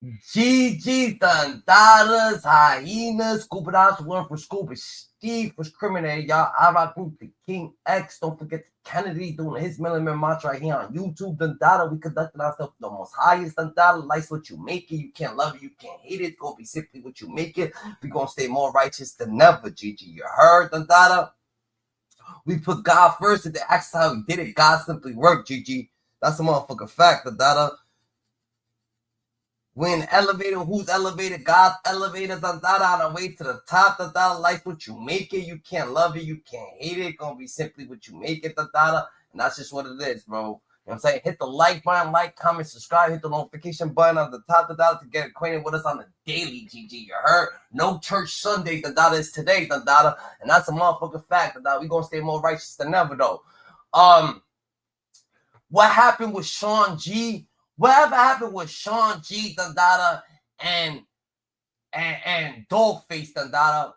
GG, Thundadas, Hyenas, Scuba Dots, one for Scuba, Steve for Criminator, y'all. I rock group, the King X. Don't forget Kennedy doing his millimeter march right here on YouTube. Thundada, we conducted ourselves the most highest. Thundada, life's what you make it. You can't love it, you can't hate it. It's gonna be simply what you make it. We gonna stay more righteous than never, GG. You heard, Thundada? We put God first, and the ask how we did it. God simply worked, GG. That's a motherfucking fact, Thundada. When elevated, who's elevated? God's elevated, on the way to the top, life what you make it. You can't love it, you can't hate it. It's gonna be simply what you make it, and that's just what it is, bro. You know what I'm saying? Hit the like button, like, comment, subscribe, hit the notification button on the top, to get acquainted with us on the daily, GG. You heard? No church Sunday, is today, and that's a motherfucking fact, we gonna stay more righteous than ever, though. What happened with Sean G? Whatever happened with Sean G, Thundada, and Dawgface, Thundada.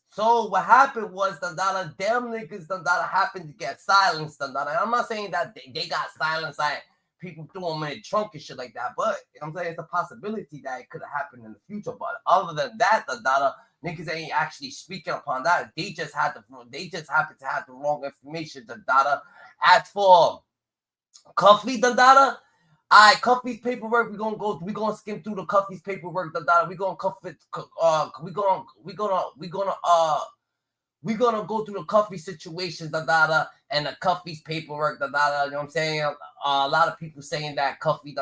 So what happened was, Thundada, them niggas, Thundada, happened to get silenced, Thundada. I'm not saying that they got silenced, like people threw them in the trunk and shit like that, but you know what I'm saying, it's a possibility that it could have happened in the future. But other than that, Thundada, niggas ain't actually speaking upon that. They just happened to have the wrong information, Thundada. As for Cuffy, Thundada, alright, Cuffy's paperwork. We're gonna skim through the Cuffy's paperwork. We're gonna go through the Cuffy situations, and the Cuffy's paperwork, you know what I'm saying? A lot of people saying that Cuffy,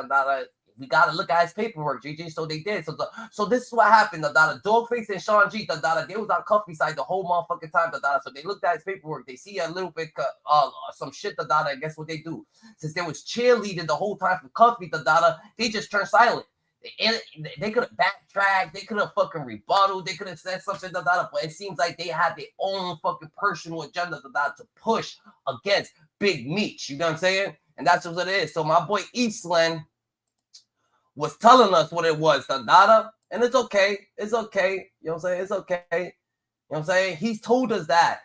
we gotta look at his paperwork, JJ. So they did. So this is what happened, Dawgface and Sean G, they was on Cuffy's side the whole motherfucking time, So they looked at his paperwork. They see a little bit some shit, and guess what they do? Since they was cheerleading the whole time for Cuffy, they just turned silent. They could have backtracked, they could have fucking rebutted, they could have said something, but it seems like they had their own fucking personal agenda, to push against Big Meech. You know what I'm saying? And that's what it is. So my boy Eastland was telling us what it was, and it's okay. It's okay. You know what I'm saying? It's okay. You know what I'm saying? He's told us that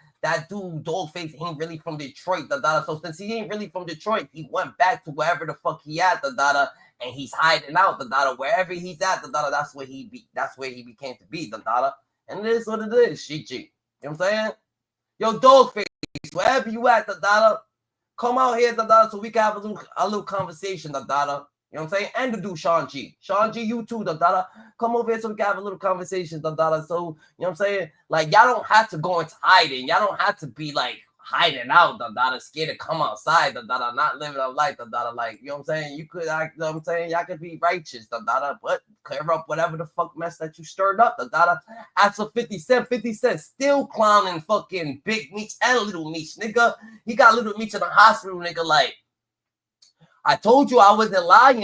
dude, Dawgface, ain't really from Detroit, So since he ain't really from Detroit, he went back to wherever the fuck he at, and he's hiding out, wherever he's at, that's where he became to be, And it is what it is, Shichi. You know what I'm saying? Yo, Dawgface, wherever you at, come out here, so we can have a little conversation, You know what I'm saying? And the dude Sean G. Sean G, you too, Come over here so we can have a little conversation, So, you know what I'm saying? Like, y'all don't have to go into hiding. Y'all don't have to be, like, hiding out, scared to come outside, not living a life, like, you know what I'm saying? You could, you know what I'm saying? Y'all could be righteous, but clear up whatever the fuck mess that you stirred up, As for 50 Cent still clowning fucking Big Meech and Little Meech, nigga. He got Little Meech in the hospital, nigga, like, I told you I wasn't lying,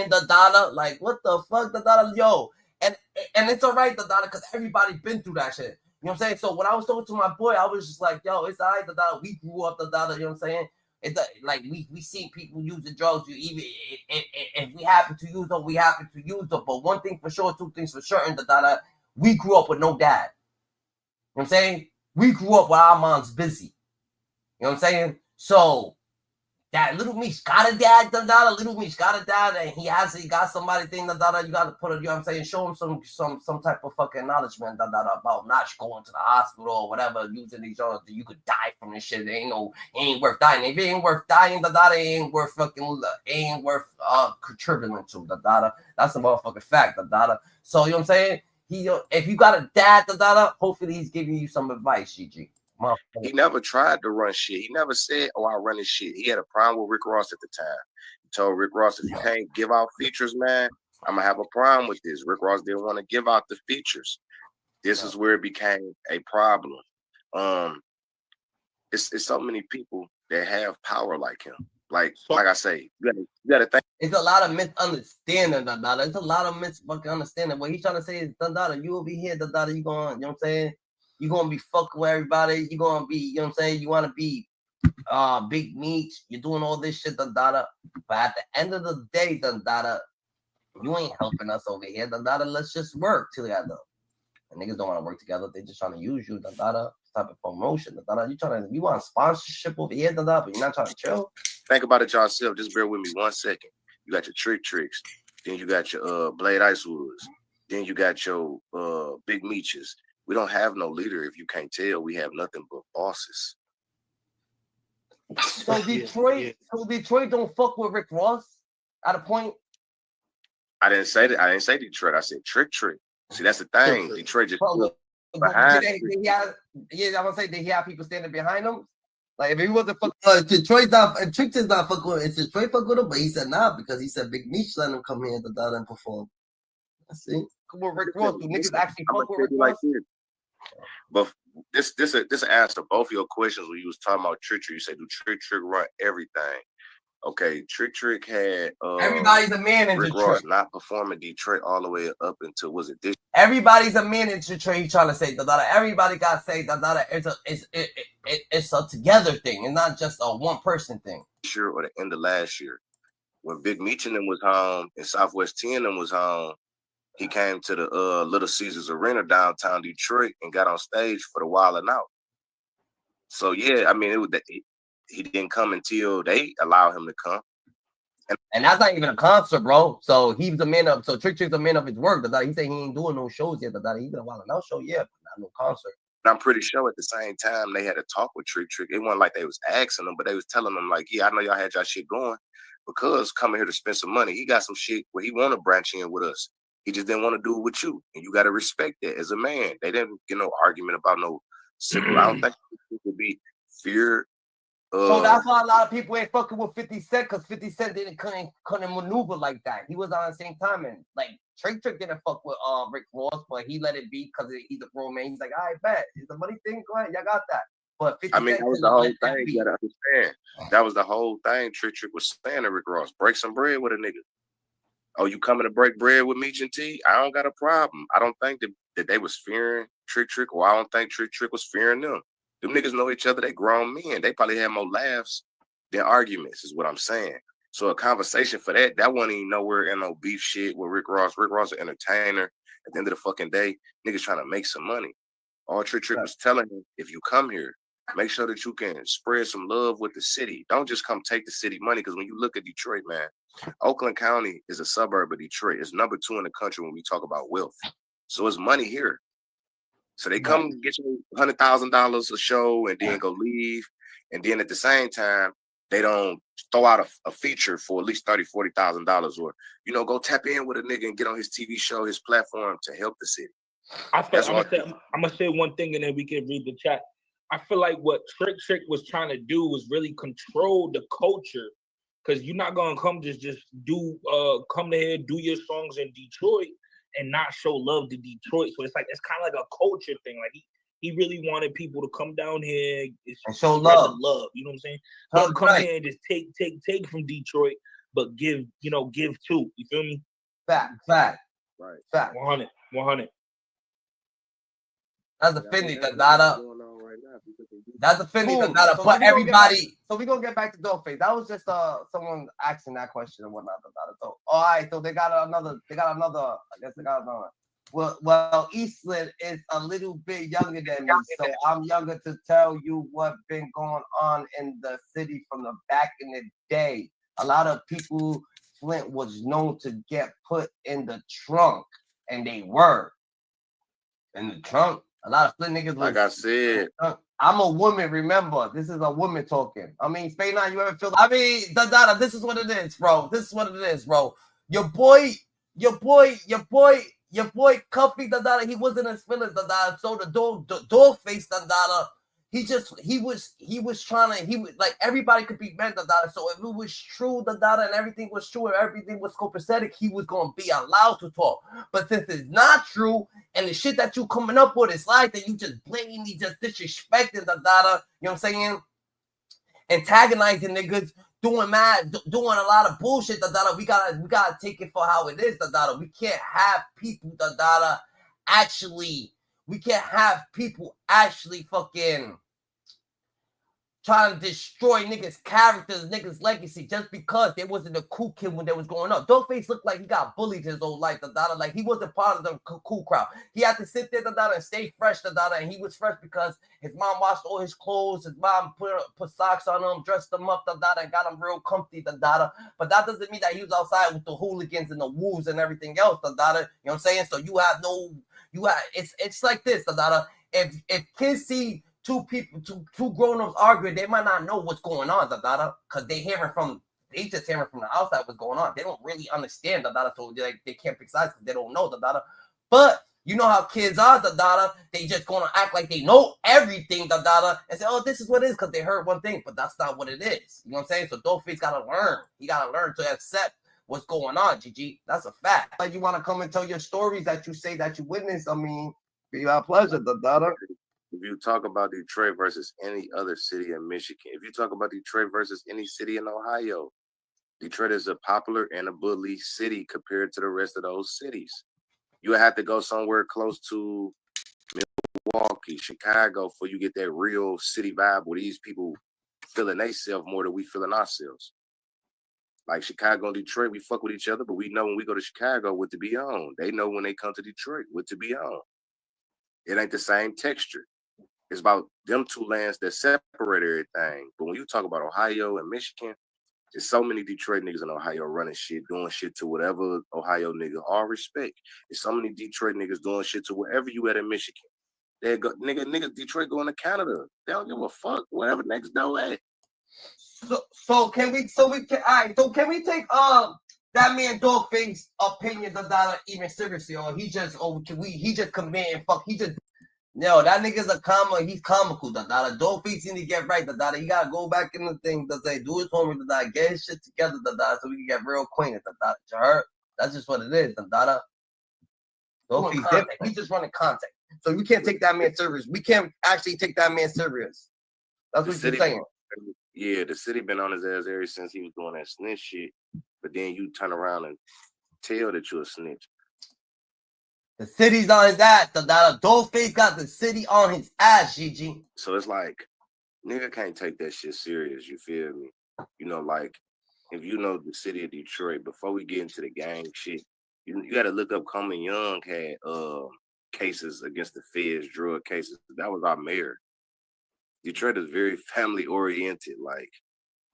Like, what the fuck, yo? And it's all right, because everybody been through that shit. You know what I'm saying? So when I was talking to my boy, I was just like, yo, it's all right, We grew up, you know what I'm saying? It's like we seen people using drugs. Even if we happen to use them, we happen to use them. But one thing for sure, two things for certain, we grew up with no dad. You know what I'm saying? We grew up with our moms busy. You know what I'm saying? So that Little Meech got a dad, Little Meech got a dad, and he got somebody thing, you got to put it, you know what I'm saying, show him some type of fucking acknowledgement, about not going to the hospital or whatever, using these drugs, you could die from this shit. It ain't worth dying. If it ain't worth dying, it ain't worth contributing to, That's a motherfucking fact, So, you know what I'm saying? If you got a dad, hopefully he's giving you some advice, GG. He never tried to run shit. He never said, "Oh, I run this shit." He had a problem with Rick Ross at the time. He told Rick Ross, "If you can't give out features, man, I'm gonna have a problem with this." Rick Ross didn't want to give out the features. This is where it became a problem. It's so many people that have power like him. Like I say, you gotta think. It's a lot of misunderstanding, It's a lot of fucking understanding. What he's trying to say is, you will be here, you going, you know what I'm saying? You're going to be fucking with everybody. You're going to be, you know what I'm saying? You want to be Big Meech. You're doing all this shit, But at the end of the day, you ain't helping us over here, Let's just work together. And niggas don't want to work together. They just trying to use you, type of promotion, You want sponsorship over here, but you're not trying to chill. Think about it yourself. Just bear with me 1 second. You got your tricks, Then you got your Blade Icewoods. Then you got your Big Meeches. We don't have no leader. If you can't tell, we have nothing but bosses. So Detroit don't fuck with Rick Ross at a point. I didn't say that. I didn't say Detroit. I said Trick. See, that's the thing. Detroit just behind. I'm gonna say, did he have people standing behind him? Like if he wasn't fucking Detroit's not, and Trick is not fucking with. It's Detroit fuck with him, but he said nah because he said Big Meech let him come here and perform. I see. Come on, Rick Ross. Do niggas actually fuck with Rick Ross? But this answer both of your questions when you was talking about Trick. You said do Trick run everything? Okay, Trick had everybody's a man in Rick Detroit. Ross not performing Detroit all the way up until was it this? Everybody's a man in Detroit. He trying to say that everybody got to say that it's a together thing. It's not just a one person thing. Sure, or the end of last year when Big Meech and them was home and Southwest 10 them was home. He came to the Little Caesars Arena downtown Detroit and got on stage for the Wild 'N Out. So yeah, I mean, he didn't come until they allowed him to come. And that's not even a concert, bro. So he was a man of. So Trick's a man of his work. He said he ain't doing no shows yet. He did a Wild 'N Out show, yeah, but not no concert. And I'm pretty sure at the same time they had a talk with Trick. It wasn't like they was asking them, but they was telling them like, yeah, I know y'all had y'all shit going because coming here to spend some money. He got some shit where he want to branch in with us. He just didn't want to do it with you. And you got to respect that as a man. They didn't get no argument about no civil. I don't think it would be fear. So that's why a lot of people ain't fucking with 50 Cent because 50 Cent couldn't maneuver like that. He was on the same time. And like Trick didn't fuck with Rick Ross, but he let it be because he's a grown man. He's like, all right, bet. It's the money thing. Go ahead. Y'all got that. But 50 I mean, that was the whole thing. You got to understand. That was the whole thing Trick was saying to Rick Ross. Break some bread with a nigga. Oh, you coming to break bread with Meech and T? I don't got a problem. I don't think that they was fearing Trick, or I don't think Trick was fearing them. Them niggas know each other. They grown men. They probably had more laughs than arguments, is what I'm saying. So a conversation for that wasn't even nowhere in no beef shit with Rick Ross. Rick Ross an entertainer. At the end of the fucking day, niggas trying to make some money. All Trick was telling him, if you come here, make sure that you can spread some love with the city. Don't just come take the city money, because when you look at Detroit, man, Oakland County is a suburb of Detroit. It's number 2 in the country when we talk about wealth. So it's money here. So they come get you $100,000 a show and then go leave. And then at the same time, they don't throw out a feature for at least $30,000, $40,000 or, go tap in with a nigga and get on his TV show, his platform to help the city. I'm going to say one thing and then we can read the chat. I feel like what Trick was trying to do was really control the culture. Because you're not gonna come come to here, do your songs in Detroit and not show love to Detroit. So it's kind of like a culture thing. Like he really wanted people to come down here and show love. You know what I'm saying? Don't come here and just take from Detroit, but give too. You feel me? Fact. Right. Fact. 100. That's a Finley Dada. That's a Finley Dada. But everybody. So we're gonna get back to Dawgface. That was just someone asking that question and whatnot. So all right, so they got another. I guess they got another. Well, Eastland is a little bit younger than me, so I'm younger to tell you what's been going on in the city from the back in the day. A lot of people, Flint was known to get put in the trunk, and they were in the trunk. A lot of Flint niggas. Like I said, I'm a woman. Remember, this is a woman talking. I mean, Spain, now you ever feel? I mean, Dada, this is what it is, bro. This is what it is, bro. Your boy, Cuffy, Dada. He wasn't his feelings, Dada. So the Dawgface, Dada. He was trying to, like, everybody could be mad, Dada. So if it was true, Dada, and everything was true, and everything was copacetic, he was going to be allowed to talk. But since it's not true, and the shit that you coming up with is like that, you just blatantly just disrespecting Dada, you know what I'm saying? Antagonizing niggas, doing a lot of bullshit, Dada. We gotta take it for how it is, Dada. We can't have people, Dada, actually fucking trying to destroy niggas' characters, niggas' legacy, just because there wasn't a cool kid when they was growing up. Dawgface looked like he got bullied his whole life, like he wasn't part of the cool crowd. He had to sit there, and stay fresh, and he was fresh because his mom washed all his clothes, his mom put socks on him, dressed him up, and got him real comfy, but that doesn't mean that he was outside with the hooligans and the wolves and everything else, you know what I'm saying? So it's like this, if kids see two grown-ups arguing, they might not know what's going on, because they just hearing from the outside what's going on. They don't really understand, so they can't pick sides because they don't know, But you know how kids are, they just gonna act like they know everything, and say, oh, this is what it is, because they heard one thing, but that's not what it is. You know what I'm saying? So Dawgface gotta learn. He gotta learn to accept what's going on, GG. That's a fact. Like, you want to come and tell your stories that you say that you witnessed, I mean, be our pleasure, If you talk about Detroit versus any other city in Michigan, if you talk about Detroit versus any city in Ohio, Detroit is a popular and a bully city compared to the rest of those cities. You have to go somewhere close to Milwaukee, Chicago, for you get that real city vibe where these people feeling themselves more than we feeling ourselves. Like Chicago and Detroit, we fuck with each other, but we know when we go to Chicago what to be on. They know when they come to Detroit what to be on. It ain't the same texture. It's about them two lands that separate everything. But when you talk about Ohio and Michigan, there's so many Detroit niggas in Ohio running shit, doing shit to whatever Ohio nigga. All respect. There's so many Detroit niggas doing shit to wherever you at in Michigan. They go, nigga, Detroit going to Canada. They don't give a fuck. Whatever next door at. So can we all right, so can we take that man Dawgface opinion even seriously, or he just committing fuck, he just no, that nigga's a he's comical, Dawgface need to get right, he gotta go back in the thing, do his homework, get his shit together, so we can get real acquainted, you heard? That's just what it is, Dawgface different. He's just running contact. So we can't take that man serious. We can't actually take that man serious. That's what you're saying. Yeah, the city been on his ass ever since he was doing that snitch shit. But then you turn around and tell that you're a snitch. The city's on his ass. Dawgface got the city on his ass, GG. So it's like, nigga can't take that shit serious. You feel me? You know, like, if you know the city of Detroit, before we get into the gang shit, you got to look up Coleman Young had cases against the feds, drug cases. That was our mayor. Detroit is very family oriented. Like,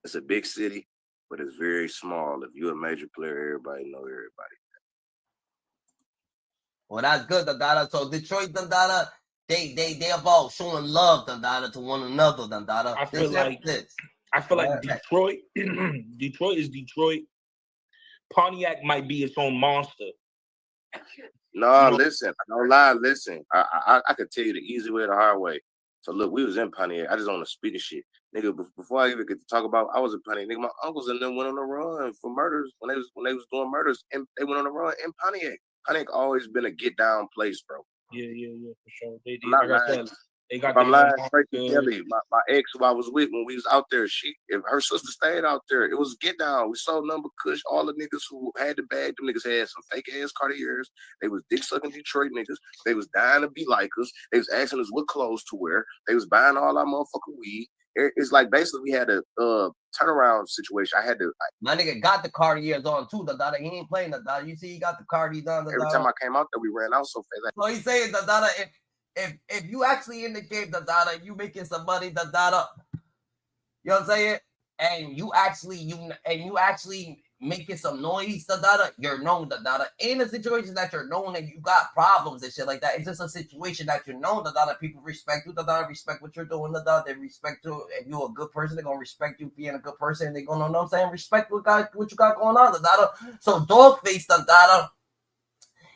it's a big city, but it's very small. If you're a major player, everybody know everybody. Well, that's good, So Detroit, they about showing love, to one another, I feel like Detroit, Detroit is Detroit. Pontiac might be its own monster. No, listen, I don't lie. Listen, I could tell you the easy way, the hard way. So look, we was in Pontiac. I just want to speak of shit, nigga. Before I even get to talk about, I was in Pontiac. Nigga, my uncles and them went on the run for murders when they was doing murders, and they went on the run in Pontiac. Pontiac always been a get down place, bro. Yeah, for sure. They like I said, they got. I'm lying straight to Kelly. My ex, who I was with when we was out there, if her sister stayed out there, it was get down. We saw number Kush. All the niggas who had the bag, them niggas had some fake ass Cartiers. They was dick sucking Detroit niggas. They was dying to be like us. They was asking us what clothes to wear. They was buying all our motherfucking weed. It's like basically we had a turnaround situation. I had to. My nigga got the Cartiers on too, He ain't playing the You see, he got the Cartiers on. Every time I came out there, we ran out so fast. So he's saying if you actually in the game, you making some money, you know what I'm saying? And you actually making some noise, you're known, In a situation that you're known and you got problems and shit like that, it's just a situation that you're known, people respect you, respect what you're doing, they respect you. If you're a good person, they're gonna respect you being a good person. They're gonna, know what I'm saying, respect what you got going on, So Dawgface,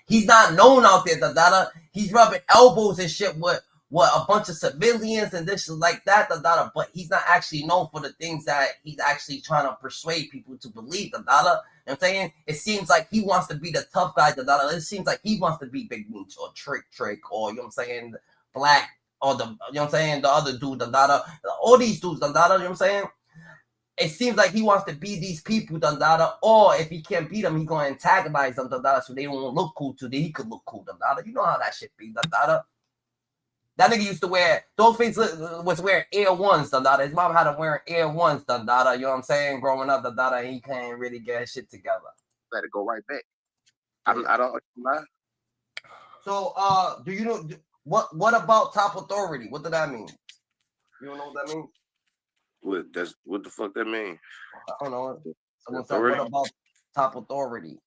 he's not known out there, He's rubbing elbows and shit with a bunch of civilians and this and like that, but he's not actually known for the things that he's actually trying to persuade people to believe, You know what I'm saying? It seems like he wants to be the tough guy, It seems like he wants to be Big Meech or Trick, or, you know what I'm saying, Black, or the, you know what I'm saying, the other dude, all these dudes, You know what I'm saying? It seems like he wants to be these people, or if he can't beat them, he's going to antagonize them, so they won't look cool today. He could look cool, You know how that shit be, That nigga used to wear, Dawgface was wearing Air Ones, his mom had him wearing Air Ones, you know what I'm saying, growing up, he can't really get his shit together. Let it go right back. I don't lie. So, do you know, what about top authority? What did that mean? You don't know what that means? What the fuck that mean? I don't know. Someone said, what about top authority?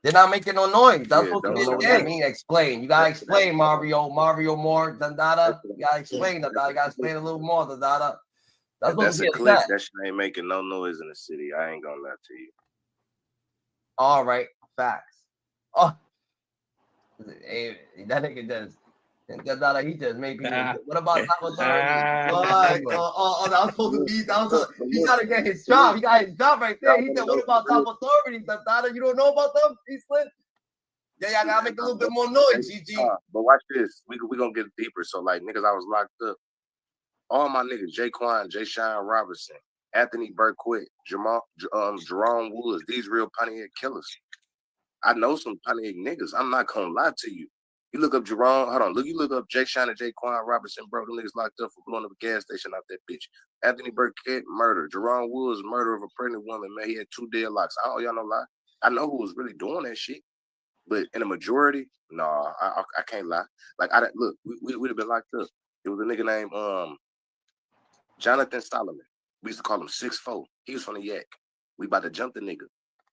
They're not making no noise. That's supposed to be the game. You explain. You gotta explain, Mario more, You gotta explain, You gotta explain a little more, That's a clip. That shit ain't making no noise in the city. I ain't gonna lie to you. All right, facts. Oh, hey, that nigga does. He just made people. What about top authority? That was supposed to be. He gotta get his job. He got his job right there. He said, "What about top authority? You don't know about them, Eastland?" Yeah, I gotta make a little bit more noise, GG. But watch this. We gonna get deeper. So like niggas, I was locked up. All my niggas, Jaquan, Jay-Sean Robinson, Anthony Burkwitt, Jerome Woods, these real Pontiac killers. I know some Pontiac niggas. I'm not gonna lie to you. You look up Jerome, you look up Jay-Sean and Jaquan Robinson, bro. Them niggas locked up for blowing up a gas station out that bitch. Anthony Burkwitt, murder. Jerome Woods, murder of a pregnant woman, man. He had 2 deadlocks. Oh, y'all know lie. I know who was really doing that shit. But in the majority, nah, I can't lie. Like, we would have been locked up. It was a nigga named Jonathan Solomon. We used to call him 6'4". He was from the Yak. We about to jump the nigga.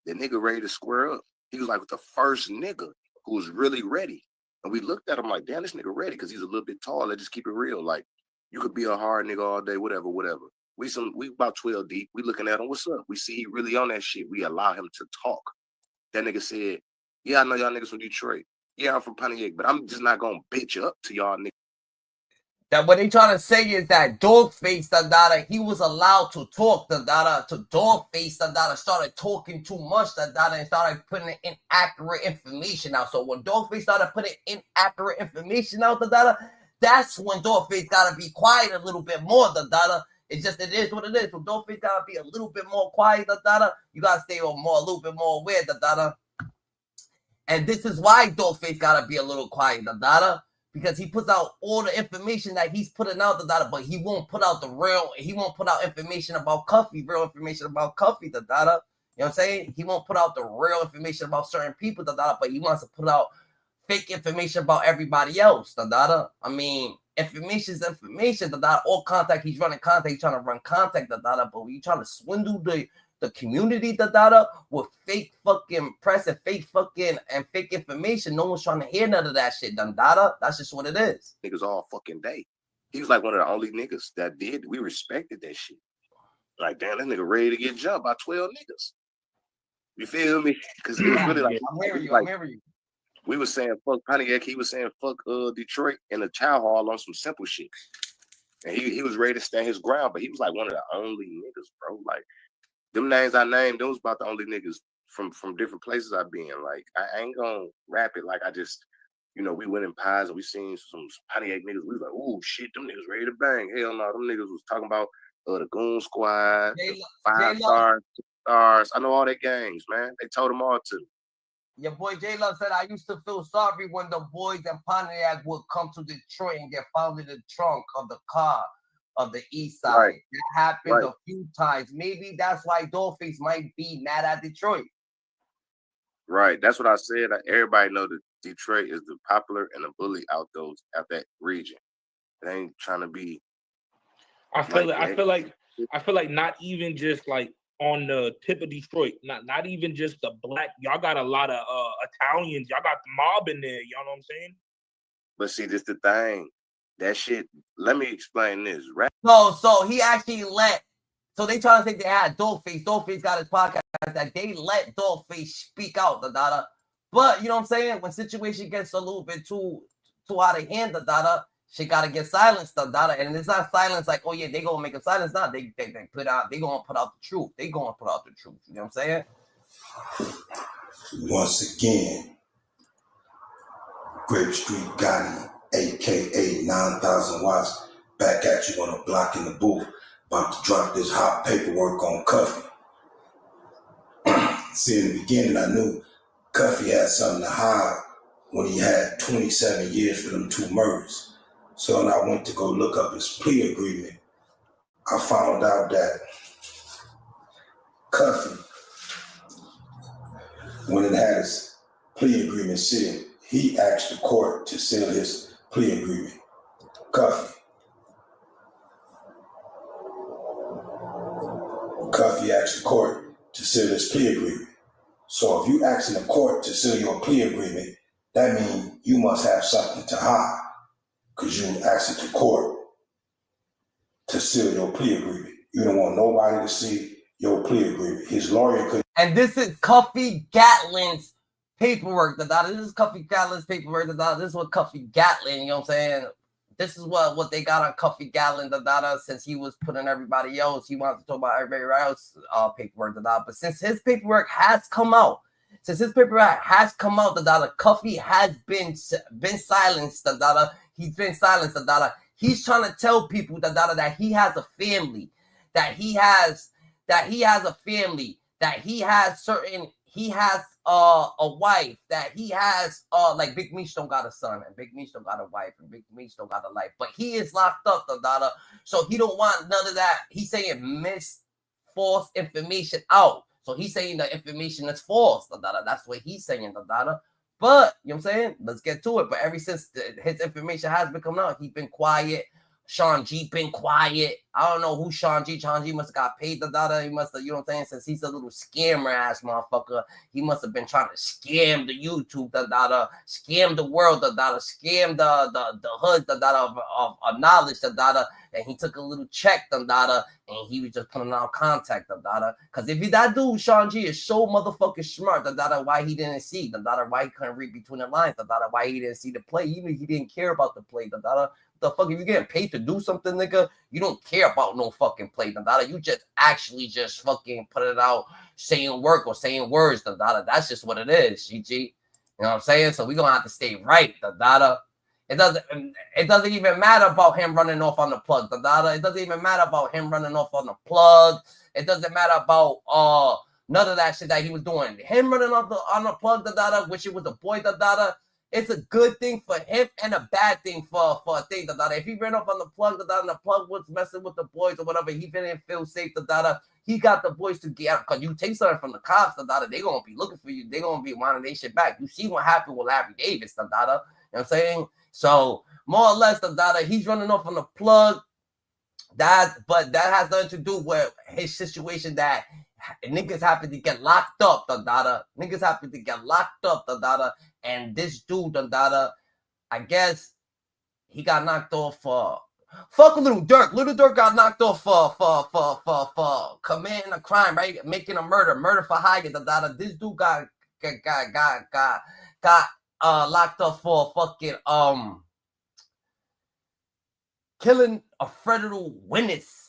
The nigga ready to square up. He was like the first nigga who was really ready. And we looked at him like, damn, this nigga ready because he's a little bit tall. Let's just keep it real. Like, you could be a hard nigga all day, whatever. We about 12 deep. We looking at him, what's up? We see he really on that shit. We allow him to talk. That nigga said, yeah, I know y'all niggas from Detroit. Yeah, I'm from Pontiac, but I'm just not gonna bitch up to y'all niggas. That what they trying to say is that Dawgface, he was allowed to talk, to Dawgface, started talking too much, and started putting inaccurate information out. So when Dawgface started putting inaccurate information out, that's when Dawgface gotta be quiet a little bit more, It's just, it is what it is. So Dawgface gotta be a little bit more quiet, You gotta stay a little bit more aware, And this is why Dawgface gotta be a little quiet, because he puts out all the information that he's putting out, but he won't put out information about Cuffy, real information about Cuffy, You know what I'm saying? He won't put out the real information about certain people, but he wants to put out fake information about everybody else, I mean, information is information, all contact, he's running contact, he's trying to run contact, but when you trying to swindle the community, with fake fucking press and fake information, no one's trying to hear none of that shit, That's just what it is. Niggas all fucking day. He was like one of the only niggas that did. We respected that shit. Like, damn, that nigga ready to get jumped by 12 niggas. You feel me? Because it was really like, I'm hearing you. We was saying fuck Pontiac. He was saying fuck Detroit in the chow hall on some simple shit. And he was ready to stand his ground, but he was like one of the only niggas, bro. Like, them names I named, those about the only niggas from different places I've been. Like, I ain't gonna rap it. Like, I just, we went in pies and we seen some Pontiac niggas. We was like, oh shit, them niggas ready to bang. Hell no, them niggas was talking about the Goon Squad, 5 stars, 6 stars. I know all their gangs, man. They told them all to. Your boy J-Love said, I used to feel sorry when the boys in Pontiac would come to Detroit and get found in the trunk of the car of the East Side. Right. That happened a few times. Maybe that's why Dawgface might be mad at Detroit. Right. That's what I said. Everybody know that Detroit is the popular and the bully out that region. They ain't trying to be. I feel like not even just like on the tip of Detroit, not even just the black. Y'all got a lot of Italians. Y'all got the mob in there. Y'all know what I'm saying? But see, this the thing. That shit, let me explain this. Right? So he actually so they trying to think they had Dawgface. Dawgface got his podcast that they let Dawgface speak out, But, you know what I'm saying? When situation gets a little bit too out of hand, shit gotta get silenced, And it's not silence like, oh yeah, they gonna make a silence. Nah, they gonna put out the truth. They gonna put out the truth. You know what I'm saying? Once again, Grape Street Gotti, aka 9,000 watts, back at you on a block in the booth, about to drop this hot paperwork on Cuffy. See, in the beginning, I knew Cuffy had something to hide when he had 27 years for them 2 murders. So when I went to go look up his plea agreement, I found out that Cuffy, when it had his plea agreement sealed, he asked the court to seal his plea agreement. Cuffy asked the court to seal his plea agreement. So if you asking the court to seal your plea agreement, that means you must have something to hide, because you asked the court to seal your plea agreement. You don't want nobody to see your plea agreement. His lawyer could. And this is Cuffy Gatlin's paperwork. This is Cuffy Gatlin's paperwork. This is what Cuffy Gatlin, you know what I'm saying? This is what they got on Cuffy Gatlin, since he was putting everybody else. He wanted to talk about everybody else paperwork, But since his paperwork has come out, Cuffy has been silenced, He's been silenced, He's trying to tell people, that he has a family, that he has a family, that he has a wife, that he has like Big Meech don't got a son, and Big Meech don't got a wife, and Big Meech don't got a life, but he is locked up, so he don't want none of that. He's saying false information out. So he's saying the information is false, that's what he's saying, But you know what I'm saying? Let's get to it. But ever since his information has been coming out, he's been quiet. Sean G been quiet. I don't know who Sean G. Sean G must have got paid, He must have, you know what I'm saying? Since he's a little scammer ass motherfucker, he must have been trying to scam the YouTube, scam the world, scam the hood, of knowledge, and he took a little check, and he was just putting out contact, because if that dude, Sean G, is so motherfucking smart, why he didn't see, why he couldn't read between the lines, why he didn't see the play, even he didn't care about the play, the fuck, if you getting paid to do something, nigga, you don't care about no fucking play, you just actually just fucking put it out, saying work or saying words, that's just what it is, GG. You know what I'm saying? So we're gonna have to stay right, It doesn't even matter about him running off on the plug, It doesn't even matter about him running off on the plug. It doesn't matter about none of that shit that he was doing. Him running off on the plug, which it was a boy, It's a good thing for him and a bad thing for a thing, If he ran off on the plug, and the plug was messing with the boys or whatever, he didn't feel safe, he got the boys to get out. Because you take something from the cops, they going to be looking for you. They going to be wanting their shit back. You see what happened with Larry Davis, You know what I'm saying? So, more or less, he's running off on the plug. But that has nothing to do with his situation that niggas happen to get locked up, Niggas happen to get locked up, And this dude, I guess he got knocked off for fuck Little Dirk. Little Dirk got knocked off for committing a crime, right? Making a murder for hire, This dude got locked up for fucking killing a federal witness.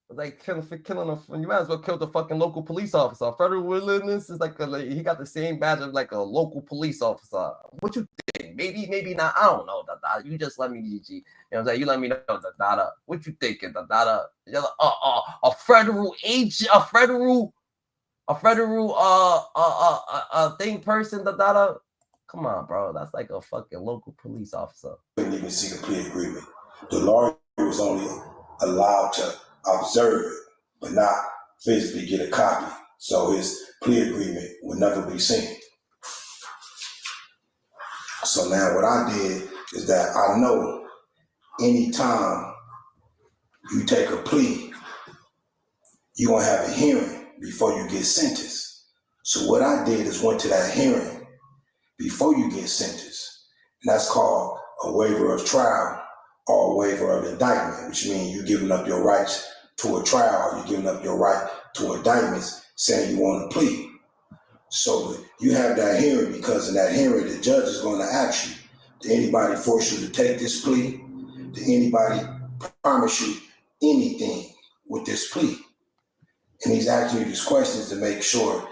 Like killing you might as well kill the fucking local police officer. Federal witness is like he got the same badge of like a local police officer. What you think? Maybe not. I don't know. You just let me, GG. You know what I'm saying? You let me know. What you thinking? A federal agent, a federal thing person. Come on, bro. That's like a fucking local police officer. Couldn't even see the plea agreement. The lawyer was only allowed to observe it, but not physically get a copy. So his plea agreement would never be seen. So now what I did is that I know anytime you take a plea, you're going to have a hearing before you get sentenced. So what I did is went to that hearing before you get sentenced. And that's called a waiver of trial or a waiver of indictment, which means you're giving up your rights to a trial, or you're giving up your right to indictments, saying you want to plead. So you have that hearing, because in that hearing, the judge is going to ask you, did anybody force you to take this plea? Did anybody promise you anything with this plea? And he's asking you these questions to make sure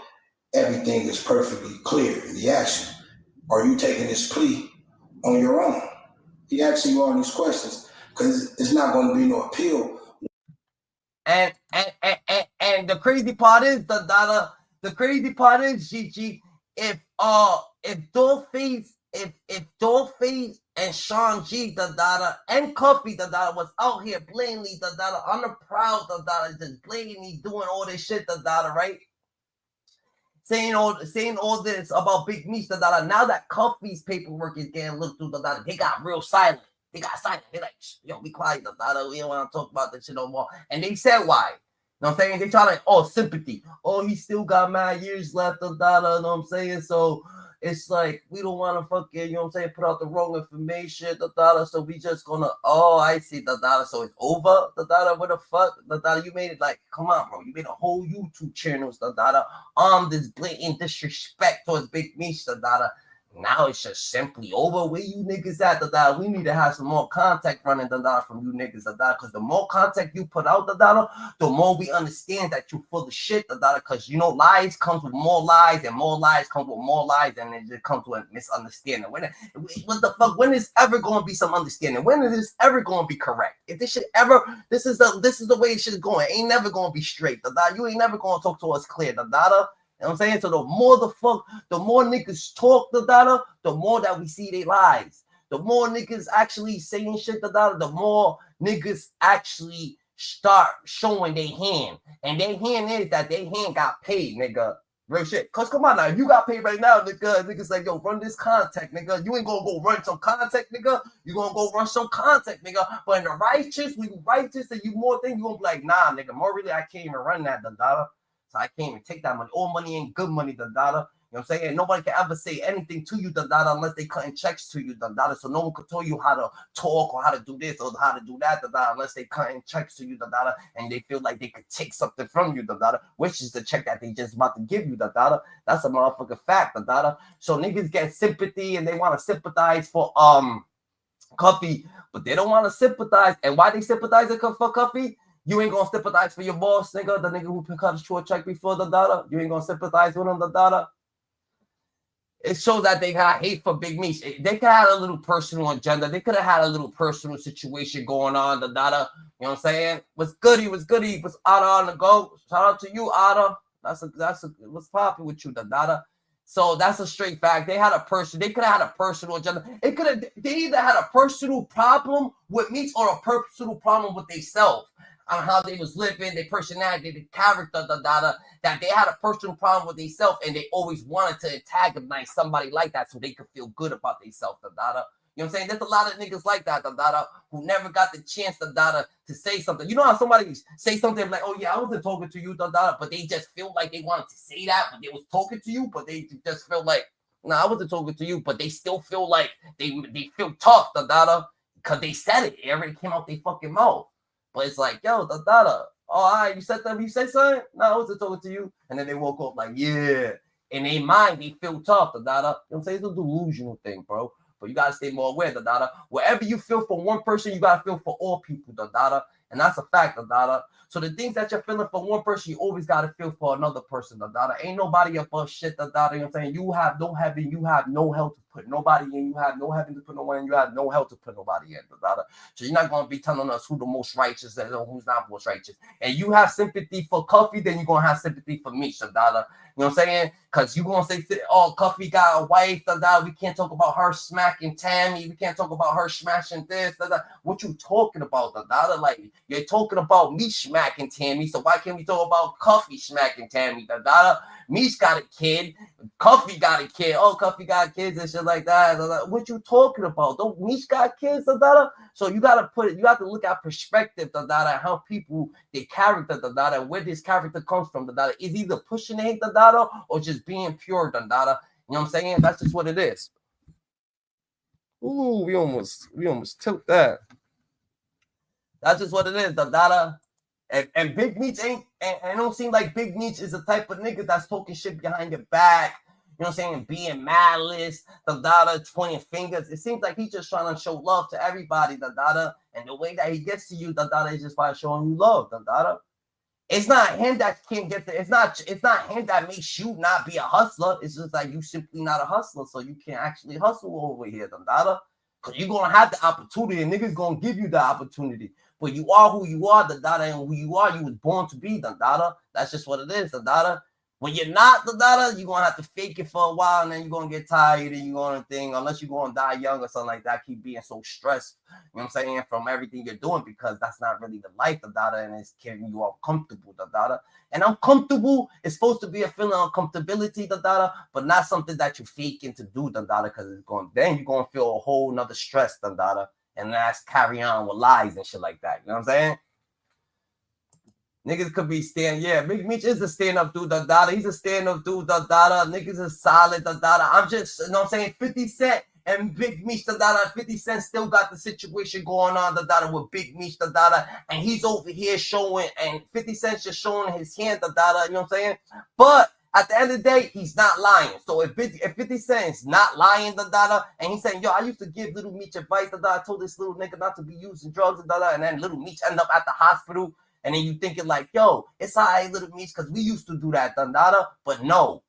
everything is perfectly clear. And he asks you, are you taking this plea on your own? He asks you all these questions because it's not going to be no appeal. And the crazy part is the crazy part is, GG, if Dawgface if Dawgface and Sean G and Cuffy was out here blatantly on the proud just blatantly doing all this shit right? Saying all this about Big Meech now that Cuffy's paperwork is getting looked through they got real silent. They got silent. They like, yo, be quiet, we don't want to talk about this shit no more. And they said why. You know what I'm saying? They try like, oh, sympathy. Oh, he still got mad years left, you know what I'm saying? So it's like, we don't want to fucking, you know what I'm saying, put out the wrong information, so we just gonna, oh, I see, so it's over, what the fuck, you made it like, come on, bro, you made a whole YouTube channel, this blatant disrespect towards Big Meech, now it's just simply over. Where you niggas at, we need to have some more contact running, from you niggas, because the more contact you put out, the more we understand that you full of shit, because you know lies comes with more lies, and more lies comes with more lies, and it just comes to a misunderstanding. What the fuck? When is ever going to be some understanding? When is this ever going to be correct? If this shit ever, this is the way shit is going. It ain't never going to be straight, you ain't never going to talk to us clear, You know what I'm saying? So the more niggas talk, the more that we see they lies. The more niggas actually saying shit, the more niggas actually start showing their hand. And their hand is that their hand got paid, nigga. Real shit. Cause come on now, you got paid right now, nigga. Niggas like, yo, run this contact, nigga. You ain't gonna go run some contact, nigga. You gonna go run some contact, nigga. But in the righteous, when you righteous and you more thing, you gonna be like, nah, nigga, more really, I can't even run that, So I can't even take that money. All money ain't good money, You know what I'm saying? Nobody can ever say anything to you, unless they cutting checks to you, So no one could tell you how to talk or how to do this or how to do that, unless they cutting checks to you, and they feel like they could take something from you, which is the check that they just about to give you, That's a motherfucking fact, So niggas get sympathy and they want to sympathize for Cuffy, but they don't want to sympathize. And why they sympathize for Cuffy? You ain't gonna sympathize for your boss, nigga, the nigga who cut a short check before You ain't gonna sympathize with him, It shows that they got hate for Big Meech. They could have a little personal agenda. They could have had a little personal situation going on, You know what I'm saying? Was goody. Was Ada on the go. Shout out to you, Ada. What's popping with you, So that's a straight fact. They could have had a personal agenda. They either had a personal problem with Meech or a personal problem with themselves. On how they was living, their personality, the character, that they had a personal problem with themselves, and they always wanted to antagonize somebody like that so they could feel good about themselves, You know what I'm saying? There's a lot of niggas like that, who never got the chance, to say something. You know how somebody say something like, oh yeah, I wasn't talking to you, but they just feel like they wanted to say that, but they was talking to you, but they just feel like, no, I wasn't talking to you, but they still feel like they feel tough, because they said it. It already came out their fucking mouth. But it's like, yo, oh, all right, you said that, you said something? No, I wasn't talking to you. And then they woke up like, yeah. In their mind, they feel tough, You know what I'm saying? It's a delusional thing, bro. But you got to stay more aware, Whatever you feel for one person, you got to feel for all people, And that's a fact, So the things that you're feeling for one person, you always got to feel for another person, Ain't nobody above shit, You know what I'm saying? You have no heaven, you have no hell to put nobody in. You have no heaven to put no one in. You have no hell to put nobody in, So you're not going to be telling us who the most righteous is or who's not most righteous. And you have sympathy for Cuffy, then you're going to have sympathy for Meech, You know what I'm saying? Because you're going to say, oh, Cuffy got a wife, we can't talk about her smacking Tammy. We can't talk about her smashing this, What you talking about, Like, you're talking about Meech smacking Tammy, so why can't we talk about Cuffy smacking Tammy, Meech got a kid. Cuffy got a kid. Oh, Cuffy got kids and shit like that. What you talking about? Don't Meech got kids, So you got to look at perspective, how people, their character, and where this character comes from, is either pushing hate, or just being pure, You know what I'm saying? That's just what it is. Ooh, we almost took that. That's just what it is, And Big Meech ain't, and it don't seem like Big Meech is the type of nigga that's talking shit behind your back. You know what I'm saying? Being malice, pointing fingers. It seems like he's just trying to show love to everybody, And the way that he gets to you, is just by showing you love, It's not him that can't get there. It's not him that makes you not be a hustler. It's just like you simply not a hustler, so you can't actually hustle over here, Because you're gonna have the opportunity, and niggas gonna give you the opportunity. But you are who you are, and who you are, you was born to be, That's just what it is, When you're not the data, you're gonna have to fake it for a while, and then you're gonna get tired, and you're gonna think, unless you're gonna die young or something like that, keep being so stressed, you know what I'm saying, from everything you're doing, because that's not really the life, the data, and it's keeping you uncomfortable, the data. And uncomfortable is supposed to be a feeling of uncomfortability, the data, but not something that you're faking to do, the data, because it's going, then you're gonna feel a whole nother stress, the data, and that's carry on with lies and shit like that. You know what I'm saying? Niggas could be Big Meech is a stand-up dude, the data. He's a stand-up dude, the data. Niggas is solid, the data. I'm just, you know what I'm saying, 50 Cent and Big Meech, the data. 50 Cent still got the situation going on, the data, with Big Meech, the data. And he's over here showing, and 50 Cent's just showing his hand, the data, you know what I'm saying? But at the end of the day, he's not lying. So if 50 Cent is not lying, the data, and he's saying, yo, I used to give Little Meech advice, the data. I told this little nigga not to be using drugs, the data. And then Little Meech end up at the hospital. And then you thinking like, yo, it's all right, Little Meech, because we used to do that, Dandada. But no,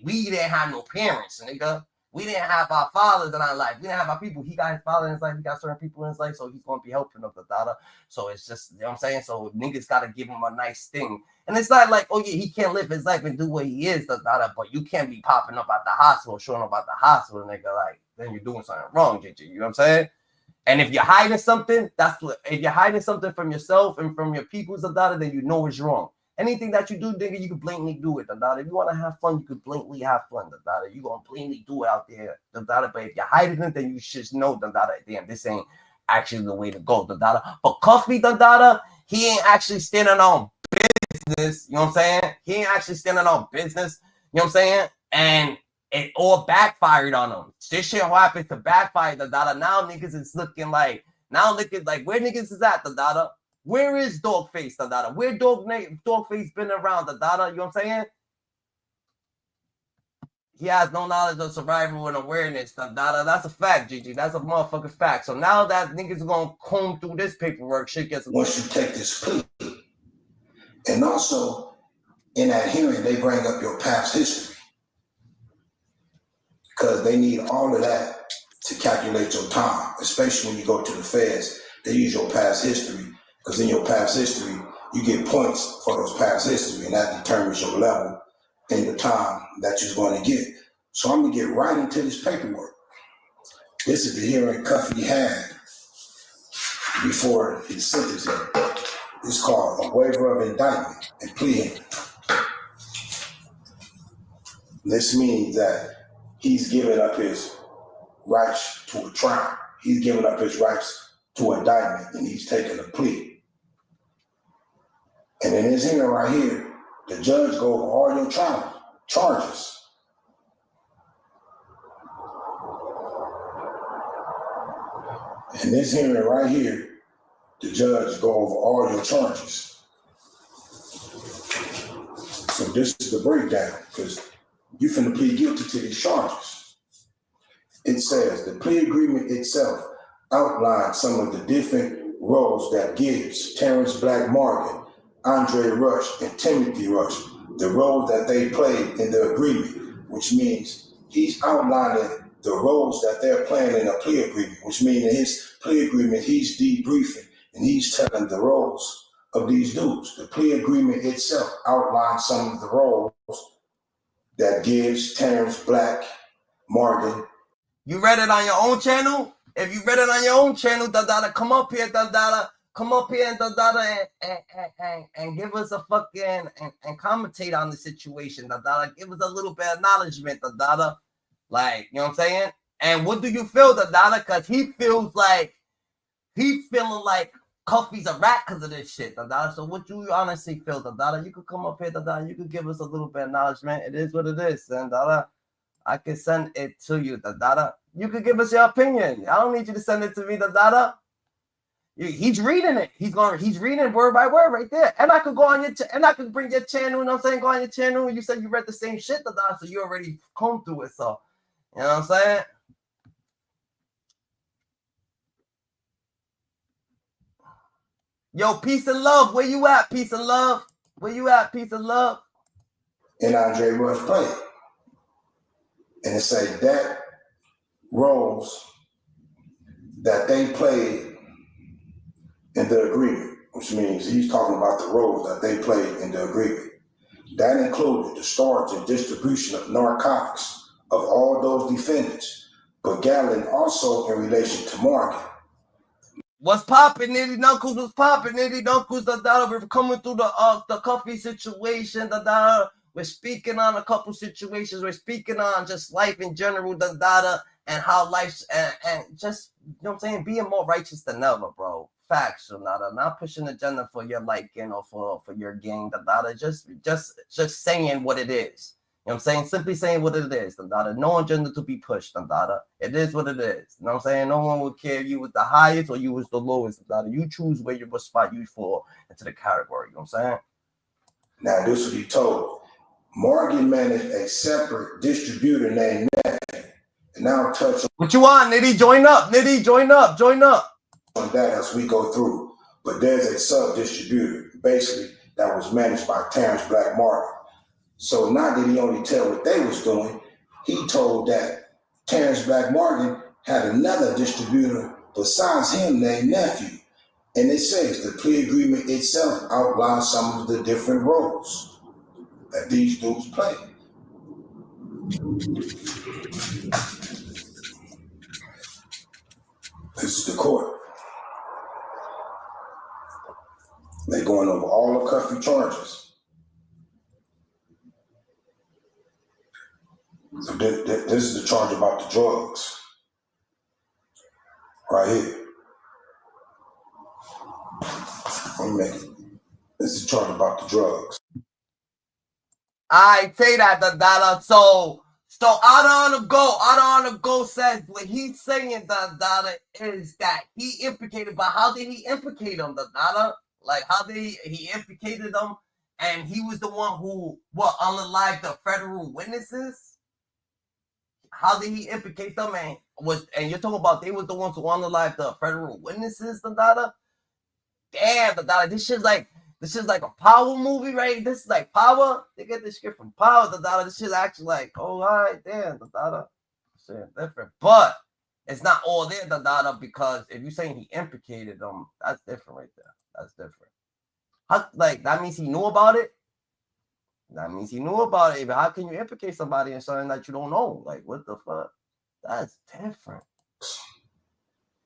we didn't have no parents, nigga. We didn't have our fathers in our life. We didn't have our people. He got his father in his life. He got certain people in his life, so he's going to be helping them, Dandada. So it's just, you know what I'm saying? So niggas got to give him a nice thing. And it's not like, oh, yeah, he can't live his life and do what he is, Dandada, but you can't be popping up at the hospital, showing up at the hospital, nigga. Like, then you're doing something wrong, JJ. You know what I'm saying? And if you're hiding something, if you're hiding something from yourself and from your people's Dandada, then you know it's wrong. Anything that you do, nigga, you can blatantly do it, Dandada. If you want to have fun, you can blatantly have fun, Dandada. You gonna blatantly do it out there, Dandada. But if you're hiding it, then you should know, Dandada, damn, this ain't actually the way to go, Dandada. But Cuffy, Dandada, he ain't actually standing on business. You know what I'm saying? He ain't actually standing on business. You know what I'm saying? And it all backfired on him. This shit happened to backfire, Dandada. Now niggas is looking like, where niggas is at, Dandada? Where is Dawgface, Dandada? Where Dawgface been around, Dandada? You know what I'm saying? He has no knowledge of survival and awareness, Dandada. That's a fact, Gigi. That's a motherfucking fact. So now that niggas gonna comb through this paperwork, shit gets... Once you take this plea, and also in that hearing, they bring up your past history, because they need all of that to calculate your time, especially when you go to the feds. They use your past history, because in your past history, you get points for those past history, and that determines your level and the time that you're going to get. So I'm going to get right into this paperwork. This is the hearing Cuffy had before his sentencing. It's called a waiver of indictment and plea hearing. This means that he's giving up his rights to a trial. He's giving up his rights to indictment, and he's taking a plea. And in this hearing right here, the judge goes over all your charges. In this hearing right here, the judge goes over all your charges. So this is the breakdown, because you finna plead guilty to these charges. It says the plea agreement itself outlines some of the different roles that Gibbs, Terrence Black Morgan, Andre Rush, and Timothy Rush, the roles that they played in the agreement, which means he's outlining the roles that they're playing in a plea agreement, which means in his plea agreement, he's debriefing and he's telling the roles of these dudes. The plea agreement itself outlines some of the roles that Gibbs, Terrence Black, Morgan. You read it on your own channel? If you read it on your own channel, Dandada, come up here, Dandada. Come up here and Dandada and give us a fucking and commentate on the situation, Dandada. Give us a little bit of acknowledgement, Dandada. Like, you know what I'm saying? And what do you feel, Dandada? Because he feeling like Cuffy's a rat because of this shit, Dandada. So what you honestly feel, Dandada? You could come up here, Dandada. You could give us a little bit of acknowledgement. It is what it is, Dandada. I can send it to you, Dandada. You could give us your opinion. I don't need you to send it to me, Dandada. He's reading it. He's reading word by word right there. And I could go on and I could bring your channel, you know what I'm saying? Go on your channel. You said you read the same shit, Dandada, so you already combed through it. So, you know what I'm saying? Yo, peace and love. Where you at, peace and love? Where you at, peace and love? And Andre Rush played. And it say that roles that they played in the agreement, which means he's talking about the roles that they played in the agreement. That included the storage and distribution of narcotics of all those defendants, but Gatlin also in relation to Morgan. What's popping, Nitty Knuckles? What's popping, Nitty Knuckles? We're coming through the Cuffy situation. We're speaking on a couple situations. We're speaking on just life in general, and how life's and just, you know what I'm saying, being more righteous than ever, bro. Facts, not pushing agenda for your liking or for your gang, just saying what it is. You know what I'm saying? Simply saying what it is, no agenda to be pushed, it is what it is. You know what I'm saying? No one will care you was the highest or you was the lowest, you choose what spot you fall into the category. You know what I'm saying? Now, this is what he told. Morgan managed a separate distributor named Nephew. And now touch on what you want, Nitty? Join up, Nitty. Join up. On that as we go through. But there's a sub-distributor, basically, that was managed by Terrence Black Martin. So not that he only tell what they was doing, he told that Terrence Black Martin had another distributor besides him named Nephew. And it says the plea agreement itself outlines some of the different roles that these dudes play. This is the court. They're going over all the Cuffy charges. So this is the charge about the drugs. Right here. Let me make it. This is the charge about the drugs. I say that, So out on the go says what he's saying, is that he implicated, but how did he implicate him, Like, how did he implicated them, and he was the one who unalived the federal witnesses? How did he implicate them? And you're talking about they was the ones who unalived the federal witnesses, Damn, this shit's like a Power movie, right? This is like Power. They get this shit from Power, This shit's actually like, oh, all right, damn, shit different. But it's not all there, because if you're saying he implicated them, that's different right there. That's different. That means he knew about it? That means he knew about it. But how can you implicate somebody in something that you don't know? Like, what the fuck? That's different.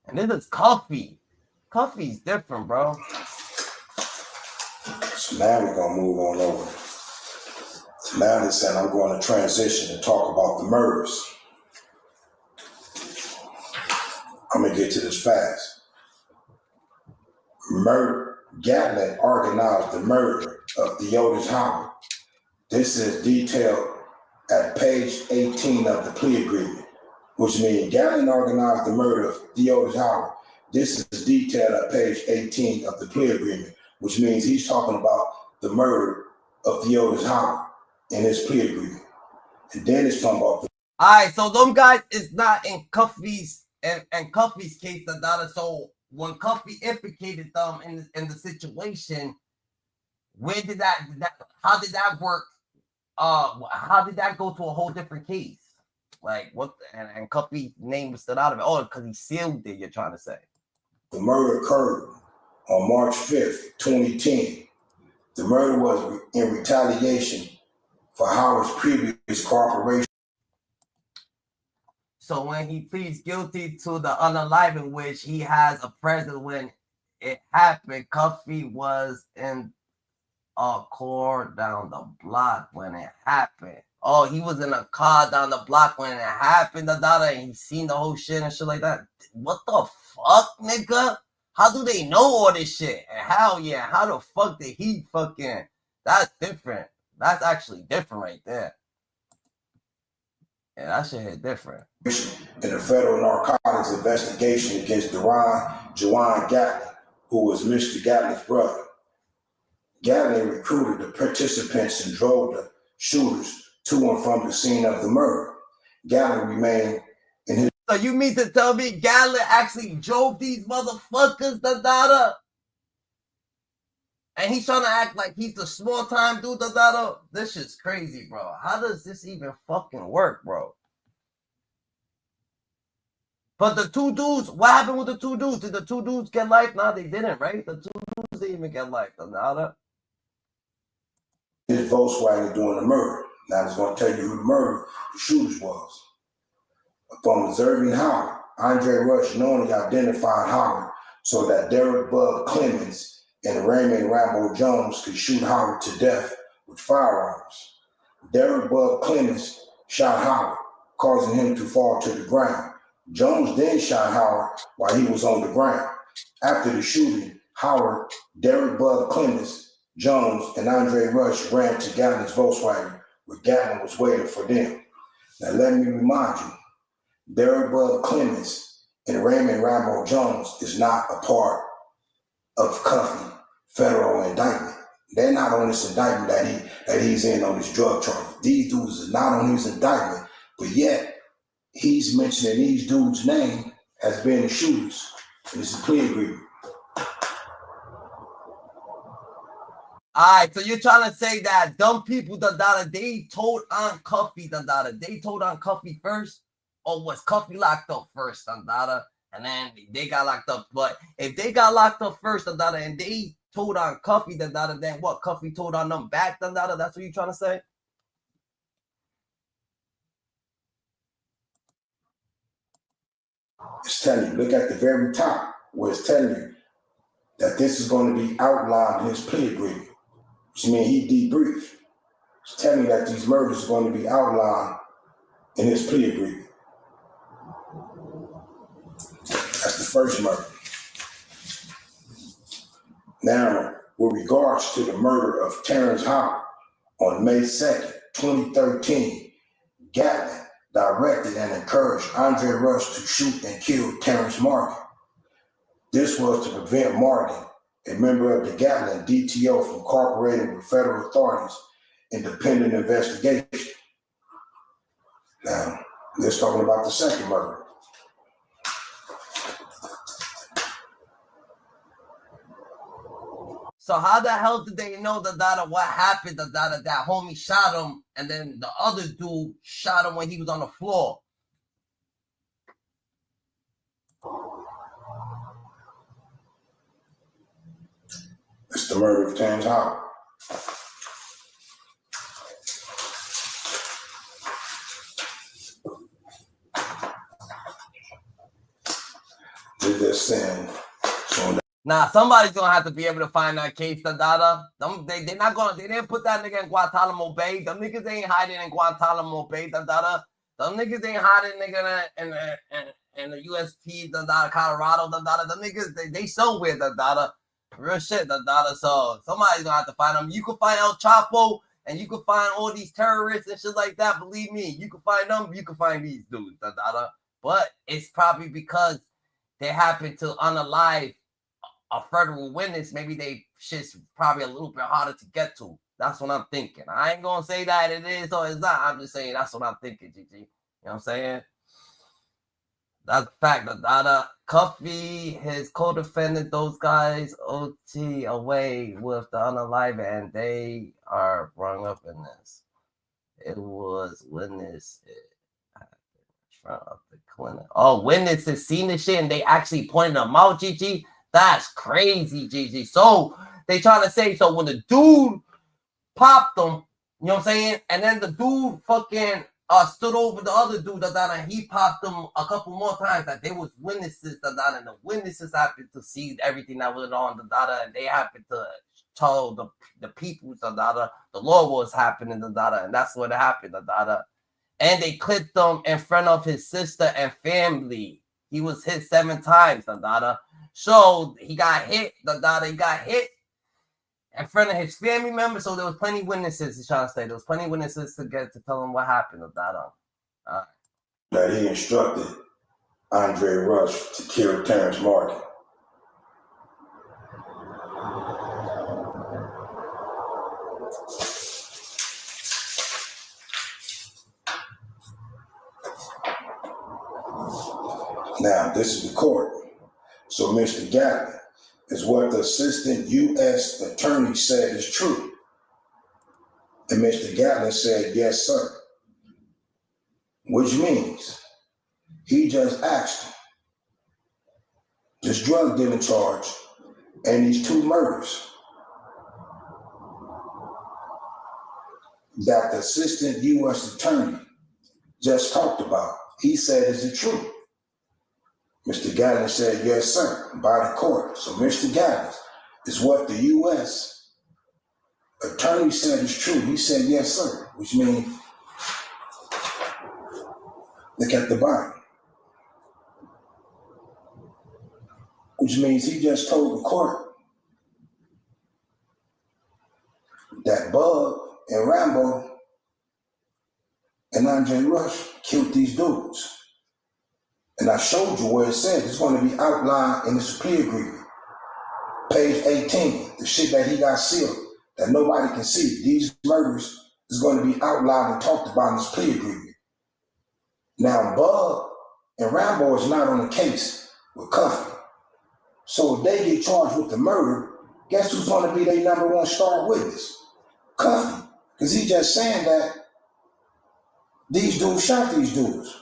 And this is Cuffy. Cuffy's different, bro. So now we're going to move on over. So now they said I'm going to transition and talk about the murders. I'm going to get to this fast. Gatlin organized the murder of Theodis Howard. This is detailed at page 18 of the plea agreement, which means Gatlin organized the murder of Theodis Howard. This is detailed at page 18 of the plea agreement, which means he's talking about the murder of Theodis Howard in his plea agreement. And then it's talking about all right, so them guys is not in Cuffy's and Cuffy's case, So when Cuffy implicated them in the situation, where did how did that work? How did that go to a whole different case? Like what? And Cuffy's name was still out of it. Oh, because he sealed it. You're trying to say the murder occurred on March 5th, 2010. The murder was in retaliation for Howard's previous cooperation. So when he pleads guilty to the unaliving, which he has a present when it happened, Cuffy was in a car down the block when it happened. Oh, he was in a car down the block when it happened, and he seen the whole shit and shit like that. What the fuck, nigga? How do they know all this shit? And how the fuck did he fucking... That's different. That's actually different right there. Yeah, that shit hit different. In a federal narcotics investigation against Juwan Gatlin, who was Mr. Gatlin's brother. Gatlin recruited the participants and drove the shooters to and from the scene of the murder. Gatlin remained in his... So you mean to tell me Gatlin actually drove these motherfuckers, and he's trying to act like he's the small time dude, This shit's crazy, bro. How does this even fucking work, bro? But the two dudes, what happened with the two dudes? Did the two dudes get life? No, they didn't, right? The two dudes didn't even get life, his Volkswagen during the murder. Now, it's going to tell you who the shooters was. Upon observing Howard, Andre Rush knowingly identified Howard so that Derek Bud Clemens and Raymond Rambo Jones could shoot Howard to death with firearms. Derek Bud Clemens shot Howard, causing him to fall to the ground. Jones then shot Howard while he was on the ground. After the shooting, Howard, Derek Bud Clemens, Jones, and Andre Rush ran to Gatlin's Volkswagen, where Gatlin was waiting for them. Now let me remind you, Derek Bud Clemens and Raymond Rambo Jones is not a part of Cuffy federal indictment. They're not on this indictment that he's in on this drug charge. These dudes are not on his indictment, but yet he's mentioning these dudes' name as being the shooters. And it's a plea agreement. All right, so you're trying to say that dumb people, they told on Cuffy, they told on Cuffy first, or was Cuffy locked up first, and then they got locked up. But if they got locked up first, and they told on Cuffy, then what? Cuffy told on them back, that's what you're trying to say? It's telling you, look at the very top where it's telling you that this is going to be outlined in his plea agreement, which means he debriefed. It's telling you that these murders are going to be outlined in his plea agreement. That's the first murder. Now, with regards to the murder of Terrence Howard on May 2nd, 2013, Gatlin directed and encouraged Andre Rush to shoot and kill Terrence Martin. This was to prevent Martin, a member of the Gatlin DTO, from cooperating with federal authorities' independent investigation. Now, let's talk about the second murder. So how the hell did they know what happened, that homie shot him, and then the other dude shot him when he was on the floor? It's the murder of Terrence Howard. They're just saying, Nah, somebody's gonna have to be able to find that case, They're not gonna. They didn't put that nigga in Guantanamo Bay. Them niggas ain't hiding in Guantanamo Bay, Them niggas ain't hiding, nigga, in the USP, Colorado, Them niggas, they somewhere, real shit, So somebody's gonna have to find them. You can find El Chapo, and you can find all these terrorists and shit like that. Believe me, you can find them. You can find these dudes, But it's probably because they happen to unalive a federal witness. Maybe they shit's probably a little bit harder to get to. That's what I'm thinking. I ain't gonna say that it is or it's not. I'm just saying that's what I'm thinking, GG. You know what I'm saying? That's the fact. Cuffy, his co-defendant, those guys OT away with the unalive, and they are rung up in this. It was witness in front of the clinic. Oh, witnesses seen this shit and they actually pointed them out, GG. That's crazy, GG. So they trying to say, so when the dude popped them, you know what I'm saying? And then the dude fucking stood over the other dude, and he popped them a couple more times. That there was witnesses, and the witnesses happened to see everything that was on, and they happened to tell the people, the law was happening, and that's what happened, and they clipped him in front of his sister and family. He was hit 7 times, So he got hit, he got hit in front of his family members. So there was plenty of witnesses, he's trying to say. There was plenty of witnesses to tell him what happened, That he instructed Andre Rush to kill Terrence Martin. Now, this is the court. So, Mr. Gatlin, is what the assistant U.S. attorney said is true. And Mr. Gatlin said, yes, sir. Which means he just asked him, this drug dealing charge and these 2 murders. that the assistant U.S. attorney just talked about. He said, is it true? Mr. Gaddis said, yes, sir, by the court. So Mr. Gaddis is what the U.S. attorney said is true. He said, yes, sir, which means, look at the body. Which means he just told the court that Bug and Rambo and Andre Rush killed these dudes. And I showed you where it said it's going to be outlined in this plea agreement. Page 18, the shit that he got sealed, that nobody can see. These murders is going to be outlined and talked about in this plea agreement. Now, Bug and Rambo is not on the case with Cuffy. So if they get charged with the murder, guess who's going to be their number one star witness? Cuffy. Because he just saying that these dudes shot these dudes.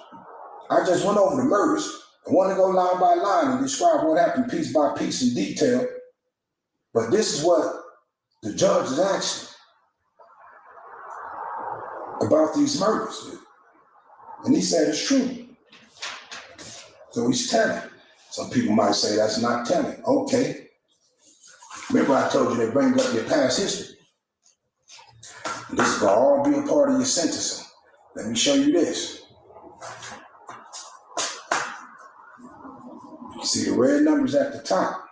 I just went over the murders. I want to go line by line and describe what happened piece by piece in detail. But this is what the judge is asking about these murders. And he said it's true. So he's telling. Some people might say that's not telling. Okay. Remember I told you they bring up your past history. This is going to all be a part of your sentencing. Let me show you this. You see the red numbers at the top.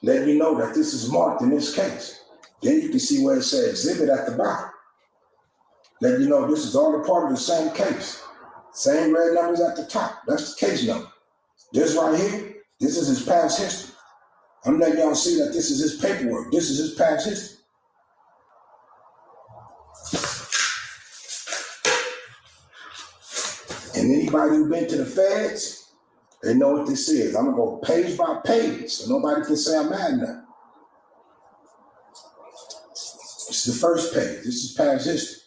Let you know that this is marked in this case. Then you can see where it says exhibit at the bottom. Let you know this is all a part of the same case. Same red numbers at the top. That's the case number. This right here, this is his past history. I'm letting y'all see that this is his paperwork. This is his past history. And anybody who's been to the feds, they know what this is. I'm gonna go page by page so nobody can say I'm mad now. This is the first page. This is past history.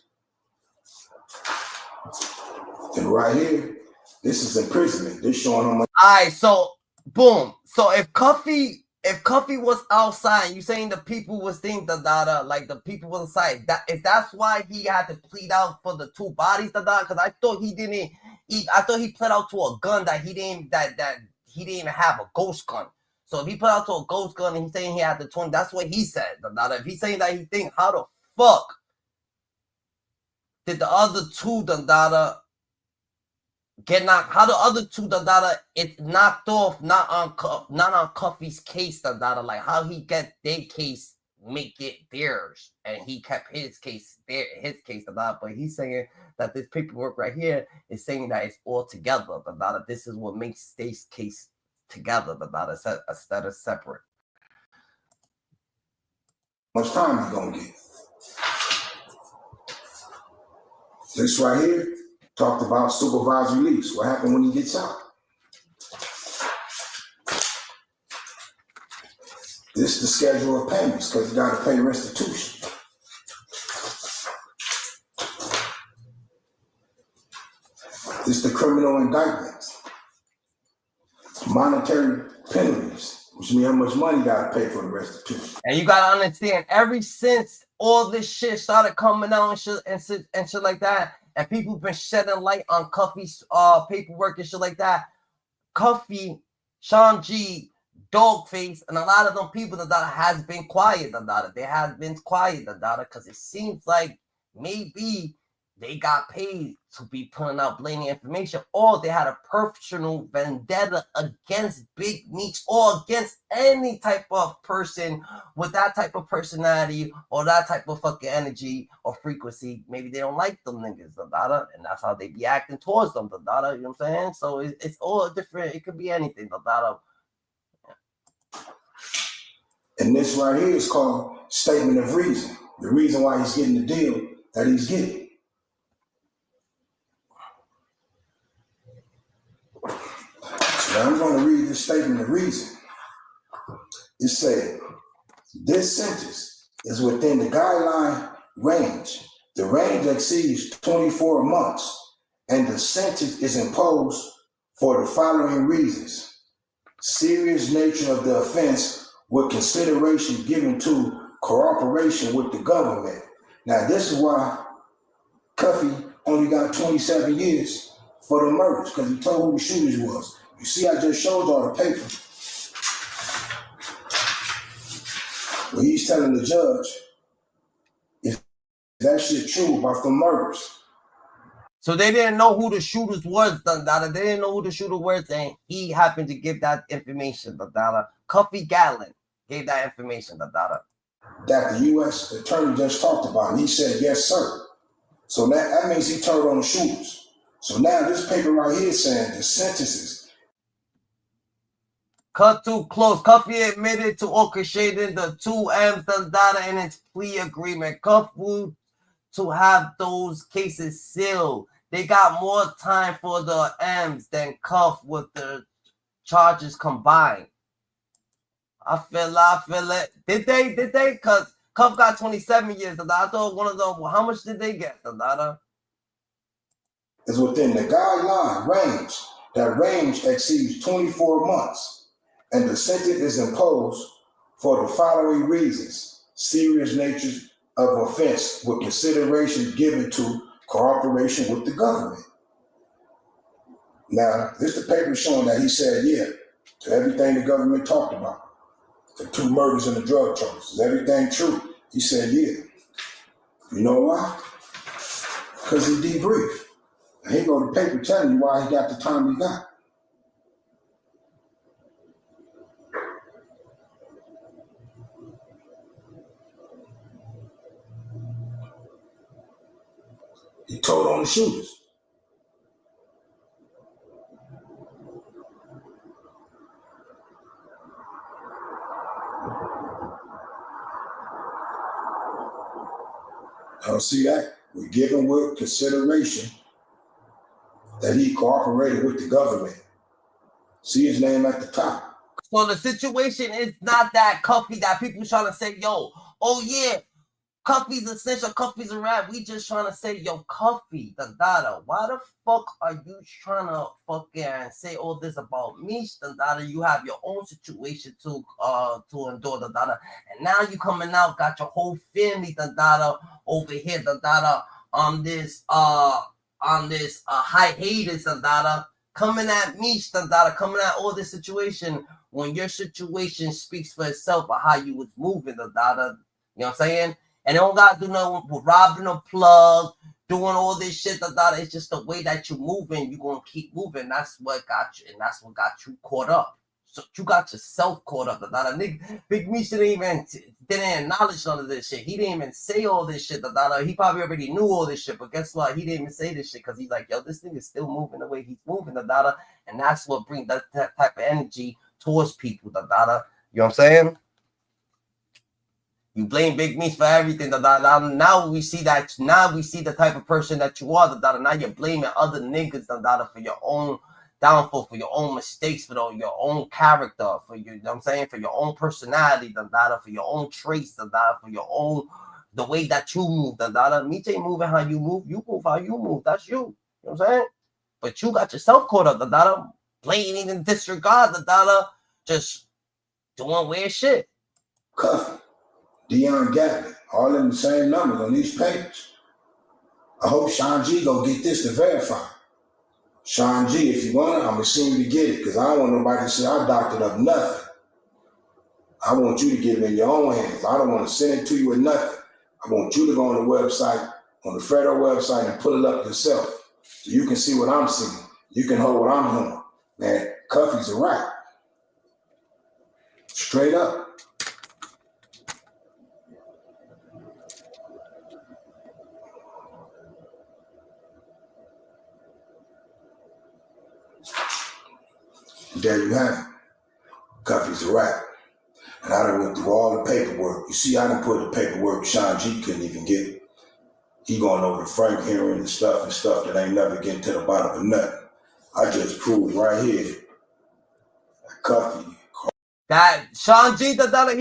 And right here, this is imprisonment. This showing him. Alright, so boom. So if Cuffy was outside, you saying the people was thinking like the people was inside. That if that's why he had to plead out for the two bodies, because I thought I thought he pled out to a gun that he didn't even have a ghost gun. So if he pled out to a ghost gun and he's saying he had the 20, that's what he said. If he's saying that he think, how the fuck did the other two get knocked? How the other two it knocked off, not on Cuffy's case, like how he get their case, make it theirs, and he kept his case but he's saying that this paperwork right here is saying that it's all together, this is what makes State's case together, instead of separate. How much time you gonna get? This right here talked about supervised release. What happened when he gets out? This is the schedule of payments because you got to pay restitution. This is the criminal indictments. Monetary penalties, which means how much money you got to pay for the restitution. And you got to understand, ever since all this shit started coming out and shit like that, and people been shedding light on Cuffy's paperwork and shit like that, Cuffy, Sean G, Dawgface, and a lot of them people has been quiet about it. They have been quiet about it because it seems like maybe they got paid to be putting out blatant information, or they had a personal vendetta against Big Meech or against any type of person with that type of personality or that type of fucking energy or frequency. Maybe they don't like them niggas, and that's how they be acting towards them, you know what I'm saying? So it's all different. It could be anything, And this right here is called statement of reason. The reason why he's getting the deal that he's getting. So I'm going to read this statement of reason. It said, this sentence is within the guideline range. The range exceeds 24 months, and the sentence is imposed for the following reasons. Serious nature of the offense with consideration given to cooperation with the government. Now, this is why Cuffy only got 27 years for the murders because he told who the shooters was. You see, I just showed y'all the paper. Where he's telling the judge, is that shit true about the murders? So they didn't know who the shooters was, They didn't know who the shooter was, and he happened to give that information, Cuffy Gatlin gave that information, that the U.S. attorney just talked about, and he said, yes, sir. So that means he turned on the shooters. So now this paper right here saying the sentences. Cut too close. Cuffy admitted to orchestrating the 2 M's, in its plea agreement. Cuffy to have those cases sealed. They got more time for the M's than Cuff with the charges combined. I feel it. Did they? Because Cuff got 27 years. I thought one of them, how much did they get? Is within the guideline range. That range exceeds 24 months. And the sentence is imposed for the following reasons: serious nature of offense with consideration given to cooperation with the government. Now, this is the paper showing that he said, yeah, to everything the government talked about. The 2 murders and the drug charges. Is everything true? He said, yeah. You know why? Because he debriefed. And here go the paper telling you why he got the time he got. He told on the shooters. Y'all see that? We're given with consideration that he cooperated with the government. See his name at the top. So the situation is not that Cuffy that people trying to say, yo, oh yeah, Cuffy's a snitch or Cuffy's a rat. We just trying to say, yo, Cuffy, why the fuck are you trying to fucking say all this about Meech, You have your own situation to endure, And now you coming out, got your whole family, over here, on this hiatus, coming at Meech, coming at all this situation when your situation speaks for itself of how you was moving, You know what I'm saying? And it don't got to do nothing with robbing a plug, doing all this shit. It's just the way that you're moving. You're going to keep moving. That's what got you. And that's what got you caught up. So you got yourself caught up. Big Meech didn't acknowledge none of this shit. He didn't even say all this shit. He probably already knew all this shit. But guess what? He didn't even say this shit because he's like, yo, this thing is still moving the way he's moving. And that's what brings that type of energy towards people. You know what I'm saying? You blame Big Meech for everything. Now we see that. Now we see the type of person that you are. Now you're blaming other niggas for your own downfall, for your own mistakes, for your own character, for your, you know what I'm saying, for your own personality, for your own traits, for your own the way that you move. Meech ain't moving how you move. You move how you move. That's you. You know what I'm saying? But you got yourself caught up. Blaming and disregard just doing weird shit. Cuffy. Dion Gatlin, all in the same numbers on these papers. I hope Sean G go get this to verify. Sean G, if you want it, I'm assuming you get it, because I don't want nobody to say I doctored up nothing. I want you to get it in your own hands. I don't want to send it to you with nothing. I want you to go on the website, on the federal website, and pull it up yourself, so you can see what I'm seeing. You can hold what I'm doing. Man, Cuffy's a rat. Straight up. There you have it. Cuffy's a rat. And I done went through all the paperwork. You see, I done put the paperwork Sean G couldn't even get. He going over the Frank hearing and stuff that ain't never getting to the bottom of nothing. I just proved right here that Cuffy. That Sean G, he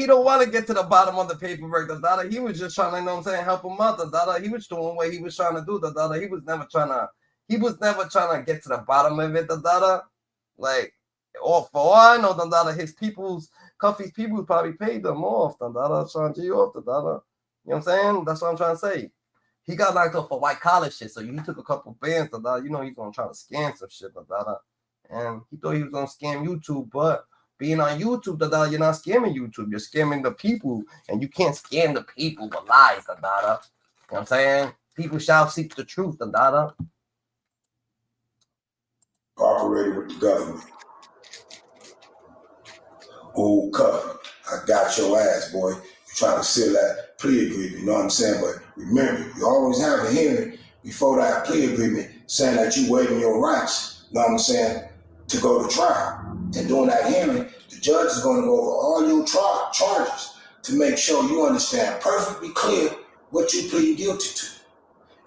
don't want to get to the bottom of the paperwork. He was just trying to, you know what I'm saying, help him out. He was doing what he was trying to do. He was never trying to get to the bottom of it. Like, or for all I know, Cuffy's people probably paid them off. Sean G off. You know what I'm saying? That's what I'm trying to say. he got knocked off for white collar shit. So he took a couple bands, you know, he's gonna try to scam some shit, and he thought he was gonna scam YouTube, but being on YouTube, you're not scamming YouTube, you're scamming the people, and you can't scam the people with lies, You know what I'm saying? People shall seek the truth, Cooperated with the government. Oh, Cuffy, I got your ass, boy. You trying to seal that plea agreement, you know what I'm saying? But remember, you always have a hearing before that plea agreement saying that you waiving your rights, you know what I'm saying, to go to trial. And during that hearing, the judge is going to go over all your charges to make sure you understand perfectly clear what you plead guilty to.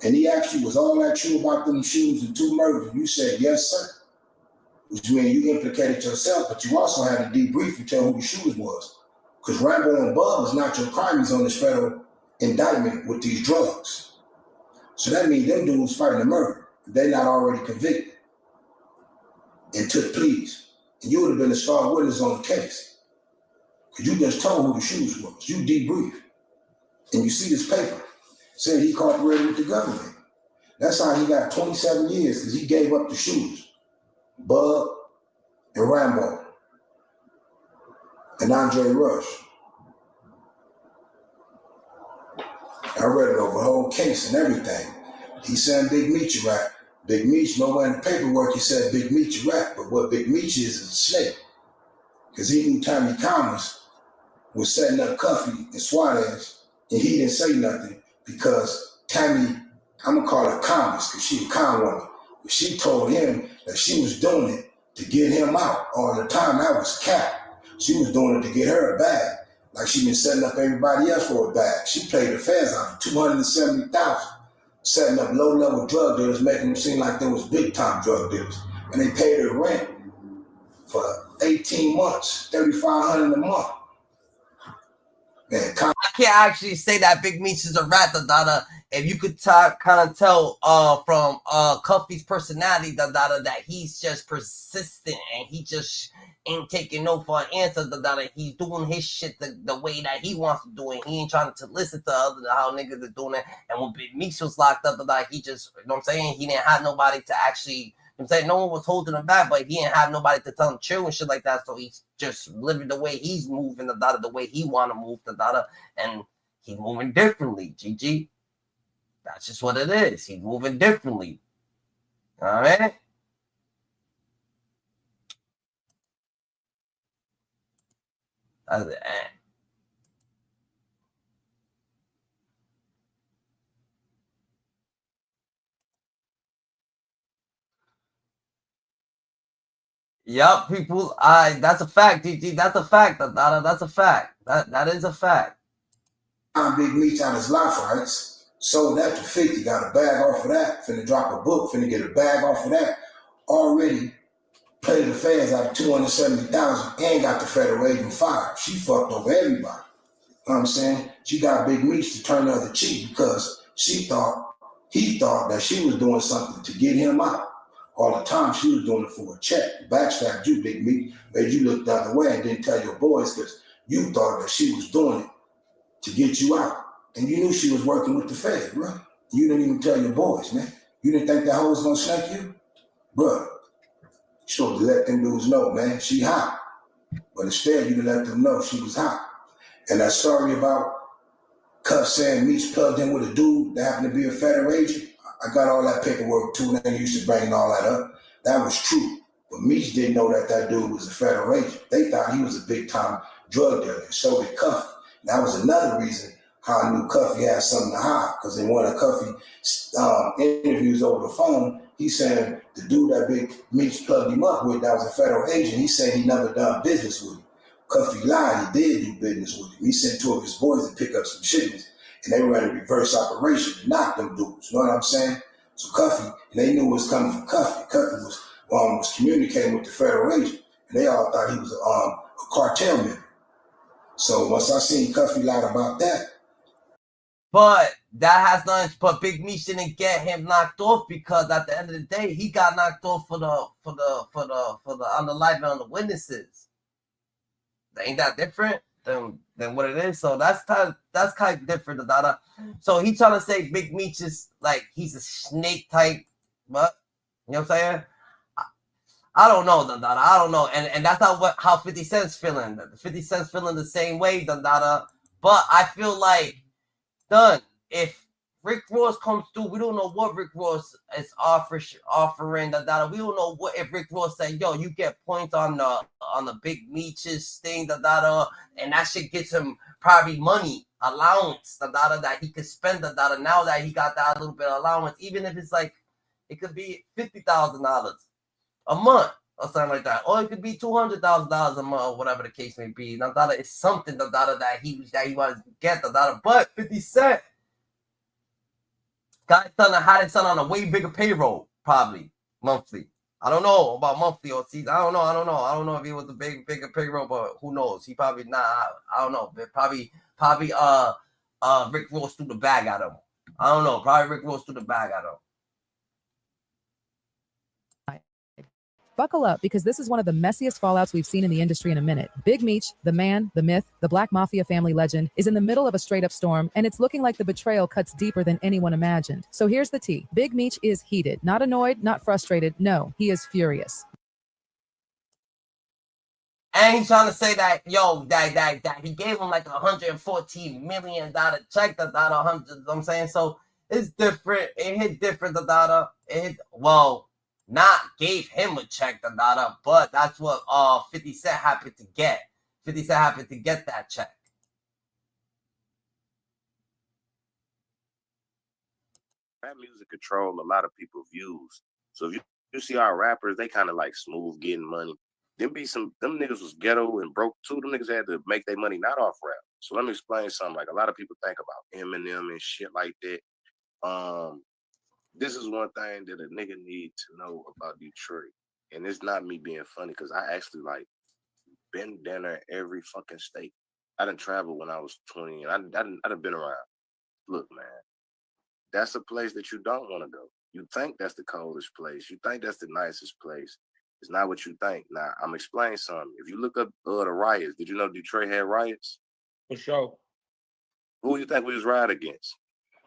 And he asked you, was all that true about them shoes and 2 murders? You said, yes, sir. Which means you implicated yourself, but you also had to debrief and tell who the shoes was. Because Rambo and Bub was not your crimes on this federal indictment with these drugs. So that means them dudes fighting a murder. They're not already convicted and took pleas. And you would have been a star witness on the case. Because you just told who the shoes was. You debriefed. And you see this paper saying he cooperated with the government. That's how he got 27 years, because he gave up the shoes. Bub and Rambo and Andre Rush. I read it over the whole case and everything. He said Big Meech a rat. Big Meech, nowhere in the paperwork he said Big Meech a rat, but what Big Meech is a snake. Because he knew Tommy Thomas was setting up Cuffy and Suarez, and he didn't say nothing because Tammy, I'm gonna call her Thomas because she a con woman. But she told him that she was doing it to get him out. All the time that was cap. She was doing it to get her a bag. Like she been setting up everybody else for a bag. She played the feds out of $270,000, setting up low-level drug dealers, making them seem like they was big-time drug dealers. And they paid her rent for 18 months, $3,500 a month. Man, I can't actually say that Big Meech is a rat, if you could kind of tell from Cuffy's personality, that he's just persistent and he just ain't taking no for an answer, he's doing his shit the way that he wants to do it. He ain't trying to listen to how niggas are doing it. And when Big Meech was locked up, he just, you know what I'm saying, he didn't have nobody to actually, I'm saying, no one was holding him back, but he didn't have nobody to tell him chill and shit like that. So he's just living the way he's moving, the way he want to move, and he's moving differently, GG. That's just what it is. He's moving differently. All right? Yup, people. That's a fact, DG. That's a fact. That's a fact. That is a fact. Big Meech out his life rights. Sold that to 50. Got a bag off of that. Finna drop a book. Finna get a bag off of that. Already played the feds out of $270,000 and got the federal agent fired. She fucked over everybody. You know what I'm saying? She got Big Meech to turn the other cheek because he thought that she was doing something to get him out. All the time she was doing it for a check. Backstabbed you, Big Meech, made you look the other way and didn't tell your boys because you thought that she was doing it to get you out. And you knew she was working with the Fed, bro. You didn't even tell your boys, man. You didn't think that hoe was gonna snake you? Bro, you should have let them dudes know, man, she hot. But instead, you didn't let them know she was hot. And that story about Cuff saying Meech plugged in with a dude that happened to be a federal agent, I got all that paperwork too, and they used to bring all that up. That was true. But Meech didn't know that dude was a federal agent. They thought he was a big-time drug dealer, and so did Cuffy. That was another reason how I knew Cuffy had something to hide, because in one of Cuffy's interviews over the phone, he said the dude that Big Meech plugged him up with that was a federal agent, he said he never done business with him. Cuffy lied, he did do business with him. He sent 2 of his boys to pick up some shipments, and they ran a reverse operation to knock them dudes. You know what I'm saying? So Cuffy, and they knew it was coming from Cuffy. Cuffy was communicating with the federal agent, and they all thought he was a cartel member. So once I seen Cuffy lie about that. But that has nothing. But Big Meech didn't get him knocked off because at the end of the day, he got knocked off for the on the live and on the witnesses. Ain't that different? than what it is. So that's kind of different. So he trying to say Big Meech is like he's a snake type, but you know what I'm saying? I don't know, I don't know, and that's not how 50 Cent's feeling. 50 Cent's feeling the same way, but I feel like, if Rick Ross comes through, we don't know what Rick Ross is offering. We don't know what if Rick Ross said, "Yo, you get points on the Big Meech's thing," and that shit gets him probably money allowance, that he could spend, now that he got that little bit of allowance, even if it's like it could be $50,000 a month or something like that, or it could be $200,000 a month, or whatever the case may be. It's something that he wants to get, but 50 Cent. Got his son on a way bigger payroll, probably monthly. I don't know about monthly or season. I don't know if he was a bigger payroll, but who knows? He probably not. I don't know. But probably Rick Ross threw the bag at him. I don't know. Probably Rick Ross threw the bag at him. Buckle up, because this is one of the messiest fallouts we've seen in the industry in a minute. Big Meech, the man, the myth, the Black Mafia family legend, is in the middle of a straight-up storm, and it's looking like the betrayal cuts deeper than anyone imagined. So here's the tea. Big Meech is heated. Not annoyed, not frustrated. No, he is furious. And he's trying to say that, that he gave him like $114 million check, I'm saying? So it's different. It hit different, not gave him a check, but that's what 50 Cent happened to get. 50 Cent happened to get that check. Rap music control a lot of people's views. So if you see our rappers, they kind of like smooth getting money. Them niggas was ghetto and broke too. Them niggas had to make their money not off rap. So let me explain something. Like, a lot of people think about Eminem and shit like that. This is one thing that a nigga need to know about Detroit. And it's not me being funny, because I actually like been down there every fucking state. I done traveled when I was 20, and I done been around. Look, man, that's a place that you don't want to go. You think that's the coldest place. You think that's the nicest place. It's not what you think. Now, I'm explaining something. If you look up the riots, did you know Detroit had riots? For sure. Who do you think we was riding against?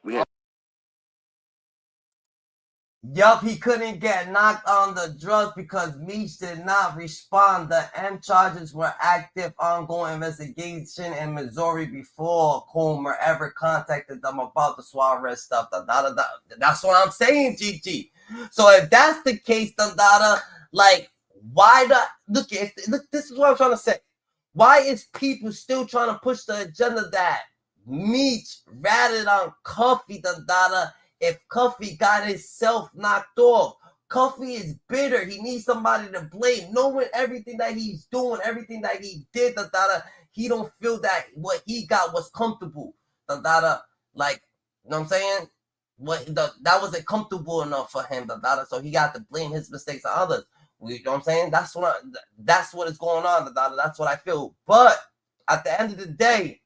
We had. Yup, he couldn't get knocked on the drugs because Meech did not respond. The M charges were active, ongoing investigation in Missouri before Comer ever contacted them about the Suarez stuff. That's what I'm saying, GG. So if that's the case, like, why look, this is what I'm trying to say. Why is people still trying to push the agenda that Meech ratted on Cuffy, if Cuffy got himself knocked off? Cuffy is bitter. He needs somebody to blame. Knowing everything that he's doing, everything that he did, he don't feel that what he got was comfortable. Like, you know what I'm saying? That wasn't comfortable enough for him, so he got to blame his mistakes on others. You know what I'm saying? That's what is going on, that's what I feel. But at the end of the day,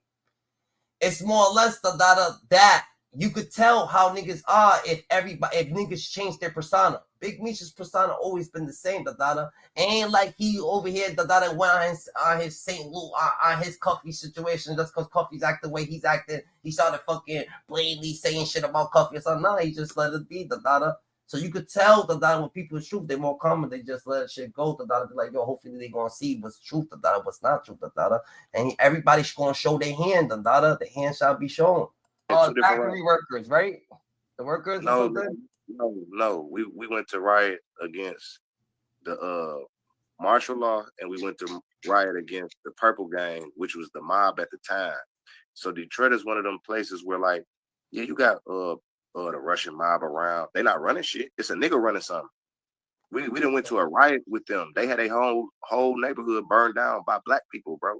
it's more or less that you could tell how niggas are if niggas change their persona. Big Meech's persona always been the same, Ain't like he over here, went on his St. Louis, on his Cuffy situation just because Cuffy's acting the way he's acting. He started fucking blatantly saying shit about Cuffy or something. No, he just let it be, So you could tell, when people is truth, they're more common. They just let shit go, Be like, yo, hopefully they gonna see what's truth, what's not truth, And everybody's gonna show their hand, The hand shall be shown. Factory workers, right? The workers. No. We went to riot against the martial law, and we went to riot against the Purple Gang, which was the mob at the time. So Detroit is one of them places where, like, yeah, you got the Russian mob around. They not running shit. It's a nigga running something. We done went to a riot with them. They had a whole neighborhood burned down by black people, bro.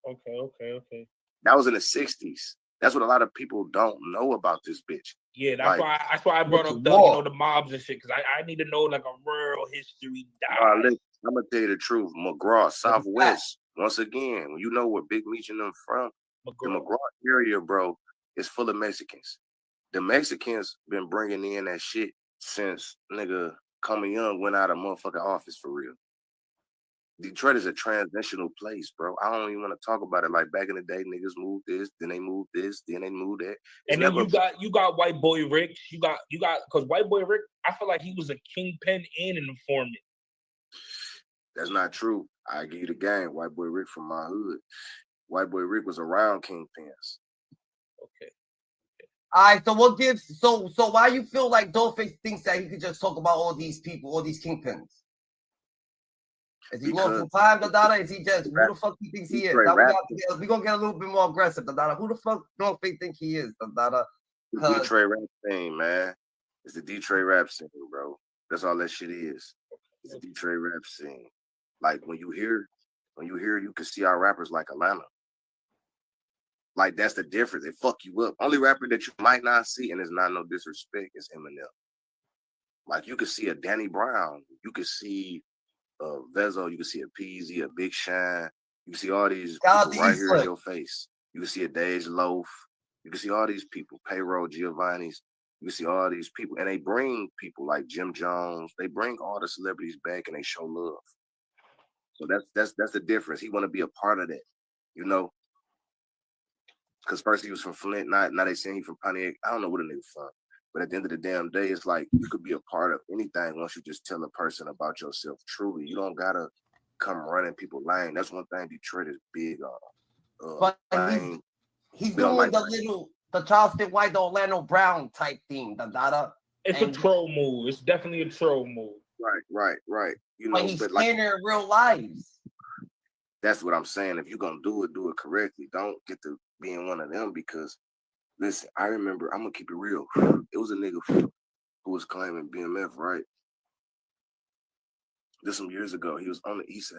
Okay. That was in the 60s. That's what a lot of people don't know about this bitch. Yeah, that's why I brought up the mobs and shit, because I need to know like a real history. I'm gonna tell you the truth. McGraw, Southwest. Once again, when you know where Big Meech and them from, the McGraw area, bro, is full of Mexicans. The Mexicans been bringing in that shit since nigga Coming Young went out of motherfucking office, for real. Detroit is a transitional place, bro. I don't even want to talk about it. Like back in the day, niggas moved this, then they moved this, then they moved that. And then you got White Boy Rick. You got because White Boy Rick, I feel like he was a kingpin and an informant. That's not true. I give you the game. White Boy Rick from my hood. White Boy Rick was around kingpins. Okay. All right. So what gives? So why you feel like Dawgface thinks that he could just talk about all these people, all these kingpins? Is he going for time, Dada? Is he just who the fuck he thinks he is? Now we're gonna get a little bit more aggressive, Dada. Who the fuck Dawgface think he is, Dada? The Detroit rap scene, man. It's the Detroit rap scene, bro. That's all that shit is. It's the Detroit rap scene. Like when you hear, you can see our rappers like Atlanta. Like that's the difference. They fuck you up. Only rapper that you might not see, and it's not no disrespect, is Eminem. Like you could see a Danny Brown, you could see Vezo, you can see a Peasy, a Big Shine, you can see all these people right here in your face. You can see a Dej Loaf, you can see all these people, Payroll, Giovanni's, you can see all these people, and they bring people like Jim Jones, they bring all the celebrities back and they show love. So that's the difference. He want to be a part of that, you know? Because first he was from Flint, now they saying he from Pontiac. I don't know what a nigga from. But at the end of the damn day, it's like you could be a part of anything once you just tell a person about yourself truly. You don't gotta come running people lane. That's one thing Detroit is big on. But he's doing like the Charleston White, the Orlando Brown type thing, Dada. It's a troll move. It's definitely a troll move. Right. You know, but he's playing their real lives. That's what I'm saying. If you're gonna do it correctly. Don't get to being one of them because listen, I remember, I'm gonna keep it real. It was a nigga who was claiming BMF, right? This some years ago. He was on the east side.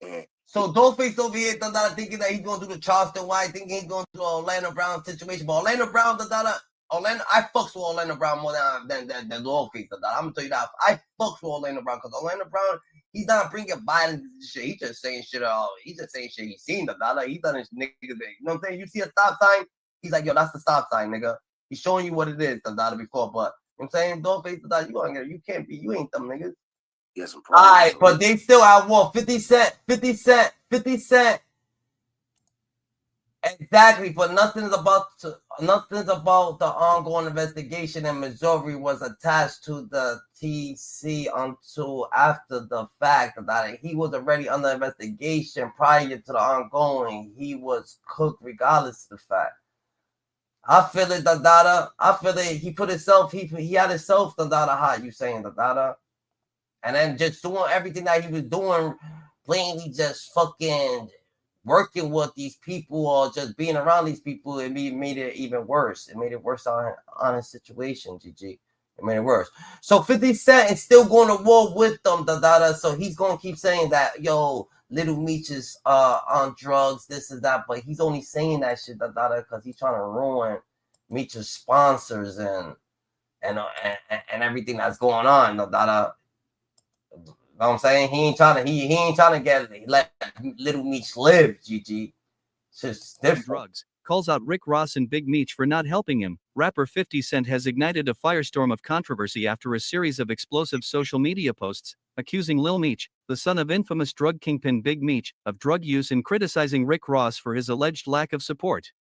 And so Dawgface over here thinking that he's gonna do the Charleston White, thinking he's gonna do the Orlando Brown situation. But Orlando Brown, I fucks with Orlando Brown more than Dawgface. I'm gonna tell you that. I fucks with Orlando Brown because Orlando Brown, he's not bringing violence and shit. He's just saying shit. He's just saying shit he's seen, He done his nigga thing. You know what I'm saying? You see a stop sign, he's like, yo, that's the stop sign, nigga. He's showing you what it is, before. But you know what I'm saying, Dawgface, you can't be, you ain't them niggas. Yeah, some problems. All right, but they still at war. 50 Cent. Exactly, but nothing's about the ongoing investigation in Missouri was attached to the TC until after the fact that he was already under investigation prior to the ongoing. He was cooked regardless of the fact. I feel it, Dada. I feel it. He put himself. He had himself, Dada. Hot. You saying, Dada? And then just doing everything that he was doing, plainly just fucking working with these people or just being around these people, it made it even worse. It made it worse on his situation, GG. It made it worse. So 50 Cent is still going to war with them, Dada. So he's going to keep saying that, yo, Little Meech is on drugs, this and that. But he's only saying that shit, Dada, because he's trying to ruin Meech's sponsors and everything that's going on, Dada. You know what I'm saying? He ain't trying to let Little Meech live, GG. It's just different. Drugs. Calls out Rick Ross and Big Meech for not helping him. Rapper 50 Cent has ignited a firestorm of controversy after a series of explosive social media posts, accusing Lil Meech, the son of infamous drug kingpin Big Meech, of drug use and criticizing Rick Ross for his alleged lack of support.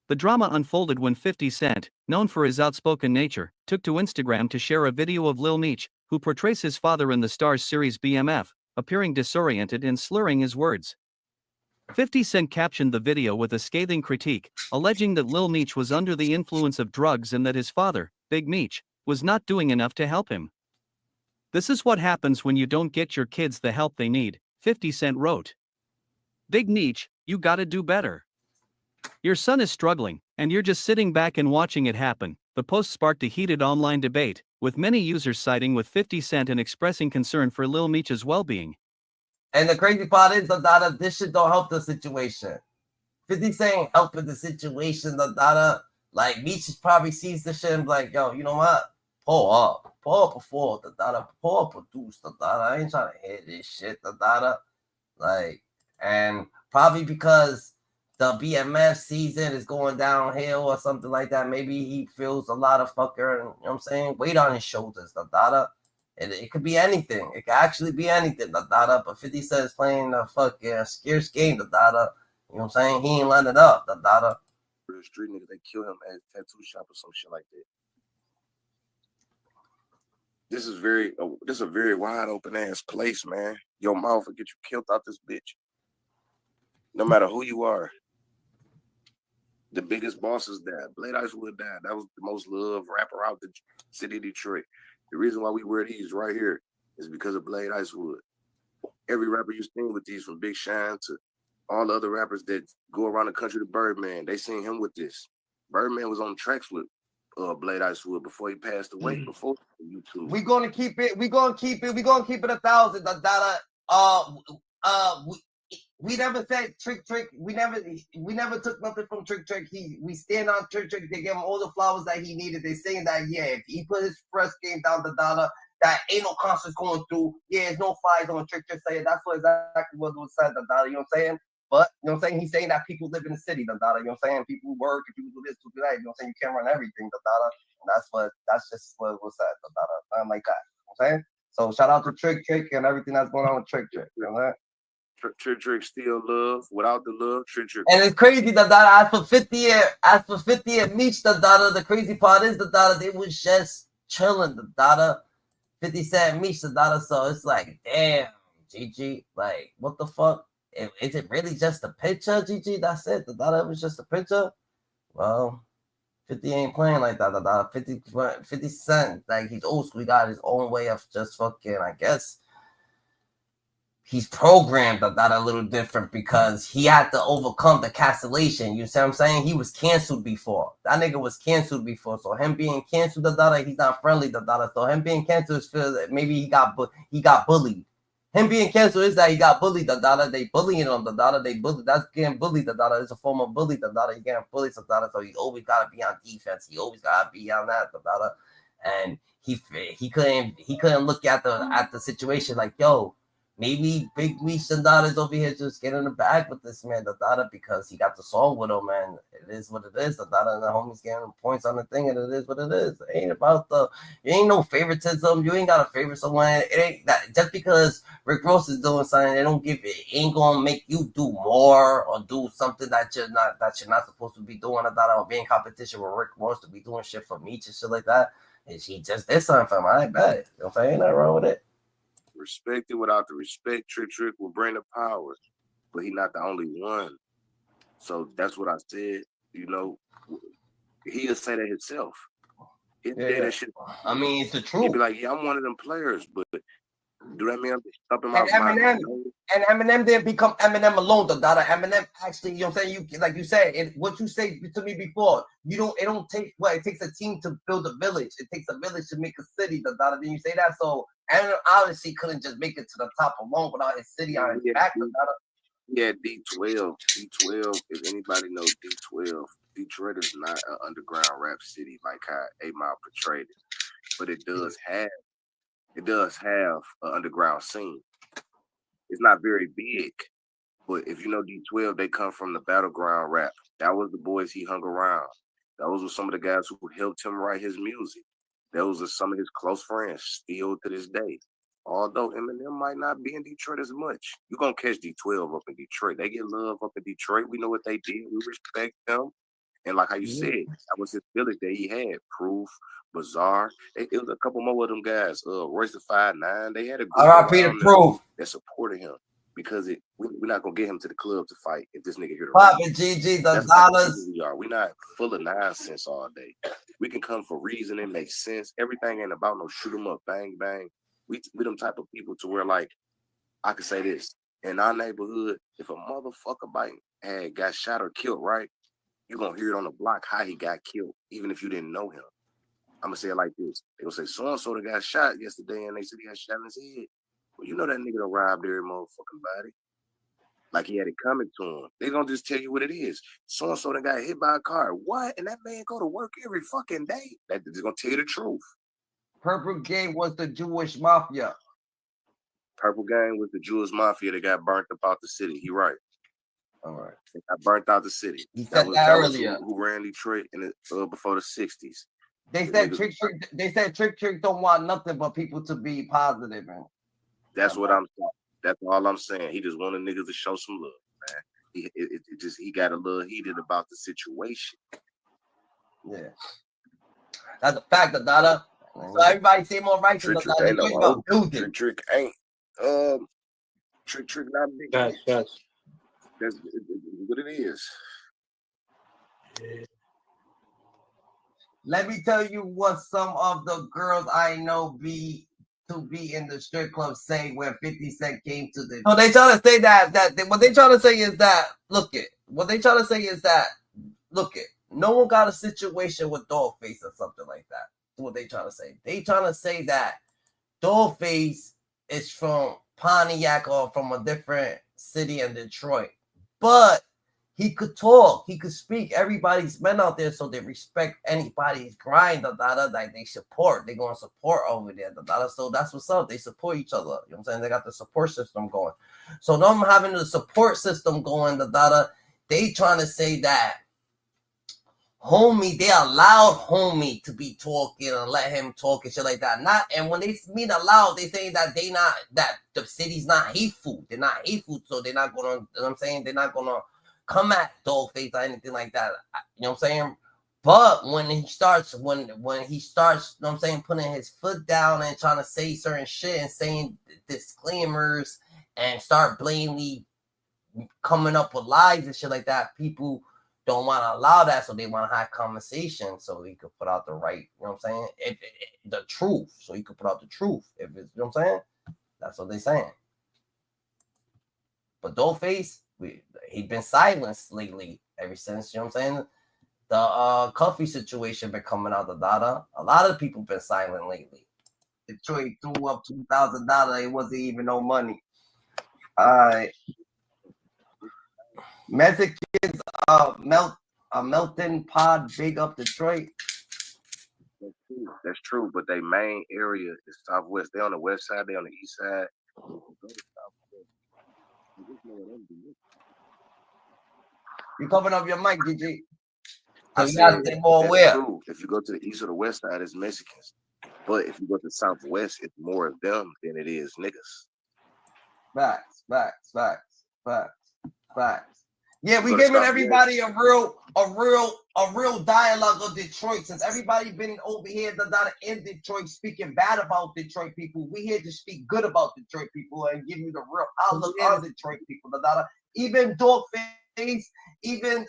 The drama unfolded when 50 Cent, known for his outspoken nature, took to Instagram to share a video of Lil Meech, who portrays his father in the Starz series BMF, appearing disoriented and slurring his words. 50 Cent captioned the video with a scathing critique, alleging that Lil Meech was under the influence of drugs and that his father, Big Meech, was not doing enough to help him. This is what happens when you don't get your kids the help they need, 50 Cent wrote. Big Meech, you gotta do better. Your son is struggling, and you're just sitting back and watching it happen. The post sparked a heated online debate, with many users siding with 50 Cent and expressing concern for Lil Meech's well-being. And the crazy part is, Dada, this shit don't help the situation. 50 Cent helping the situation, Dada. Like, Meech probably sees the shit and be like, yo, you know what? Pull up before, Dada. Pull up, produce, Dada. I ain't trying to hear this shit, Dada. Like, and probably because the BMF season is going downhill or something like that. Maybe he feels a lot of fucker, you know what I'm saying, weight on his shoulders, Dada. It could be anything. It could actually be anything. But 50 Cent is playing a fucking scarce game. You know what I'm saying? He ain't letting it up. The street nigga, they kill him at a tattoo shop or some shit like that. This is a very wide open ass place, man. Your mouth will get you killed out this bitch. No matter who you are. The biggest bosses died. Blade Icewood died. That was the most loved rapper out the city of Detroit. The reason why we wear these right here is because of Blade Icewood. Every rapper you've seen with these, from Big Shine to all the other rappers that go around the country to Birdman, they seen him with this. Birdman was on tracks with Blade Icewood before he passed away. Before YouTube, we gonna keep it 1,000. We never said Trick. We never took nothing from Trick. We stand on Trick. They gave him all the flowers that he needed. They saying that if he put his first game down, that ain't no concerts going through. There's no flies on Trick. Saying that's what exactly what was said. You know what I'm saying? But you know what I'm saying? He's saying that people live in the city. You know what I'm saying? People work and people do this, people do that. You know what I'm saying? You can't run everything. And that's just what was said. Nothing like that. You know what I'm saying? So shout out to Trick and everything that's going on with Trick. You know what I'm saying? Trick still love. Without the love, Trick. And it's crazy that as for 50 and Meech, the crazy part is they was just chilling. 50 Cent and Meech, so it's like, damn, GG, like what the fuck? Is it really just a picture, GG? That's it. It was just a picture. Well, 50 ain't playing like that. 50 Cent, like he's old school. He got his own way of just fucking, I guess. He's programmed a little different because he had to overcome the cancellation. You see what I'm saying? He was canceled before. That nigga was canceled before. So him being canceled, he's not friendly. So him being canceled is feel that maybe he got bullied. Him being canceled is that he got bullied. They bullying him. They bully. That's getting bullied. It's a form of bully. He getting bullied. So he always gotta be on defense. He always gotta be on that. And he couldn't look at the situation like, yo, maybe Big Meech is over here just getting the bag with this man, because he got the song with him, man. It is what it is. And the homies getting points on the thing, and it is what it is. It ain't about you ain't no favoritism. You ain't got to favor someone. It ain't that just because Rick Ross is doing something, it ain't gonna make you do more or do something that you're not supposed to be doing. Or be in competition with Rick Ross to be doing shit for Meech and shit like that. And she just did something for him. I bet. You know what I'm saying? Ain't nothing wrong with it. Respect it. Without the respect, Trick will bring the power, but he's not the only one. So that's what I said. You know, he'll say that himself. He'll say that shit. I mean, it's the truth. He'll be like, yeah, I'm one of them players, but do that mean I'm stopping my Eminem didn't become Eminem alone, Eminem actually, you know what I'm saying? Like you said, what you said to me before, it takes a team to build a village. It takes a village to make a city, Then you say that, so Eminem obviously couldn't just make it to the top alone without his city on his back, Yeah, D12. D12, if anybody knows D12, Detroit is not an underground rap city like how 8 Mile portrayed it. But it does have an underground scene. It's not very big, but if you know D12, they come from the battleground rap. That was the boys he hung around. Those were some of the guys who helped him write his music. Those are some of his close friends still to this day. Although Eminem might not be in Detroit as much, you're going to catch D12 up in Detroit. They get love up in Detroit. We know what they did. We respect them. And like how you said, that was his village that he had. Proof, Bizarre. It was a couple more of them guys. Royce the 5'9". They had a group R.I.P. Proof that supported him because we're not going to get him to the club to fight if this nigga here to rap. GG, the dollars. We're not full of nonsense all day. We can come for reason. It makes sense. Everything ain't about no shoot 'em up, bang, bang. We them type of people to where, like, I could say this. In our neighborhood, if a motherfucker got shot or killed, right, you're going to hear it on the block how he got killed, even if you didn't know him. I'm going to say it like this. They will say, so-and-so that got shot yesterday, and they said he got shot in his head. Well, you know that nigga done robbed every motherfucking body. Like he had it coming to him. They going to just tell you what it is. So-and-so that got hit by a car. What? And that man go to work every fucking day. That is going to tell you the truth. Purple Gang was the Jewish mafia. Purple Gang was the Jewish mafia that got burnt up out the city. He right. All right. They got burnt out the city. He said that earlier. Who ran Detroit before the 60s. They said Trick don't want nothing but people to be positive, man. That's what I'm saying. That's all I'm saying. He just wanted niggas to show some love, man. He got a little heated about the situation. Yeah, that's a fact, Dada. So everybody say more right to the building. Trick ain't Trick not big. That's what it is. Let me tell you what some of the girls I know be in the strip club say when 50 Cent came to the. So they trying to say what they trying to say is that no one got a situation with Dawgface or something like that. That's what they trying to say. They trying to say that Dawgface is from Pontiac or from a different city in Detroit, but he could talk, he could speak. Everybody's men out there, so they respect anybody's grind. Like they support, they going to support over there. So that's what's up. They support each other. You know what I'm saying? They got the support system going. So them having the support system going, they trying to say that homie, they allowed homie to be talking and let him talk and shit like that. And when they mean allowed, they saying that that the city's not hateful. They're not hateful, so they're not gonna. You know what I'm saying? They're not gonna come at Dawgface or anything like that. You know what I'm saying? But when he starts, when he starts, you know what I'm saying, putting his foot down and trying to say certain shit and saying disclaimers and start blatantly coming up with lies and shit like that, people don't want to allow that, so they want to have conversation so he could put out the right, you know what I'm saying? The truth, so he could put out the truth. If it's, you know what I'm saying? That's what they're saying. But Dawgface, he been silenced lately ever since, you know what I'm saying? The Cuffy situation been coming out the data. A lot of people been silent lately. Detroit threw up $2,000. It wasn't even no money. All right. Mexicans melting pod big up Detroit. That's true, but their main area is Southwest. They on the west side, they on the east side. You covering up your mic, GG. So you gotta stay more aware. True. If you go to the east or the west side, it's Mexicans. But if you go to the southwest, it's more of them than it is niggas. Facts. Yeah, we giving everybody a real dialogue of Detroit. Since everybody been over here in Detroit speaking bad about Detroit people, we here to speak good about Detroit people and give you the real outlook on Detroit people. Even Dawgface, even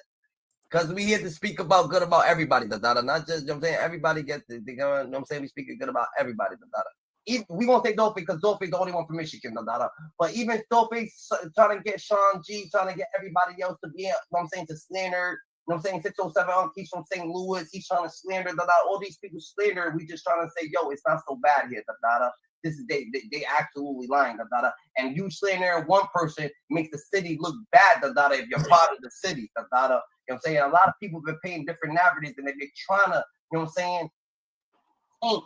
because we here to speak about good about everybody. Not just, you know what I'm saying, everybody gets the, you know what I'm saying, we speaking good about everybody. We won't take Dawgface because Dawgface the only one from Michigan. But even Dawgface trying to get Sean G, trying to get everybody else to be, you know what I'm saying, to slander. You know what I'm saying? 607, he's from St. Louis. He's trying to slander. All these people slander. We just trying to say, yo, it's not so bad here. This is they absolutely lying. And you slandering one person makes the city look bad. If you're part of the city. You know what I'm saying? A lot of people have been painting different narratives and they're trying to, you know what I'm saying, paint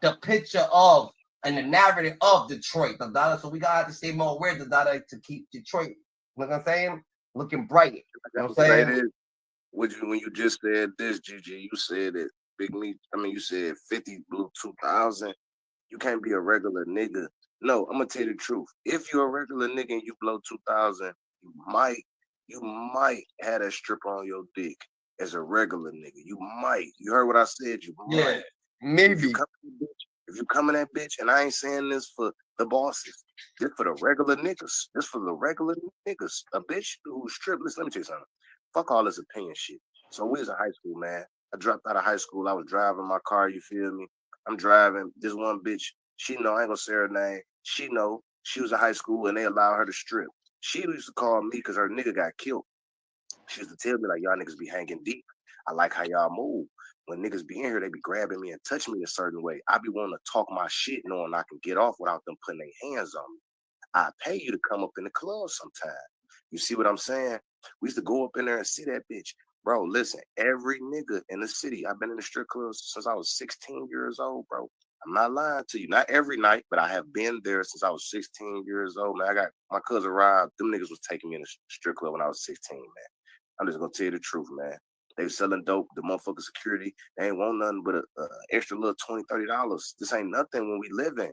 the picture of and the narrative of Detroit. So we gotta have to stay more aware to keep Detroit, you know what I'm saying, looking bright. You know what I'm saying? When you just said this, GG, you said it. Big Meech, you said 50 blew 2,000. You can't be a regular nigga. No, I'm gonna tell you the truth. If you're a regular nigga and you blow 2,000, you might have a strip on your dick as a regular nigga. You might. You heard what I said? You might. Maybe. If you come in that bitch, and I ain't saying this for the bosses, just for the regular niggas. Just for the regular niggas. A bitch who's stripless. Let me tell you something. Fuck all this opinion shit. So we was in high school, man. I dropped out of high school. I was driving my car, you feel me? I'm driving. This one bitch, she know, I ain't gonna say her name. She know she was in high school and they allowed her to strip. She used to call me because her nigga got killed. She used to tell me, like, y'all niggas be hanging deep. I like how y'all move. When niggas be in here, they be grabbing me and touching me a certain way. I be wanting to talk my shit knowing I can get off without them putting their hands on me. I pay you to come up in the club sometime. You see what I'm saying? We used to go up in there and see that bitch. Bro, listen, every nigga in the city, I've been in the strip clubs since I was 16 years old, bro. I'm not lying to you. Not every night, but I have been there since I was 16 years old, man. I got my cousin Rob. Them niggas was taking me in the strip club when I was 16, man. I'm just gonna tell you the truth, man. They selling dope. The motherfucking security, they ain't want nothing but a extra little $20, $30. This ain't nothing when we live in.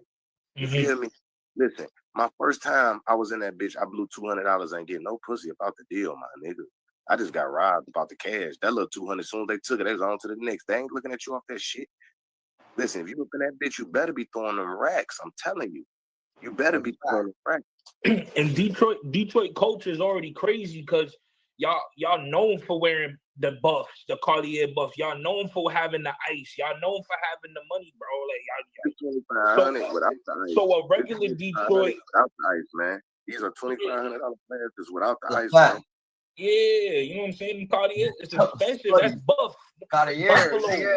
You feel me? Listen, my first time I was in that bitch, I blew $200. Ain't getting no pussy about the deal, my nigga. I just got robbed about the cash. That little 200, as soon as they took it, they was on to the next. They ain't looking at you off that shit. Listen, if you up in that bitch, you better be throwing them racks. I'm telling you. You better be throwing them racks. And Detroit culture is already crazy because y'all known for wearing the buffs, the Cartier buffs. Y'all known for having the ice. Y'all known for having the money, bro. Like y'all without the ice. So a regular Detroit without the ice, man. These are $2,500 players just without the ice, bro. Yeah, you know what I'm saying? Cartier, it's expensive. That's buff. Cartier, yeah.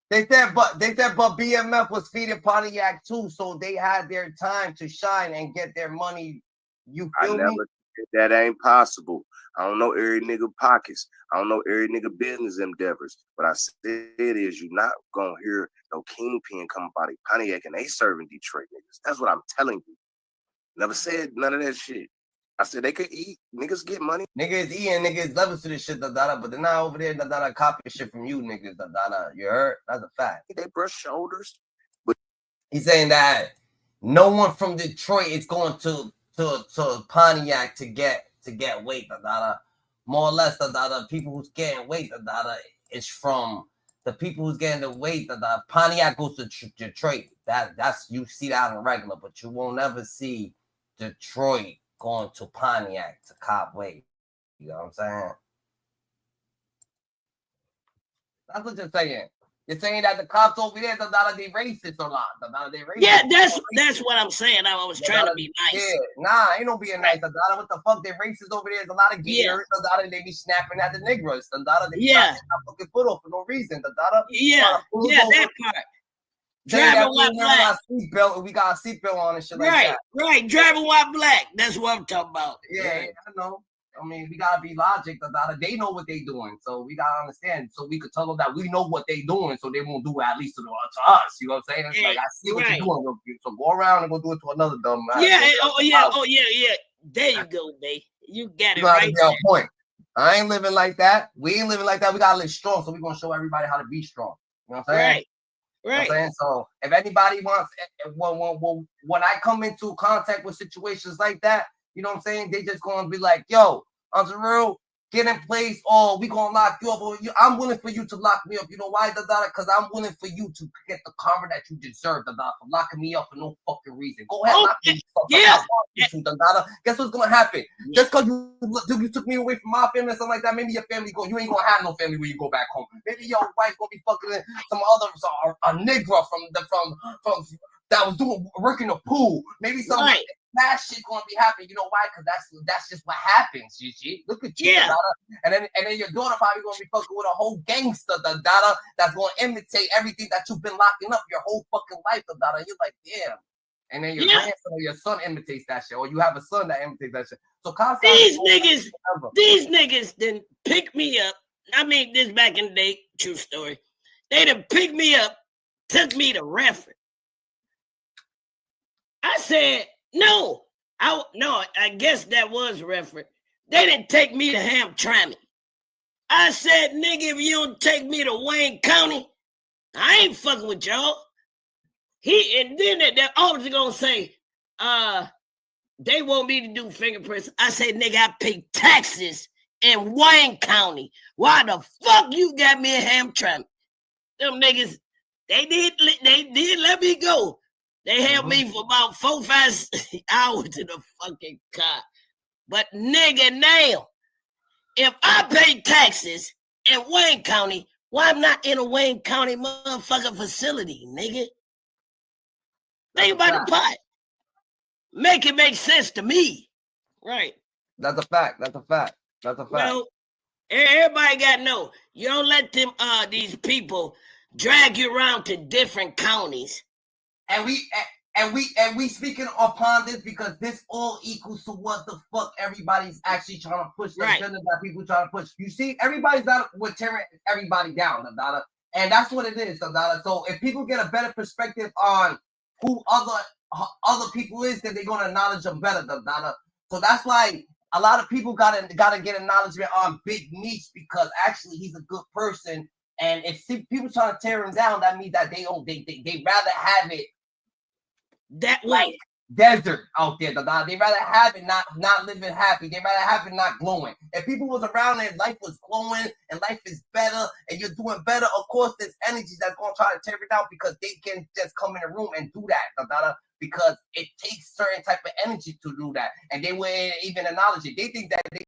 They said, but BMF was feeding Pontiac too, so they had their time to shine and get their money. You feel me? That ain't possible. I don't know every nigga pockets. I don't know every nigga business endeavors. But I said is you not gonna hear no kingpin come about a Pontiac and they serving Detroit niggas. That's what I'm telling you. Never said none of that shit. I said they could eat. Niggas get money. Niggas eating, niggas levels to this shit, but they're not over there, copy shit from you, niggas, You heard? That's a fact. They brush shoulders. But he's saying that no one from Detroit is going to Pontiac to get weight, More or less, people who's getting weight, is from the people who's getting the weight, Pontiac goes to Detroit. That's you see that on regular, but you won't ever see Detroit going to Pontiac to cop weight. You know what I'm saying? That's what you're saying. You're saying that the cops over there, they racist or not? They racist. Yeah, that's what I'm saying. I was trying to be nice. Yeah, nah, ain't no being nice. What the fuck? They racist over there. There's a lot of gears. They be snapping at the niggas. They be fucking foot off for no reason. Yeah, that part. Driving white black. We got a seatbelt on and shit like that. Right. Driving white black. That's what I'm talking about. Yeah, I know. I mean, we gotta be logic. They know what they doing, so we gotta understand. So we could tell them that we know what they doing, so they won't do it at least to us. You know what I'm saying? It's like I see what you're doing. So go around and go do it to another dumb man. Yeah. There you go, babe. You got it right. Point. I ain't living like that. We ain't living like that. We gotta live strong, so we're gonna show everybody how to be strong. You know what I'm saying? Right. You know what I'm saying? So if anybody wants, when I come into contact with situations like that, you know what I'm saying? They just gonna be like, yo, Uncle Real, get in place, or we gonna lock you up. Or I'm willing for you to lock me up. You know why? Because I'm willing for you to get the karma that you deserve, for locking me up for no fucking reason. Go ahead, lock me up. Guess what's gonna happen? Just because you took me away from my family and something like that, maybe your family you ain't gonna have no family when you go back home. Maybe your wife gonna be fucking some other a nigga from that was working the pool. Maybe some that shit gonna be happening. You know why? Because that's just what happens, Gigi. Look at you, and then your daughter probably gonna be fucking with a whole gangster, that's gonna imitate everything that you've been locking up your whole fucking life, You're like, damn. And then your grandson or your son imitates that shit, or you have a son that imitates that shit. So these niggas didn't pick me up. I mean, this back in the day, true story. They done picked me up, took me to Redford. I said, no, I guess that was Redford. They didn't take me to Hamtramck. I said, nigga, if you don't take me to Wayne County, I ain't fucking with y'all. And then the officer gonna say, they want me to do fingerprints. I said, nigga, I pay taxes in Wayne County. Why the fuck you got me in Hamtramck? Them niggas, they did let me go. They held me for about 4-5 hours in the fucking car. But nigga, now, if I pay taxes in Wayne County, why I'm not in a Wayne County motherfucking facility, nigga? Think about the pot. Make it make sense to me. Right. That's a fact. Well, everybody got to know. You don't let them these people drag you around to different counties. And we speaking upon this because this all equals to what the fuck everybody's actually trying to push. The agenda that people trying to push. You see, everybody's not with tearing everybody down, and that's what it is, So if people get a better perspective on who other people is, then they're gonna acknowledge them better, So that's why a lot of people gotta get acknowledgement on Big Meech because actually he's a good person. And if people trying to tear him down, that means that they rather have it that way. Desert out there, they rather have it not living happy. They rather have it not glowing. If people was around and life was glowing and life is better and you're doing better, of course there's energy that's gonna try to tear it down because they can just come in the room and do that, because it takes certain type of energy to do that, and they wouldn't even acknowledge it. They think that they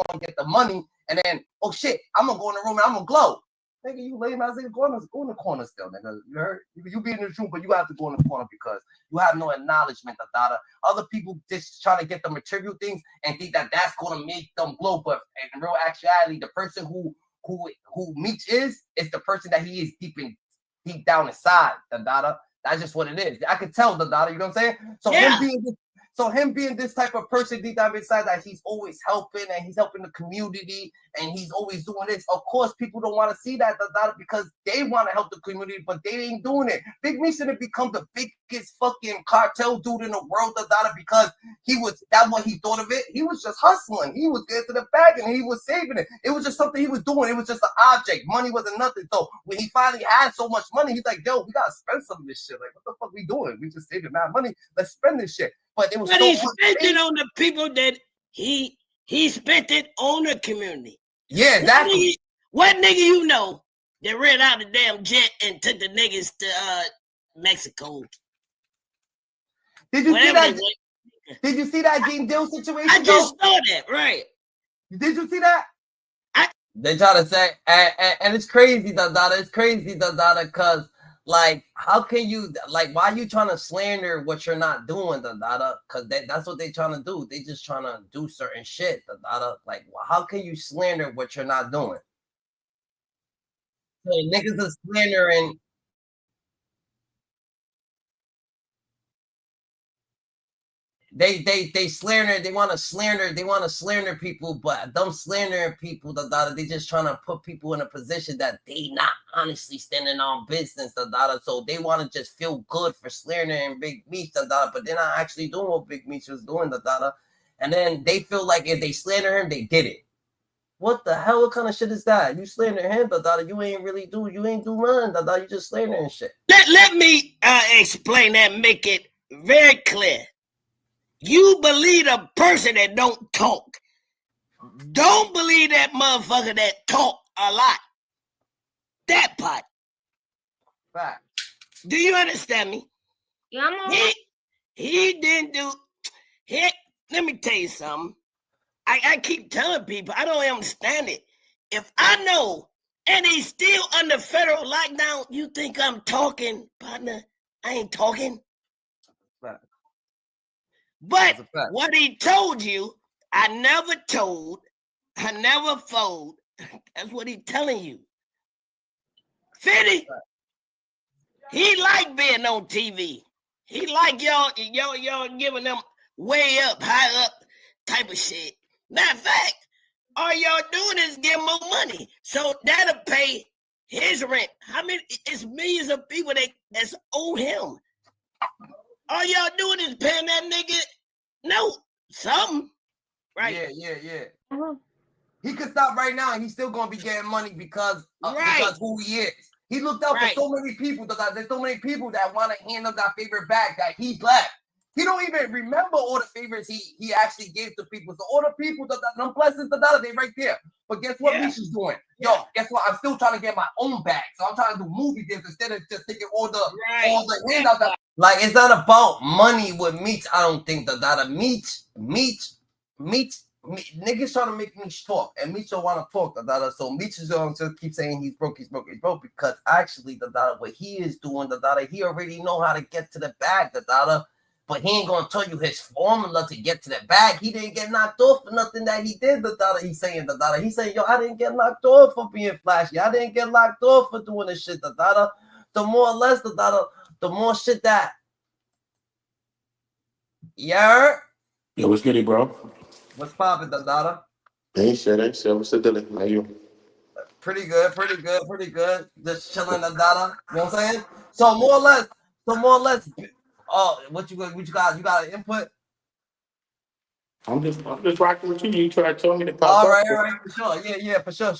gonna get the money and then, oh shit, I'm gonna go in the room and I'm gonna glow. Nigga, you lame ass nigga, go in the corner still, nigga. You heard? You be in the room, but you have to go in the corner because you have no acknowledgement, Other people just trying to get the material things and think that that's gonna make them glow, but in real actuality, the person who Meech is the person that he is deep down inside, That's just what it is. I could tell, you know what I'm saying? So him being this type of person deep down inside that he's always helping and he's helping the community and he's always doing this. Of course, people don't want to see that because they want to help the community, but they ain't doing it. Big Meech didn't become the biggest fucking cartel dude in the world, because that's what he thought of it. He was just hustling. He was getting to the bag and he was saving it. It was just something he was doing. It was just an object. Money wasn't nothing. So when he finally had so much money, he's like, yo, we gotta spend some of this shit. Like, what the fuck we doing? We just saving that money. Let's spend this shit. But it was he spent it on the people that he spent it on the community. Yeah, exactly. What nigga you know that ran out the damn jet and took the niggas to Mexico? Did you see that? Did you see that Gene Deal situation? I just saw that, right? Did you see that? They try to say, and it's crazy, It's crazy, because. Like, how can you, like, why are you trying to slander what you're not doing, Because that's what they trying to do. They just trying to do certain shit, Like, how can you slander what you're not doing? So niggas are slandering. They slander. They want to slander people, but them slandering people, they just trying to put people in a position that they not honestly standing on business, So they want to just feel good for slandering Big Meech, but they're not actually doing what Big Meech was doing, And then they feel like if they slander him, they did it. What the hell? What kind of shit is that? You slander him, you ain't do nothing, You just slandering shit. Let me explain that, make it very clear. You believe a person that don't talk. Don't believe that motherfucker that talk a lot. That part. Right. Do you understand me? Yeah, he didn't do. Let me tell you something. I keep telling people, I don't understand it. If I know, and he's still under federal lockdown, you think I'm talking, partner? I ain't talking. Right. But what he told you, I never told, I never fold. That's what he telling you. 50, he like being on TV. He like y'all giving them way up, high up type of shit. Matter of fact, all y'all doing is getting more money. So that'll pay his rent. How many? It's millions of people that's owe him. All y'all doing is paying that nigga something. Right. Yeah. He could stop right now and he's still gonna be getting money because who he is. He looked out for so many people. There's so many people that want to hand up that favorite bag that he left. He don't even remember all the favors he actually gave to people. So all the people, them blessings, they right there. But guess what Meech is doing? Yo, guess what? I'm still trying to get my own bag. So I'm trying to do movie deals instead of just taking all the handouts. Like, it's not about money with Meech, I don't think, Meech, niggas trying to make Meech talk, and Meech don't want to talk, So Meech is going to keep saying he's broke, because actually, what he is doing, he already know how to get to the bag, but he ain't gonna tell you his formula to get to the bag. He didn't get knocked off for nothing that he did, He's saying, He's saying, yo, I didn't get knocked off for being flashy. I didn't get knocked off for doing this shit, The more or less, the more shit that. Yeah. Yo, what's good, bro? What's poppin', Ain't shit. What's the deal? How you? Pretty good. Just chilling, You know what I'm saying? So more or less. Oh, what you got? You got an input? I'm just rocking with you. You told me to pop All up. right, for sure. Yeah, for sure.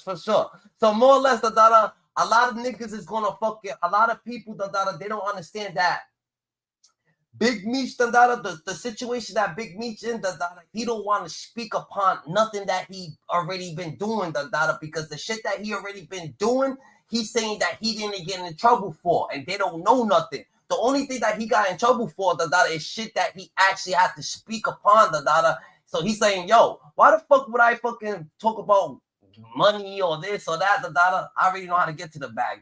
So more or less, a lot of niggas is gonna fucking, a lot of people, they don't understand that Big Meech, the situation that Big Meech in, he don't want to speak upon nothing that he already been doing, because the shit that he already been doing, he's saying that he didn't get in trouble for, and they don't know nothing. The only thing that he got in trouble for, is shit that he actually had to speak upon, So he's saying, yo, why the fuck would I fucking talk about money or this or that, I already know how to get to the bag,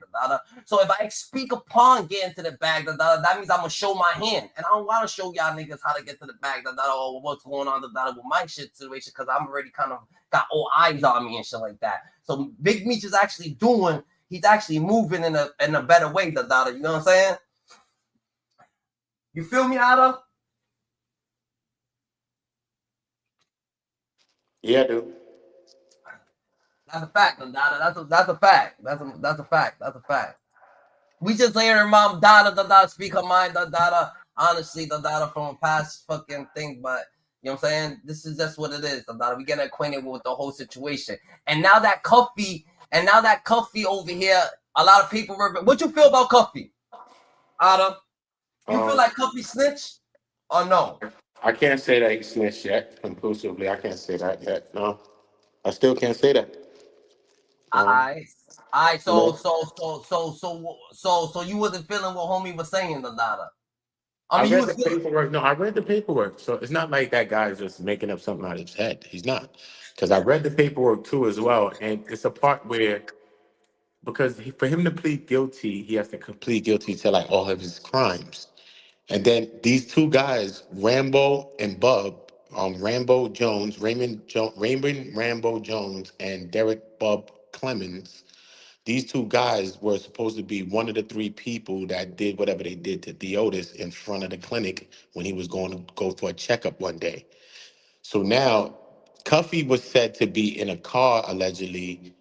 So if I speak upon getting to the bag, that means I'm gonna show my hand, and I don't want to show y'all niggas how to get to the bag, or what's going on, with my shit situation, because I'm already kind of got all eyes on me and shit like that. So Big Meech is actually he's actually moving in a better way, you know what I'm saying? You feel me, Ada? Yeah, dude. That's a fact, That's a fact. That's a fact. That's a fact. We just hear her mom speak her mind, honestly, from a past fucking thing, but you know what I'm saying? This is just what it is, We get acquainted with the whole situation. And now that Cuffy over here, a lot of people were, what you feel about Cuffy? Ada? You feel like Cuffy snitched or no? I can't say that he snitched yet conclusively. I can't say that yet. No, I still can't say that. Alright. No. So you wasn't feeling what homie was saying, I I mean, you read was the feeling. paperwork. No, I read the paperwork. So it's not like that guy's just making up something out of his head. He's not. Because I read the paperwork too as well. And it's a part where, because for him to plead guilty, he has to plead guilty to like all of his crimes. And then these two guys, Rambo and Bub, Rambo Jones, Raymond Rambo Jones, and Derek Bub Clemens. These two guys were supposed to be one of the three people that did whatever they did to Theotis in front of the clinic when he was going to go for a checkup one day. So now, Cuffy was said to be in a car allegedly.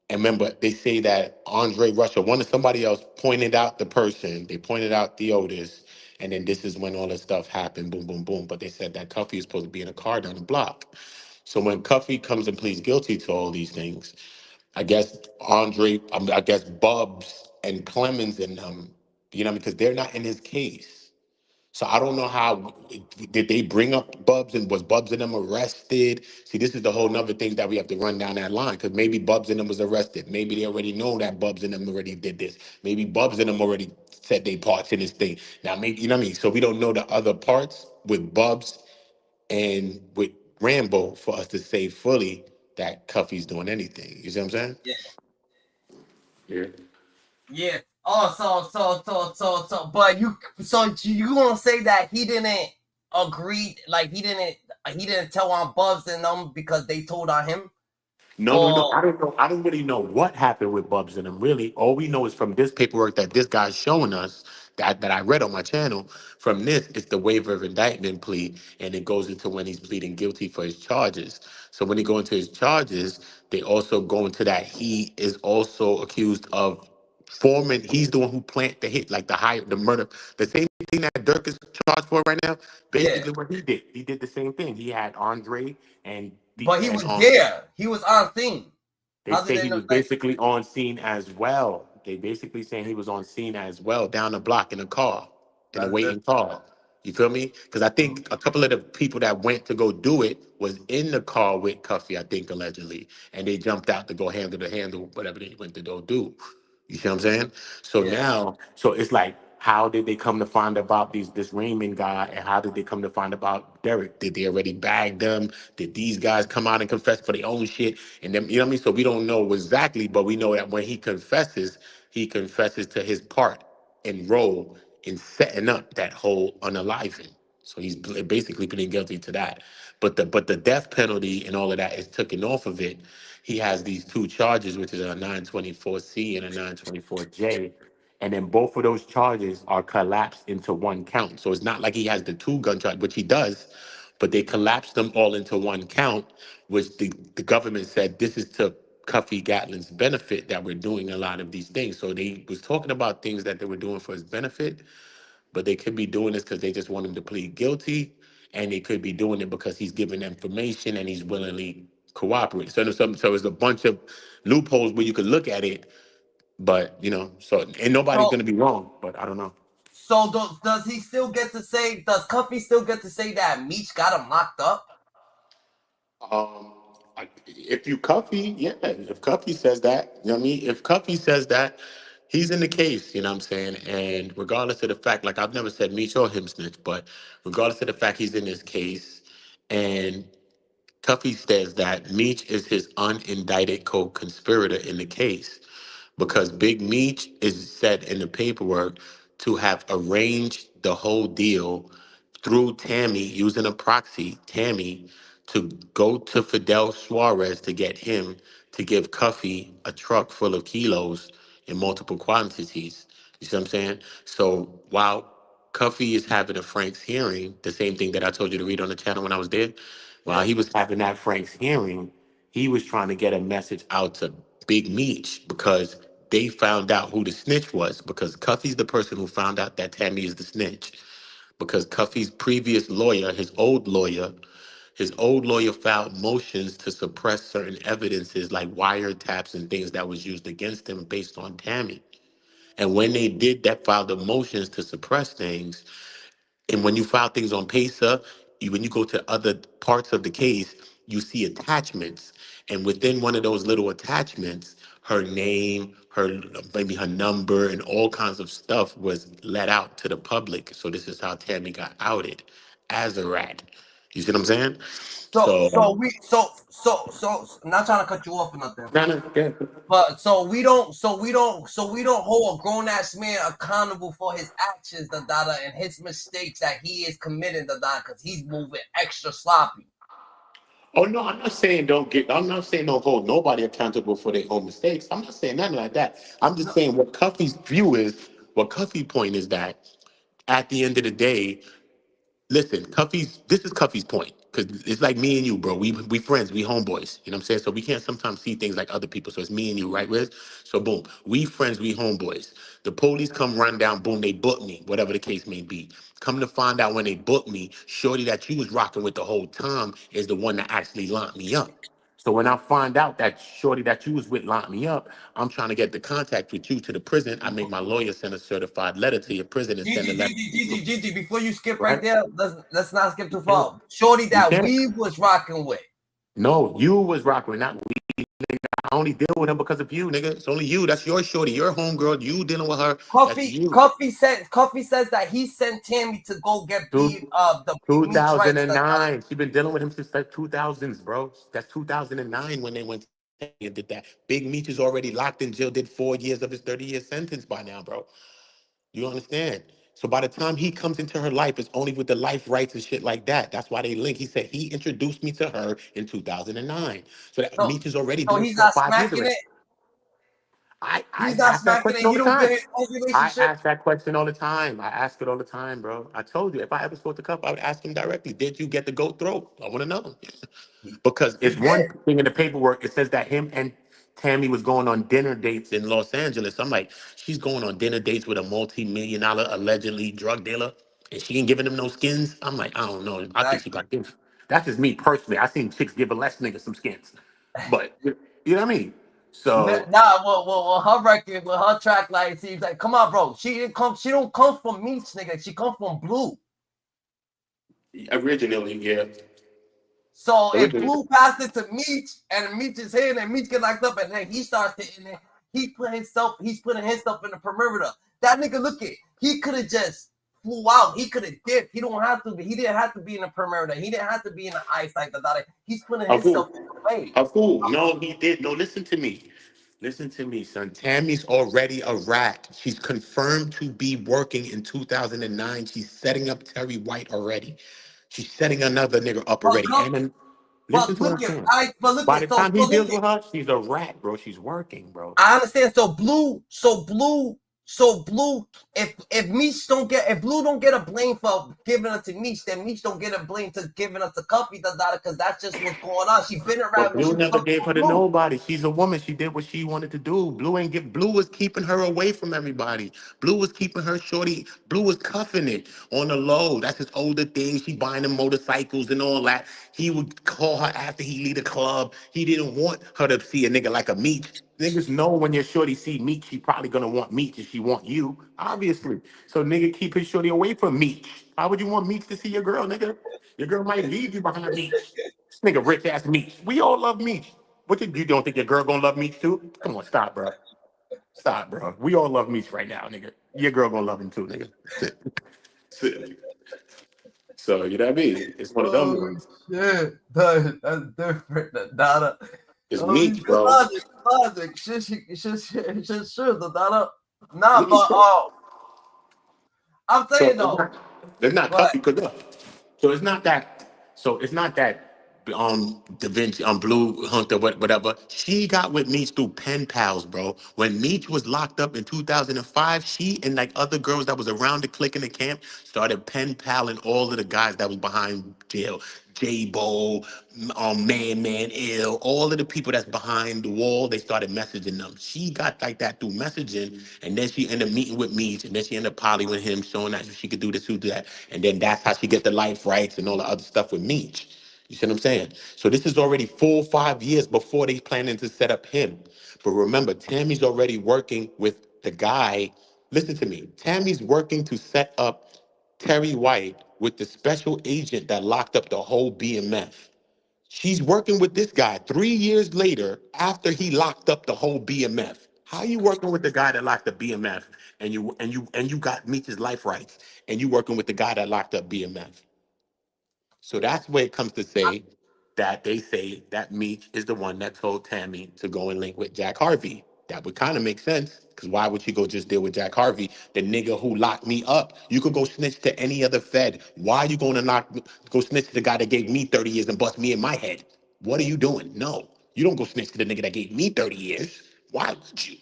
And remember, they say that Andre Russia, somebody else pointed out the person. They pointed out Theotis, and then this is when all this stuff happened. Boom, boom, boom. But they said that Cuffy is supposed to be in a car down the block. So when Cuffy comes and pleads guilty to all these things, I guess I guess Bubs and Clemens and because they're not in his case. So I don't know how did they bring up Bubs, and was Bubs and them arrested? See, this is the whole nother thing that we have to run down that line, because maybe Bubs and them was arrested. Maybe they already know that Bubs and them already did this. Maybe Bubs and them already said they parts in this thing. Now, maybe you know what I mean. So we don't know the other parts with Bubs and with Rambo for us to say fully that Cuffy's doing anything. You see what I'm saying? Yeah. Yeah. Yeah. Oh, but you gonna say that he didn't agree, like he didn't tell on Bubs and them because they told on him? No. Or I don't know. I don't really know what happened with Bubs and them. Really, all we know is from this paperwork that this guy's showing us that I read on my channel. From this, it's the waiver of indictment plea, and it goes into when he's pleading guilty for his charges. So when he go into his charges, they also go into that he is also accused of forming. He's the one who plant the hit, like the murder, the same thing that Dirk is charged for right now. yeah, Basically, what he did the same thing. He had Andre and the but he and was there. He was on scene. they How did say they he know? was Like, basically on scene as well. They basically saying he was on scene as well, down the block in a car, in a that's waiting different. car. You feel me? Because I think a couple of the people that went to go do it was in the car with Cuffy, I think allegedly, and they jumped out to go handle whatever they went to go do. You see what I'm saying? So Yeah, now, so it's like, how did they come to find about this Raymond guy, and how did they come to find about Derek? Did they already bag them? Did these guys come out and confess for their own shit? And then you know what I mean? So we don't know exactly, but we know that when he confesses to his part and role in setting up that whole unaliving. So he's basically pleading guilty to that. But the death penalty and all of that is taken off of it. He has these two charges, which is a 924C and a 924J. And then both of those charges are collapsed into one count. So it's not like he has the two gun charge, which he does, but they collapsed them all into one count, which the government said this is to Cuffy Gatlin's benefit that we're doing a lot of these things. So they was talking about things that they were doing for his benefit, but they could be doing this because they just want him to plead guilty. and they could be doing it because he's giving information and he's willingly cooperating. So there's a bunch of loopholes where you could look at it, but so and nobody's So gonna be wrong. But I don't know. so does he still get to say? Does Cuffy still get to say that Meech got him locked up? If you Cuffy, yeah. If Cuffy says that, you know what I mean? If Cuffy says that, he's in the case, you know what I'm saying? And regardless of the fact, like I've never said Meech or him snitch, but regardless of the fact he's in this case, and Cuffy says that Meech is his unindicted co-conspirator in the case because Big Meech is said in the paperwork to have arranged the whole deal through Tammy using a proxy, Tammy, to go to Fidel Suarez to get him to give Cuffy a truck full of kilos in multiple quantities. You see what I'm saying? So while Cuffy is having a Frank's hearing, the same thing that I told you to read on the channel when I was there, while Yeah. he was having that Frank's hearing, he was trying to get a message out to Big Meech because they found out who the snitch was because Cuffy's the person who found out that Tammy is the snitch because Cuffy's previous lawyer, his old lawyer filed motions to suppress certain evidences like wiretaps and things that was used against him based on Tammy. And when they did that, filed the motions to suppress things, and when you file things on PASA, when you go to other parts of the case, you see attachments. And within one of those little attachments, her name, maybe her number, and all kinds of stuff was let out to the public. So this is how Tammy got outed as a rat. You see what I'm saying? So So, I'm not trying to cut you off or nothing. yeah. But so we don't hold a grown ass man accountable for his actions, and his mistakes that he is committing, because he's moving extra sloppy. Oh no, I'm not saying I'm not saying don't hold nobody accountable for their own mistakes. I'm not saying nothing like that. I'm just saying what Cuffy's view is, what Cuffy's point is that at the end of the day, listen, this is Cuffy's point. Because it's like me and you, bro. We friends, we homeboys. You know what I'm saying? So we can't sometimes see things like other people. So it's me and you, right, Riz? So boom, we friends, we homeboys. The police come run down, boom, they book me, whatever the case may be. Come to find out when they book me, shorty that you was rocking with the whole time is the one that actually locked me up. So when I find out that shorty that you was with locked me up, I'm trying to get the contact with you to the prison. I make my lawyer send a certified letter to your prison and send a letter. Gigi, before you skip right Right? there, let's not skip too Yeah. far. Shorty You that can't. we was rocking with. No, you was rocking, not we. I only deal with him because of you, nigga. It's only you. That's your shorty, your homegirl. You dealing with her. That's you. Cuffy says that he sent Tammy to go get the Two, Meech rights. 2009. She been dealing with him since like 2000s, bro. That's 2009 when they went and did that. Big Meech is already locked in jail, did 4 years of his 30-year sentence by now, bro. You understand? So by the time he comes into her life, it's only with the life rights and shit like that. That's why they link. He said he introduced me to her in 2009. So that So, Meech is already so doing he's not 5 years smacking already. it. I He's not ask that smacking question it. all He the don't time. get his I relationship. ask that question all the time. I ask it all the time, bro. I told you, if I ever spoke to Cup, I would ask him directly, did you get the goat throat? I want to know. Because He it's did. one thing in the paperwork, it says that him and Tammy was going on dinner dates in Los Angeles. I'm like, she's going on dinner dates with a multi-million-dollar allegedly drug dealer, and she ain't giving him no skins. I'm like, I don't know. I think she Exactly. got this. That's just me personally. I seen chicks give a less nigga some skins, but you know what I mean. So Nah, well, her record, with her track, like, seems like, come on, bro. She don't come from Meech, nigga. She come from Blue. originally, yeah, So if originally. Blue passed it to Meech, and Meech is here, and Meech get locked up, and then he starts hitting it, he's putting himself in the perimeter. That nigga, look it. He could have just flew out. He could have dipped. He didn't have to be in the perimeter. He didn't have to be in the eyesight. He's putting A fool. himself in the way. A fool. No, he did. No, listen to me. Listen to me, son. Tammy's already a rat. She's confirmed to be working in 2009. She's setting up Terry White already. She's setting another nigga up But already. And then, listen but to what I'm look at saying. look By at the time so he look deals at with her, she's a rat, bro. She's working, bro. I understand. So Blue So Blue, if Blue don't get a blame for giving it to Meech, then Meech don't get a blame to giving it to Cuffy because that's just what's going on. She been But around when she Blue was never fucking gave her with to Blue. nobody. She's a woman. She did what she wanted to do. Blue was keeping her away from everybody. Blue was keeping her shorty. Blue was cuffing it on the low. That's his older thing. She buying them motorcycles and all that. He would call her after he leave the club. He didn't want her to see a nigga like a Meech. Niggas know when your shorty see Meech, she probably gonna want Meech if she want you, obviously. So nigga, keep his shorty away from Meech. Why would you want Meech to see your girl, nigga? Your girl might leave you behind Meech. This nigga rich ass Meech. We all love Meech. You don't think your girl gonna love Meech too? Come on, stop, bro. Stop, bro. We all love Meech right now, nigga. Your girl gonna love him too, nigga. That's it. So you know what I mean? It's one of them Oh ones. shit, that's different. Dada. It's Oh, Meech, good bro. logic. Shit, sure, Dada. Nah, Meech, but bro. I'm So saying though, it's not but Cuffy could look. So it's not that. So it's not that. Da Vinci, Blue Hunter, whatever. She got with Meech through pen pals, bro. When Meech was locked up in 2005, she and like other girls that was around the clique in the camp started pen paling all of the guys that was behind jail. J-Bo, Man Ill, all of the people that's behind the wall, they started messaging them. She got like that through messaging, and then she ended up meeting with Meech, and then she ended up poly with him, showing that she could do this, do that. And then that's how she get the life rights and all the other stuff with Meech. You see what I'm saying? So this is already 4 or 5 years before they planning to set up him. But remember, Tammy's already working with the guy. Listen to me. Tammy's working to set up Terry White with the special agent that locked up the whole BMF. She's working with this guy 3 years later after he locked up the whole BMF. How you working with the guy that locked up BMF and you got Meech's life rights and you working with the guy that locked up BMF? So that's where it comes to say that they say that Meech is the one that told Tammy to go and link with Jack Harvey. That would kind of make sense because why would you go just deal with Jack Harvey, the nigga who locked me up? You could go snitch to any other Fed. Why are you going to go snitch to the guy that gave me 30 years and bust me in my head? What are you doing? No, you don't go snitch to the nigga that gave me 30 years. Why would you?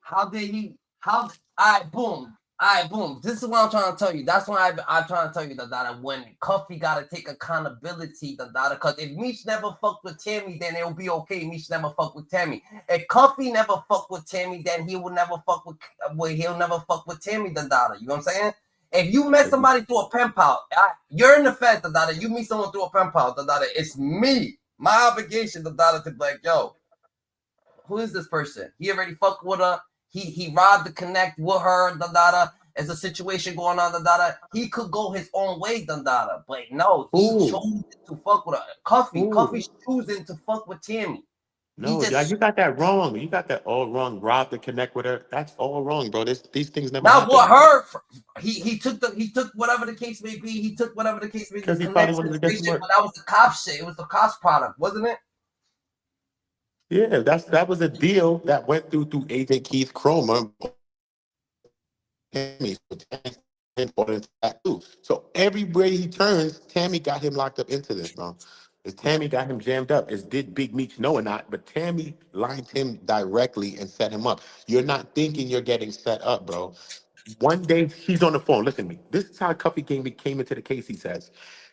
how did he? How? I boom. I boom. This is what I'm trying to tell you. That's why I'm trying to tell you that when Cuffy gotta take accountability, because if Meech never fucked with Tammy, then it'll be okay. Meech never fucked with Tammy. If Cuffy never fucked with Tammy, then he will never fuck with. Well, he'll never fuck with Tammy, You know what I'm saying? If you met somebody through a pen pal, you're in the fence, You meet someone through a pen pal, It's me, my obligation, to be like, yo, who is this person? He already fucked with her. He robbed the connect with her. As a situation going on. He could go his own way. But no, he Ooh, chose to fuck with her. ooh. Cuffy's choosing to fuck with Tammy. He No, just you got that wrong. You got that all wrong. Rob to connect with her. That's all wrong, bro. These things never not what happen. her. He took whatever the case may be. He took whatever the case may be. Because he probably Connect wanted to get some situation, work. but that was the cop shit. It was the cops product, wasn't it? Yeah, that was a deal that went through AJ Keith Cromer. Tammy, so Tammy important into that too. So everywhere he turns, Tammy got him locked up into this, bro. Is Tammy got him jammed up? Is did Big Meech know or not? But Tammy lined him directly and set him up. You're not thinking you're getting set up, bro. One day she's on the phone. Listen to me. This is how Cuffy came into the case. He says,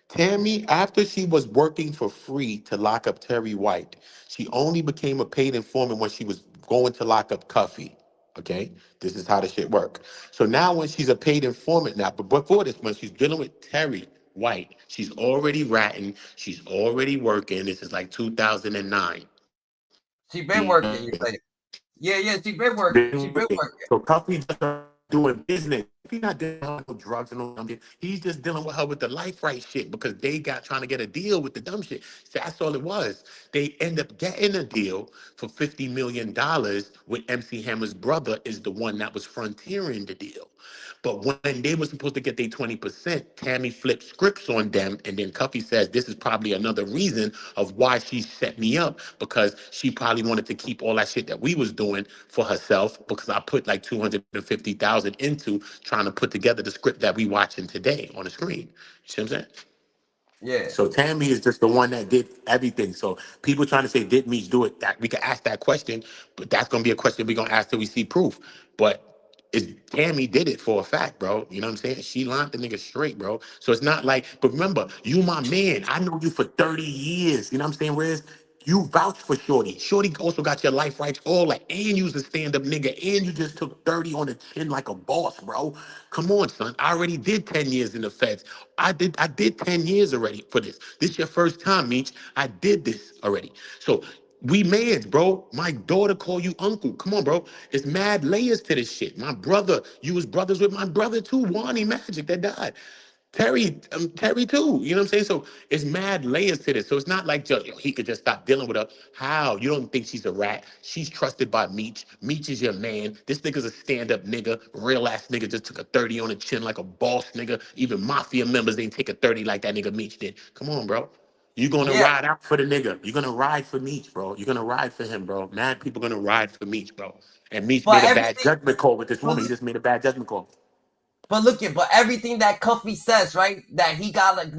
Tammy, after she was working for free to lock up Terry White, she only became a paid informant when she was going to lock up Cuffy. Okay, this is how the shit work. So now when she's a paid informant now, but before this, when she's dealing with Terry White, she's already ratting, she's already working. This is like 2009. She been working. You say, yeah. She been working. She been working. So Cuffy just doing business. He's not dealing with no drugs and no dumb shit. He's just dealing with her with the life right shit because they got trying to get a deal with the dumb shit. So that's all it was. They end up getting a deal for $50 million with MC Hammer's brother is the one that was frontiering the deal. But when they were supposed to get their 20%, Tammy flipped scripts on them. And then Cuffy says, this is probably another reason of why she set me up because she probably wanted to keep all that shit that we was doing for herself because I put like 250,000 into trying to put together the script that we watching today on the screen. You see what I'm saying? Yeah. So Tammy is just the one that did everything. So people trying to say, did Meech do it? That we can ask that question, but that's gonna be a question we're gonna ask till we see proof. But Tammy did it for a fact, bro. You know what I'm saying? She lined the nigga straight, bro. So it's not like, but remember, you my man. I know you for 30 years. You know what I'm saying? Whereas you vouch for Shorty. Shorty also got your life rights, all that. And you's a stand-up nigga. And you just took 30 on the chin like a boss, bro. Come on, son. I already did 10 years in the feds. I did 10 years already for this. This your first time, Meech. I did this already. So we mans, bro. My daughter call you uncle. Come on, bro. It's mad layers to this shit. My brother, you was brothers with my brother too, Wani Magic, that died. Terry too. You know what I'm saying? So it's mad layers to this. So it's not like just he could just stop dealing with her. How? You don't think she's a rat? She's trusted by Meech. Meech is your man. This nigga's a stand-up nigga. Real ass nigga just took a 30 on the chin like a boss nigga. Even mafia members ain't take a 30 like that nigga Meech did. Come on, bro. You're gonna Yeah, ride out for the nigga. You're gonna ride for Meech, bro. You're gonna ride for him, bro. Mad people gonna ride for Meech, bro. And Meech but made a bad everything. judgment call with this But woman. He just made a bad judgment call. But look at, but everything that Cuffy says, right? That he got him,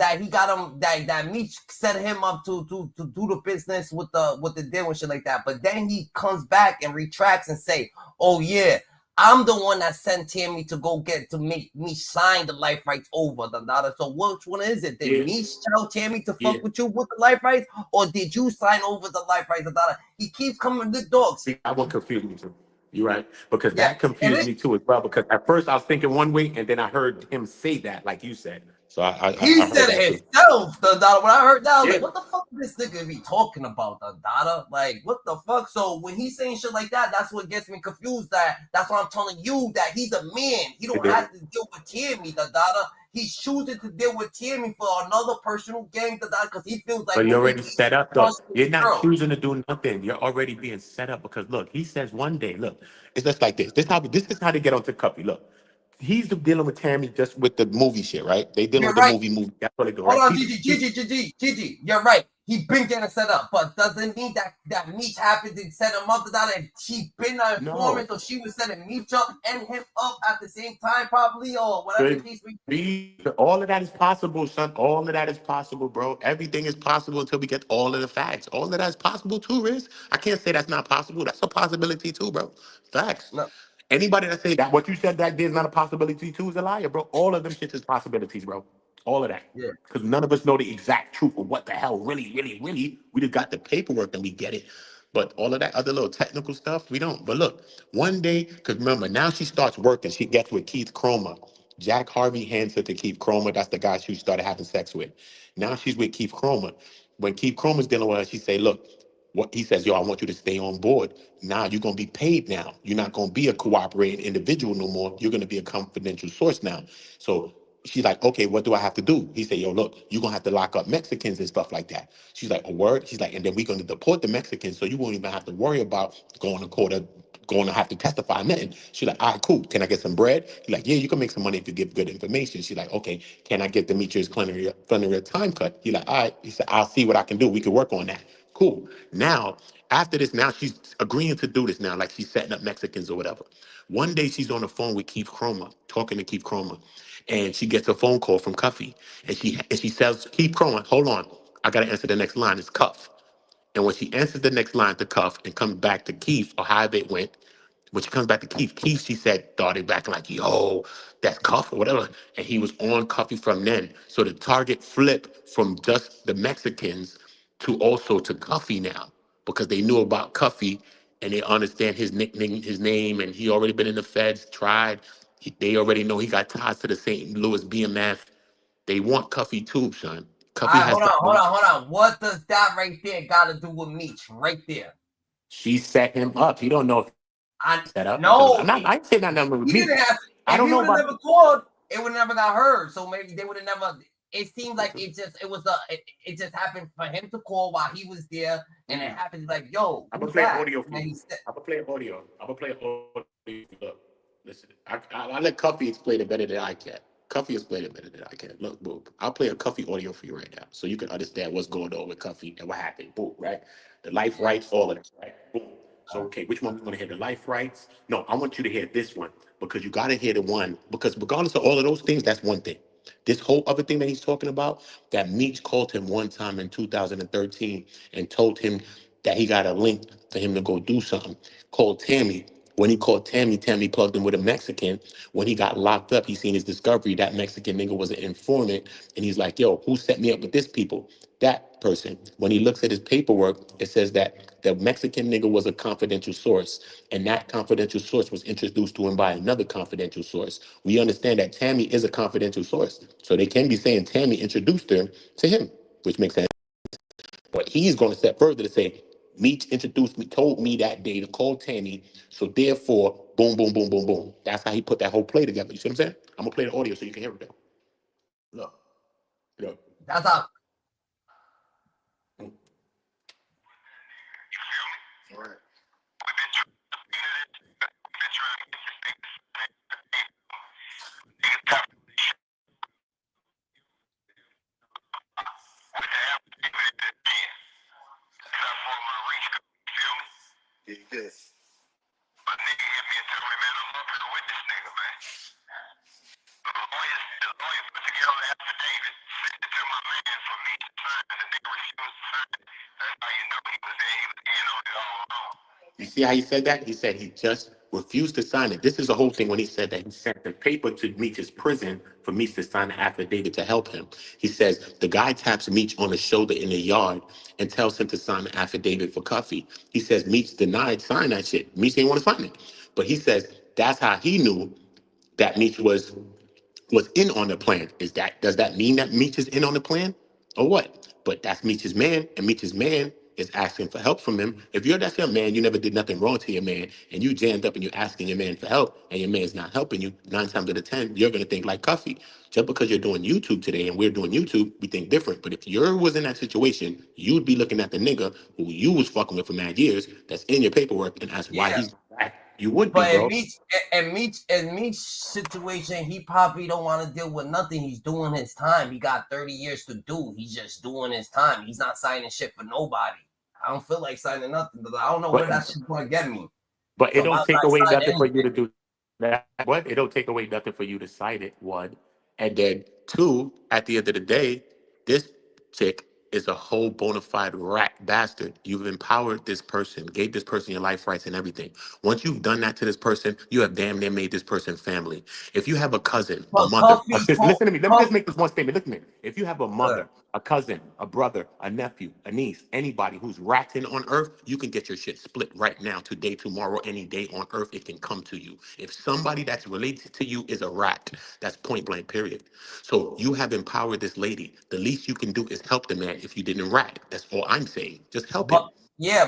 that Meech set him up to do the business with the deal and shit like that. But then he comes back and retracts and say, "Oh yeah, I'm the one that sent Tammy to go get to make me sign the life rights over the data." So which one is it? Did Yeah. Meech tell Tammy to Yeah. fuck with you with the life rights, or did you sign over the life rights? The data? He keeps coming with dogs. See, I won't confuse me too. You're right. Because Yeah, that and confused it, me too as well. Because at first I was thinking one way and then I heard him say that, like you said. So he I heard said that it too. himself, the Dada. When I heard that, I was Yeah. like, what the fuck is this nigga be talking about, the Dada? Like, what the fuck? So when he's saying shit like that, that's what gets me confused. That's why I'm telling you that he's a man. He don't have to deal with Tammy, the Dada. He's choosing to deal with Tammy for another personal gain, the Dada, because he feels like But you're maybe already he set up though. trust this You're not girl. choosing to do nothing. You're already being set up because look, he says one day, look, it's just like this. This is how they get onto Cuffy. Look, he's dealing with Tammy just with the movie shit, right? They dealing You're with the right. movie. That's what they do, Hold right? on, Gigi. You're right. He been getting set up, but doesn't mean that Meech happened to set him up to that, and she been an No. informant, so she was setting Meech up and him up at the same time, probably, or whatever the Could case may be. be. All of that is possible, son. All of that is possible, bro. Everything is possible until we get all of the facts. All of that is possible too, Riz. I can't say that's not possible. That's a possibility too, bro. Facts. No, Anybody that say that what you said that there's not a possibility too is a liar, bro. All of them shits is possibilities, bro. All of that. yeah, Because none of us know the exact truth of what the hell really. We just got the paperwork and we get it. But all of that other little technical stuff, we don't. But look, one day, because remember, now she starts working. She gets with Keith Chroma. Jack Harvey hands her to Keith Chroma. That's the guy she started having sex with. Now she's with Keith Chroma. When Keith Chroma's dealing with her, she say, look, what he says, yo, I want you to stay on board. Now you're gonna be paid now. You're not gonna be a cooperating individual no more. You're gonna be a confidential source now. So she's like, okay, what do I have to do? He said, yo, look, you're gonna have to lock up Mexicans and stuff like that. She's like, a word? She's like, and then we're gonna deport the Mexicans, so you won't even have to worry about going to court or going to have to testify nothing. She's like, all right, cool. Can I get some bread? He's like, yeah, you can make some money if you give good information. She's like, okay, can I get Demetrius plenary time cut? He's like, all right. He said, I'll see what I can do. We can work on that. Cool. Now, after this, now she's agreeing to do this now, like she's setting up Mexicans or whatever. One day she's on the phone with Keith Chroma, talking to Keith Chroma, and she gets a phone call from Cuffy, and she says, Keith Chroma, hold on, I gotta answer the next line. It's Cuff. And when she answers the next line to Cuff and comes back to Keith or however it went, when she comes back to Keith, she said, started back like, yo, that's Cuff or whatever. And he was on Cuffy from then. So the target flipped from just the Mexicans to also to Cuffy now because they knew about Cuffy and they understand his nickname, his name, and he already been in the feds, tried. They already know he got ties to the St. Louis BMF. They want Cuffy too, son. all Cuffy right, has the money. hold on. What does that right there got to do with Meech? Right there. She set him up. He don't know if I he set up until no, I ain't saying that number with he me. didn't have to. I If don't he know would have about never called, it would have never got heard. So maybe they would have never. It seemed like it just happened for him to call while he was there, and it happened like, yo, I'm who's gonna play that? audio for you. I'm gonna play audio. I'm gonna play audio. Look, listen. I let Cuffy explain it better than I can. Cuffy explain it better than I can. Look, boom. I'll play a Cuffy audio for you right now, so you can understand what's going on with Cuffy and what happened. Boom, right? The life rights, all of that, right? Boom. So okay, which one we want to hear? The life rights? No, I want you to hear this one because you gotta hear the one because regardless of all of those things, that's one thing. This whole other thing that he's talking about, that Meech called him one time in 2013 and told him that he got a link for him to go do something. Called Tammy. When he called Tammy, Tammy plugged him with a Mexican. When he got locked up, he seen his discovery. That Mexican nigga was an informant. And he's like, yo, who set me up with this people? That person. When he looks at his paperwork, it says that the Mexican nigga was a confidential source. And that confidential source was introduced to him by another confidential source. We understand that Tammy is a confidential source. So they can be saying Tammy introduced her to him, which makes sense. But he's going to step further to say, Meech introduced me, told me that day to call Tammy. So therefore, boom, boom, boom, boom, boom. That's how he put that whole play together. You see what I'm saying? I'm gonna play the audio so you can hear it. Though. Look, look. That's how. All right. Yes. But nigga hit me and told me, man, I'm up here with this nigga, man. The lawyer put together the affidavit, sent it to my man for me to sign. The nigga refused to sign it. That's how you know he was there. He was in on it all along. You see how he said that? He said he just refused to sign it. This is the whole thing when he said that he sent the paper to Meech's prison for Meech to sign the affidavit to help him. He says the guy taps Meech on the shoulder in the yard and tells him to sign the affidavit for Cuffy. He says Meech denied sign that shit. Meech didn't want to sign it. But he says that's how he knew that Meech was in on the plan. Does that mean that Meech is in on the plan or what? But that's Meech's man, and Meech's man is asking for help from him. If that's your man, you never did nothing wrong to your man, and you jammed up and you're asking your man for help, and your man's not helping you, 9 times out of 10, you're gonna think like Cuffy. Just because you're doing YouTube today and we're doing YouTube, we think different. But if you was in that situation, you'd be looking at the nigga who you was fucking with for mad years that's in your paperwork and ask why he's back. You would be, But bro. in Meech's situation, he probably don't want to deal with nothing. He's doing his time. He got 30 years to do. He's just doing his time. He's not signing shit for nobody. I don't feel like signing nothing. I don't know where that shit's going to get me. But it don't take away nothing for you to anything. do that. What? It don't take away nothing for you to cite it, 1. And then 2, at the end of the day, this chick is a whole bona fide rat bastard. You've empowered this person, gave this person your life rights and everything. Once you've done that to this person, you have damn near made this person family. If you have a cousin, a But mother, Cuffy listen to me. Let me Cuff, just make this one statement. Listen to me. If you have a mother, a cousin, a brother, a nephew, a niece, anybody who's ratting on earth, you can get your shit split right now, today, tomorrow, any day on earth, it can come to you. If somebody that's related to you is a rat, that's point blank, period. So you have empowered this lady. The least you can do is help the man if you didn't rat. That's all I'm saying. Just help him.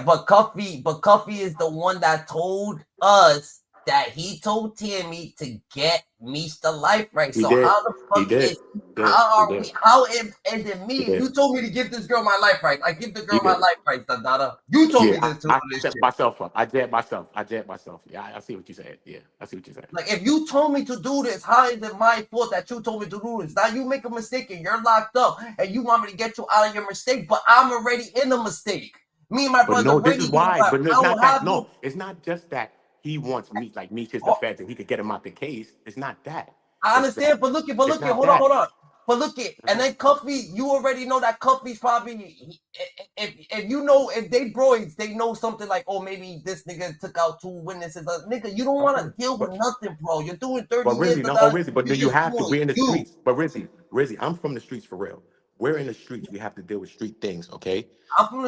but Cuffy is the one that told us that he told Tammy to get Meech the life right. So how the fuck is how is it me? You told me to give this girl my life right. I give the girl my life right, Dada. You told me this too. I set myself up. I jabbed myself. Yeah, I see what you said. Yeah, I see what you said. Like, if you told me to do this, how is it my fault that you told me to do this? Now you make a mistake and you're locked up and you want me to get you out of your mistake, but I'm already in a mistake. Me and my brother. No, this is why. But it's not that. No, it's not just that he wants Meech, like Meech is the feds and he could get him out the case. It's not that. I understand, but look at, hold on. But look at, and then Cuffy, you already know that Cuffy's probably, if you know, if they broids, they know something like, oh, maybe this nigga took out 2 witnesses. Nigga, you don't want to deal with nothing, bro. You're doing 30 years. Rizzy, but do you have to? We're in the streets. But Rizzy, I'm from the streets for real. We're in the streets. We have to deal with street things, okay?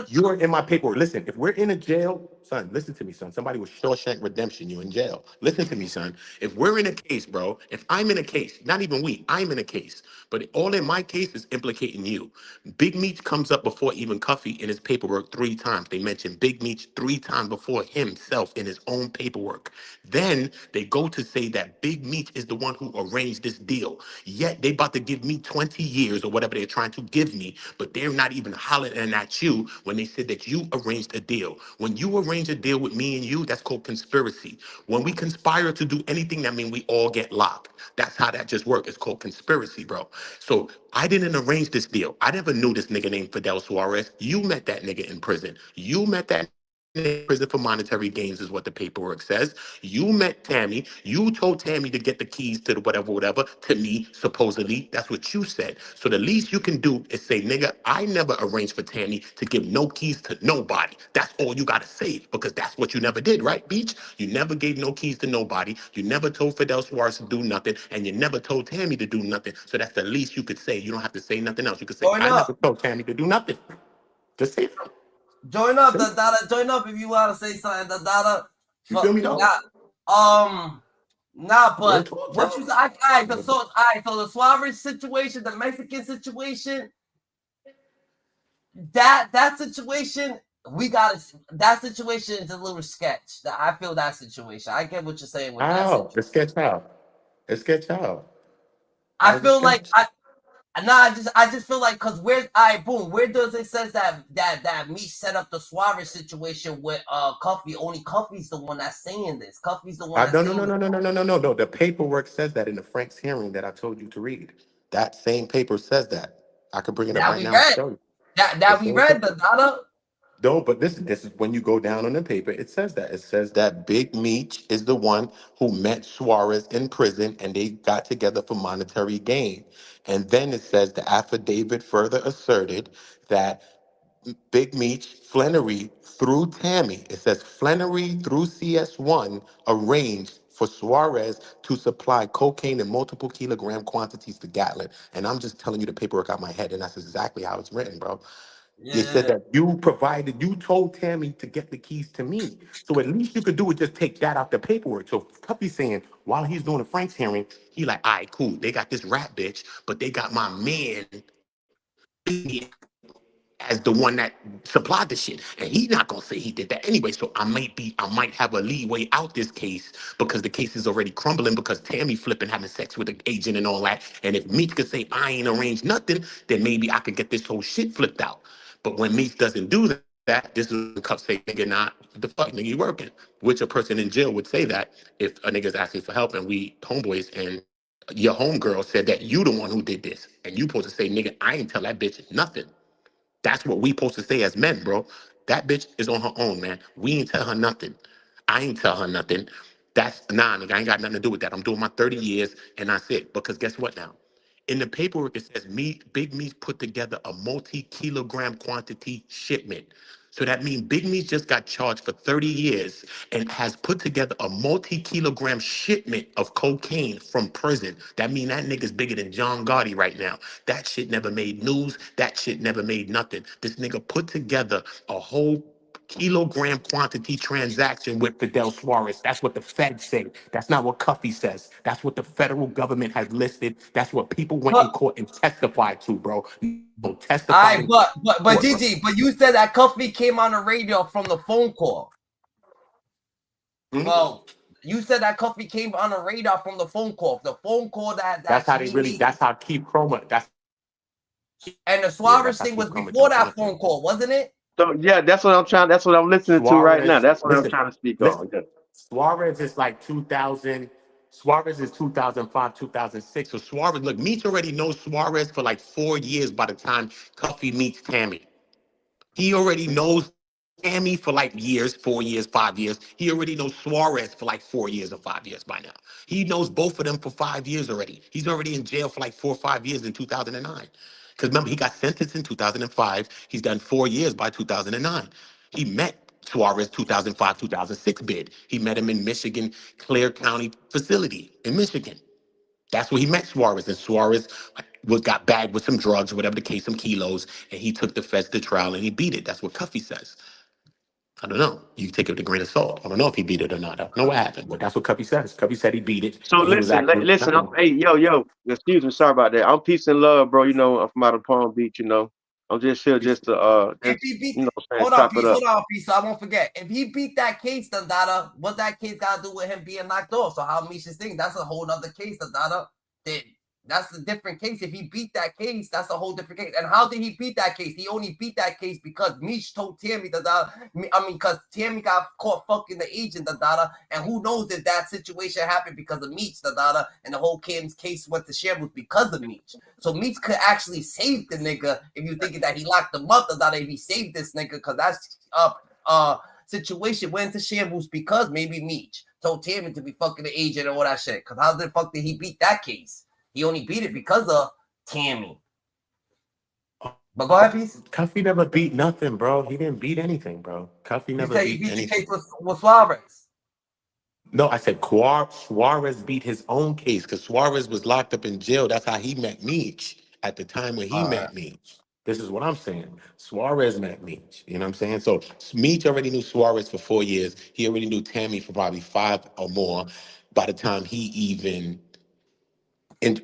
You are in my paperwork. Listen, if we're in a jail, son, listen to me, son. Somebody was Shawshank Redemption. You in jail. Listen to me, son. If we're in a case, bro, if I'm in a case, not even I'm in a case. But all in my case is implicating you. Big Meech comes up before even Cuffy in his paperwork 3 times. They mention Big Meech 3 times before himself in his own paperwork. Then they go to say that Big Meech is the one who arranged this deal. Yet they about to give me 20 years or whatever they're trying to give me, but they're not even hollering at you when they said that you arranged a deal. When you arrange a deal with me and you, that's called conspiracy. When we conspire to do anything, that means we all get locked. That's how that just works. It's called conspiracy, bro. So I didn't arrange this deal. I never knew this nigga named Fidel Suarez. You met that nigga in prison. You met that in prison for monetary gains is what the paperwork says. You met Tammy. You told Tammy to get the keys to the whatever, to me, supposedly. That's what you said. So the least you can do is say, nigga, I never arranged for Tammy to give no keys to nobody. That's all you got to say, because that's what you never did, right, Beach? You never gave no keys to nobody. You never told Fidel Suarez to do nothing, and you never told Tammy to do nothing. So that's the least you could say. You don't have to say nothing else. You could say, Join I up. never told Tammy to do nothing. Just say that. Join up, join up if you want to say something, You feel me, though? But Talk, what you so the Suarez situation, the Mexican situation, that situation, that situation is a little sketch. I feel that situation. I get what you're saying with that situation. The sketch out. The sketch out. I feel like I just feel like, because where does it says that Meech set up the Suarez situation with Cuffy? Only Cuffy's the one that's saying this. Cuffy's the one that's saying No. The paperwork says that in the Frank's hearing that I told you to read. That same paper says that. I could bring it up right now and show you. That we read the data. No, but this is when you go down on the paper, it says that. It says that Big Meech is the one who met Suarez in prison and they got together for monetary gain. And then it says the affidavit further asserted that Big Meech, Flannery through Tammy, it says Flannery through CS1 arranged for Suarez to supply cocaine in multiple kilogram quantities to Gatlin. And I'm just telling you the paperwork out my head, and that's exactly how it's written, bro. They said that you told Tammy to get the keys to me. So at least you could do is just take that out the paperwork. So Cuffy's saying, while he's doing the Frank's hearing, he like, all right, cool. They got this rat bitch, but they got my man as the one that supplied the shit. And he's not gonna say he did that anyway. So I might have a leeway out this case because the case is already crumbling because Tammy flipping having sex with the agent and all that. And if Meech could say I ain't arranged nothing, then maybe I could get this whole shit flipped out. But when Meech doesn't do that, this is when the Cuff say, nigga, nah, what the fuck, nigga, you working? Which a person in jail would say that if a nigga's asking for help and we homeboys and your homegirl said that you the one who did this. And you supposed to say, nigga, I ain't tell that bitch nothing. That's what we supposed to say as men, bro. That bitch is on her own, man. We ain't tell her nothing. I ain't tell her nothing. Nigga, I ain't got nothing to do with that. I'm doing my 30 years and that's it. Because guess what now? In the paperwork, it says Big Meech put together a multi-kilogram quantity shipment. So that means Big Meech just got charged for 30 years and has put together a multi-kilogram shipment of cocaine from prison. That means that nigga's bigger than John Gotti right now. That shit never made news. That shit never made nothing. This nigga put together a whole kilogram quantity transaction with Fidel Suarez. That's what the feds say. That's not what Cuffy says. That's what the federal government has listed. That's what people went in court and testified to, bro. But Gigi, but you said that Cuffy came on the radio from the phone call. Mm-hmm. Well, you said that Cuffy came on the radar from the phone call. The phone call that's how that's how Keith Chroma. And the Suarez thing was before that phone call, wasn't it? So yeah, that's what I'm listening to right now. That's what I'm trying to speak on. Yeah. Suarez is like 2000. Suarez is 2005, 2006. So Suarez, look, Meech already knows Suarez for like 4 years by the time Cuffy meets Tammy. He already knows Tammy for like years, 4 years, 5 years. He already knows Suarez for like 4 years or 5 years by now. He knows both of them for 5 years already. He's already in jail for like 4 or 5 years in 2009. Because remember, he got sentenced in 2005. He's done 4 years by 2009. He met Suarez 2005, 2006 bid. He met him in Michigan, Clare County facility in Michigan. That's where he met Suarez. And Suarez got bagged with some drugs or whatever the case, some kilos, and he took the feds to trial and he beat it. That's what Cuffy says. I don't know. You take it with a grain of salt. I don't know if he beat it or not. I don't know what happened, but that's what Cuffy says. Cuffy said he beat it. So listen. Hey, yo. Excuse me. Sorry about that. I'm peace and love, bro. You know, I'm from out of Palm Beach. You know, I'm just here just to if he beat, hold on, Peace. So I won't forget. If he beat that case, then Dada, what that case got to do with him being knocked off? So how Meech's thing? That's a whole other case, Dada. That's a different case. If he beat that case, that's a whole different case. And how did he beat that case? He only beat that case because Meech told Tammy because Tammy got caught fucking the agent, and who knows if that situation happened because of Meech, and the whole case went to shambles because of Meech. So Meech could actually save the nigga if you thinking that he locked him up, if he saved this nigga, because that's situation went into shambles because maybe Meech told Tammy to be fucking the agent and all that shit. Because how the fuck did he beat that case? He only beat it because of Tammy. But go ahead, please. Cuffy never beat nothing, bro. He didn't beat anything, bro. Cuffy You never say he beat beat the anything. case with Suarez. No, I said Suarez beat his own case because Suarez was locked up in jail. That's how he met Meech at the time when he met Meech. This is what I'm saying. Suarez met Meech. You know what I'm saying? So Meech already knew Suarez for 4 years. He already knew Tammy for probably 5 or more by the time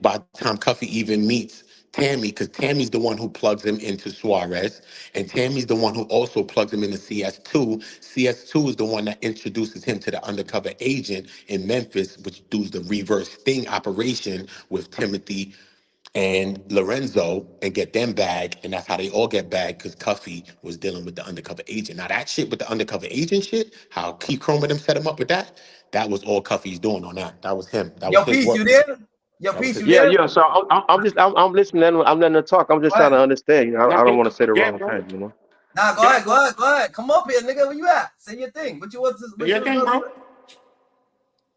by the time Cuffy even meets Tammy, because Tammy's the one who plugs him into Suarez, and Tammy's the one who also plugs him into CS2. CS2 is the one that introduces him to the undercover agent in Memphis, which does the reverse sting operation with Timothy and Lorenzo and get them bagged, and that's how they all get bagged because Cuffy was dealing with the undercover agent. Now that shit with the undercover agent shit, how Key Chrome and them set him up with that was all Cuffy's doing on that. That was him. That was Yo, his Peace, work. you there? Yo, That was Peace, his you Yeah, there? yeah. So I'm listening. I'm letting her talk. I'm just Go trying to ahead. understand. You know, I don't want to say the wrong bro. thing. You know. Nah, go ahead, go ahead, go ahead. Come up here, nigga. Where you at? Say your thing. What you want to? Do your thing, bro.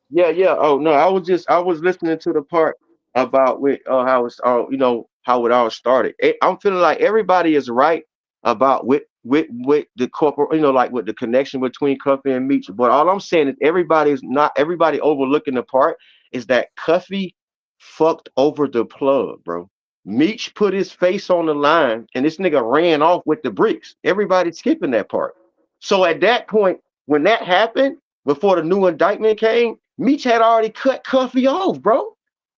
Yeah, yeah. Oh no, I was listening to the part about with how it's all you know how it all started. I'm feeling like everybody is right about with the corporate, you know, like with the connection between Cuffy and Meech. But all I'm saying is everybody overlooking the part is that Cuffy fucked over the plug, bro. Meech put his face on the line and this nigga ran off with the bricks. Everybody's skipping that part. So at that point, when that happened, before the new indictment came, Meech had already cut Cuffy off, bro.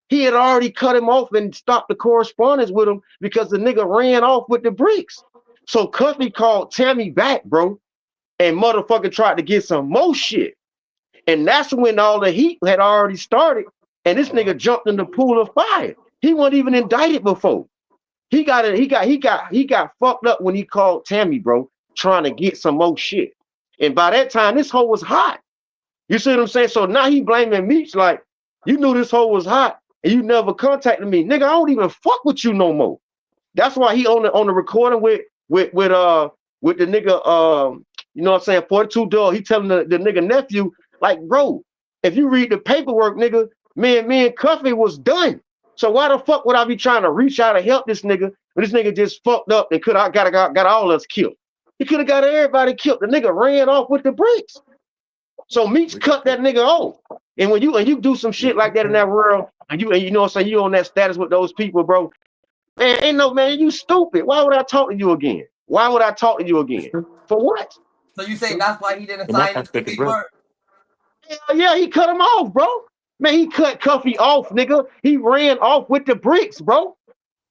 He had already cut him off and stopped the correspondence with him because the nigga ran off with the bricks. So Cuffy called Tammy back, bro, and motherfucker tried to get some more shit. And that's when all the heat had already started. And this nigga jumped in the pool of fire. He wasn't even indicted before. He got fucked up when he called Tammy, bro, trying to get some more shit. And by that time, this hoe was hot. You see what I'm saying? So now he blaming Meech like, you knew this hoe was hot and you never contacted me. Nigga, I don't even fuck with you no more. That's why he on the recording with the nigga you know what I'm saying, 42 Dog. He telling the nigga nephew, like, bro, if you read the paperwork, nigga, me and Cuffy was done. So why the fuck would I be trying to reach out and help this nigga when this nigga just fucked up and got all us killed? He could have got everybody killed. The nigga ran off with the bricks. So Meech cut that nigga off. And when you do some shit like that in that world, and you know what I'm saying, you on that status with those people, bro. Man, ain't no man, you stupid. Why would I talk to you again? Why would I talk to you again? For what? So you say that's why he didn't And that sign the aspect is real. paperwork? Hell yeah, he cut him off, bro. Man, he cut Cuffy off, nigga. He ran off with the bricks, bro.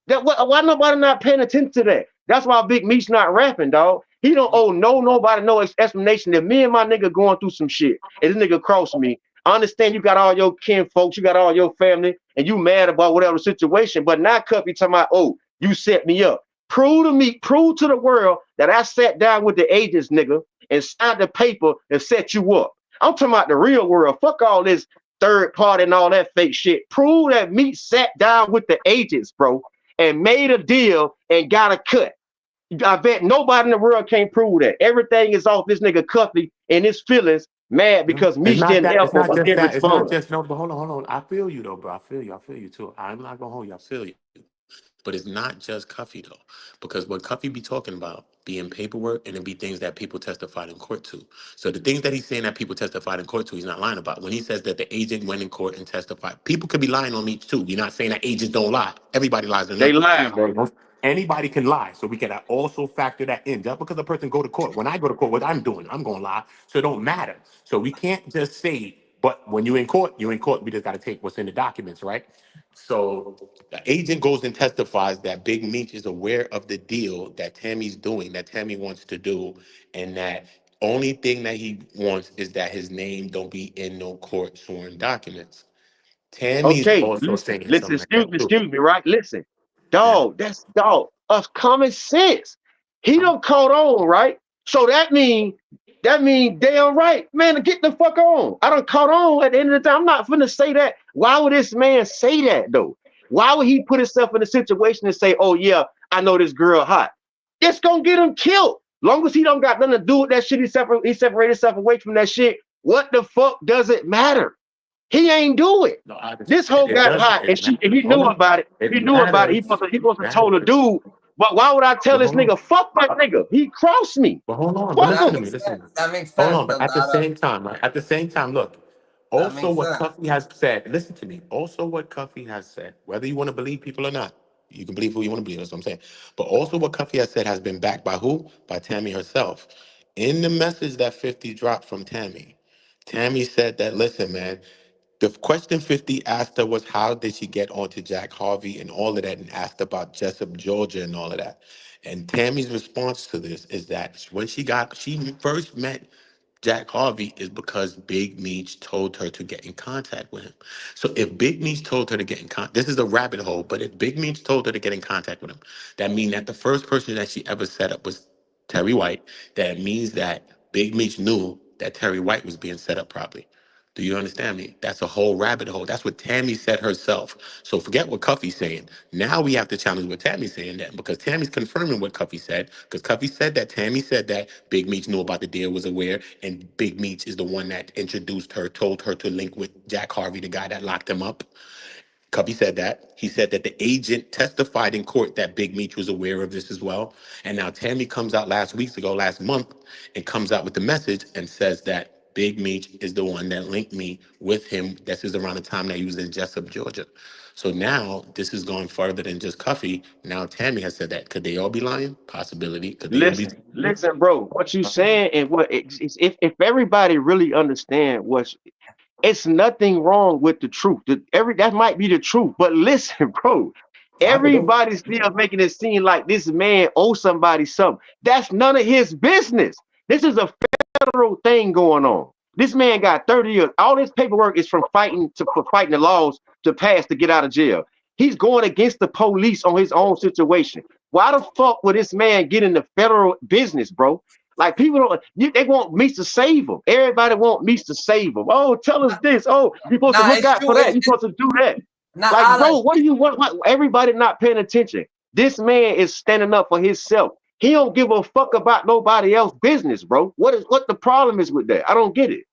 Why nobody not paying attention to that? That's why Big Meech not rapping, dog. He don't owe nobody no explanation that me and my nigga going through some shit. And this nigga crossed me. I understand you got all your kin folks, you got all your family, and you mad about whatever situation. But now Cuffy talking about, oh, you set me up. Prove to the world that I sat down with the agents, nigga, and signed the paper and set you up. I'm talking about the real world. Fuck all this third party and all that fake shit. Prove that Meech sat down with the agents, bro, and made a deal and got a cut. I bet nobody in the world can't prove that. Everything is off this nigga Cuffy and his feelings mad because Meech didn't help him or didn't respond. It's not just no, but hold on. I feel you though, bro. I feel you too. I'm not gonna hold you. I feel you. But it's not just Cuffy though, because what Cuffy be talking about being paperwork and it be things that people testified in court to. So the things that he's saying that people testified in court to, he's not lying about. When he says that the agent went in court and testified, people could be lying on Meech too. We're not saying that agents don't lie. Everybody lies in They them. lied, bro. Anybody can lie, so we can also factor that in. Just because a person go to court, when I go to court, what I'm doing, I'm gonna lie, so it don't matter. So we can't just say, but when you're in court, you're in court. We just got to take what's in the documents, right? So the agent goes and testifies that Big Meech is aware of the deal that Tammy's doing, that Tammy wants to do, and that only thing that he wants is that his name don't be in no court sworn documents. Tammy's Okay, also saying listen, something like that too. excuse me, right? Listen, Yeah. dog, that's dog of common sense. He don't caught on, right? So that mean damn right, man, get the fuck on. I don't caught on at the end of the time. I'm not finna say that. Why would this man say that though? Why would he put himself in a situation and say, oh yeah, I know this girl hot? It's gonna get him killed. Long as he don't got nothing to do with that shit, he separated himself away from that shit. What the fuck does it matter? He ain't do it. No, This hoe got hot, and he knew about it. He knew about it. He supposed to told the dude. But why would I tell this nigga, fuck that nigga? He crossed me. But hold on, but Fuck listen him. to me. Listen. That makes Hold sense. on, but at the same time, right? At the same time, look. That Also, makes what sense. Cuffy has said. Listen to me. Also, what Cuffy has said. Whether you want to believe people or not, you can believe who you want to believe. That's what I'm saying. But also, what Cuffy has said has been backed by who? By Tammy herself. In the message that 50 dropped from Tammy, Tammy said that, listen, man. The question 50 asked her was how did she get onto Jack Harvey and all of that, and asked about Jessup, Georgia, and all of that. And Tammy's response to this is that when she first met Jack Harvey is because Big Meech told her to get in contact with him. So if Big Meech told her to get in contact, this is a rabbit hole, but if Big Meech told her to get in contact with him, that means that the first person that she ever set up was Terry White. That means that Big Meech knew that Terry White was being set up properly. Do you understand me? That's a whole rabbit hole. That's what Tammy said herself. So forget what Cuffy's saying. Now we have to challenge what Tammy's saying, that because Tammy's confirming what Cuffy said. Because Cuffy said that Tammy said that Big Meech knew about the deal, was aware, and Big Meech is the one that introduced her, told her to link with Jack Harvey, the guy that locked him up. Cubby said that. He said that the agent testified in court that Big Meech was aware of this as well. And now Tammy comes out last month, and comes out with the message and says that Big Meech is the one that linked me with him. This is around the time that he was in Jessup, Georgia. So now this is going further than just Cuffy. Now Tammy has said that. Could they all be lying? Possibility. Could they all be? Listen, bro. What you saying and if everybody really understand it's nothing wrong with the truth. That might be the truth, but listen, bro. Everybody's still making it seem like this man owes somebody something. That's none of his business. This is a federal thing going on. This man got 30 years. All this paperwork is for fighting the laws to pass to get out of jail. He's going against the police on his own situation. Why the fuck would this man get into federal business, bro? Like people they want Meech to save them. Everybody want Meech to save them. Oh, tell us this. Oh, you're supposed to look out for that. You're supposed to do that. Like, bro, what do you want? Everybody not paying attention. This man is standing up for himself. He don't give a fuck about nobody else's business, bro. What the problem is with that? I don't get it.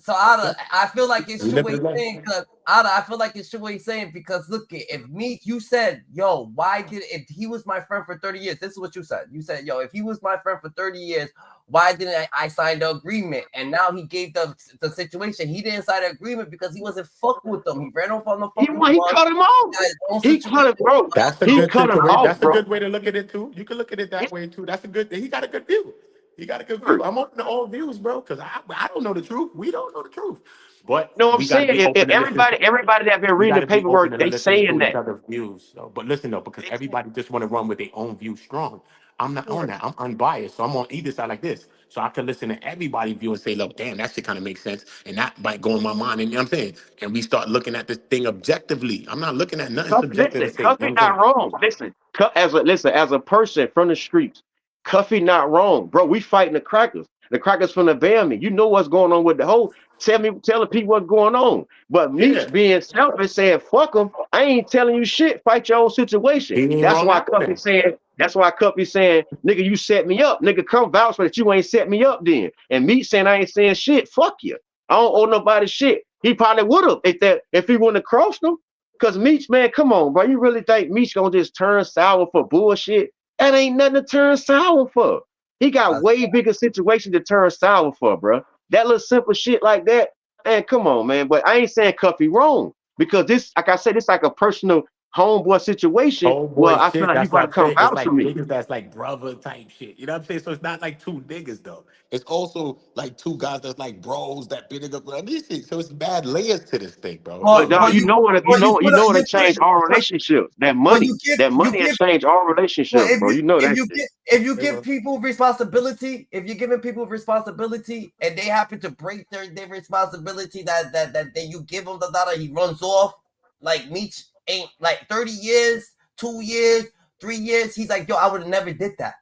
So I feel like it's true what he's saying, because I feel like it's true what he's saying, because look, if you said, yo, if he was my friend for 30 years, this is what you said. You said, yo, if he was my friend for 30 years, why didn't I sign the agreement? And now he gave the situation. He didn't sign the agreement because he wasn't fucking with them. He ran off on the phone. He cut him off. He cut him, bro. That's a good way to look at it too. You can look at it that way too. That's a good. He got a good view. He got a good view. I'm open to all views, bro, because I don't know the truth. We don't know the truth. But no, I'm saying if everybody that been reading the paperwork, they saying that. Views, so. But listen though, because everybody just want to run with their own view strong. I'm not on that. I'm unbiased, so I'm on either side like this. So I can listen to everybody's view and say, look, damn, that shit kind of makes sense, and that might go in my mind. And you know what I'm saying, and we start looking at this thing objectively. I'm not looking at nothing subjective. Cuffy not wrong. Listen, as a person from the streets, Cuffy not wrong, bro. We fighting the crackers. The crackers from the Bama. You know what's going on with the whole. Tell the people what's going on. But Meech being selfish, saying fuck them. I ain't telling you shit. Fight your own situation. That's why Cuffy saying. That's why Cuffy saying, nigga, you set me up. Nigga, come vouch for that. You ain't set me up then. And Meech saying I ain't saying shit. Fuck you. I don't owe nobody shit. He probably would have if he wouldn't have crossed them. Cause Meech, man, come on, bro. You really think Meech gonna just turn sour for bullshit? That ain't nothing to turn sour for. He got way bigger situation to turn sour for, bro. That little simple shit like that, man, come on, man. But I ain't saying Cuffy wrong, because this, like I said, it's like a personal homeboy situation. Well, I feel like you gotta come out to me. Niggas that's like brother type shit. You know what I'm saying? So it's not like two niggas though. It's also like two guys that's like bros that been up this shit. So it's bad layers to this thing, bro. But you know what it changed all relationships. That money has changed all relationships, bro. You know that. If you give people responsibility, if you're giving people responsibility and they happen to break their responsibility that you give them the dollar, he runs off. Like Meech ain't like 30 years, 2 years, 3 years. He's like, yo, I would have never did that.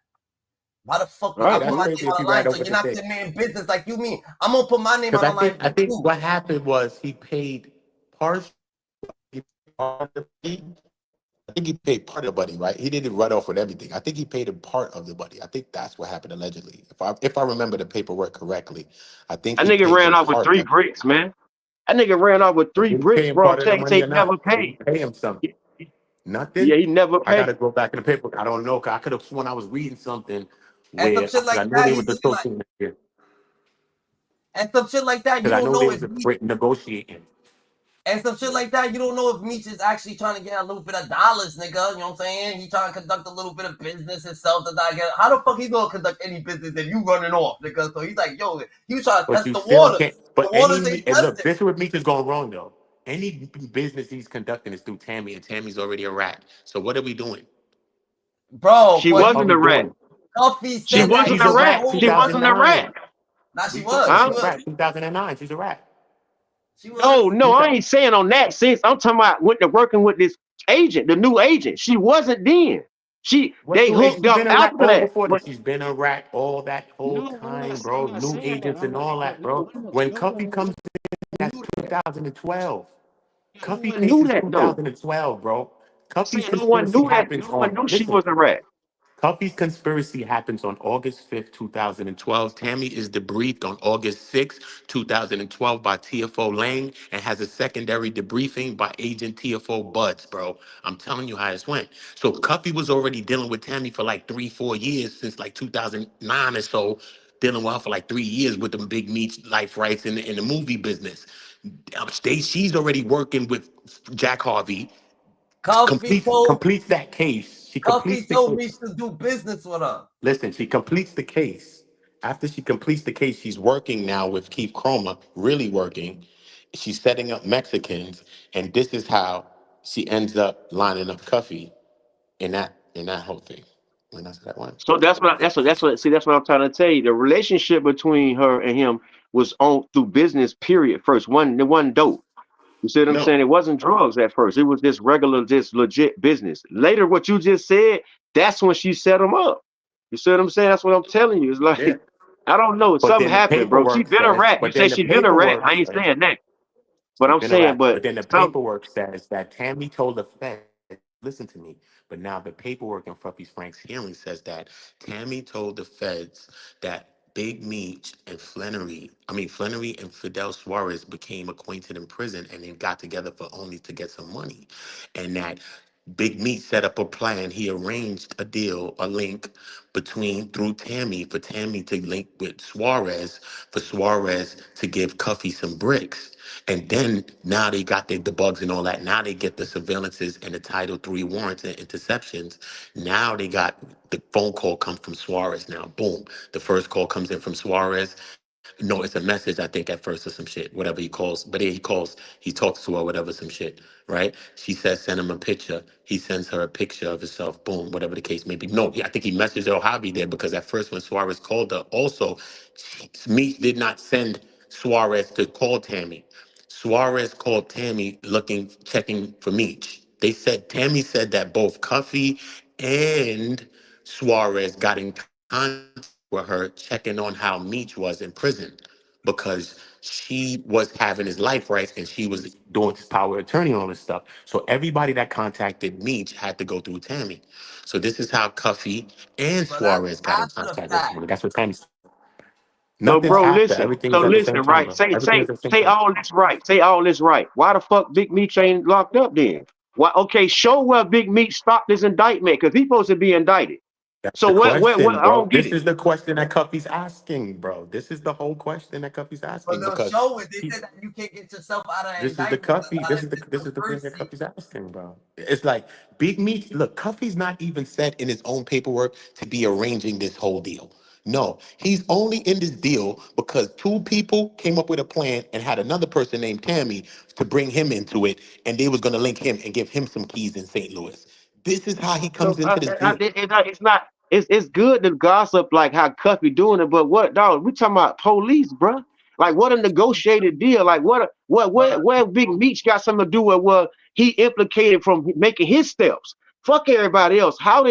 Why the fuck would I put my name on the line? So you're not putting me in business like you mean. I'm gonna put my name on the line. I think what happened was he paid partial of the fee think he paid part of the money, right? He didn't run off with everything. I think he paid him part of the money. I think that's what happened allegedly. If I remember the paperwork correctly, I think That he nigga paid ran him off with part 3 of it. bricks, man. That nigga ran off with But 3 did he pay bricks, him bro. I'm part of the telling you, money he or never not? Did he paid. pay him something? Nothing. Yeah, he never I gotta paid. go back in the paperwork. I don't know. 'Cause I could have sworn I was reading something And some where shit because like I knew that, they he was really like, negotiating. Because and some shit like that, you I don't know they know was if Meech, negotiating. and some shit like that, you don't know if Meech is actually trying to get a little bit of dollars, nigga. You know what I'm saying? He trying to conduct a little bit of business himself. How the fuck he gonna conduct any business if you running off, nigga? So he's like, yo, he was trying to But test you the still waters. can't. The But waters ain't and look, tested. this is what Meek is going wrong though. Any business he's conducting is through Tammy, and Tammy's already a rat. So what are we doing? Bro, She but What are wasn't we a rat. doing? Cuffy She said that wasn't She's a he a was rat. rat. She over. wasn't a rat. 2009. Nah, she We told her was. she's She Huh? a was. rat. 2009. She's a rat. She No, was. no, I ain't saying on that sense. I'm talking about when they're working with this agent, the new agent. She wasn't then. What They new age? hooked She's up been a rat after all that. before But this. She's been a rat all that whole no, time, I'm bro. not New saying that. agents and all that, No, bro. we don't, When no one, Cuffy comes in, that's knew that. 2012. No Cuffy one case knew is that though. 2012, bro. I'm Cuffy's saying no one conspiracy knew that. happens No one on, knew she listen, was a rat. Cuffy's conspiracy happens on August 5th, 2012. Tammy is debriefed on August 6th, 2012 by TFO Lang and has a secondary debriefing by Agent TFO Buds, bro. I'm telling you how this went. So Cuffy was already dealing with Tammy for like 3-4 years since like 2009 or so, dealing with her for like 3 years with them big meats, life rights in the movie business. She's already working with Jack Harvey, Cuffy told completes that case. She Cuffy completes the told case. me to do business with her. Listen, she completes the case. After she completes the case, she's working now with Keith Chroma, really working. She's setting up Mexicans, and this is how she ends up lining up Cuffy in that whole thing. When I said that one. So that's what I'm trying to tell you. The relationship between her and him was on through business period first. It wasn't dope. You see what I'm No, saying? It wasn't drugs at first. It was just regular, just legit business. Later, what you just said, that's when she set him up. You see what I'm saying? That's what I'm telling you. It's yeah. like, I don't know. But Something then the happened, bro. She paperwork been a says, rat. You say she been a rat. I ain't saying that. But she's I'm been a saying, rat. but But then the some paperwork says that Tammy told the Fed, listen to me. But now the paperwork in Fuffy Frank's hearing says that Tammy told the feds that Big Meech and Flannery and Fidel Suarez became acquainted in prison and then got together for only to get some money. And that Big Meech set up a plan. He arranged a deal, a link through Tammy for Tammy to link with Suarez, for Suarez to give Cuffy some bricks. And then now they got the bugs and all that. Now they get the surveillances and the Title III warrants and interceptions. Now they got the phone call come from Suarez now. Boom. The first call comes in from Suarez. No, it's a message, I think, at first or some shit, whatever he calls. But then he talks to her, whatever, some shit, right? She says, send him a picture. He sends her a picture of himself, boom, whatever the case may be. No, I think he messaged El Javi there because at first when Suarez called her, also, Meech did not send Suarez to call Tammy. Suarez called Tammy checking for Meech. Tammy said that both Cuffy and Suarez got in contact with her checking on how Meech was in prison because she was having his life rights and she was doing his power of attorney and all this stuff. So everybody that contacted Meech had to go through Tammy. So this is how Cuffy and But that's Suarez got in after the contact with fact. Tammy. That's what Tammy said. so, Nothing's bro. after. Listen. Everything So is at the same listen, time, right? bro. Say Everything say is at the same say time. all this right. Say all this right. Why the fuck Big Meech ain't locked up then? Why? Okay, show where Big Meech stopped this indictment because he's supposed to be indicted. That's So the what? question, I bro. don't get This it. is the question that Cuffy's asking, bro. This is the whole question that Cuffy's But asking they'll because show it. They he, said that you can't get yourself out of an this is the indictment. Cuffy. This is the It's this the is the thing first that thing. Cuffy's asking, bro. It's like Big Meech. Look, Cuffy's not even said in his own paperwork to be arranging this whole deal. No, he's only in this deal because two people came up with a plan and had another person named Tammy to bring him into it, and they was gonna link him and give him some keys in St. Louis. This is how he So comes into this deal. it's not. It's good to gossip like how Cuffy doing it, but what dog? We talking about police, bro. Like what a negotiated deal. Like where Big Meech got something to do with what he implicated from making his steps. Fuck everybody else. How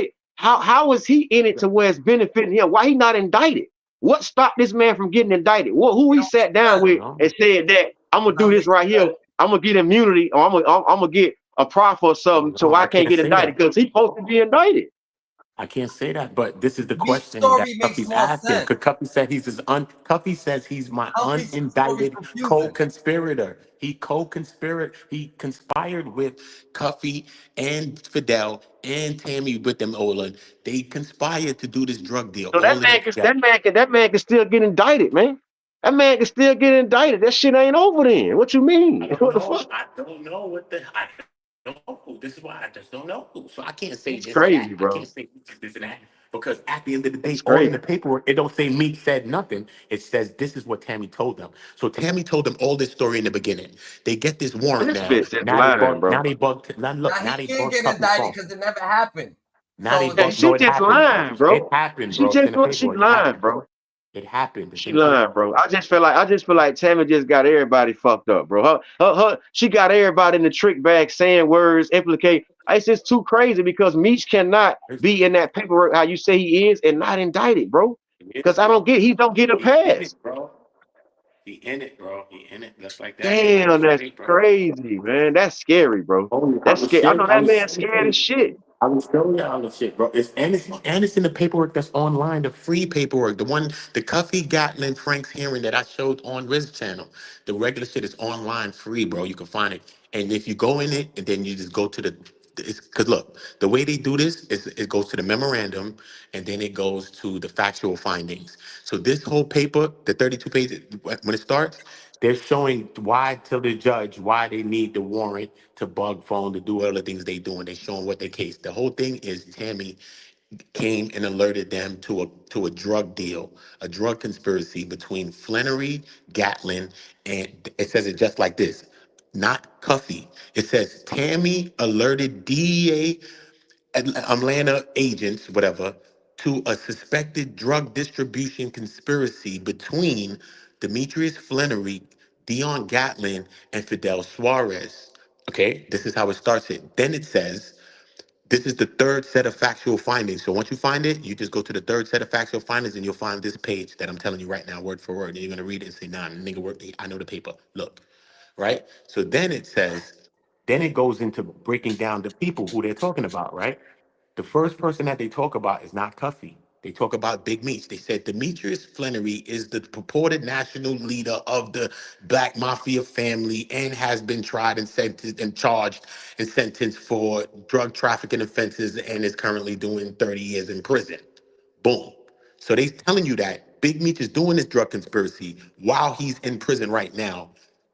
is he in it to where it's benefiting him? Why he not indicted? What stopped this man from getting indicted? Who It he don't make sat down I sense. don't with know. and said that I'm It gonna do don't this make right here. sense. I'm gonna get immunity, or I'm gonna get a proffer or something, so No, I I can't can't get say indicted that. because he's supposed to be indicted. I can't say that, but this is the Meech's question that story makes Cuffy's more asking. sense. Because Cuffy says he's my Cuffy's story is unindicted confusing. co-conspirator. He conspired with Cuffy and Fidel and Tammy with them Olin. They conspired to do this drug deal. So All of them together. that man can still get indicted, man. That man can still get indicted. That shit ain't over then. What you mean? I don't What the know. fuck? I don't know what the. I don't know. This is why I just don't know. So I can't say That's this or that. crazy, I bro. can't say this and that because at the end of the day, That's all in crazy. the paperwork, it don't say Meek said nothing. It says this is what Tammy told them. So Tammy told them all this story in the beginning. They get this And warrant this now. bitch just lying, Now bro. they bug. Now Now look. he Now they can't bug get Cuffy's indicted phone. because it never happened. Now they So And bug. she No, it just happened, bro. lying, It bro. happened, bro. It's in the She paperwork. It lying, happened. bro. It happened. It's She in the paperwork. lying, bro. I just feel like Tammy just got everybody fucked up, bro. She got everybody in the trick bag saying words, implicate. It's just too crazy because Meech cannot be in that paperwork how you say he is and not indicted, bro. He Because I don't get he don't get a He's in pass. it, bro. He in it, bro. He in it. Just like that. Just Damn, that's straight, bro. crazy, man. That's scary, bro. Oh, I That's was scary. I know scared. I that was man scared as scared. shit. I will show you all the shit, bro. It's in the paperwork that's online, the free paperwork, the Cuffy Gatlin Frank's hearing that I showed on Riz channel. The regular shit is online, free, bro. You can find it, and if you go in it, and then you just go to because look, the way they do this is it goes to the memorandum, and then it goes to the factual findings. So this whole paper, the 32 pages, when it starts, they're showing why to the judge why they need the warrant to bug phone to do all the things they doing. They showing what their case. The whole thing is Tammy came and alerted them to a drug deal, a drug conspiracy between Flannery, Gatlin, and it says it just like this. Not Cuffy. It says Tammy alerted DEA Atlanta agents, whatever, to a suspected drug distribution conspiracy between Demetrius Flannery, Dion Gatlin, and Fidel Suarez. Okay, this is how it starts it. Then it says, this is the third set of factual findings. So once you find it, you just go to the third set of factual findings and you'll find this page that I'm telling you right now, word for word. And you're going to read it and say, nah, nigga, I know the paper. Look, right? So then it says, then it goes into breaking down the people who they're talking about, right? The first person that they talk about is not Cuffy. They talk about Big Meech. They said Demetrius Flannery is the purported national leader of the Black Mafia family and has been tried and sentenced and charged and sentenced for drug trafficking offenses and is currently doing 30 years in prison. Boom. So they telling you that Big Meech is doing this drug conspiracy while he's in prison right now,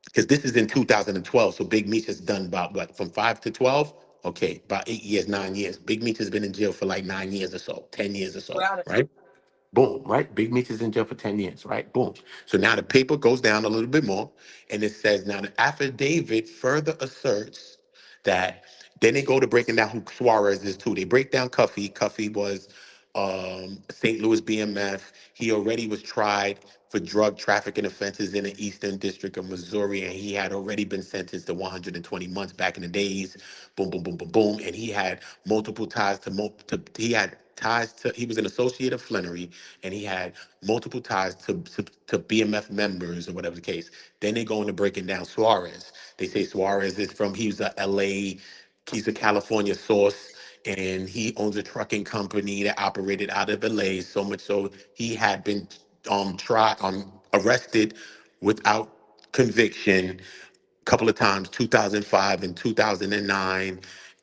because this is in 2012. So Big Meech has done about what, from 5 to 12? Okay, about 8 years, 9 years. Big Meech has been in jail for like 9 years or so, 10 years or so, right? Boom, right? Big Meech is in jail for 10 years, right? Boom. So now the paper goes down a little bit more and it says, now the affidavit further asserts that, then they go to breaking down who Suarez is too. They break down Cuffy. Cuffy was St. Louis BMF. He already was tried for drug trafficking offenses in the Eastern District of Missouri, and he had already been sentenced to 120 months back in the days. Boom, boom, boom, boom, boom. And he had multiple ties he was an associate of Flannery, and he had multiple ties to BMF members or whatever the case. Then they go into breaking down Suarez. They say Suarez he's a LA, he's a California source, and he owns a trucking company that operated out of LA, so much so he had been arrested without conviction a couple of times, 2005 and 2009,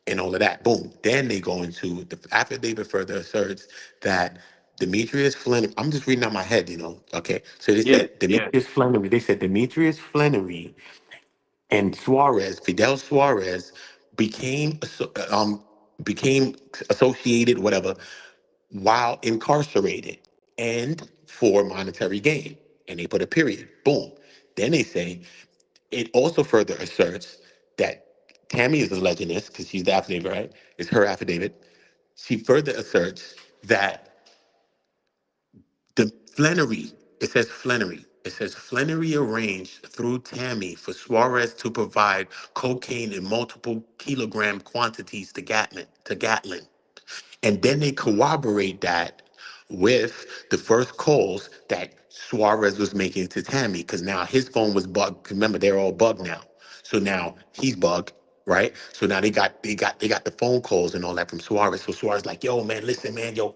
and all of that. Boom. Then they go into the affidavit further asserts that Demetrius Flannery, I'm just reading out my head, Okay. So they Yeah, said yeah. Demetrius Flannery and Fidel Suarez became associated, whatever, while incarcerated and for monetary gain. And they put a period. Boom. Then they say it also further asserts that Tammy is the legendist because she's the affidavit, right? It's her affidavit. She further asserts that the Flannery, it says Flannery arranged through Tammy for Suarez to provide cocaine in multiple kilogram quantities to Gatlin. And then they corroborate that with the first calls that Suarez was making to Tammy, because now his phone was bugged. Remember, they're all bugged now. So now he's bugged, right? So now they got the phone calls and all that from Suarez. So Suarez like, yo, man, listen, man, yo,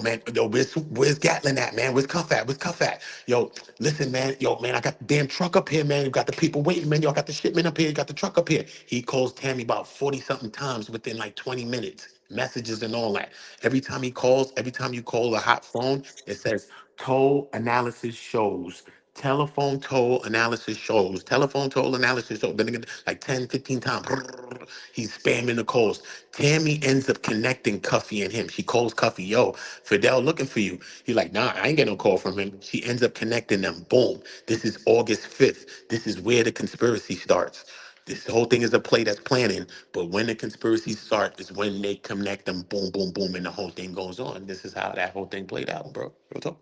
man, yo, where's Gatlin at, man? Where's Cuff at? Where's Cuff at? Yo, listen, man, yo, man, I got the damn truck up here, man. You got the people waiting, man. Y'all got the shipment up here. You got the truck up here. He calls Tammy about 40-something times within like 20 minutes, messages and all that. Every time you call a hot phone, it says toll analysis shows. Telephone toll analysis shows. Telephone toll analysis shows. Then again, like 10, 15 times. He's spamming the calls. Tammy ends up connecting Cuffy and him. She calls Cuffy, yo, Fidel looking for you. He like, nah, I ain't get no call from him. She ends up connecting them. Boom. This is August 5th. This is where the conspiracy starts. This whole thing is a play that's planning, but when the conspiracies start is when they connect them. Boom, boom, boom, and the whole thing goes on. This is how that whole thing played out, bro. Real talk.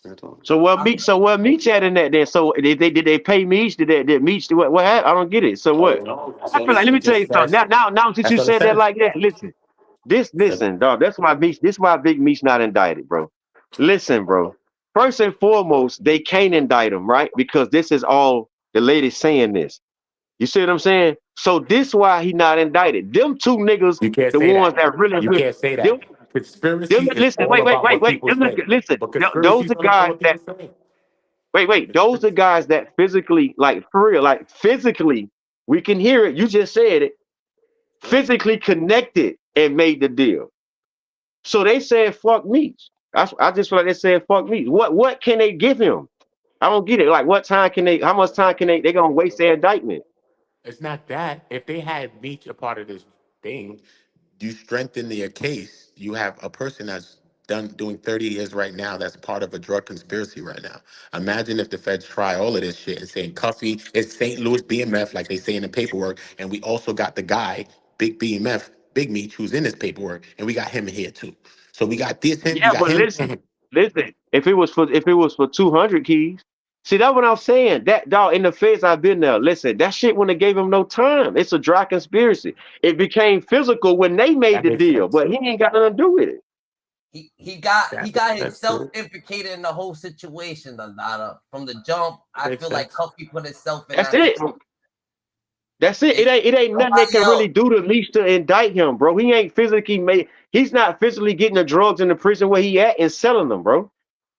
Real talk. So what Meech had in that then? So did they pay Meech? Did Meech do what happened? I don't get it. So what? No, I feel like, let me tell you something. Now since you that's what it said that says. like that, listen, dog. That's why Big Meech not indicted, bro. Listen, bro. First and foremost, they can't indict him, right? Because this is all the lady saying this. You see what I'm saying? So this why he not indicted. Them two niggas, You can't the say ones that. that really, You can't say them, that. Conspiracy is listen, all about what wait. people say. Listen, But those conspiracy is are all about guys what that people say. those are guys that physically, like for real, like physically, we can hear it. You just said it. Physically connected and made the deal. So they said fuck Meech. I just feel like they said fuck Meech. What can they give him? I don't get it. Like what time can they? How much time can they gonna waste their indictment? It's not that. If they had Meech a part of this thing, you strengthen their case. You have a person that's doing 30 years right now that's part of a drug conspiracy right now. Imagine if the feds try all of this shit and saying Cuffy is St. Louis BMF, like they say in the paperwork, and we also got the guy, Big BMF, Big Meech, who's in this paperwork, and we got him here too. So we got this, him, we Yeah, got but him, and listen, him. listen. If it was for 200 keys, see that's what I'm saying. That dog in the feds, I've been there. Listen, that shit when they gave him no time. It's a dry conspiracy. It became physical when they made That the makes deal, sense. but he ain't got nothing to do with it. He got That's himself true. implicated in the whole situation, Donada. From the jump, I Makes feel like sense. Cuffy put himself in That's that it. situation. That's it. It ain't nothing they Nobody can else. really do to Meech to indict him, bro. He ain't physically made. He's not physically getting the drugs in the prison where he at and selling them, bro.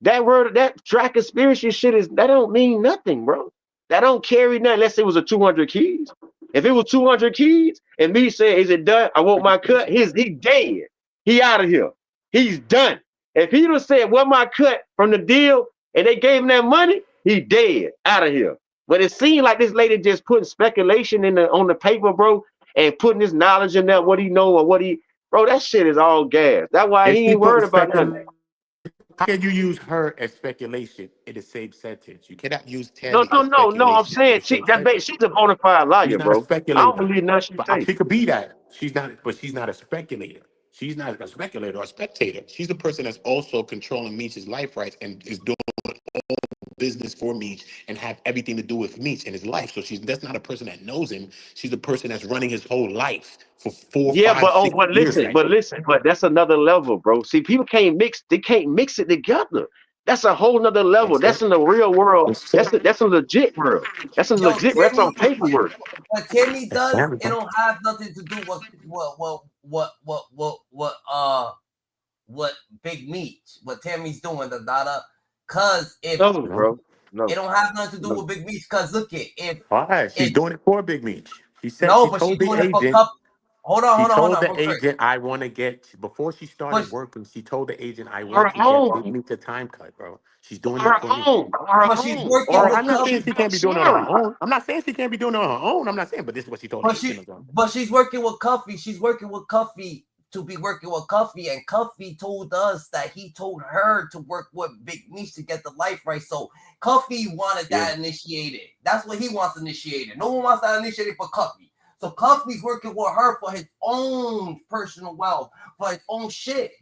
That dry conspiracy shit that don't mean nothing, bro. That don't carry nothing unless it was a 200 keys. If it was 200 keys and me said, "Is it done? I want my cut." He dead. He out of here. He's done. If he would have said, "What my cut from the deal?" and they gave him that money, he dead out of here. But it seemed like this lady just putting speculation on the paper, bro, and putting his knowledge in there, what he know or bro, that shit is all gas. That's why If he she ain't put worried about nothing. speculation, how can you use her as speculation in the same sentence? You cannot use No, Tammy no, as no, no. I'm speculation in saying the same sentence. she's a bona fide She's liar, not a bro. I don't speculator. believe nothing she But say. she could be that. She's not, but she's not a speculator. She's not a speculator or a spectator. She's the person that's also controlling Meech's life rights and is doing business for Meech and have everything to do with Meech in his life. So that's not a person that knows him. She's the person that's running his whole life for four, Yeah, five, 6 years right now. but that's another level, bro. See, people they can't mix it together. That's a whole nother level. That's true. That's in the real world. That's true. That's a legit world. That's a Yo, legit. That's on paperwork. what Timmy That's does, family, it bro. don't have nothing to do with what Big Meech, what Tammy's doing, the data. Cause if No, No. bro. it No, don't have nothing to do no. with Big Meech, cause look it, All right, she's if doing it for Big Meech. She said no, she but she's told the doing it for agent. cup. Hold on, She hold on, hold told on, the real quick. agent, I want to get, before she But started working, she told the agent, I want Her to get Big own, Meech a time cut, bro. She's doing it for me. she's or working Bro, with I'm not Cuffy. saying she can't be doing it on her own. I'm not saying she can't be doing it on her own. I'm not saying, but this is what she told the agent. But she's working with Cuffy. She's working with Cuffy to be working with Cuffy, and Cuffy told us that he told her to work with Big Meech to get the life right. So Cuffy wanted Yeah. that initiated. That's what he wants initiated. No one wants that initiated for Cuffy. So Cuffy's working with her for his own personal wealth, for his own shit,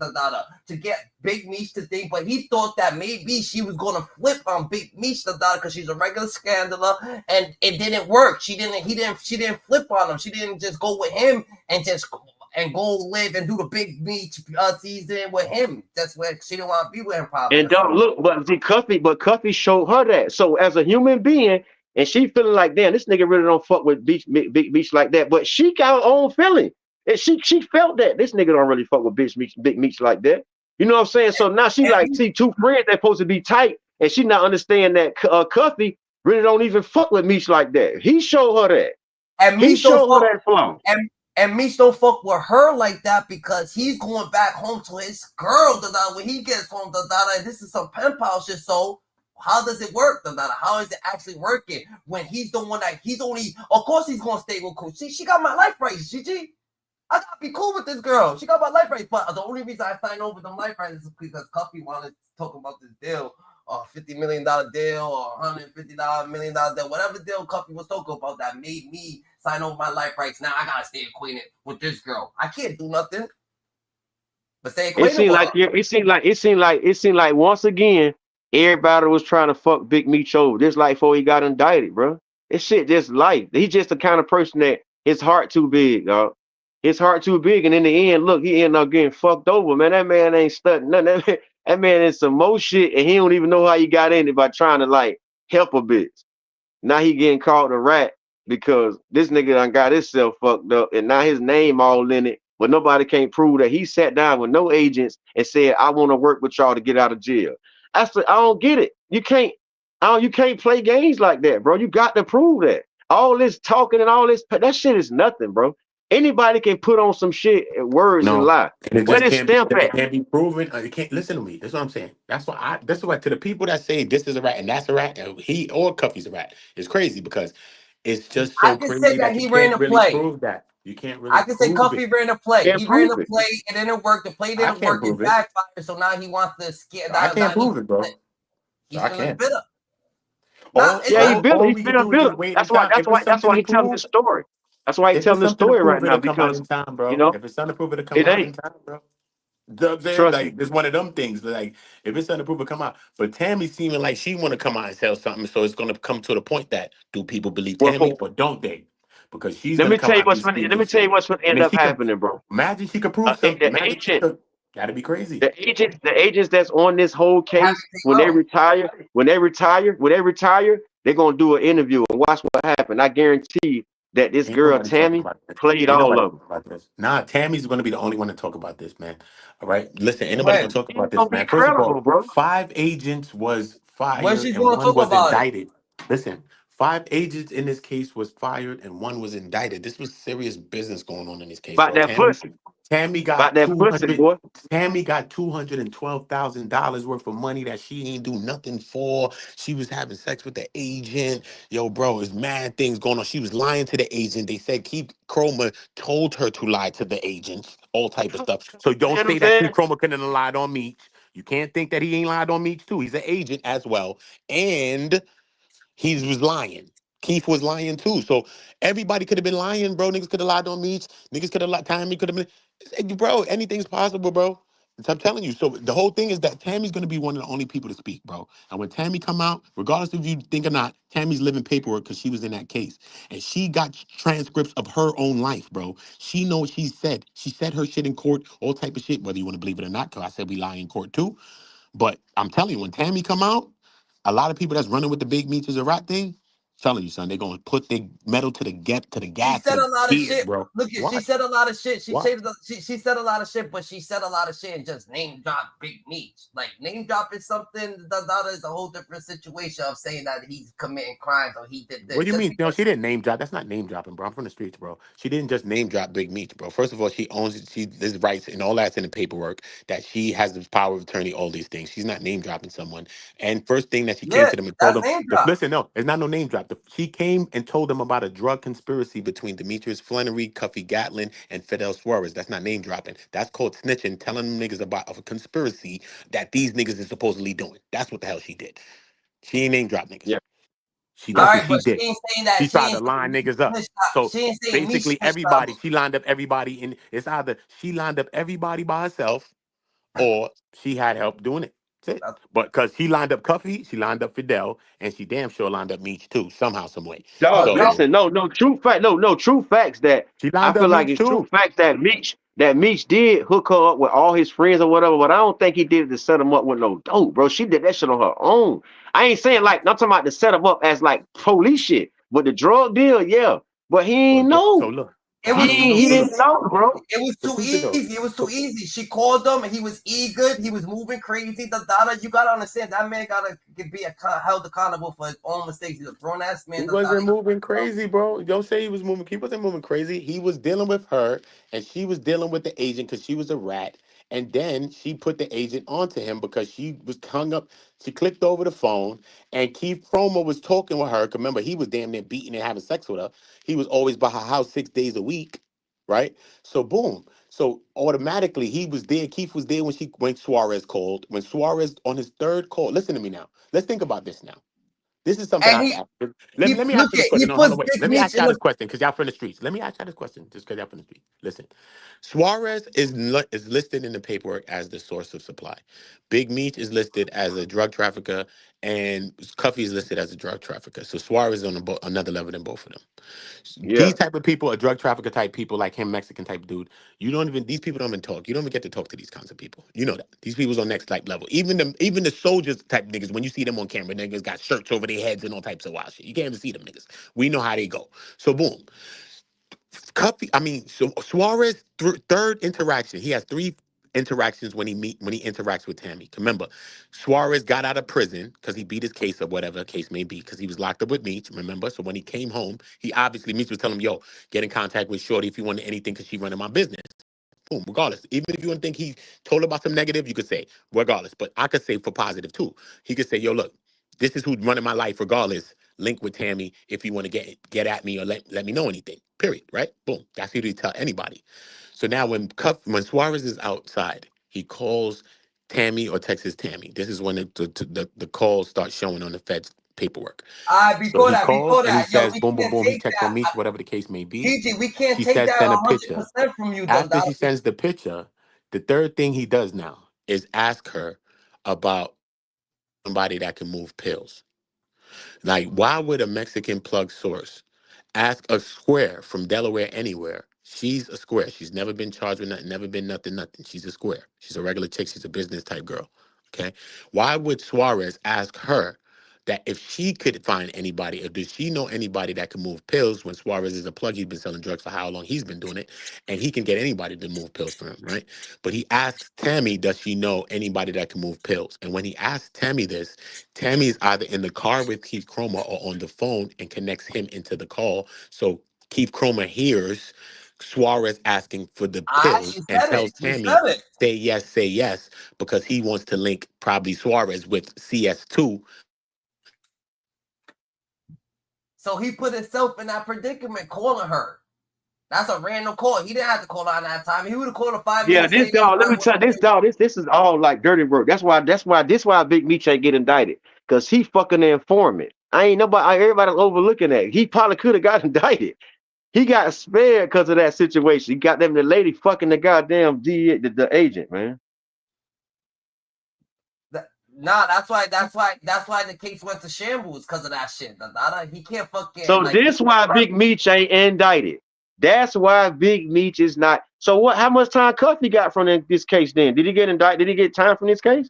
to get Big Meech to think. But he thought that maybe she was gonna flip on Big Meech, because she's a regular scandaler, and it didn't work. She didn't flip on him. She didn't just go with him and go live and do the Big Meech season with him. That's where she didn't want to be with him, probably. and don't look, but Cuffy showed her that. So as a human being, and she feeling like, damn, this nigga really don't fuck with Big Meech like that. But she got her own feeling, and she felt that this nigga don't really fuck with Big Meech like that. You know what I'm saying? So now she like see two friends that supposed to be tight, and she not understand that Cuffy really don't even fuck with Meech like that. He showed her that. And He Meech don't showed her fuck, that flaw. and Meech don't fuck with her like that because he's going back home to his girl. When he gets home, this is some pen pal shit. So how does it work? How is it actually working when he's the one that he's only? Of course, he's gonna stay with Coach. She got my life right, GG. I gotta be cool with this girl. She got my life rights. But the only reason I signed over them life rights is because Cuffy wanted to talk about this deal, $50 million deal, or $150 million deal, whatever deal Cuffy was talking about that made me sign over my life rights. Now I gotta stay acquainted with this girl. I can't do nothing but stay acquainted. It seemed like once again everybody was trying to fuck Big Meech over. This like before he got indicted, bro. This shit just life. He's just the kind of person that his heart too big, dog. His heart too big, and in the end, look, he ended up getting fucked over, man. That man ain't studying nothing. That man is some more shit, and he don't even know how he got in it by trying to like help a bitch. Now he getting called a rat because this nigga done got himself fucked up, and now his name all in it, but nobody can't prove that he sat down with no agents and said, "I want to work with y'all to get out of jail." I don't get it. You can't play games like that, bro. You got to prove that. All this talking and all this, that shit is nothing, bro. Anybody can put on some shit, words, and No, lie. and it Where just this stamp it at? can't be proven. You can't listen to me. That's what I'm saying. That's why to the people that say this is a rat and that's a rat, and he or Cuffy's a rat, it's crazy because it's just I so can say crazy that that you he ran can't a really play. prove that. You can't really I can say prove Cuffy it. ran a play. Can't He ran prove a it. play. It didn't work. The play I didn't can't work. It prove it. backfired. So now he wants to scare. I can't prove it, bro. He's I feeling can't. bitter. Nah, it's Yeah, not. All he's we can feeling do is bitter. just wait in That's why time. If it's that's something why to he telling this prove, story. That's why he if it's telling the something to story right prove, now it'll come out because in time, bro. you know If it's something to prove, it'll come it out in ain't. time, bro. You know what I'm saying? Trust me. Like it's one of them things. Like if it's something to prove, it come out. But Tammy seeming like she want to come out and sell something, so it's gonna come to the point that do people believe Well, Tammy or don't they? Because she's let gonna me come tell you out what's and speak let and me tell shit. you what's gonna And end if up she could happening, bro. imagine, she could prove something. Imagine she could. That'd be crazy. The agents that's on this whole It has case, to when they go. retire, they're gonna do an interview and watch what happened. I guarantee that this Ain't girl nobody talking Tammy about this. played Ain't all nobody of them. talking about this. Nah, Tammy's gonna be the only one to talk about this, man. All right. Listen, ain't nobody gonna When? talk about It's this, gonna be man. First of all, credible, bro. 5 agents was When fired she's and going to one talk was about it? indicted. Listen, 5 agents in this case was fired and one was indicted. This was serious business going on in this case, About bro. that pussy. Tammy About got that pussy, 200. boy. Tammy got $212,000 worth of money that she ain't do nothing for. She was having sex with the agent. Yo, bro, it's mad things going on. She was lying to the agent. They said Keith Chroma told her to lie to the agents, all type of stuff. So You don't know what I'm say that saying? Keith Chroma couldn't have lied on Meech. You can't think that he ain't lied on Meech too. He's an agent as well. And he was lying. Keith was lying too. So everybody could have been lying, bro. Niggas could have lied on Meech. Niggas could have lied. Tammy could have been. Bro, anything's possible, bro. I'm telling you. So the whole thing is that Tammy's gonna be one of the only people to speak, bro. And when Tammy come out, regardless if you think or not, Tammy's living paperwork because she was in that case, and she got transcripts of her own life, bro. She knows what she said. She said her shit in court, all type of shit, whether you want to believe it or not. Because I said we lie in court too. But I'm telling you, when Tammy come out, a lot of people that's running with the big meat is a rat thing. Telling you, son, they're gonna put their metal to the She gas to said the a lot of gears, shit. bro. Look, she Watch, said a lot of shit. She watch. said a lot of shit, but she said a lot of shit and just name drop Big Meech. Like name drop is something that is a whole different situation of saying that he's committing crimes or he did this. What do you Just mean? No, because she didn't name drop. That's not name dropping, bro. I'm from the streets, bro. She didn't just name drop Big Meech, bro. First of all, she owns it. She this rights and all that's in the paperwork that she has the power of attorney. All these things. She's not name dropping someone. And first thing that she came yeah, to them and told that's them, name drop. listen, no, it's not no name drop. She came and told them about a drug conspiracy between Demetrius Flannery, Cuffy Gatlin, and Fidel Suarez. That's not name dropping. That's called snitching, telling them niggas about a conspiracy that these niggas is supposedly doing. That's what the hell she did. She ain't name drop niggas. Yeah. All That's what right, she but did. she ain't saying that. She She tried to ain't saying line me niggas up. snitched up. So She ain't saying me basically, snitched up. everybody, she lined up everybody in. It's either she lined up everybody by herself or she had help doing it. That's it. But because she lined up Cuffy, she lined up Fidel, and she damn sure lined up Meech too, somehow, some way. Dog, Oh, So listen, no, true fact, no, true facts that she I lined up feel like Meech it's true too. facts that Meech did hook her up with all his friends or whatever, but I don't think he did it to set him up with no dope, bro. She did that shit on her own. I ain't saying like, not talking about to set him up as like police shit, but the drug deal, yeah. But he ain't So know. look, it was too He easy. didn't know, bro. It was but too peep it though. easy. It was too So easy. She called him, and he was eager. He was moving crazy. You gotta understand that man gotta be held accountable for his own mistakes. He's a grown ass man. he wasn't moving crazy, bro. Don't say he was moving. He wasn't moving crazy. He was dealing with her, and she was dealing with the agent because she was a rat. And then she put the agent onto him because she was hung up. She clicked over the phone, and Keith Promo was talking with her. 'Cause remember, he was damn near beating and having sex with her. He was always by her house 6 days a week, right? So boom. So automatically he was there. Keith was there when Suarez called. When Suarez on his third call. Listen to me now. Let's think about this now. This is something I And have he to ask. he Let me ask look you this at he question. No, hold puts on, wait. Big Let me Meech ask in y'all the this question because y'all from the streets. Let me ask y'all this question just because y'all from the streets. Listen, Suarez is listed in the paperwork as the source of supply. Big Meech is listed as a drug trafficker, and Cuffy is listed as a drug trafficker. So Suarez is on another level than both of them. Yeah. These type of people, a drug trafficker type people like him, Mexican type dude, these people don't even talk. You don't even get to talk to these kinds of people. You know that. These people's on next type level. Even the soldiers type niggas, when you see them on camera, niggas got shirts over their heads and all types of wild shit. You can't even see them niggas. We know how they go. So boom. So Suarez third interaction. He has three interactions when he interacts with Tammy. Remember, Suarez got out of prison because he beat his case or whatever the case may be because he was locked up with Meech. Remember, so when he came home, Meech was telling him, "Yo, get in contact with Shorty if you want anything because she running my business." Boom, regardless. Even if you don't think he told about some negative, you could say regardless. But I could say for positive too. He could say, "Yo, look, this is who's running my life regardless. Link with Tammy if you want to get at me or let me know anything." Period. Right? Boom. That's what he tell anybody. So now when Suarez is outside, he calls Tammy or texts Tammy. This is when the calls start showing on the Fed's paperwork. So he calls before and he that, yo, says, we "Boom, boom, can't boom." He take checks on that. Meech, whatever the case may be. TG, we can't She take says, that "Send a picture." 100% from you, though. After she sends the picture, the third thing he does now is ask her about somebody that can move pills. Like, why would a Mexican plug source ask a square from Delaware anywhere? She's a square. She's never been charged with nothing, never been nothing. She's a square. She's a regular chick. She's a business type girl. Okay. Why would Suarez ask her that if she could find anybody, or does she know anybody that can move pills when Suarez is a plug? He's been selling drugs for how long he's been doing it, and he can get anybody to move pills for him, right? But he asks Tammy, does she know anybody that can move pills? And when he asks Tammy this, Tammy's either in the car with Keith Chroma or on the phone and connects him into the call. So Keith Chroma hears Suarez asking for the pills You and said it. tells You Tammy, said it. say yes, because he wants to link probably Suarez with CS2. So he put himself in that predicament calling her. That's a random call. He didn't have to call her in that time. He would have called her 5 minutes This later. dog, let me tell you, this is all like dirty work. That's why Big Meech ain't get indicted. Cause he fucking the informant. Everybody's overlooking that. He probably could have got indicted. He got spared because of that situation. He got them the lady fucking the goddamn the agent, man. That's why the case went to shambles because of that shit. He can't fucking. So this why Big Meech ain't indicted. That's why Big Meech is not. So what? How much time Cuffy got from this case? Then did he get indicted? Did he get time from this case?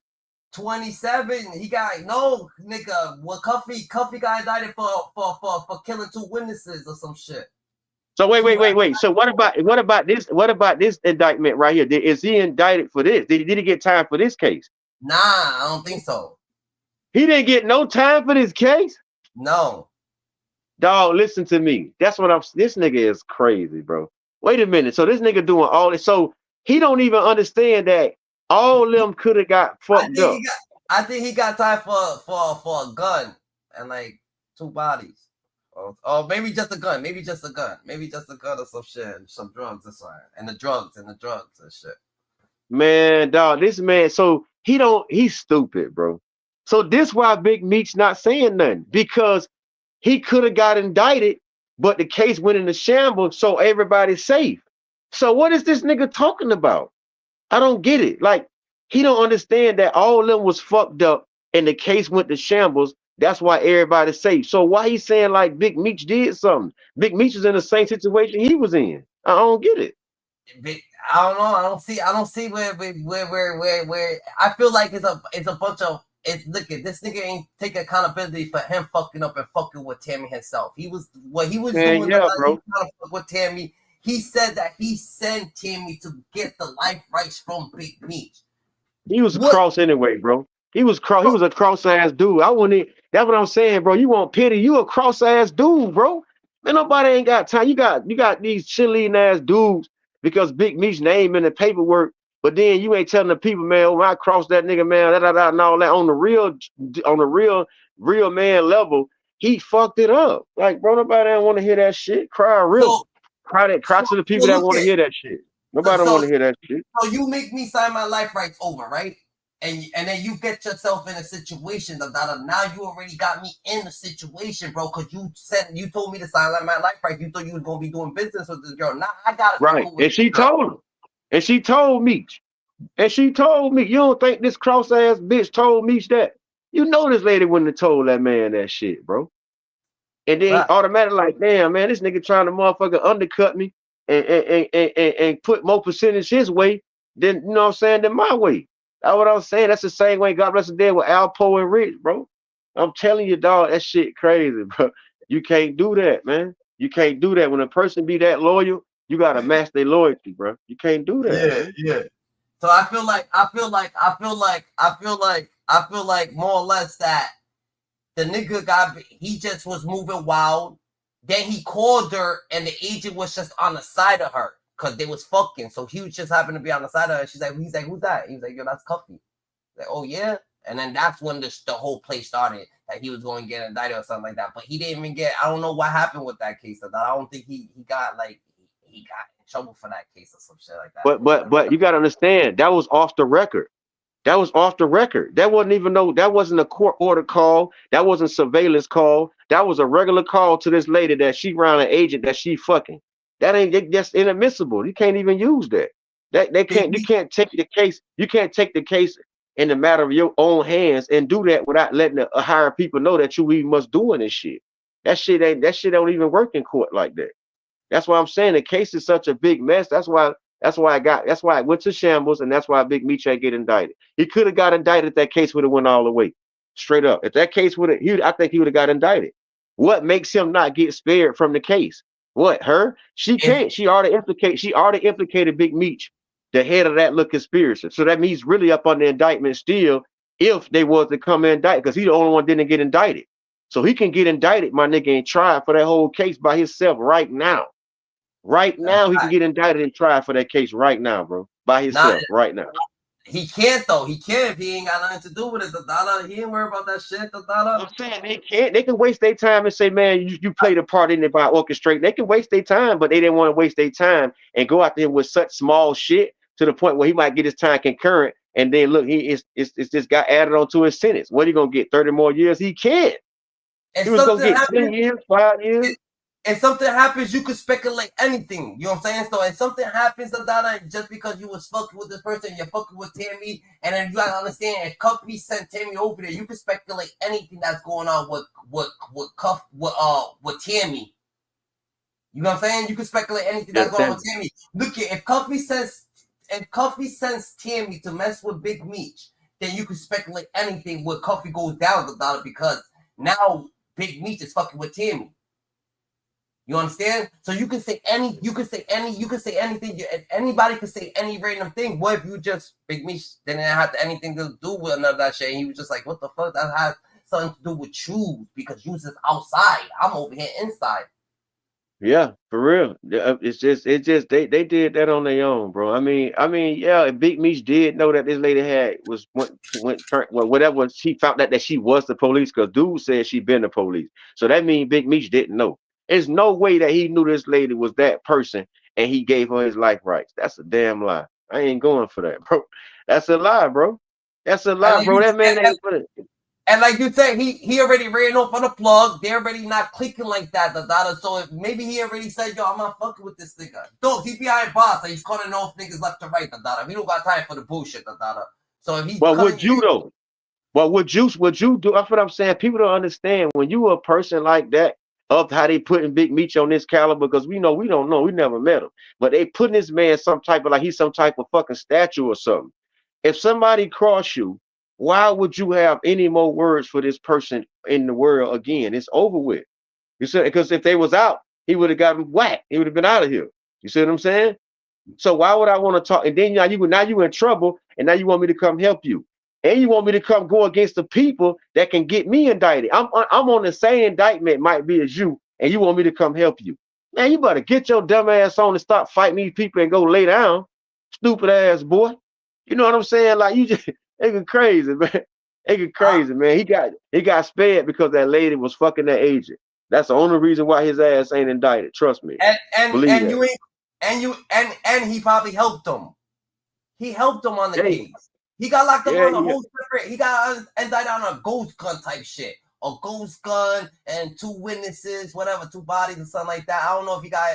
27. He got no nigga. Well, Cuffy got indicted for killing 2 witnesses or some shit. So wait. So what about this indictment right here? Is he indicted for this? Did he get time for this case? Nah, I don't think so. He didn't get no time for this case? No. Dog, listen to me. This nigga is crazy, bro. Wait a minute. So this nigga doing all this. So he don't even understand that all them could have got fucked up. I think he got time for a gun and like 2 bodies. Or maybe just a gun. Maybe just a gun or some shit. Some drugs or something. And the drugs and shit. Man, dog, this man, so he's stupid, bro. So this why Big Meech not saying nothing, because he could have got indicted, but the case went into shambles, so everybody's safe. So what is this nigga talking about? I don't get it. Like, He don't understand that all of them was fucked up and the case went to shambles. That's why everybody's safe. So why he saying like Big Meech did something? Big Meech is in the same situation he was in. I don't get it. I don't know. I don't see where I feel like it's a bunch of look at this nigga ain't take accountability for him fucking up and fucking with Tammy himself. He was doing Yeah, bro. with Tammy. He said that he sent Tammy to get the life rights from Big Meech. He was cross anyway, bro. He was cross. He was a cross ass dude. I wouldn't. That's what I'm saying, bro. You want pity? You a cross ass dude, bro. Man, nobody ain't got time. You got these cheerleading ass dudes because Big Meech's name in the paperwork, but then you ain't telling the people, man, when I cross that nigga, man, and all that on the real man level, he fucked it up. Like, bro, nobody don't want to hear that shit. Cry real. Cry to the people that want to hear that shit. Nobody don't want to hear that shit. So you make me sign my life rights over, right? And then you get yourself in a situation that now you already got me in a situation, bro. Cause you told me to sign my life rights. You thought you was gonna be doing business with this girl. Now I got right. And she told him. And she told Meech. And she told me, you don't think this cross ass bitch told Meech that? You know this lady wouldn't have told that man that shit, bro. And then he automatically like, damn, man, this nigga trying to motherfucker undercut me and put more percentage his way than, you know what I'm saying, than my way. That's what I'm saying. That's the same way God bless the dead with Alpo and Rich, bro. I'm telling you, dog, that shit crazy, bro. You can't do that, man. You can't do that. When a person be that loyal, you gotta match their loyalty, bro. You can't do that. Yeah, man. yeah. So I feel like more or less that the nigga he just was moving wild. Then he called her and the agent was just on the side of her because they was fucking. So he was just happened to be on the side of her. He's like, who's that? He's like, yo, that's Cuffy. Like, oh yeah. And then that's when the whole play started that he was going to get indicted or something like that. But he didn't even get. I don't know what happened with that case. I don't think he got in trouble for that case or some shit like that. But you gotta understand that was off the record. That was off the record. That wasn't a court order call. That wasn't surveillance call. That was a regular call to this lady that she ran an agent that she fucking. That's inadmissible. You can't even use that. You can't take the case. You can't take the case in the matter of your own hands and do that without letting the higher people know that you even must doing this shit. That shit don't even work in court like that. That's why I'm saying the case is such a big mess. That's why it went to shambles, and that's why Big Meech ain't get indicted. He could have got indicted if that case would have went all the way. Straight up. If that case I think he would have got indicted. What makes him not get spared from the case? What, her? She can't. She already implicated Big Meech, the head of that little conspiracy. So that means really up on the indictment still if they was to come and indict, because he the only one didn't get indicted. So he can get indicted, my nigga, and tried for that whole case by himself right now. Right now, he can get indicted and tried for that case right now, bro. By himself, right now. He can't though. He can't if he ain't got nothing to do with it. He ain't worry about that shit. I'm saying they can't. They can waste their time and say, man, you played a part in it by orchestrating. They can waste their time, but they didn't want to waste their time and go out there with such small shit to the point where he might get his time concurrent. And then look, it's this guy added on to his sentence. What are you gonna get? 30 more years? He can't. He was gonna get 10 years, 5 years. If something happens, you could speculate anything. You know what I'm saying? So if something happens, just because you was fucking with this person, you're fucking with Tammy, and then you gotta understand, if Cuffy sent Tammy over there, you could speculate anything that's going on with Tammy. You know what I'm saying? You could speculate anything that's going on with Tammy. Look at if Cuffy sends Tammy to mess with Big Meech, then you could speculate anything where Cuffy goes down because now Big Meech is fucking with Tammy. You understand? So you can say anything. Anybody could say any random thing. What if you just Big Meech didn't have anything to do with none of that shit? And he was just like, what the fuck? That has something to do with you because you just outside. I'm over here inside. Yeah, for real. It's just they did that on their own, bro. I mean, yeah, Big Meech did know that this lady whatever she found out that she was the police because dude said she been the police. So that means Big Meech didn't know. There's no way that he knew this lady was that person and he gave her his life rights. That's a damn lie. I ain't going for that, bro. That's a lie, bro. That's a lie, bro. That man ain't for it. And like you said, he already ran off on the plug. They're already not clicking like that. So if maybe he already said, yo, I'm not fucking with this nigga. Dogs, he behind boss. So he's calling off niggas left to right. We don't got time for the bullshit. So if he's Well, cutting would you though? Well, would you do? That's what I'm saying. People don't understand when you a person like that of how they putting Big Meech on this caliber, because we don't know, we never met him, but they putting this man some type of like he's some type of fucking statue or something. If somebody cross you, why would you have any more words for this person in the world again? It's over with. You said because if they was out, he would have gotten whacked. He would have been out of here. You see what I'm saying? So why would I want to talk? And then now you in trouble, and now you want me to come help you, and you want me to come go against the people that can get me indicted. I'm on the same indictment might be as you, and you want me to come help you. Man, you better get your dumb ass on and stop fighting these people and go lay down, stupid ass boy. You know what I'm saying? Like you just they get crazy, man. They get crazy, man. He got spared because that lady was fucking that agent. That's the only reason why his ass ain't indicted. Trust me. Believe that. you ain't and he probably helped him. He helped him on the case. He got locked up on a whole separate. He got indicted on a ghost gun type shit. A ghost gun and 2 witnesses, whatever, 2 bodies or something like that. I don't know if he got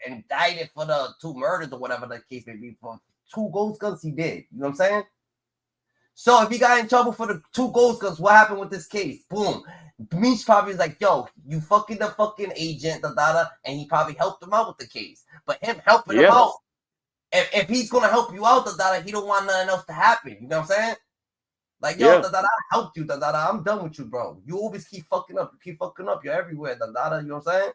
indicted for the 2 murders or whatever the case may be. For 2 ghost guns, he did. You know what I'm saying? So if he got in trouble for the 2 ghost guns, what happened with this case? Boom. Meech probably is like, yo, you fucking the fucking agent, and he probably helped him out with the case. But him helping him out, if he's gonna help you out, he don't want nothing else to happen. You know what I'm saying? Like, yo, I helped you, I'm done with you, bro. You always keep fucking up. You keep fucking up. You're everywhere, you know what I'm saying?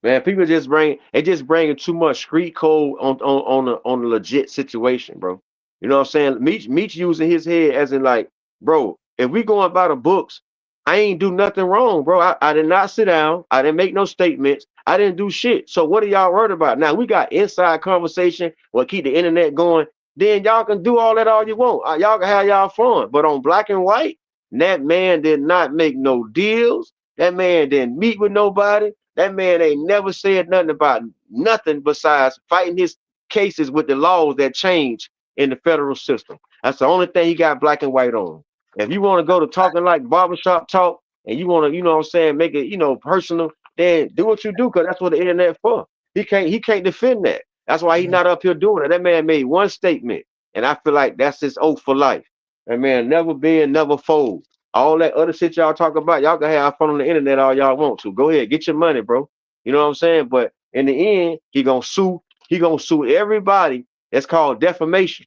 Man, people just bringing too much street code on the legit situation, bro. You know what I'm saying? Meech using his head as in like, bro, if we going by the books, I ain't do nothing wrong, bro. I did not sit down. I didn't make no statements. I didn't do shit. So what are y'all worried about? Now we got inside conversation. We'll keep the internet going. Then y'all can do all that all you want. Y'all can have y'all fun. But on black and white, that man did not make no deals. That man didn't meet with nobody. That man ain't never said nothing about nothing besides fighting his cases with the laws that change in the federal system. That's the only thing he got black and white on. If you want to go to talking like barbershop talk and you want to, you know what I'm saying, make it, personal, then do what you do, because that's what the internet for. He can't defend that. That's why he's not up here doing it. That man made one statement, and I feel like that's his oath for life. That man never bend, never fold. All that other shit y'all talk about, y'all can have fun on the internet all y'all want to. Go ahead, get your money, bro. You know what I'm saying? But in the end, he gonna sue everybody. That's called defamation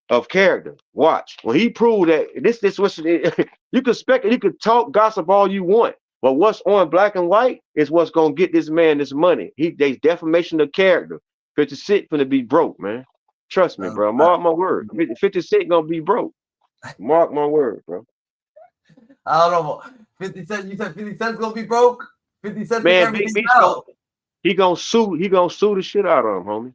of character. Watch. When he proved that this was you could talk gossip all you want, but what's on black and white is what's gonna get this man this money. There's defamation of character. 50 Cent finna be broke, man. Trust me, bro. Mark my word. 50 Cent gonna be broke. Mark my word, bro. I don't know. 50 Cent, you said 50 Cent's gonna be broke? 50 Cent, man, he gonna sue the shit out of him, homie.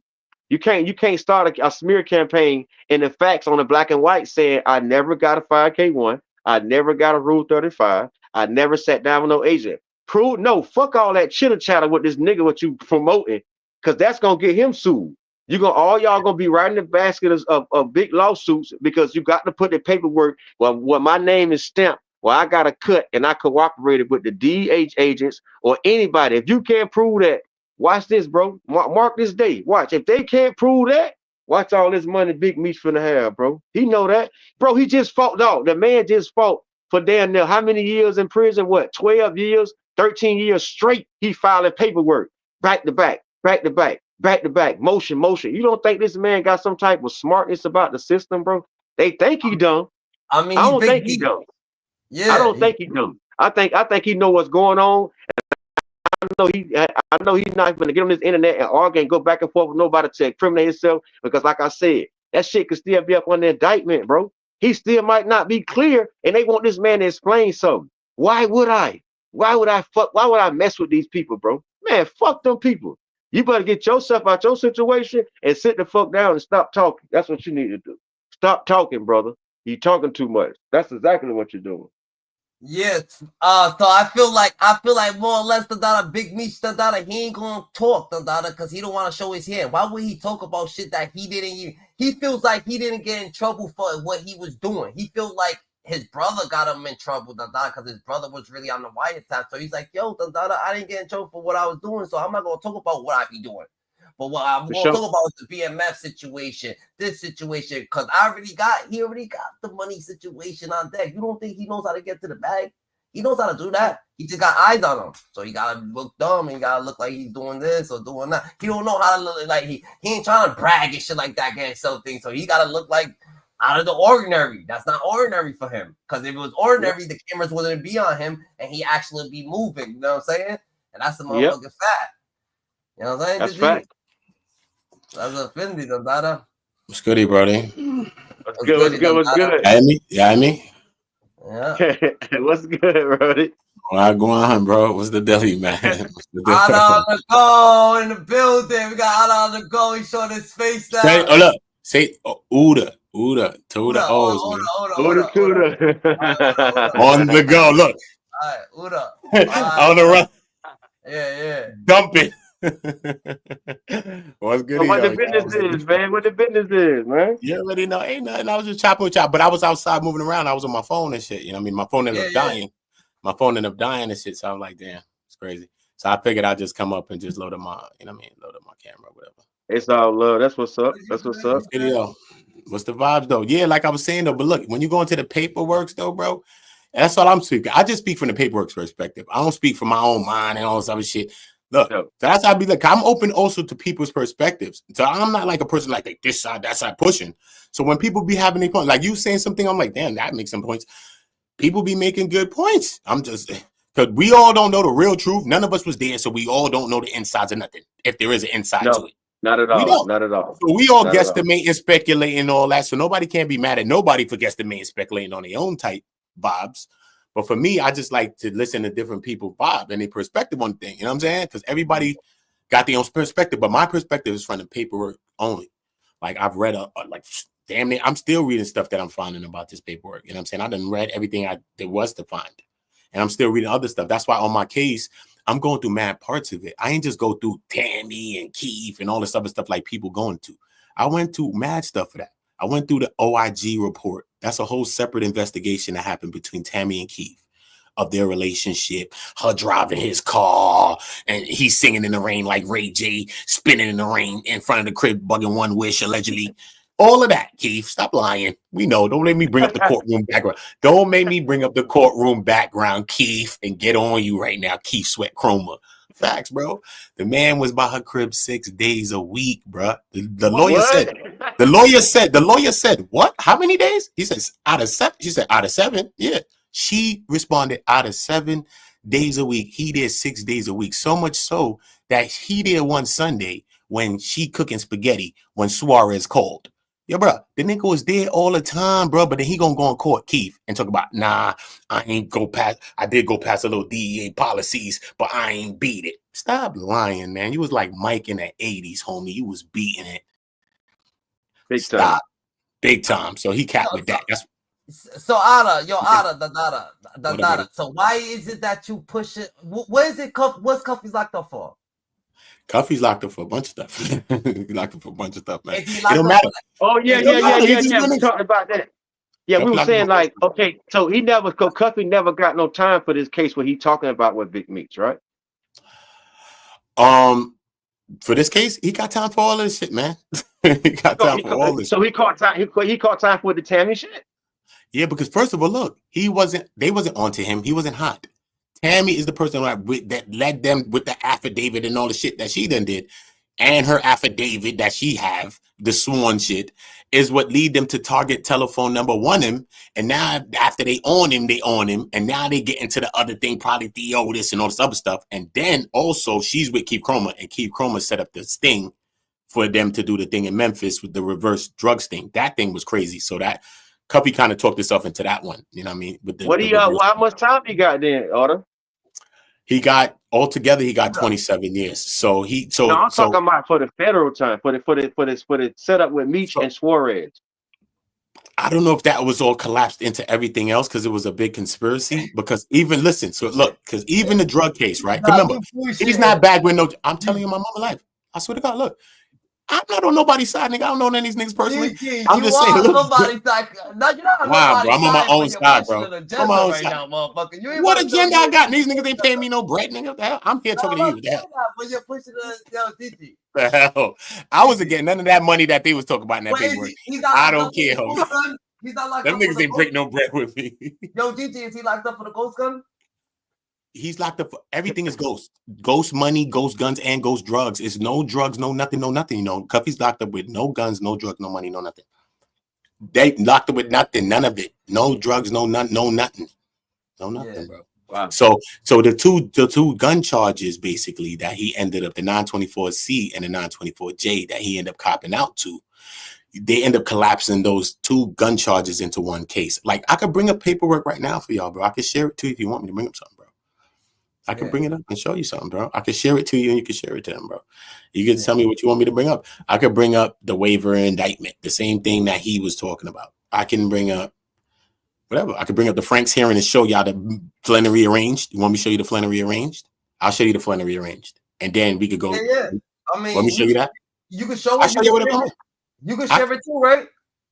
You can't start a smear campaign and the facts on the black and white saying I never got a 5K1, I never got a Rule 35, I never sat down with no agent. Fuck all that chitter chatter with this nigga what you promoting, because that's gonna get him sued. All y'all gonna be right in the basket of big lawsuits because you got to put the paperwork where my name is stamped. Well, I got a cut and I cooperated with the DH agents or anybody. If you can't prove that, watch this, bro. Mark this day. Watch. If they can't prove that, watch all this money Big Meech finna have, bro. He know that. Bro, he just fought. No, the man just fought for damn near how many years in prison? What, 12 years, 13 years straight? He filing paperwork. Back to back, back to back, back to back. Motion. You don't think this man got some type of smartness about the system, bro? They think he dumb. I mean, I don't think he dumb. Yeah, I don't think he dumb. I think he know what's going on. I know he's not gonna get on this internet and argue and go back and forth with nobody to incriminate himself, because like I said, that shit could still be up on the indictment, bro. He still might not be clear, and they want this man to explain something. Why would I mess with these people, bro? Man, fuck them people. You better get yourself out your situation and sit the fuck down and stop talking. That's what you need to do. Stop talking, brother. You talking too much. That's exactly what you're doing. Yes. So I feel like more or less the Big Meech he ain't gonna talk because he don't want to show his hand. Why would he talk about shit that he didn't even? He feels like he didn't get in trouble for what he was doing. He feels like his brother got him in trouble because his brother was really on the wiretap. So he's like, yo, I didn't get in trouble for what I was doing, so I'm not gonna talk about what I be doing. But what I'm For going to sure. talk about is the BMF situation, this situation, because he already got the money situation on deck. You don't think he knows how to get to the bag? He knows how to do that. He just got eyes on him. So he gotta look dumb and he gotta look like he's doing this or doing that. He don't know how to look like he ain't trying to brag and shit like that, getting something. So he gotta look like out of the ordinary. That's not ordinary for him. Because if it was ordinary, the cameras wouldn't be on him and he actually be moving. You know what I'm saying? And that's the motherfucking fact. You know what I'm saying? That's fact. That's a Fendi, the data. What's goody, brody? What's good? Yeah, me? Yeah. What's good, Brody? What's going on, bro? What's the deli, man? Out on the go in the building. We got out on the go. He showed his face now. Say, oh, look. Say, Uda, to the O's, man. Uda. On the go, look. All right, Uda. On the run. Yeah. Dump it. What's good? So what the business is, man? What the business is, man? You already know. Ain't nothing. I was just chopping with y'all, but I was outside moving around. I was on my phone and shit. You know what I mean? My phone ended up dying. My phone ended up dying and shit. So I was like, damn, it's crazy. So I figured I'd just come up and just load up my, you know what I mean? Load up my camera or whatever. It's all love. That's what's up. That's what's up. Video. What's the vibes though? Yeah, like I was saying though, but look, when you go into the paperwork though, bro, that's all I'm speaking. I just speak from the paperwork perspective. I don't speak from my own mind and all this other shit. Look, that's how I be like. I'm open also to people's perspectives. So I'm not like a person like this side, that side pushing. So when people be having a point, like you saying something, I'm like, damn, that makes some points. People be making good points. I'm just because we all don't know the real truth. None of us was there, so we all don't know the insides of nothing. If there is an inside to it, not at all. Not at all. So we all guesstimate and speculate and all that. So nobody can be mad at nobody for guesstimating and speculating on their own type vibes. But for me, I just like to listen to different people's vibe and their perspective on things. You know what I'm saying? Because everybody got their own perspective, but my perspective is from the paperwork only. Like I've read like damn it, I'm still reading stuff that I'm finding about this paperwork. You know what I'm saying? I done read everything there was to find, and I'm still reading other stuff. That's why on my case, I'm going through mad parts of it. I ain't just go through Tammy and Keith and all this other stuff like people going to. I went through mad stuff for that. I went through the OIG report. That's a whole separate investigation that happened between Tammy and Keith of their relationship, her driving his car, and he's singing in the rain like Ray J, spinning in the rain in front of the crib, bugging One Wish, allegedly. All of that, Keith. Stop lying. We know. Don't let me bring up the courtroom background. Don't make me bring up the courtroom background, Keith, and get on you right now, Keith Sweat Chroma. Facts, bro. The man was by her crib 6 days a week, bro. The lawyer said, what? How many days? He says out of 7. She said out of 7. Yeah. She responded out of 7 days a week. He did 6 days a week. So much so that he did one Sunday when she cooking spaghetti when Suarez called. Yo, bro, the nigga was there all the time, bro. But then he gonna go in court, Keith, and talk about, nah, I did go past a little DEA policies, but I ain't beat it. Stop lying, man. You was like Mike in the 80s, homie. You was beating it. Big time. So he capped with that. That's so Ada. So why is it that you push it? What is it? What's Cuffy's locked up for? Cuffy's locked up for a bunch of stuff. He's locked up for a bunch of stuff, man. It don't matter. Oh yeah. We talked about that. Yeah, we were saying like, okay, so Cuffy never got no time for this case where he talking about with Big Meech, right? For this case, he got time for all this shit, man. He got time for all this. So he caught time. He caught time for the Tammy shit. Yeah, because first of all, look, they wasn't onto him. He wasn't hot. Tammy is the person that led them with the affidavit and all the shit that she done did. And her affidavit that she have, the sworn shit, is what lead them to target telephone number 1 him. And now after they own him. And now they get into the other thing, probably Theo this and all this other stuff. And then also she's with Keith Chroma, and Keith Chroma set up the sting for them to do the thing in Memphis with the reverse drug sting. That thing was crazy. So that Cuffy kind of talked himself into that one. You know what I mean? With how much time he got then, Otto? He got altogether. He got 27 years. So I'm talking about for the federal time, for the setup with Meech and Suarez. I don't know if that was all collapsed into everything else because it was a big conspiracy. Because even the drug case, right? Remember, he's not back with no. I'm telling you, my mama life. I swear to God, look, I'm not on nobody's side, nigga. I don't know none of these niggas personally. GG, I'm you just saying, are look, somebody's side. No, you're not on wow, bro. nobody's I'm on my side, own but you're side, bro. pushing an I'm on my agenda own right side. now, motherfucker. You ain't What about to show agenda I you. got? These niggas ain't paying me no bread, nigga. What the hell? I'm here talking to you. What the hell? But you're pushing the GG. The hell? I wasn't getting none of that money that they was talking about in that What is paperwork. he? He's not I locked don't up for care, the homie. ghost gun? He's not locked Them up for niggas the ain't break ghost. no bread with me. Yo, GG, is he locked up for the ghost gun? He's locked up for everything is ghost. Ghost money, ghost guns, and ghost drugs. It's no drugs, no nothing, no nothing. You know, Cuffy's locked up with no guns, no drugs, no money, no nothing. They locked up with nothing, none of it. No drugs, no nothing, no nothing. No nothing, Yeah. bro. Wow. So the two gun charges basically that he ended up, the 924C and the 924J that he ended up copping out to, they end up collapsing those two gun charges into one case. Like, I could bring up paperwork right now for y'all, bro. I could share it too if you want me to bring up something, bro. I can bring it up and show you something, bro. I can share it to you and you can share it to them, bro. You can tell me what you want me to bring up. I could bring up the waiver indictment, the same thing that he was talking about. I can bring up whatever. I could bring up the Frank's hearing and show y'all the plenary arranged. You want me to show you the plenary arranged? I'll show you the plenary arranged. And then we could go. Yeah. I mean, want me to show you that? You can show I'll it. show you whatever. You can share it too, right?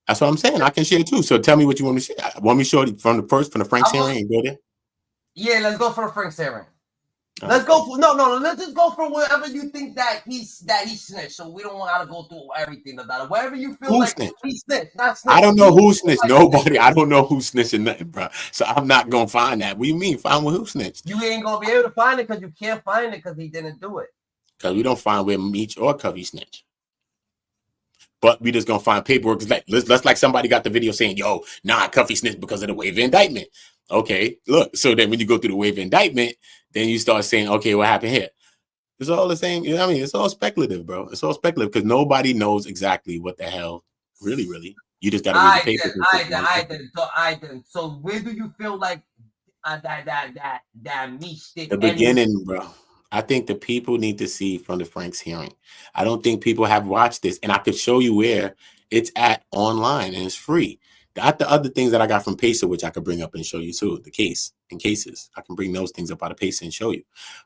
That's what I'm saying. I can share it too. So tell me what you want me to share. Want me to show it from the Frank's hearing and go there? Yeah, let's go for the Frank's hearing. Let's go for let's just go for wherever you think that he snitched. So we don't want to go through everything about it. Wherever you feel like he snitched, not snitched. I don't know who snitched. Nobody. I don't know who snitched or nothing, bro. So I'm not gonna find that. What do you mean? Find who snitched? You ain't gonna be able to find it because you can't find it because he didn't do it. Because we don't find where Meech or Cuffy snitched. But we just gonna find paperwork. Like let's like somebody got the video saying, "Yo, nah, Cuffy snitched because of the waiver indictment." Okay, look. So then when you go through the waiver indictment, then you start saying, "Okay, what happened here?" It's all the same. You know what I mean? It's all speculative, bro. It's all speculative because nobody knows exactly what the hell. Really. You just gotta read the paper. I did. So where do you feel like that Meech did? The beginning, bro. I think the people need to see from the Frank's hearing. I don't think people have watched this, and I could show you where it's at online and it's free. The other things that I got from Pacer, which I could bring up and show you too, the case and cases. I can bring those things up out of Pacer and show you.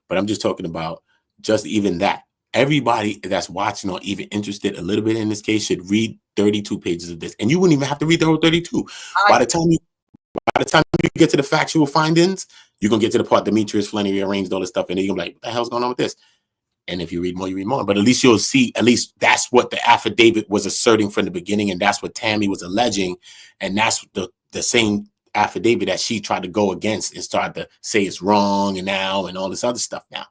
But I'm just talking about just even that. Everybody that's watching or even interested a little bit in this case should read 32 pages of this. And you wouldn't even have to read the whole 32. By the time you get to the factual findings, you're going to get to the part Demetrius Flannery arranged all this stuff. And then you're going to be like, what the hell's going on with this? And if you read more, you read more. But at least you'll see, at least that's what the affidavit was asserting from the beginning. And that's what Tammy was alleging. And that's the same affidavit that she tried to go against and started to say it's wrong and now and all this other stuff now.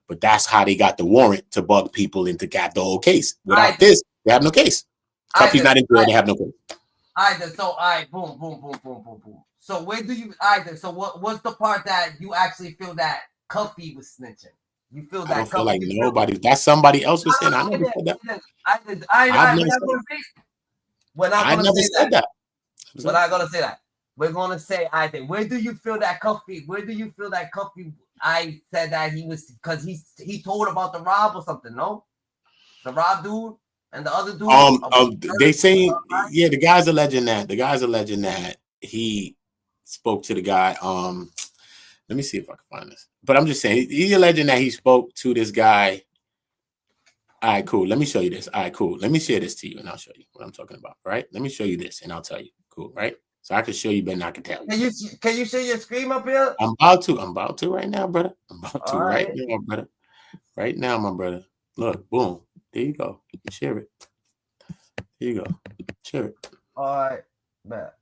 But that's how they got the warrant to bug people into got the whole case. Without this, they have no case. Cuffy's not in jail, they have no case. So boom. So where do you so what's the part that you actually feel that Cuffy was snitching? You feel that? I don't feel like nobody. That's somebody else was saying. I never said that. We're not gonna say that. We're not gonna say that. We're gonna say I think. Where do you feel that Cuffy? Where do you feel that Cuffy? I said that he was because he told about the Rob or something. No, the Rob dude and the other dude. They saying the guy's alleging that he spoke to the guy. Let me see if I can find this. But I'm just saying he's alleging that he spoke to this guy. All right, cool. Let me show you this. All right, cool. Let me share this to you and I'll show you what I'm talking about. Right? Let me show you this and I'll tell you. Cool, right? So I can show you, but I can tell you. Can you share your screen up here? I'm about to right now, brother. I'm about to right now, brother. Right now, my brother. Look, boom. There you go. You can share it. There you go. Share it. All right, bet.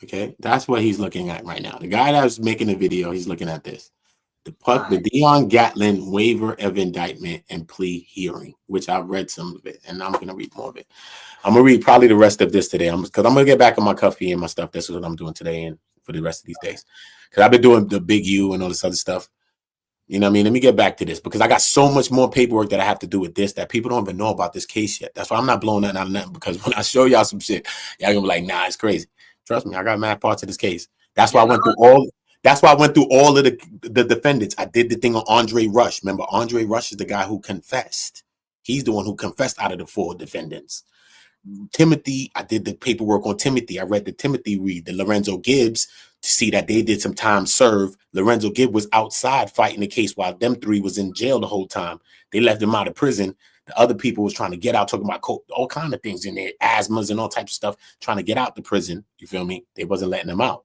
Okay, that's what he's looking at right now. The guy that was making the video, he's looking at this. The Dion Gatlin waiver of indictment and plea hearing, which I've read some of it, and I'm going to read more of it. I'm going to read probably the rest of this today because I'm going to get back on my Cuffy and my stuff. That's what I'm doing today and for the rest of these days. Because I've been doing the Big U and all this other stuff. You know what I mean? Let me get back to this because I got so much more paperwork that I have to do with this that people don't even know about this case yet. That's why I'm not blowing nothing out of nothing because when I show y'all some shit, y'all going to be like, nah, it's crazy. Trust me, I got mad parts of this case. That's why I went through all of the defendants. I did the thing on Andre Rush. Remember, Andre Rush is the guy who confessed. He's the one who confessed out of the 4 defendants. Timothy, I did the paperwork on Timothy. I read the Timothy read, the Lorenzo Gibbs, to see that they did some time served. Lorenzo Gibbs was outside fighting the case while them 3 was in jail the whole time. They left him out of prison The other people was trying to get out, talking about all kind of things in there, asthmas and all types of stuff, trying to get out the prison. You feel me? They wasn't letting them out.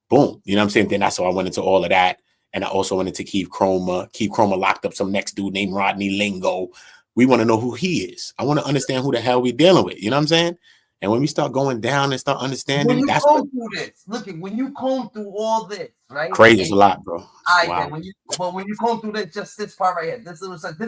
Boom. You know what I'm saying? Then that's how I went into all of that. And I also went into Keith Chroma. Keith Chroma locked up some next dude named Rodney Lingo. We want to know who he is. I want to understand who the hell we dealing with. You know what I'm saying? And when we start going down and start understanding, when you that's comb through this. Look, when you comb through all this, right? Crazy. It's a lot, bro. Wow. When you comb through this, just this part right here. This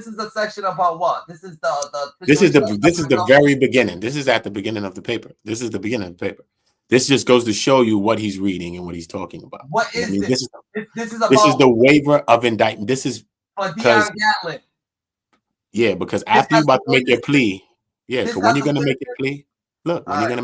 is a section about what? This is the very beginning. This is at the beginning of the paper. This is the beginning of the paper. This just goes to show you what he's reading and what he's talking about. What is this? This is the waiver of indictment. This is because Gatlin. Yeah, because after you're about to make your plea, because when you're gonna make your plea, look, when you're gonna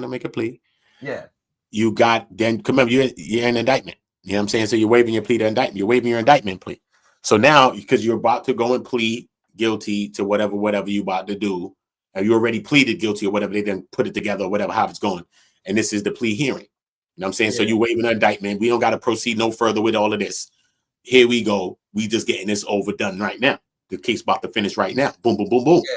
make a plea, yeah, you got then remember you're an indictment. You know what I'm saying? So you're waiving your plea to indictment. You're waiving your indictment plea. So now, because you're about to go and plead guilty to whatever you're about to do, and you already pleaded guilty or whatever, they then put it together or whatever, how it's going. And this is the plea hearing. You know what I'm saying? Yeah. So you waiving an indictment. We don't got to proceed no further with all of this. Here we go. We just getting this overdone right now. The case about to finish right now. Boom, boom, boom, boom. Yeah.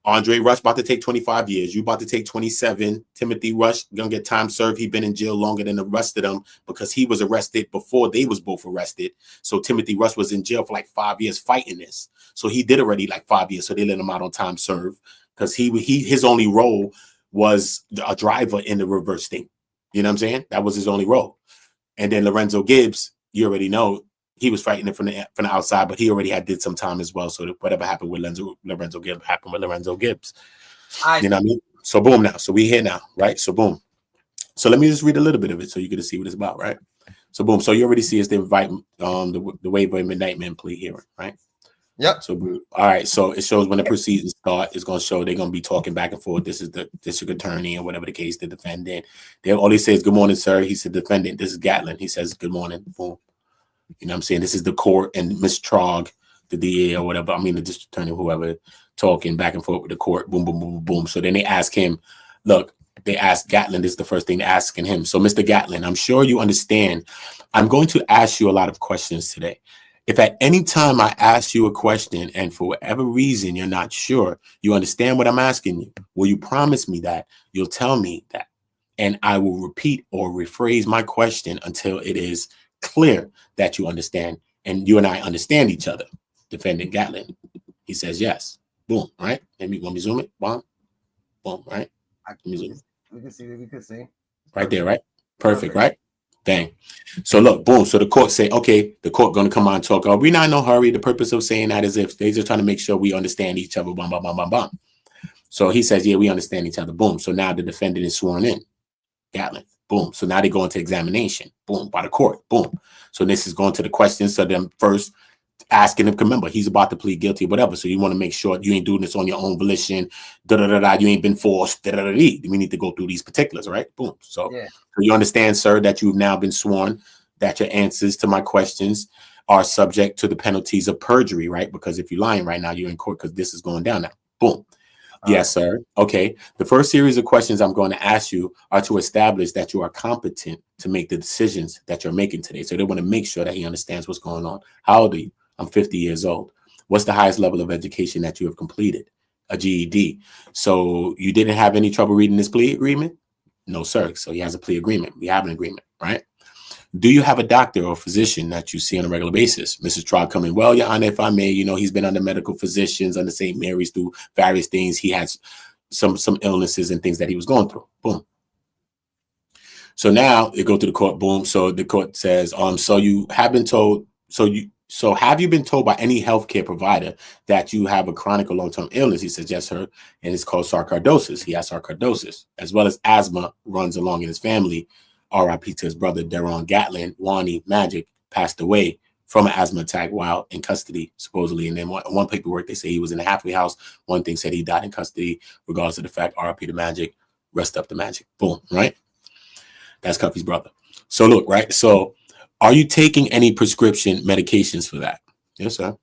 Andre Rush about to take 25 years. You about to take 27. Timothy Rush gonna get time served. He been in jail longer than the rest of them because he was arrested before they was both arrested. So Timothy Rush was in jail for like 5 years fighting this. So he did already like 5 years. So they let him out on time served because his only role was a driver in the reverse thing. You know what I'm saying? That was his only role. And then Lorenzo Gibbs, you already know, he was fighting it from the outside, but he already did some time as well. So whatever happened with Lorenzo Gibbs happened with Lorenzo Gibbs. You know what I mean? So boom now. So we here now, right? So boom. So let me just read a little bit of it so you get to see what it's about, right? So boom. So you already see us the invite the waiver of indictment plea hearing, right? Yep. So boom. All right. So it shows when the proceedings start, it's gonna show they're gonna be talking back and forth. This is the district attorney or whatever the case, the defendant. All he says, "Good morning, sir." He said, "Defendant, this is Gatlin." He says, "Good morning." Boom. You know what I'm saying? This is the court and Miss Trog, the DA or whatever. I mean, the district attorney, whoever, talking back and forth with the court. Boom, boom, boom, boom. So then they ask him, look, they ask Gatlin. This is the first thing they're asking him. So, Mr. Gatlin, I'm sure you understand. I'm going to ask you a lot of questions today. If at any time I ask you a question and for whatever reason you're not sure, you understand what I'm asking you, will you promise me that you'll tell me that? And I will repeat or rephrase my question until it is clear that you understand and you and I understand each other. Defendant Gatlin. He says yes. Boom. Right? Let me zoom it. Boom. Boom. Right? Let me zoom it. We can see. Right there, right? Perfect, right? Bang. So look, boom. So the court say, okay, the court gonna come on and talk. We're not in no hurry. The purpose of saying that is if they're just trying to make sure we understand each other. Bum, bum, bum, bum, bum. So he says, yeah, we understand each other. Boom. So now the defendant is sworn in. Gatlin. Boom. So now they go into examination. Boom. By the court. Boom. So this is going to the questions. So them first asking him, remember, he's about to plead guilty, whatever. So you want to make sure you ain't doing this on your own volition. You ain't been forced. We need to go through these particulars, right? Boom. So you understand, sir, that you've now been sworn, that your answers to my questions are subject to the penalties of perjury, right? Because if you're lying right now, you're in court because this is going down now. Boom. Yes, sir. Okay. The first series of questions I'm going to ask you are to establish that you are competent to make the decisions that you're making today. So they want to make sure that he understands what's going on. How old are you? I'm 50 years old. What's the highest level of education that you have completed? A GED. So you didn't have any trouble reading this plea agreement? No, sir. So he has a plea agreement. We have an agreement, right? Do you have a doctor or physician that you see on a regular basis? Mrs. Trog coming, well, Your Honor, if I may, he's been under medical physicians, under St. Mary's through various things. He has some illnesses and things that he was going through. Boom. So now they go to the court. Boom. So the court says, so you have been told, so have you been told by any healthcare provider that you have a chronic or long-term illness? He says, yes, sir. And it's called sarcoidosis. He has sarcoidosis, as well as asthma runs along in his family. R.I.P. to his brother, Deron Gatlin. Wani Magic passed away from an asthma attack while in custody, supposedly. And then one paperwork, they say he was in a halfway house. One thing said he died in custody, regardless of the fact, R.I.P. to Magic, rest up the Magic. Boom, right? That's Cuffy's brother. So look, right? So are you taking any prescription medications for that? Yes, sir.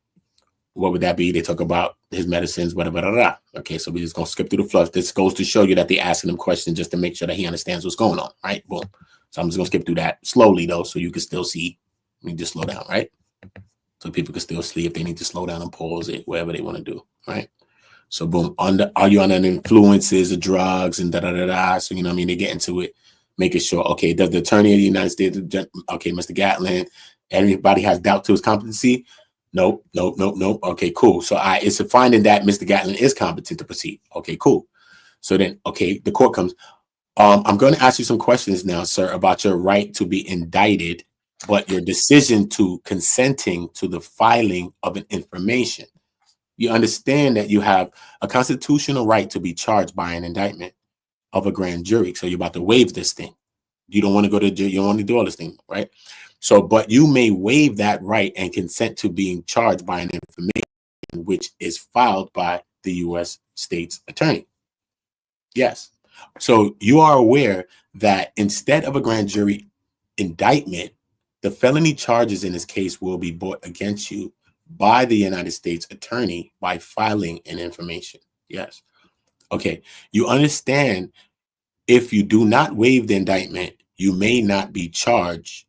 What would that be? They talk about his medicines, whatever. Okay, so we're just going to skip through the fluff. This goes to show you that they're asking him questions just to make sure that he understands what's going on, right? Boom. So I'm just going to skip through that slowly, though, so you can still see. Let me just slow down, right? so people can still sleep if they need to slow down and pause it, whatever they want to do, right? So boom, are you under the influences of drugs and da-da-da-da? So, you know what I mean? They get into it, making sure, okay, does the attorney of the United States, okay, Mr. Gatlin, everybody has doubt to his competency? Nope. Okay, cool. So it's a finding that Mr. Gatlin is competent to proceed. Okay, cool. So then, okay, the court comes. I'm going to ask you some questions now, sir, about your right to be indicted, but your decision to consenting to the filing of an information. You understand that you have a constitutional right to be charged by an indictment of a grand jury. So you're about to waive this thing. You don't want to go to jail. You don't want to do all this thing, right? So, but you may waive that right and consent to being charged by an information which is filed by the U.S. State's attorney. Yes. So you are aware that instead of a grand jury indictment, the felony charges in this case will be brought against you by the United States attorney by filing an information. Yes. Okay. You understand if you do not waive the indictment, you may not be charged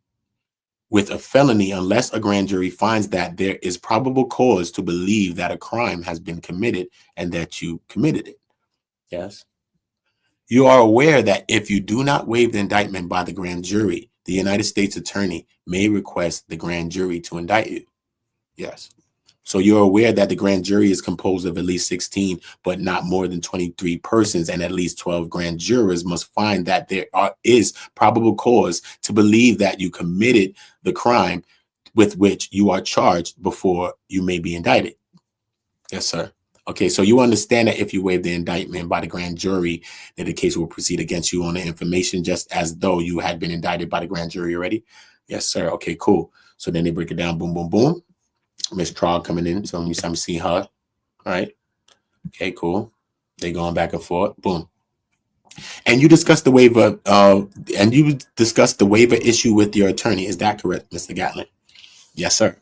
with a felony unless a grand jury finds that there is probable cause to believe that a crime has been committed and that you committed it. Yes. You are aware that if you do not waive the indictment by the grand jury, the United States attorney may request the grand jury to indict you. Yes. So you're aware that the grand jury is composed of at least 16, but not more than 23 persons, and at least 12 grand jurors must find that there is probable cause to believe that you committed the crime with which you are charged before you may be indicted. Yes, sir. Okay, so you understand that if you waive the indictment by the grand jury, that the case will proceed against you on the information just as though you had been indicted by the grand jury already? Yes, sir. Okay, cool. So then they break it down, boom, boom, boom. Miss Trog coming in, so I'm seeing her. All right. Okay, cool. They going back and forth. Boom. And you discussed the waiver, issue with your attorney. Is that correct, Mr. Gatlin? Yes, sir.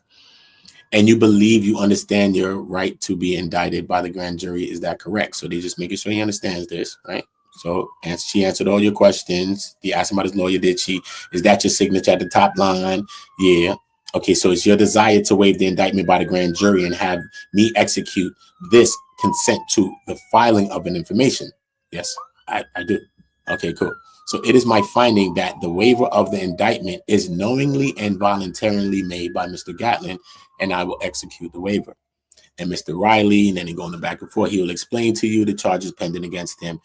And you believe you understand your right to be indicted by the grand jury. Is that correct? So they just making sure he understands this, right? So she answered all your questions. He asked about his lawyer. Did she? Is that your signature at the top line? Yeah. Okay, so it's your desire to waive the indictment by the grand jury and have me execute this consent to the filing of an information. Yes, I do. Okay, cool. So it is my finding that the waiver of the indictment is knowingly and voluntarily made by Mr. Gatlin, and I will execute the waiver. And Mr. Riley, and then he going back and forth, he will explain to you the charges pending against him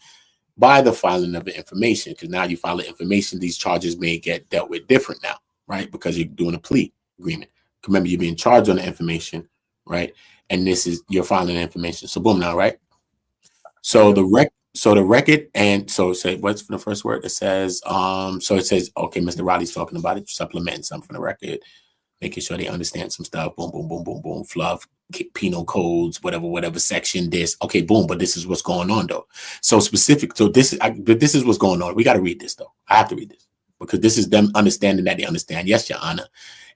by the filing of the information, because now you file the information, these charges may get dealt with different now, right? Because you're doing a plea agreement. Remember, you're being charged on the information, right? And this is you're filing the information. So boom, now, right? So the record, and so say what's the first word? It says, so it says, okay, Mr. Riley's talking about it, supplementing something from the record, making sure they understand some stuff. Boom, boom, boom, boom, boom, fluff, penal codes, whatever section this. Okay, boom, but this is what's going on though. So specific. So this is what's going on. We got to read this though. I have to read this because this is them understanding that they understand. Yes, Your Honor.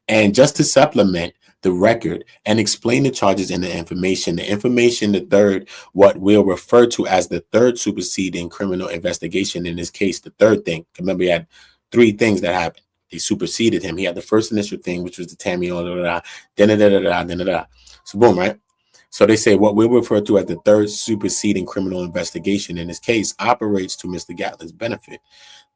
And just to supplement the record and explain the charges and the information, the third, what we'll refer to as the third superseding criminal investigation in this case, the third thing. Remember, he had three things that happened. They superseded him. He had the first initial thing, which was the Tammy, So boom, right? So they say what we'll refer to as the third superseding criminal investigation in this case operates to Mr. Gatlin's benefit.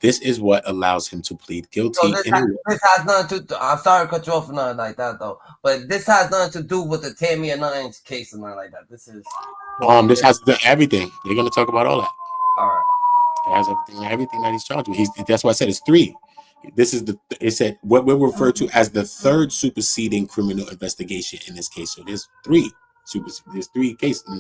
This is what allows him to plead guilty. So this has nothing to. I'm sorry to cut you off or nothing like that though, but this has nothing to do with the Tammy and nothing case or nothing like that. This is. This has everything. They're gonna talk about all that. All right. It has everything that he's charged with. That's why I said it's three. This is it said what we'll refer to as the third superseding criminal investigation in this case. So there's three cases. See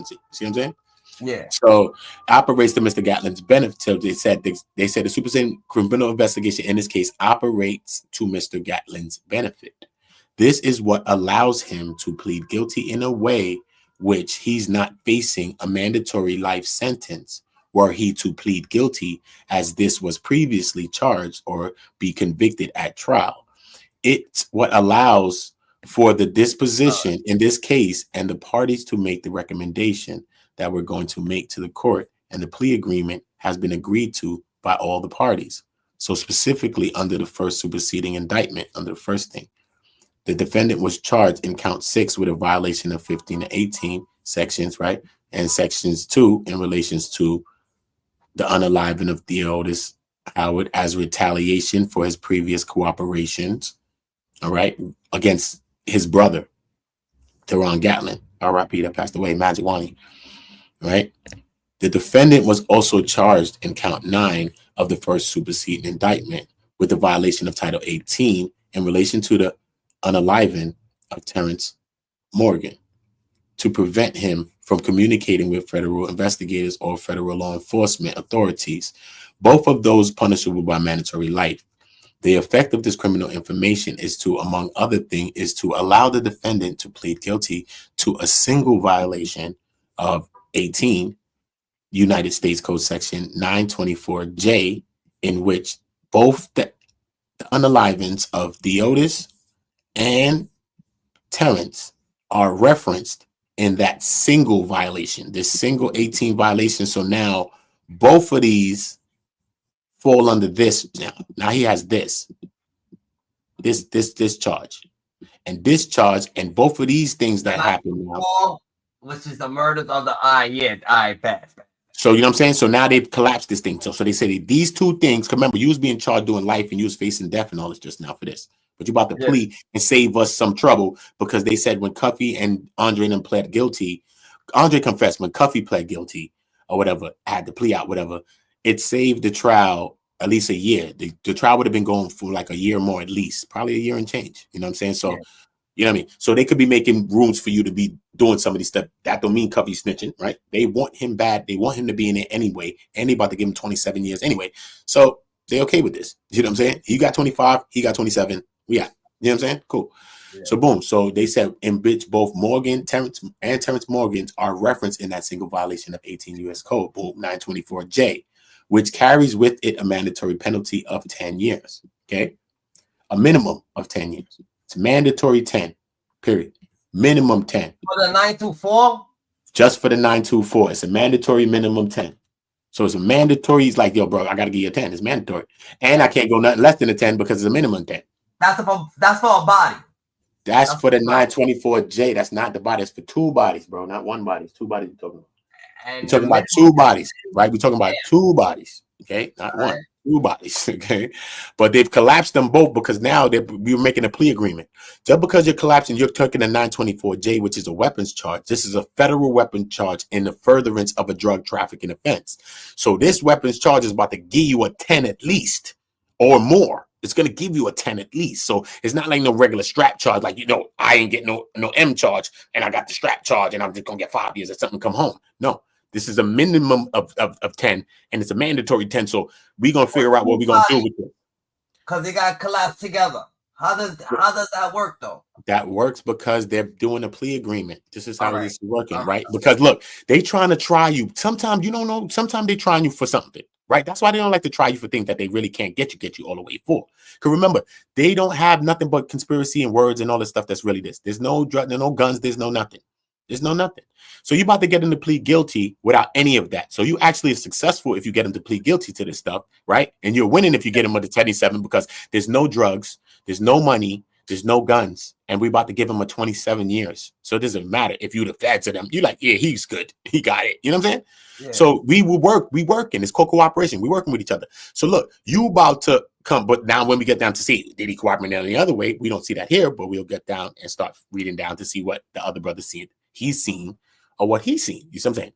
what I'm saying? Yeah. So operates to Mr. Gatlin's benefit. So they said the superseding criminal investigation in this case operates to Mr. Gatlin's benefit. This is what allows him to plead guilty in a way which he's not facing a mandatory life sentence were he to plead guilty as this was previously charged or be convicted at trial. It's what allows for the disposition in this case and the parties to make the recommendation that we're going to make to the court, and the plea agreement has been agreed to by all the parties. So specifically under the first superseding indictment, under the first thing. The defendant was charged in count 6 with a violation of 15 to 18 sections, right? And sections 2 in relations to the unaliving of Theodis Howard as retaliation for his previous cooperations, all right, against his brother, Teron Gatlin, RIP, that passed away, Magic Wani, right? The defendant was also charged in count 9 of the first superseding indictment with the violation of Title 18 in relation to the unaliving of Terrence Morgan to prevent him from communicating with federal investigators or federal law enforcement authorities. Both of those punishable by mandatory life. The effect of this criminal information is to, among other things, is to allow the defendant to plead guilty to a single violation of 18 United States Code Section 924J, in which both the unalivings of Theodis and Terrence are referenced in that single violation, this single 18 violation. So now both of these fall under this. Now he has this charge and this charge, and both of these things that happen now, which is the murders of the eye. Yeah, I pass. So you know what I'm saying? So now they've collapsed this thing. So they say these two things. Remember, you was being charged doing life and you was facing death and all this just now for this. But you about to plea and save us some trouble, because they said when Cuffy and Andre and them pled guilty, Andre confessed when Cuffy pled guilty or whatever, had to plea out, whatever, it saved the trial at least a year. The trial would have been going for like a year more, at least, probably a year and change. You know what I'm saying? So you know what I mean? So they could be making rooms for you to be doing some of these stuff. That don't mean Cuffy snitching, right? They want him bad. They want him to be in it anyway. And they about to give him 27 years anyway. So they okay with this. You know what I'm saying? He got 25. He got 27. We got. You know what I'm saying? Cool. Yeah. So boom. So they said in which both Terrence Morgan's are referenced in that single violation of 18 U.S. Code, boom, 924J, which carries with it a mandatory penalty of 10 years. Okay? A minimum of 10 years. It's mandatory 10, period. Minimum 10. For the 924? Just for the 924. It's a mandatory minimum 10. So it's a mandatory. He's like, yo, bro, I got to give you a 10. It's mandatory. And I can't go nothing less than a 10 because it's a minimum 10. That's for a body. That's for the 924J. That's not the body. It's for two bodies, bro. Not one body. It's two bodies we're talking about. We're talking about two bodies, right? We're talking about two bodies. Okay, not one. Two bodies, okay, but they've collapsed them both because now we're making a plea agreement. Just because you're collapsing, you're taking a 924J, which is a weapons charge. This is a federal weapon charge in the furtherance of a drug trafficking offense. So this weapons charge is about to give you a 10 at least or more. It's going to give you a 10 at least. So it's not like no regular strap charge. Like, you know, I ain't getting no M charge and I got the strap charge and I'm just going to get 5 years or something, come home. No. This is a minimum of 10, and it's a mandatory 10. So we're gonna figure out what we're gonna do with it. Because they got collapsed together. How does that work though? That works because they're doing a plea agreement. This is how this is working, right? Because look, they trying to try you. Sometimes you don't know. Sometimes they trying you for something, right? That's why they don't like to try you for things that they really can't get you all the way for. Because remember, they don't have nothing but conspiracy and words and all this stuff. That's really this. There's no drug, there's no guns. There's no nothing. There's no nothing. So you're about to get him to plead guilty without any of that. So you actually are successful if you get him to plead guilty to this stuff, right? And you're winning if you get him with the 27 because there's no drugs, there's no money, there's no guns, and we're about to give him a 27 years. So it doesn't matter if you the fed to them. You're like, yeah, he's good. He got it. You know what I'm saying? Yeah. So we working. It's cooperation. We're working with each other. So look, you about to come, but now when we get down to see, did he cooperate any other way? We don't see that here, but we'll get down and start reading down to see what the other brother's seen. He's seen or what he's seen. You see what I'm saying?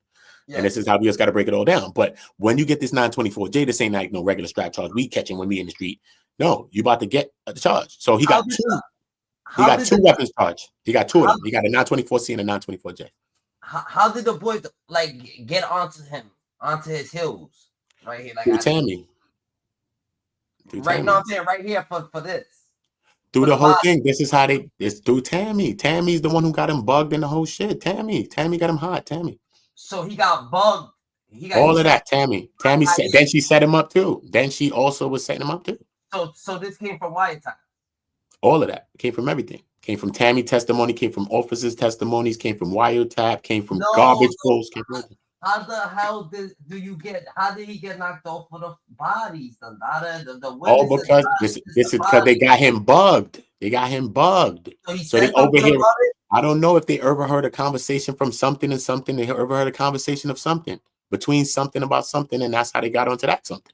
Yeah. And this is how we just got to break it all down. But when you get this 924J, this ain't like no regular strap charge we catching when we in the street. No, you about to get a charge. So he got two. He got two weapons charge. He got two of them. He got a 924C and a 924J. How did the boys like get onto him, onto his heels? Right here, like Tammy. Right now, I'm saying right here for this. Through the whole thing, this is how it's through Tammy. Tammy's the one who got him bugged in the whole shit. Tammy got him hot. Tammy. So he got bugged. All of that, Tammy. Tammy said. Then she set him up too. Then she also was setting him up too. So this came from wiretap. All of that came from everything. Came from Tammy testimony. Came from officers' testimonies. Came from wiretap. Came from garbage pulls. How the hell how did he get knocked off for the bodies? The because this is because they got him bugged. They got him bugged. So he So they said something overhear. about it? I don't know if they ever heard a conversation from something and something. They ever heard a conversation of something between something about something, and that's how they got onto that something.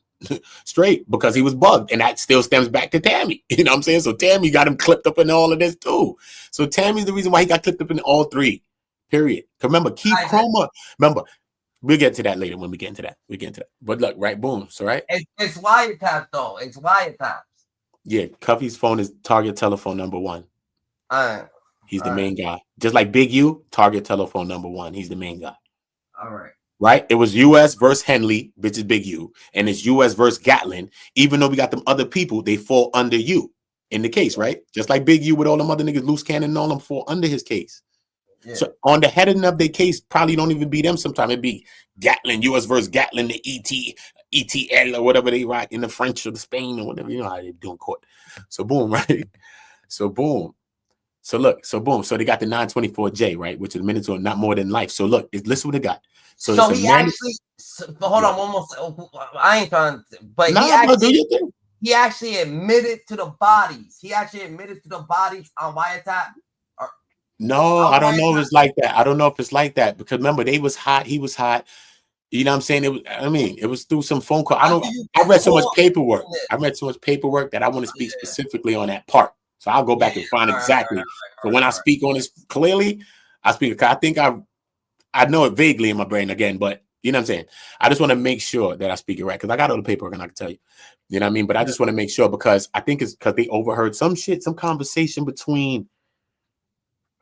Straight, because he was bugged, and that still stems back to Tammy. You know what I'm saying? So Tammy got him clipped up in all of this too. So Tammy's the reason why he got clipped up in all three. Period. Remember, Keith Chroma. Remember, we'll get to that later when we get into that. We get into that. But look, right, boom. So right, it's wiretap though. It's wiretaps. Yeah, Cuffy's phone is target telephone number 1. All right. He's the main guy. Just like Big U, target telephone number 1. He's the main guy. All right. Right? It was US versus Henley, which is Big U, and it's US versus Gatlin. Even though we got them other people, they fall under you in the case, right? Just like Big U with all them other niggas, loose cannon and all them fall under his case. Yeah. So on the heading of their case, probably don't even be them sometime. It'd be Gatlin, US versus Gatlin, the ETL or whatever they write in the French or the Spain or whatever. You know how they do in court. So boom, right? So boom. So look, so boom. So they got the 924J, right? Which is minutes or not more than life. So look, listen what they got. So he actually, hold on, one more. I ain't trying to, but he actually admitted to the bodies. He actually admitted to the bodies on wiretap. No, I don't know if it's like that. I don't know if it's like that because remember they was hot. He was hot. You know what I'm saying? It was. I mean, it was through some phone call. I read so much paperwork. I read so much paperwork that I want to speak specifically on that part. So I'll go back and find exactly. So when I speak on this clearly, I speak. I think I know it vaguely in my brain again, but you know what I'm saying? I just want to make sure that I speak it right because I got all the paperwork and I can tell you. You know what I mean? But I just want to make sure because I think it's because they overheard some shit, some conversation between.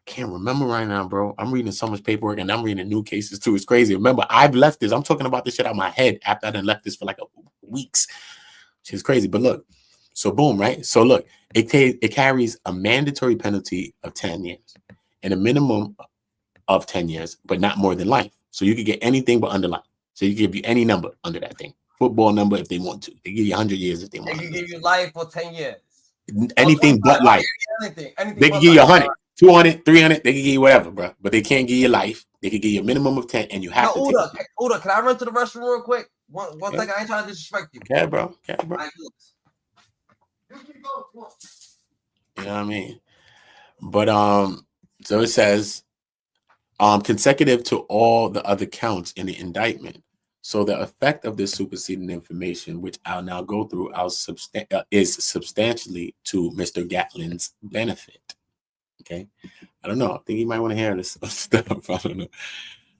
I can't remember right now, bro. I'm reading so much paperwork and I'm reading new cases too. It's crazy. Remember, I've left this. I'm talking about this shit out of my head after I done left this for like weeks. It's crazy. But look, so boom, right? So look, it carries a mandatory penalty of 10 years and a minimum of 10 years, but not more than life. So you could get anything but under life. So you can give you any number under that thing. Football number if they want to. They give you 100 years if they want. They can give you life for 10 years. Anything but life. Anything they can give you 100, 200, 300. They can give you whatever, bro. But they can't give you life. They can give you a minimum of 10, and you have to. Uda, can I run to the restroom real quick? One second. I ain't trying to disrespect you. Yeah, bro. Yeah, bro. You know what I mean? But so it says consecutive to all the other counts in the indictment. So the effect of this superseding information, which I'll now go through, is substantially to Mr. Gatlin's benefit. Okay, I don't know. I think you might want to hear this stuff. I don't know.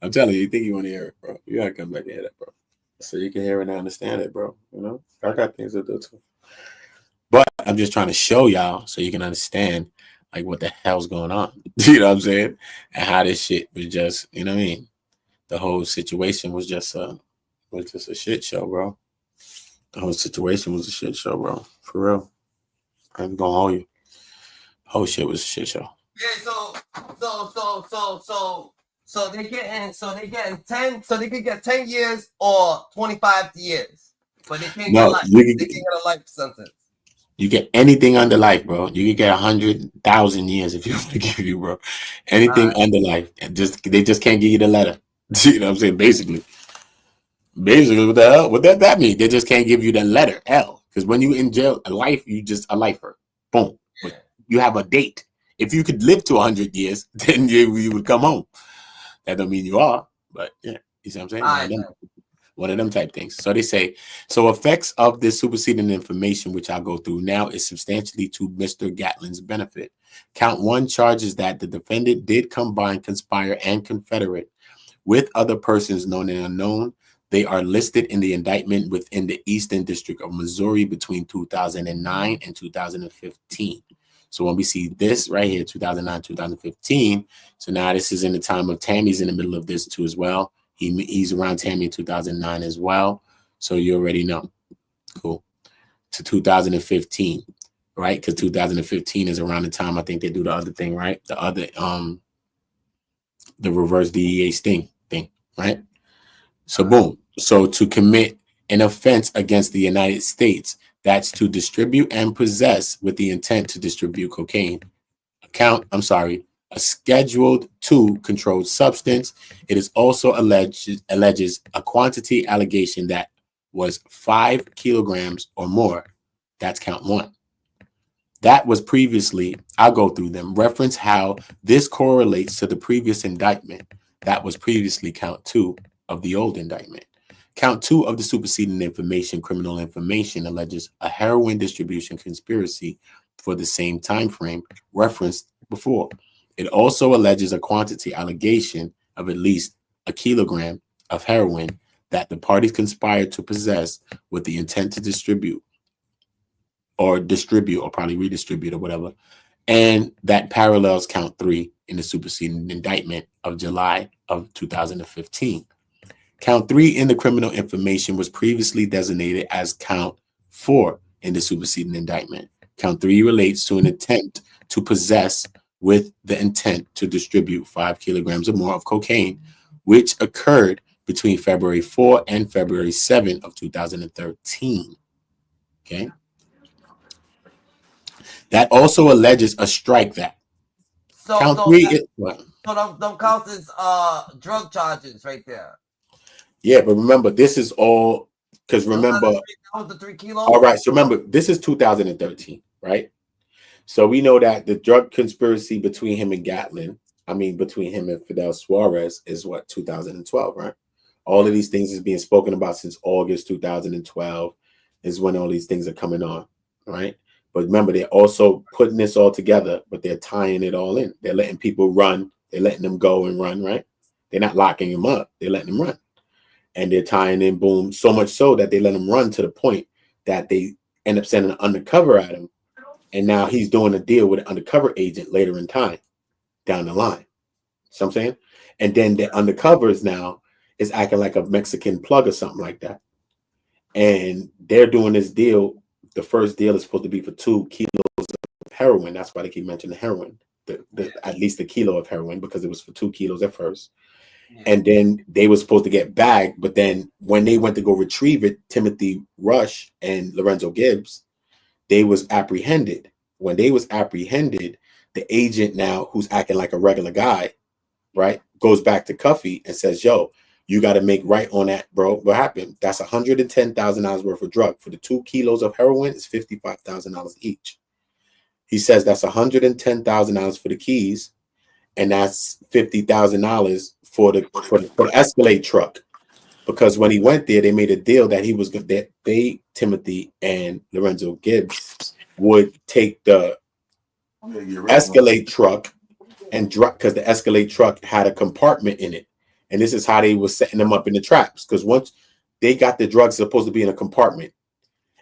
I'm telling you, think you want to hear it, bro. You gotta come back and hear that, bro, so you can hear it and understand it, bro. You know, I got things to do too. But I'm just trying to show y'all so you can understand like what the hell's going on. You know what I'm saying? And how this shit was just, you know what I mean? The whole situation was just a shit show, bro. The whole situation was a shit show, bro. For real. I'm gonna hold you. The whole shit was a shit show. Yeah, so they getting 10, so they could get 10 years or 25 years. But they can't get life. They can't get a life sentence. You get anything under life, bro. You can get 100,000 years if you want to give you, bro. Anything under life. They just can't give you the letter. You know what I'm saying? Basically, what the hell? What that mean? They just can't give you the letter L. Because when you in jail, a life, you just a lifer. Boom. But you have a date. If you could live to 100 years, then you would come home. That don't mean you are, but yeah, you see what I'm saying? One of them type things. So they say, so effects of this superseding information, which I'll go through now, is substantially to Mr. Gatlin's benefit. Count 1 charges that the defendant did combine, conspire, and confederate with other persons known and unknown. They are listed in the indictment within the Eastland District of Missouri between 2009 and 2015. So when we see this right here, 2009, 2015, so now this is in the time of Tammy's in the middle of this too as well. He's around Tammy in 2009 as well. So you already know. Cool. To 2015, right? Because 2015 is around the time I think they do the other thing, right? The other, the reverse DEA sting thing, right? So boom. So to commit an offense against the United States, that's to distribute and possess with the intent to distribute cocaine. A Scheduled 2 controlled substance. It is also alleges a quantity allegation that was 5 kilograms or more. That's count 1. that was previously, I'll go through them, reference how this correlates to the previous indictment that was previously count 2 of the old indictment. Count 2 of the superseding information, criminal information, alleges a heroin distribution conspiracy for the same time frame referenced before. It also alleges a quantity allegation of at least a kilogram of heroin that the parties conspired to possess with the intent to distribute or probably redistribute or whatever. And that parallels count 3 in the superseding indictment of July of 2015. Count 3 in the criminal information was previously designated as count 4 in the superseding indictment. Count 3 relates to an attempt to possess with the intent to distribute 5 kilograms or more of cocaine, which occurred between February 4 and February 7 of 2013. Okay. That also alleges a strike that. So, count so, 3 that, so them counts as drug charges right there. Yeah, but remember, this is all because remember, that was the 3 kilos. All right, so remember, this is 2013, right? So we know that the drug conspiracy between him and between him and Fidel Suarez is what, 2012, right? All of these things is being spoken about since August 2012 is when all these things are coming on, right? But remember, they're also putting this all together, but they're tying it all in. They're letting people run. They're letting them go and run, right? They're not locking them up. They're letting them run. And they're tying in, boom, so much so that they let him run to the point that they end up sending an undercover at him. And now he's doing a deal with an undercover agent later in time, down the line. See what I'm saying? And then the undercovers now is acting like a Mexican plug or something like that. And they're doing this deal. The first deal is supposed to be for 2 kilos of heroin. That's why they keep mentioning heroin, at least a kilo of heroin, because it was for 2 kilos at first. And then they were supposed to get bagged. But then when they went to go retrieve it, Timothy Rush and Lorenzo Gibbs, they was apprehended. When they was apprehended, the agent now, who's acting like a regular guy, right, goes back to Cuffy and says, yo, you got to make right on that, bro. What happened? That's $110,000 worth of drug. For the 2 kilos of heroin, it's $55,000 each. He says that's $110,000 for the keys, and that's $50,000 for the Escalade truck. Because when he went there, they made a deal that he was that Timothy and Lorenzo Gibbs would take the Escalade truck and drop, because the Escalade truck had a compartment in it. And this is how they were setting them up in the traps. Because once they got the drugs supposed to be in a compartment,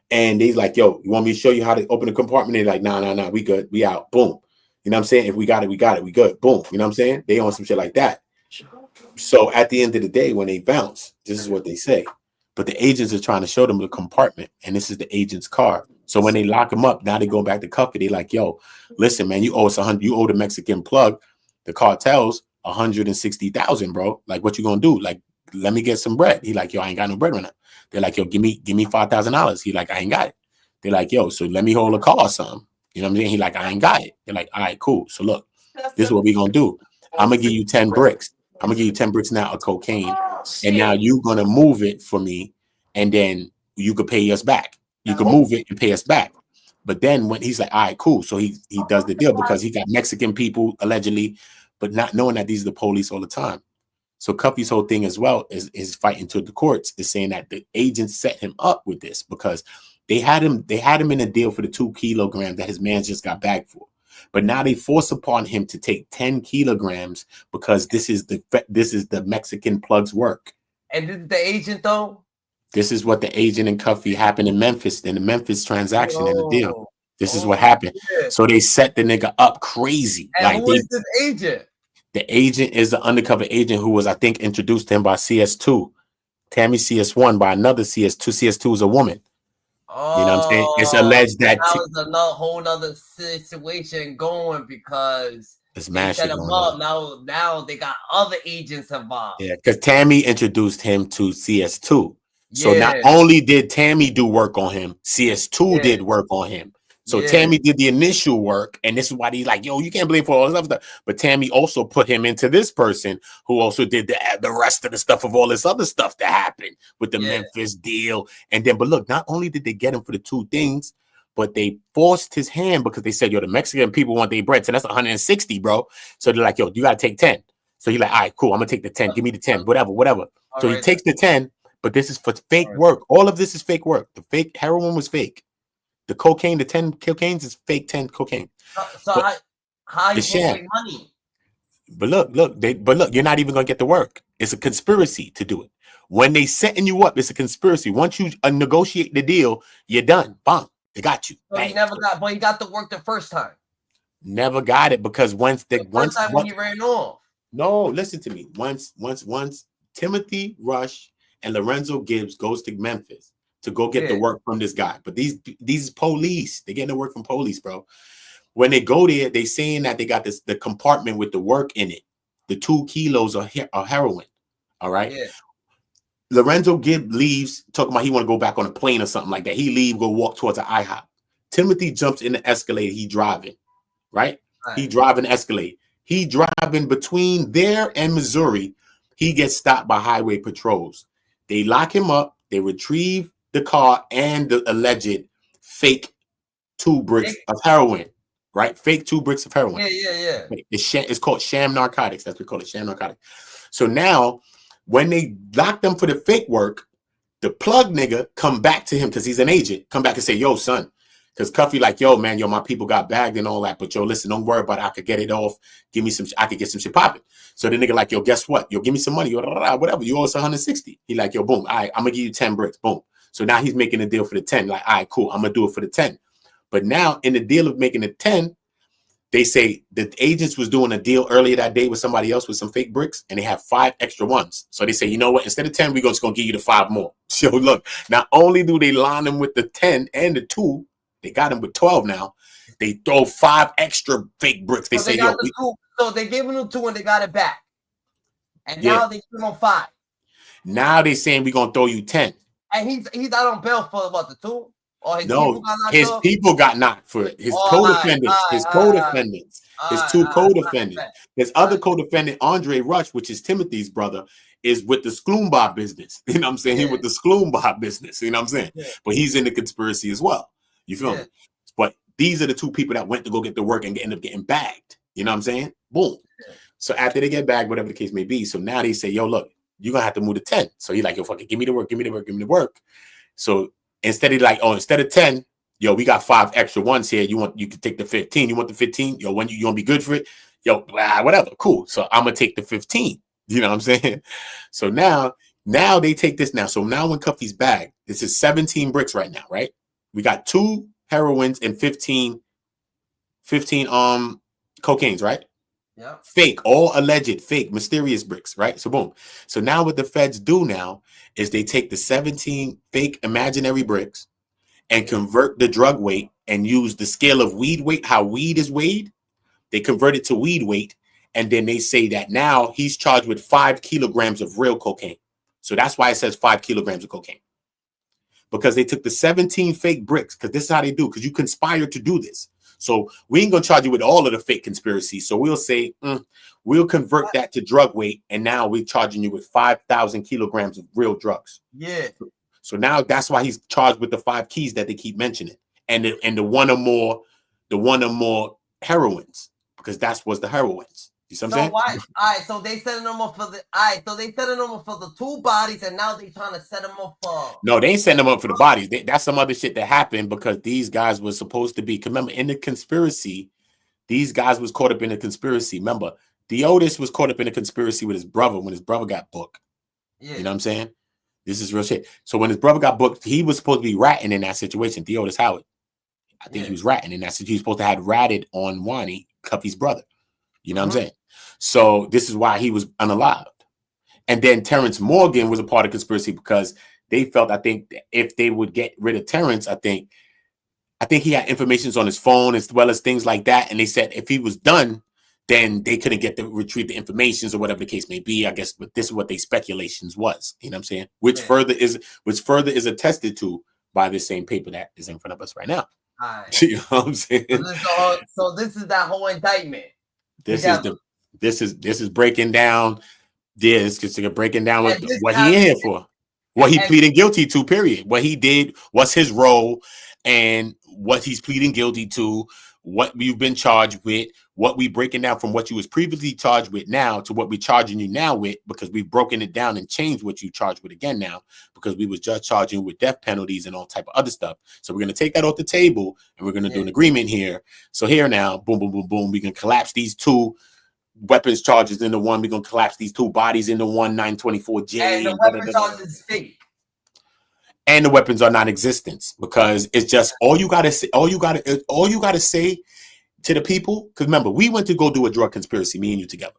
and they's like, yo, you want me to show you how to open the compartment? They're like, nah, we good. We out. Boom. You know what I'm saying? If we got it, we got it. We good. Boom. You know what I'm saying? They on some shit like that. So at the end of the day, when they bounce, this is what they say. But the agents are trying to show them the compartment, and this is the agent's car. So when they lock him up, now they go back to Cuffy. They like, yo, listen, man, you owe us 100. You owe the Mexican plug, the cartels, 160,000, bro. Like, what you gonna do? Like, let me get some bread. He like, yo, I ain't got no bread right now. They're like, yo, give me $5,000. He like, I ain't got it. They're like, yo, so let me hold a car or something. You know what I'm saying? He like, I ain't got it. They're like, all right, cool. So look, this is what we gonna do. I'm gonna give you 10 bricks. I'm gonna give you 10 bricks now of cocaine, and now you gonna move it for me, and then you could pay us back. You can move it and pay us back. But then when he's like, all right, cool. So he does the deal because he got Mexican people allegedly, but not knowing that these are the police all the time. So Cuffy's whole thing as well is fighting to the courts, is saying that the agents set him up with this because they had him in a deal for the 2 kilograms that his man just got bagged for. But now they force upon him to take 10 kilograms because this is the Mexican plug's work. And this is the agent though? This is what the agent and Cuffy happened in Memphis, in the Memphis transaction and the deal. This is what happened. Yeah. So they set the nigga up crazy. And like, who is this agent? The agent is the undercover agent who was, I think, introduced to him by CS2. Tammy CS1 by another CS2. CS2 is a woman. You know what I'm saying? It's alleged that was a whole other situation going because it's they set him up. Now they got other agents involved. Yeah, because Tammy introduced him to CS2. So not only did Tammy do work on him, CS2 did work on him. So Tammy did the initial work, and this is why he's like, yo, you can't blame for all this other stuff. But Tammy also put him into this person who also did the rest of the stuff of all this other stuff that happened with the Memphis deal. And then, but look, not only did they get him for the 2 things, but they forced his hand because they said, yo, the Mexican people want their bread. So that's 160, bro. So they're like, yo, you got to take 10. So he's like, all right, cool. I'm going to take the 10. Give me the 10, whatever. So he takes the 10, but this is for fake work. All of this is fake work. The fake heroin was fake. The cocaine, the 10 cocaines is fake 10 cocaine. So how you make money? But look, you're not even going to get the work. It's a conspiracy to do it. When they setting you up, it's a conspiracy. Once you negotiate the deal, you're done. Bam. They got you. So he never got, but he got the work the first time. Never got it because once when he ran off. No, listen to me. Once Timothy Rush and Lorenzo Gibbs goes to Memphis to go get the work from this guy. But these police, they're getting the work from police, bro. When they go there, they saying that they got the compartment with the work in it. The 2 kilos of heroin. All right. Yeah. Lorenzo Gibbs leaves, talking about he want to go back on a plane or something like that. He leave, go walk towards an IHOP. Timothy jumps in the Escalade. He driving, right? He driving Escalade. He driving between there and Missouri. He gets stopped by highway patrols. They lock him up. They retrieve the car and the alleged fake 2 bricks of heroin, right? Fake 2 bricks of heroin. Yeah. It's called sham narcotics. That's what we call it, sham narcotics. So now, when they lock them for the fake work, the plug nigga come back to him because he's an agent. Come back and say, yo, son. Because Cuffy like, yo, man, my people got bagged and all that. But yo, listen, don't worry about it. I could get it off. Give me some, I could get some shit popping. So the nigga like, yo, guess what? Yo, give me some money. Yo, whatever. You owe us 160. He like, yo, boom. All right, I'm going to give you 10 bricks. Boom. So now he's making a deal for the 10. Like, all right, cool. I'm going to do it for the 10. But now in the deal of making the 10, they say the agents was doing a deal earlier that day with somebody else with some fake bricks, and they have 5 extra ones. So they say, you know what? Instead of 10, we're just going to give you the 5 more. So look, not only do they line them with the 10 and the 2, they got them with 12 now. They throw 5 extra fake bricks. They say, yo, so they gave him the 2 and they got it back. And now they give him 5. Now they saying we're going to throw you 10. And he's out on bail for what, the 2? Or his people got knocked for it. His co-defendants, his 2 co-defendants. His other co-defendant, Andre Rush, which is Timothy's brother, is with the Skloomba business. You know what I'm saying? He with the Skloomba business. You know what I'm saying? Yeah. But he's in the conspiracy as well. You feel me? But these are the 2 people that went to go get the work and end up getting bagged. You know what I'm saying? Boom. Yeah. So after they get bagged, whatever the case may be, so now they say, yo, look, you're going to have to move to 10. So he's like, yo, fuck it, give me the work. So instead of 10, yo, we got 5 extra ones here. You can take the 15. You want the 15? Yo, when you want to be good for it? Yo, whatever. Cool. So I'm going to take the 15. You know what I'm saying? So now they take this now. So now when Cuffy's bagged, this is 17 bricks right now, right? We got 2 heroines and 15 cocaines, right? Yeah. Fake, all alleged, fake, mysterious bricks, right? So boom. So now what the feds do now is they take the 17 fake imaginary bricks and convert the drug weight and use the scale of weed weight, how weed is weighed. They convert it to weed weight. And then they say that now he's charged with 5 kilograms of real cocaine. So that's why it says 5 kilograms of cocaine. Because they took the 17 fake bricks, because this is how they do, because you conspired to do this. So we ain't going to charge you with all of the fake conspiracies. So we'll say, we'll convert that to drug weight, and now we're charging you with 5,000 kilograms of real drugs. Yeah. So now that's why he's charged with the 5 keys that they keep mentioning, and the one or more heroines, because that's what's the heroines. You see what I'm saying? Why? All right, so they setting them up for the. All right, so they setting them up for the 2 bodies, and now they trying to set them up for. No, they ain't setting them up for the bodies. That's some other shit that happened because these guys were supposed to be. Remember, in the conspiracy, these guys was caught up in a conspiracy. Remember, Deotis was caught up in a conspiracy with his brother when his brother got booked. Yeah. You know what I'm saying? This is real shit. So when his brother got booked, he was supposed to be ratting in that situation. Deotis Howard, I think he was ratting in that situation. He was supposed to have ratted on Wani, Cuffy's brother. You know what I'm saying? So this is why he was unalived. And then Terrence Morgan was a part of the conspiracy because they felt, I think, if they would get rid of Terrence, I think he had information on his phone as well as things like that. And they said if he was done, then they couldn't retrieve the information or whatever the case may be. I guess, but this is what their speculations was. You know what I'm saying? Which further is attested to by this same paper that is in front of us right now. Right. You know what I'm saying? So this is that whole indictment. This is breaking down. This is breaking down what he in here for, what he pleading guilty to. Period. What he did, what's his role, and what he's pleading guilty to, what you've been charged with, what we breaking down from what you was previously charged with now to what we're charging you now with, because we've broken it down and changed what you charged with again now, because we was just charging with death penalties and all type of other stuff. So we're going to take that off the table and we're going to do an agreement here. So here now, boom, boom, boom, boom, we can collapse these two weapons charges into one. We're going to collapse these two bodies into one 924J. And the weapon charges is fake. And the weapons are non-existent, because it's just all you gotta say to the people. Because remember, we went to go do a drug conspiracy, me and you together,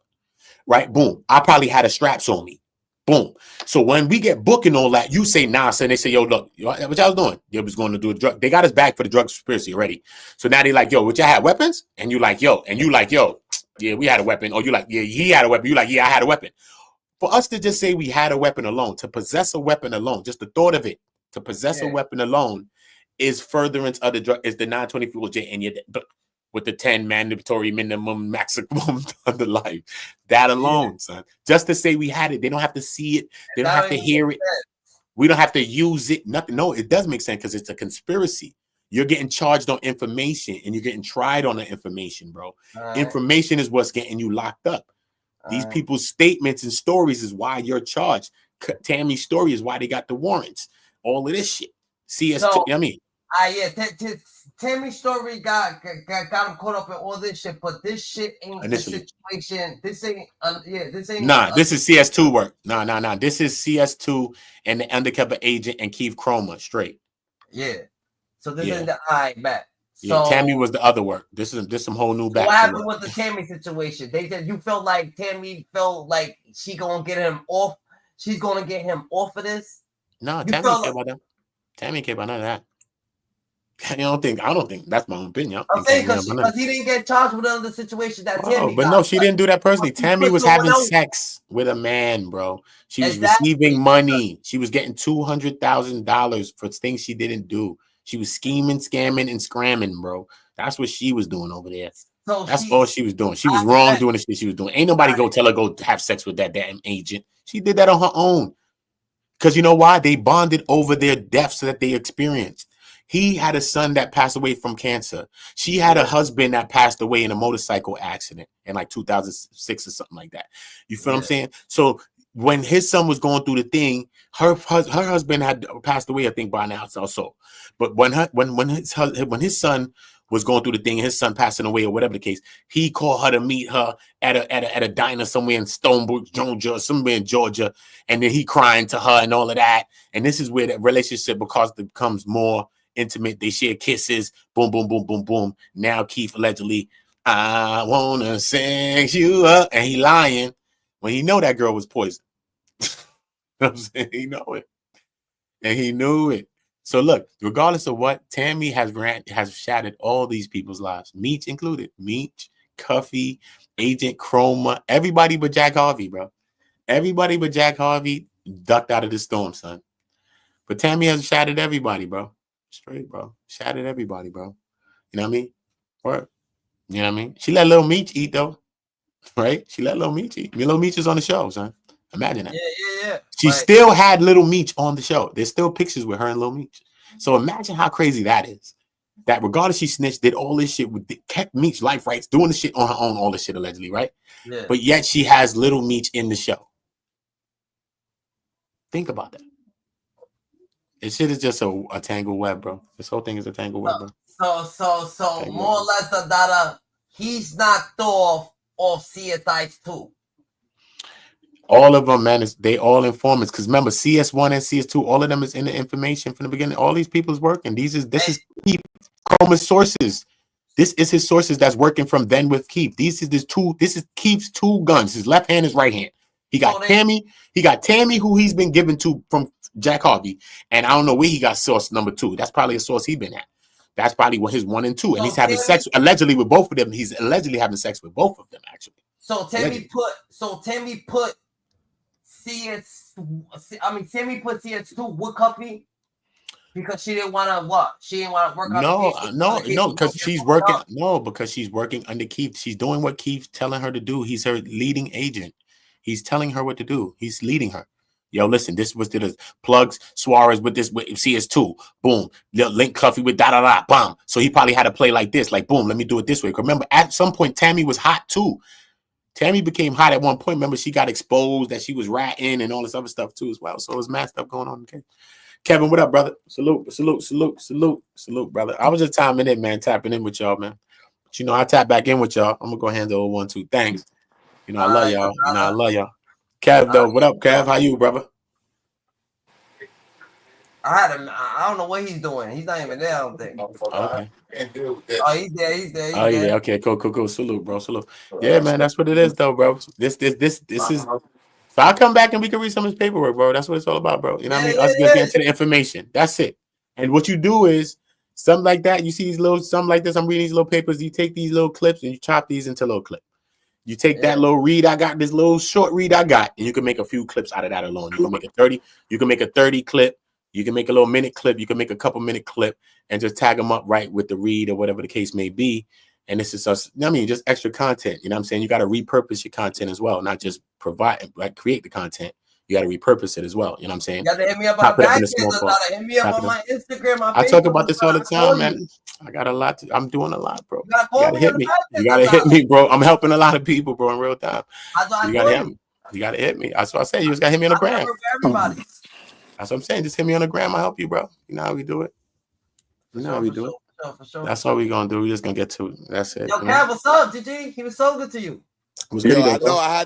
right? Boom. I probably had a straps on me. Boom. So when we get booked and all that, you say nah. So they say, yo, look, what y'all was doing? They was going to do a drug. They got us back for the drug conspiracy already. So now they like, yo, what y'all had weapons? And you like, yo, yeah, we had a weapon. Or you like, yeah, he had a weapon. You like, yeah, I had a weapon. For us to just say we had a weapon alone, to possess a weapon alone, just the thought of it, to possess a weapon alone is furtherance of the drug, is the 924J, and with the 10 mandatory minimum maximum of the life. That alone, son. Just to say we had it, they don't have to see it, they don't have to hear it. We don't have to use it. Nothing. No, it does make sense because it's a conspiracy. You're getting charged on information and you're getting tried on the information, bro. Information is what's getting you locked up. These people's statements and stories is why you're charged. Tammy's story is why they got the warrants. All of this shit. CS2, I mean. Tammy's story got him caught up in all this shit, but this shit ain't initially the situation. This ain't Nah, this is CS2 work. Nah. This is CS2 and the undercover agent and Keith Chroma straight. Yeah. So this is the back. So, yeah, Tammy was the other work. This some whole new back. What happened with the Tammy situation? They said you felt like Tammy felt like she gonna get him off. She's gonna get him off of this. No, Tammy didn't care about that. Tammy didn't care about none of that. I don't think that's my own opinion. I'm saying because he didn't get charged with another situation that Tammy but got. No, she didn't do that personally. Tammy was having sex with a man, bro. She was receiving money. She was getting $200,000 for things she didn't do. She was scheming, scamming, and scramming, bro. That's what she was doing over there. So that's all she was doing. She was wrong doing the shit she was doing. Ain't nobody go tell her go have sex with that damn agent. She did that on her own. Because you know why? They bonded over their deaths that they experienced. He had a son that passed away from cancer. She had a husband that passed away in a motorcycle accident in like 2006 or something like that. You feel what I'm saying? So when his son was going through the thing, her husband had passed away, I think, by now also. But when his son was going through the thing, his son passing away or whatever the case, he called her to meet her at a diner somewhere in Stonebrook, Georgia, or somewhere in Georgia, and then he crying to her and all of that. And this is where that relationship becomes more intimate. They share kisses. Boom, boom, boom, boom, boom. Now Keith allegedly, I wanna sex you up, and he lying when he know that girl was poison. You know what I'm saying? He know it, and he knew it. So look, regardless of what, Tammy has shattered all these people's lives, Meech included. Meech, Cuffy, Agent Chroma, everybody but Jack Harvey, bro. Everybody but Jack Harvey ducked out of the storm, son. But Tammy has shattered everybody, bro. Straight, bro. Shattered everybody, bro. You know what I mean? Or, you know what I mean? She let Lil Meech eat, though. Right? She let Lil Meech eat. Lil Meech is on the show, son. Imagine that. Yeah. She still had Little Meech on the show. There's still pictures with her and Lil Meech. So imagine how crazy that is. That regardless, she snitched, did all this shit, kept Meech's life rights, doing the shit on her own, all this shit allegedly, right? Yeah. But yet she has Little Meech in the show. Think about that. This shit is just a tangled web, bro. This whole thing is a tangled web, bro. So more or less that he's knocked off CSI 2. All of them, man, they all informants. Because remember, CS1 and CS2, all of them is in the information from the beginning. All these people is working. This is Keith Chroma's sources. This is his sources that's working from then with Keith. This is Keith's two guns. His left hand, his right hand. He got Tammy. He got Tammy, who he's been given to from Jack Harvey. And I don't know where he got source number 2. That's probably a source he's been at. That's probably what his 1 and 2. And he's having sex allegedly with both of them. He's allegedly having sex with both of them, actually. So Tammy put Tammy put CS2 with Cuffy because she didn't want to what? She didn't want to work on No, because she's working. No, because she's working under Keith. She's doing what Keith's telling her to do. He's her leading agent. He's telling her what to do. He's leading her. Yo, listen, this was the plugs Suarez with this with CS2. Boom. Link Cuffy with da-da-da. Bomb. So he probably had to play like this. Like, boom, let me do it this way. Remember, at some point, Tammy was hot too. Tammy became hot at one point. Remember, she got exposed that she was ratting and all this other stuff too as well. So it was mad stuff going on. Okay. Kevin, what up, brother? Salute, brother. I was just timing in, man, tapping in with y'all, man. But, I tap back in with y'all. I'm going to go handle 1, 2. Thanks. I love y'all. I love y'all. Kev, though, what up, Kev? How you, brother? I had him. I don't know what he's doing. He's not even there, I don't think. Okay. Oh, he's there. Oh, yeah. Okay, cool. Salute, bro. Salute. Yeah, man, that's what it is, though, bro. This is. So I'll come back and we can read some of his paperwork, bro. That's what it's all about, bro. You know what I mean? Us just getting to the information. That's it. And what you do is something like that. You see these little, something like this. I'm reading these little papers. You take these little clips and you chop these into little clips. You take that little read I got, this little short read I got, and you can make a few clips out of that alone. You can make a 30. You can make a 30 clip. You can make a little minute clip. You can make a couple minute clip and just tag them up right with the read or whatever the case may be. And this is us. I mean, just extra content. You know what I'm saying? You got to repurpose your content as well, not just create the content. You got to repurpose it as well. You know what I'm saying? You got to hit me up on the back end. Hit me up on my Instagram. I talk about this all the time, man. I got a lot. I'm doing a lot, bro. You gotta hit me. You gotta hit me, bro. I'm helping a lot of people, bro, in real time. You gotta hit me. You gotta hit me. That's what I say. You just gotta hit me on the gram. Everybody. That's what I'm saying. Just hit me on the gram. I'll help you, bro. You know how we do it. You know how we do it. For sure. That's all we gonna do. We're just gonna get to it. That's it. Yo, Kev, what's up, GG? He was so good to you. I know I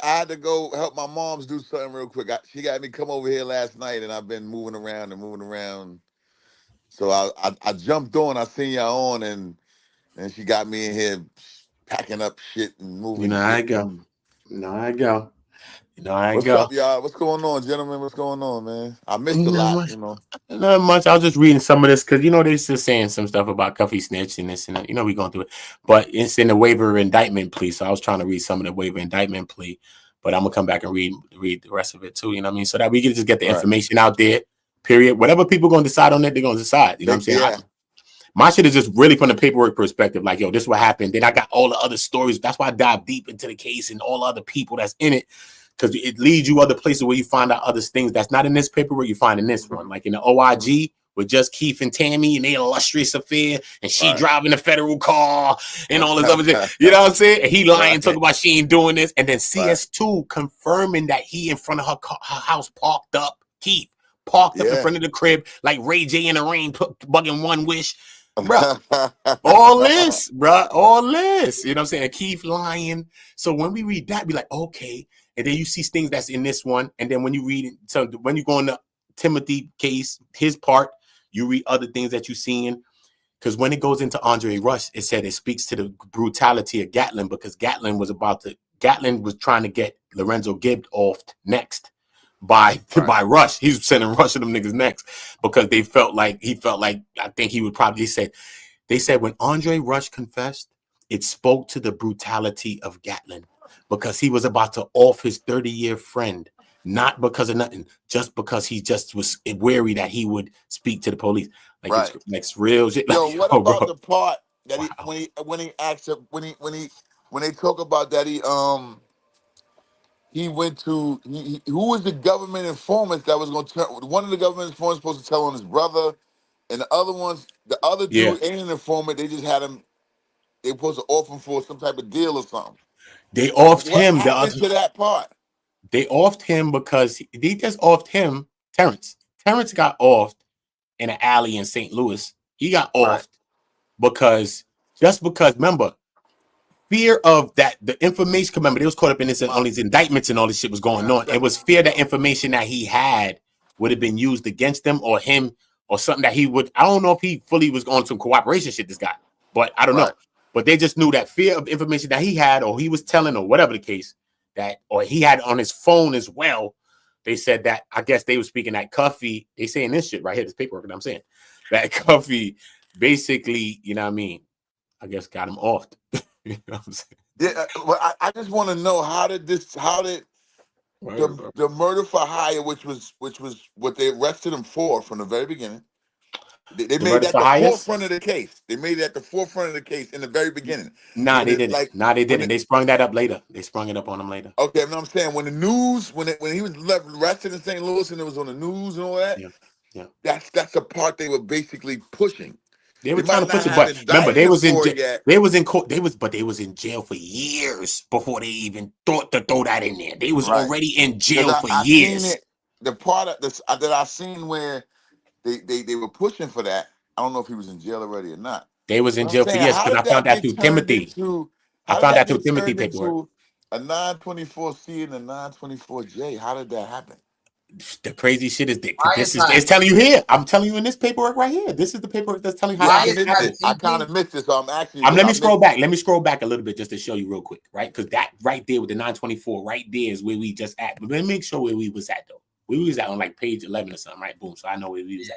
had to go help my mom's do something real quick. She got me come over here last night, and I've been moving around. So I jumped on. I seen y'all on, and she got me in here packing up shit and moving. You know how I go. What's up, y'all? What's going on, gentlemen? What's going on, man? I missed a lot, Not much. I was just reading some of this because they're still saying some stuff about Cuffy snitch and this and that. We're going through it, but it's in the waiver indictment plea. So I was trying to read some of the waiver indictment plea, but I'm gonna come back and read the rest of it too. You know what I mean? So that we can just get the information out there. Period. Whatever people gonna decide on it, they're gonna decide. You know what I'm saying? Yeah. My shit is just really from the paperwork perspective. Like, yo, this is what happened. Then I got all the other stories. That's why I dive deep into the case and all the other people that's in it. Because it leads you other places where you find out other things that's not in this paperwork, you find in this one. Like in the OIG with just Keith and Tammy and their illustrious affair, and she driving a federal car and all this other shit. You know what I'm saying? And he lying, talking about she ain't doing this. And then CS2 confirming that he in front of her house parked up. Keith parked up in front of the crib like Ray J in the rain, bugging One Wish. Bro, all this. You know what I'm saying? Keith lying. So when we read that, be like, okay. And then you see things that's in this one. And then when you read it, so when you go in the Timothy case, his part, you read other things that you're seeing. Because when it goes into Andre Rush, it said it speaks to the brutality of Gatlin because Gatlin was trying to get Lorenzo Gibbs off next by Rush. He was sending Rush to them niggas next because he felt like I think he would probably they said when Andre Rush confessed, it spoke to the brutality of Gatlin. Because he was about to off his 30-year friend, not because of nothing, just because he just was wary that he would speak to the police. Like it's real shit. Yo, what about the part that when he asked him when they talk about that he went to who was the government informant that was going to tell one of the government informants supposed to tell on his brother, and the other dude ain't an informant. They just had him. They supposed to offer him for some type of deal or something. They offed him. What happened to that part? They offed him because they just offed him. Terrence got offed in an alley in St. Louis. He got offed because remember, fear of that the information. Remember, they was caught up in this all these indictments and all this shit was going on. It was fear that information that he had would have been used against them or him or something that he would. I don't know if he fully was on some cooperation shit. This guy, but I don't know. But they just knew that fear of information that he had, or he was telling, or whatever the case, or he had on his phone as well. They said that, I guess they were speaking that Cuffy, they saying this shit right here, this paperwork that I'm saying, that Cuffy basically, you know what I mean, I guess got him offed. You know what I'm saying? Yeah, well, I just want to know how did the murder for hire, which was what they arrested him for from the very beginning. They The made murder that for the hires? forefront of the case. They made it at the forefront of the case in the very beginning. Nah, When they it didn't. like Nah, they when didn't. it They sprung that up later. They sprung it up on him later. okay, you know what I'm saying when the news when he was left arrested in St. Louis and it was on the news and all that. Yeah. Yeah. That's the part they were basically pushing. They were They trying might to not push it, have but remember, indicted they him was in for it yet. they was in court. They was in jail for years before they even thought to throw that in there. They was Right. already in jail Because for I seen years. it, the part of this that I seen where they were pushing for that. I don't know if he was in jail already or not. They was in But I'm jail for saying, years how because did I found that that get through turned Timothy. into? I How did found that that through get Timothy turned paperwork. into a 924C and a 924J? How did that happen? The crazy shit is that Riot this is time. it's telling you here. I'm telling you in this paperwork right here. This is the paperwork that's telling you how Yeah, that I gets missed Time, it. happened. I kind GG. of missed it, so I'm asking you. Let I me scroll missed back. Let me scroll back a little bit just to show you real quick, right? Because that right there with the 924, right there is where we just at. But let me make sure where we was at though. We was at on like page 11 or something, right? Boom. So I know where we was at.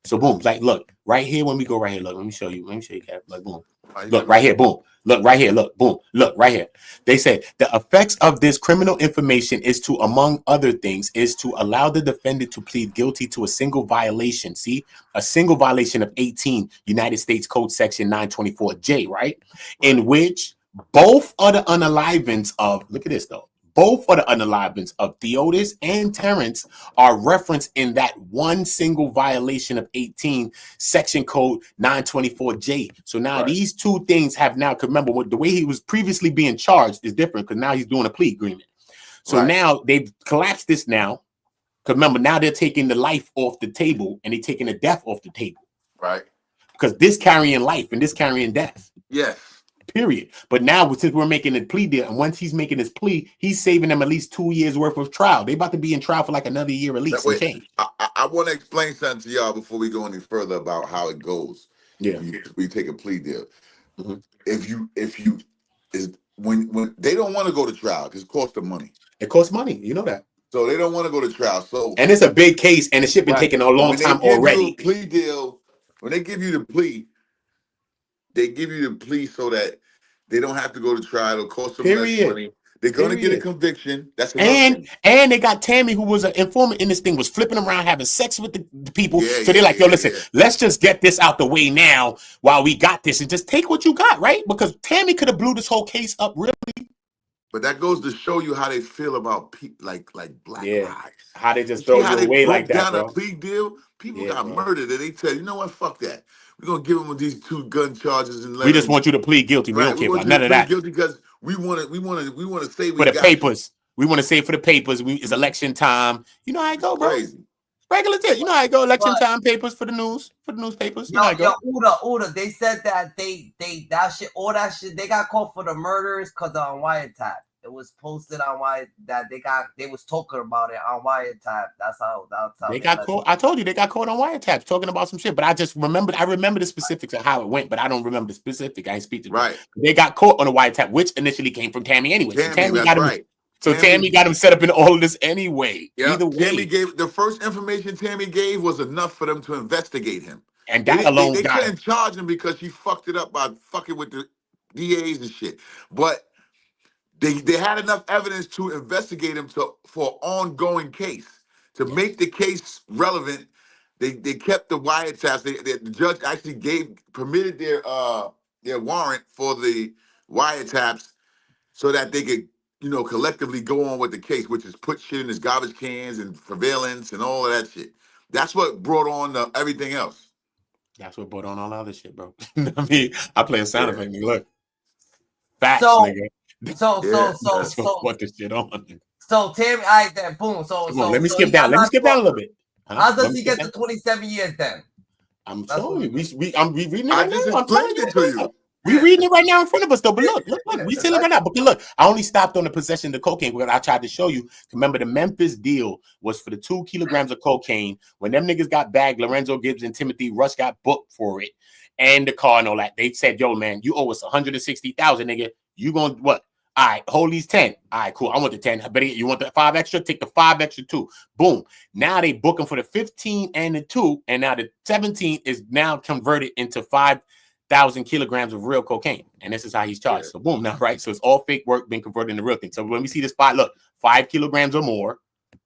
So boom, like look right here when we go right here. Look, let me show you. Let me show you, Cap. Like boom. Look right here, boom. Look right here. Look, boom. Look right here. They said the effects of this criminal information is to, among other things, is to allow the defendant to plead guilty to a single violation. See, a single violation of 18 United States Code Section 924J, right? In which both of the unalivings of, look at this though, both of the unalivings of Theotis and Terrence are referenced in that one single violation of 18 Section Code 924J. So now these two things have now, remember what the way he was previously being charged is different because now he's doing a plea agreement. So now they've collapsed this now. Because remember, now they're taking the life off the table and they're taking the death off the table. Right. Because this carrying life and this carrying death. Yes. Period. But now, since we're making a plea deal, and once he's making his plea, he's saving them at least 2 years worth of trial. They about to be in trial for like another year at least. Wait, I want to explain something to y'all before we go any further about how it goes. Yeah. We take a plea deal. Mm-hmm. If you is when they don't want to go to trial because it costs them money. It costs money. You know that. So they don't want to go to trial. So and it's a big case, and it should been taking a long time already. When they give you a plea deal, when they give you the plea, they give you the plea so that they don't have to go to trial. It'll cost them less money. They're gonna get a conviction. That's another thing. And they got Tammy, who was an informant in this thing, was flipping around having sex with the people. So they're like, yo, listen, let's just get this out the way now while we got this, and just take what you got, right? Because Tammy could have blew this whole case up really. But that goes to show you how they feel about people like Black Lives. How they just throw you away like that, bro. Down a plea deal. People got murdered, and they tell you know what? Fuck that. We're gonna give them these 2 gun charges and let we just want you to plead guilty. We don't care about none of that. Guilty because we want to say we for the got papers. We want to say for the papers. It's election time. You know how I go, bro. Crazy. Regular shit. You know how I go. Election time papers for the news, for the newspapers. You know how I go. Uda, they said that they that shit, all that shit, they got caught for the murders because on wiretap. It was posted on why that they was talking about it on wiretap. That's how they got caught. I told you they got caught on wiretaps talking about some shit. But I remember the specifics of how it went, but I don't remember the specific. I ain't speak to them. Right. They got caught on a wiretap, which initially came from Tammy anyway. Tammy got him. So Tammy got him set up in all of this anyway. Yeah. Either way. Tammy gave the first information Tammy gave was enough for them to investigate him. And that alone they couldn't charge him because she fucked it up by fucking with the DAs and shit. But they had enough evidence to investigate him for an ongoing case. To make the case relevant, they kept the wiretaps. The judge actually permitted their warrant for the wiretaps so that they could, collectively go on with the case, which is put shit in his garbage cans and surveillance and all of that shit. That's what brought on everything else. That's what brought on all the other shit, bro. I mean, I play a sound effect. Look, facts, nigga. So what this shit on? So Tammy, I then boom. So let me skip down. Let me skip down a little bit. How does he get the 27 years then? I'm showing you. We reading it I right just now. explained it to you. We reading it right now in front of us, though. But look, we see it right now. But look, I only stopped on the possession of the cocaine because I tried to show you. Remember, the Memphis deal was for the 2 kilograms of cocaine. When them niggas got bagged, Lorenzo Gibbs and Timothy Rush got booked for it, and the car and all that. They said, "Yo, man, you owe us 160,000, nigga. You gonna what? All right, hold these 10. All right, cool. I want the 10. I bet you want the 5 extra? Take the 5 extra too. Boom. Now they booking for the 15 and the 2, and now the 17 is now converted into 5,000 kilograms of real cocaine, and this is how he's charged. So boom, now right. So it's all fake work being converted into real thing. So when we see this spot, look, 5 kilograms or more,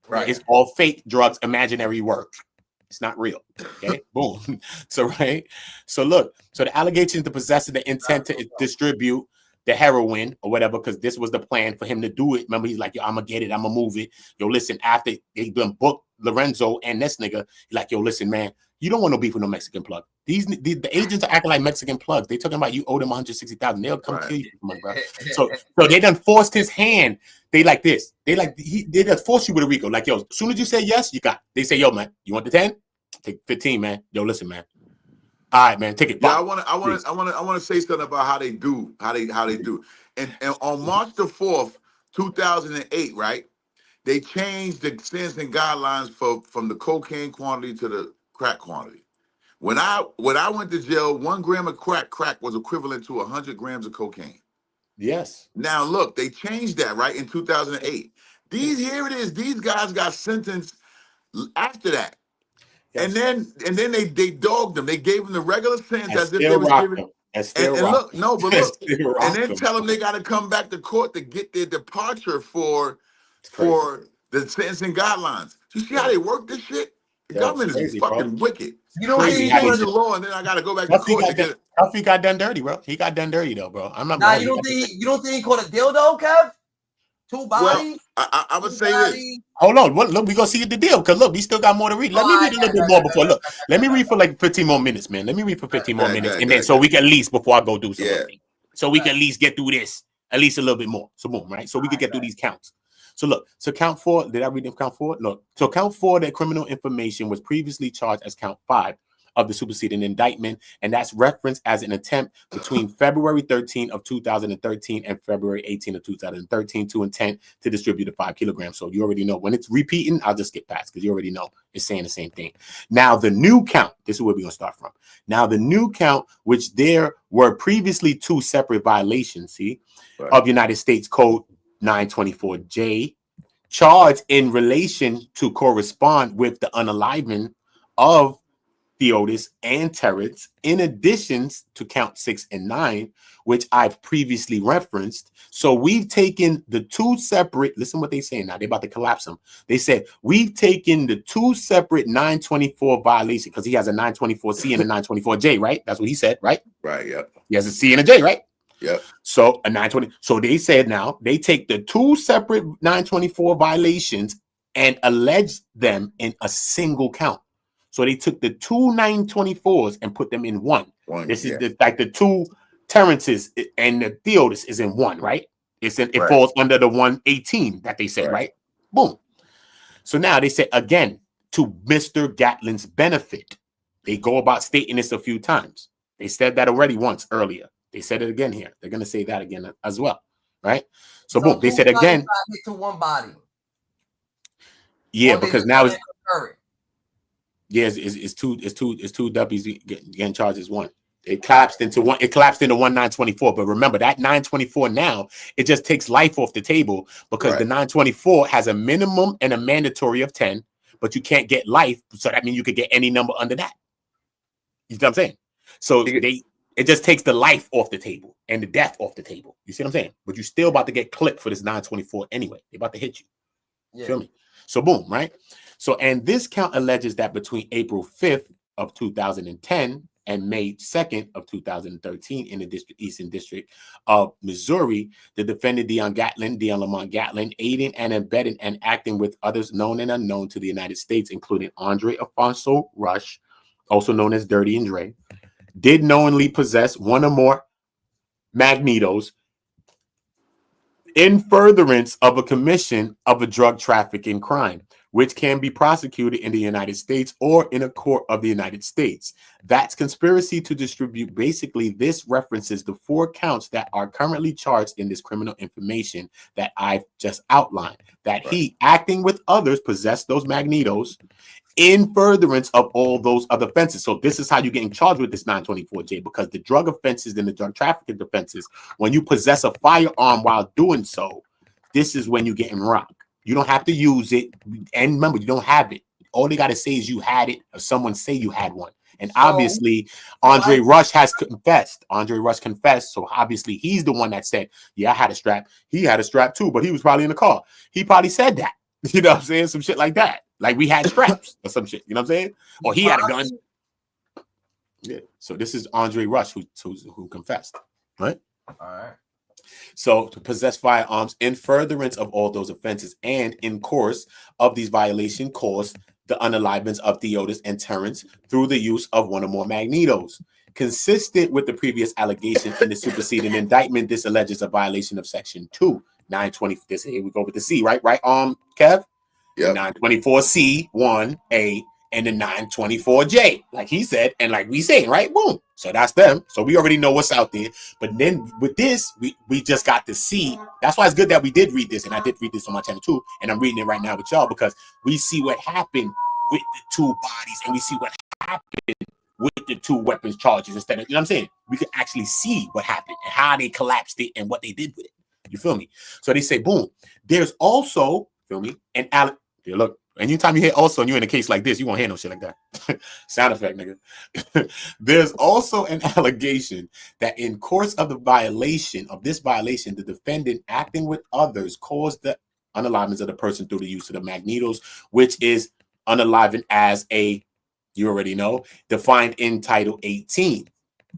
right? It's all fake drugs, imaginary work. It's not real. Okay, boom. So right. So look. So the allegations to possess the intent to distribute the heroin or whatever, because this was the plan for him to do it. Remember, he's like, yo, I'm gonna get it, I'm gonna move it. Yo, listen, after they done booked Lorenzo and this nigga, he's like, yo, listen, man, you don't want no beef with no Mexican plug. The agents are acting like Mexican plugs. They talking about you owe them 160,000. They'll come kill you for money, bro. So they done forced his hand. They like this. They done force you with a RICO. Like, yo, as soon as you say yes, you got. They say, yo, man, you want the 10? Take 15, man. Yo, listen, man. All right, man, take it. Yeah, I want to say something about how they do. And on March the 4th, 2008, right? They changed the sentencing guidelines from the cocaine quantity to the crack quantity. When I went to jail, 1 gram of crack was equivalent to 100 grams of cocaine. Yes. Now look, they changed that right in 2008. Here it is. These guys got sentenced after that. Yes. And then they dogged them. They gave them the regular sentence as if they was giving. And look, no, but look, and then tell them they got to come back to court to get their departure for the sentencing guidelines. You see how they work this shit? The government is fucking wicked. You know, they change the law, and then I got to go back to court to get it. Cuffy got done dirty, bro. He got done dirty though, bro. I'm not. Nah, you don't think he caught a dildo, Kev? 2 bodies. Well, I would say this. Hold on, look, we gonna see the deal because look, we still got more to read. Let me read a little bit more before. Look, let me read for like 15 more minutes, man. Let me read for 15 more minutes, and then so we can at least before I go do something. So we can at least get through this at least a little bit more. So boom, right? So we can get through these counts. So look, so count 4. Did I read them? Count 4? No. So count 4, that criminal information was previously charged as count 5 of the superseding indictment, and that's referenced as an attempt between February 13 of 2013 and February 18 of 2013 to intent to distribute the 5 kilograms. So you already know when it's repeating, I'll just skip past because you already know it's saying the same thing. Now the new count, this is where we're gonna start from. Now the new count, which there were previously 2 separate violations, of United States Code 924J, charged in relation to correspond with the unaliving of Theodis and Terrence, in addition to count 6 and 9, which I've previously referenced. So we've taken the 2 separate, listen what they're saying now, they're about to collapse them. They said, we've taken the 2 separate 924 violations, because he has a 924C and a 924J, right? That's what he said, right? Right, yep. He has a C and a J, right? Yep. So a 920. So they said now they take the 2 separate 924 violations and allege them in a single count. So they took the 2 924s and put them in one. This is like the 2 Terrences and the Theodis is in one, right? It falls under the 118 that they said, right? Boom. So now they say again to Mr. Gatlin's benefit. They go about stating this a few times. They said that already once earlier. They said it again here. They're gonna say that again as well, right? So boom, they said again. To 1 body. Yeah, because now it's two W's getting charged as one. It collapsed into one. It collapsed into 1 924. But remember that 924 now it just takes life off the table because the 924 has a minimum and a mandatory of 10, but you can't get life. So that means you could get any number under that. You know what I'm saying? So it just takes the life off the table and the death off the table. You see what I'm saying? But you're still about to get clipped for this 924 anyway. They're about to hit you. Yeah. Feel me? So boom, right? So, and this count alleges that between April 5th of 2010 and May 2nd of 2013 in the Eastern District of Missouri, the defendant Dion Lamont Gatlin, aiding and abetting and acting with others known and unknown to the United States, including Andre Alfonso Rush, also known as Dirty and Dre, did knowingly possess 1 or more magnetos in furtherance of a commission of a drug trafficking crime, which can be prosecuted in the United States or in a court of the United States. That's conspiracy to distribute. Basically, this references the 4 counts that are currently charged in this criminal information that I've just outlined, that he, acting with others, possessed those magnetos in furtherance of all those other offenses. So this is how you're getting charged with this 924J, because the drug offenses and the drug trafficking offenses, when you possess a firearm while doing so, this is when you're getting rocked. You don't have to use it. And remember, you don't have it. All they got to say is you had it, or someone say you had one. And obviously, Andre Rush has confessed. Andre Rush confessed. So obviously, he's the one that said, yeah, I had a strap. He had a strap too, but he was probably in the car. He probably said that. You know what I'm saying? Some shit like that. like we had straps or some shit. You know what I'm saying? Or he had a gun. Yeah. So this is Andre Rush who confessed, right? All right. So to possess firearms in furtherance of all those offenses and in course of these violations caused the unalivements of Theodis and Terrence through the use of one or more magnetos. Consistent with the previous allegation in the superseding indictment, this alleges a violation of section 2/920. This here we go with the C, right? Right, Kev? Yep. 924C1A and the 924J, like he said, and like we saying, right? Boom. So that's them. So we already know what's out there. But then with this, we just got to see. That's why it's good that we did read this, and I did read this on my channel too, and I'm reading it right now with y'all because we see what happened with the two bodies, and we see what happened with the two weapons charges instead of, you know what I'm saying? We could actually see what happened and how they collapsed it and what they did with it. You feel me? So they say, boom. There's also, feel me, an look. Anytime you hear also and you're in a case like this, you won't hear no shit like that. Sound effect, nigga. There's also an allegation that in course of the violation of this violation, the defendant acting with others caused the unalivements of the person through the use of the magnetos, which is unaliving as a, you already know, defined in Title 18.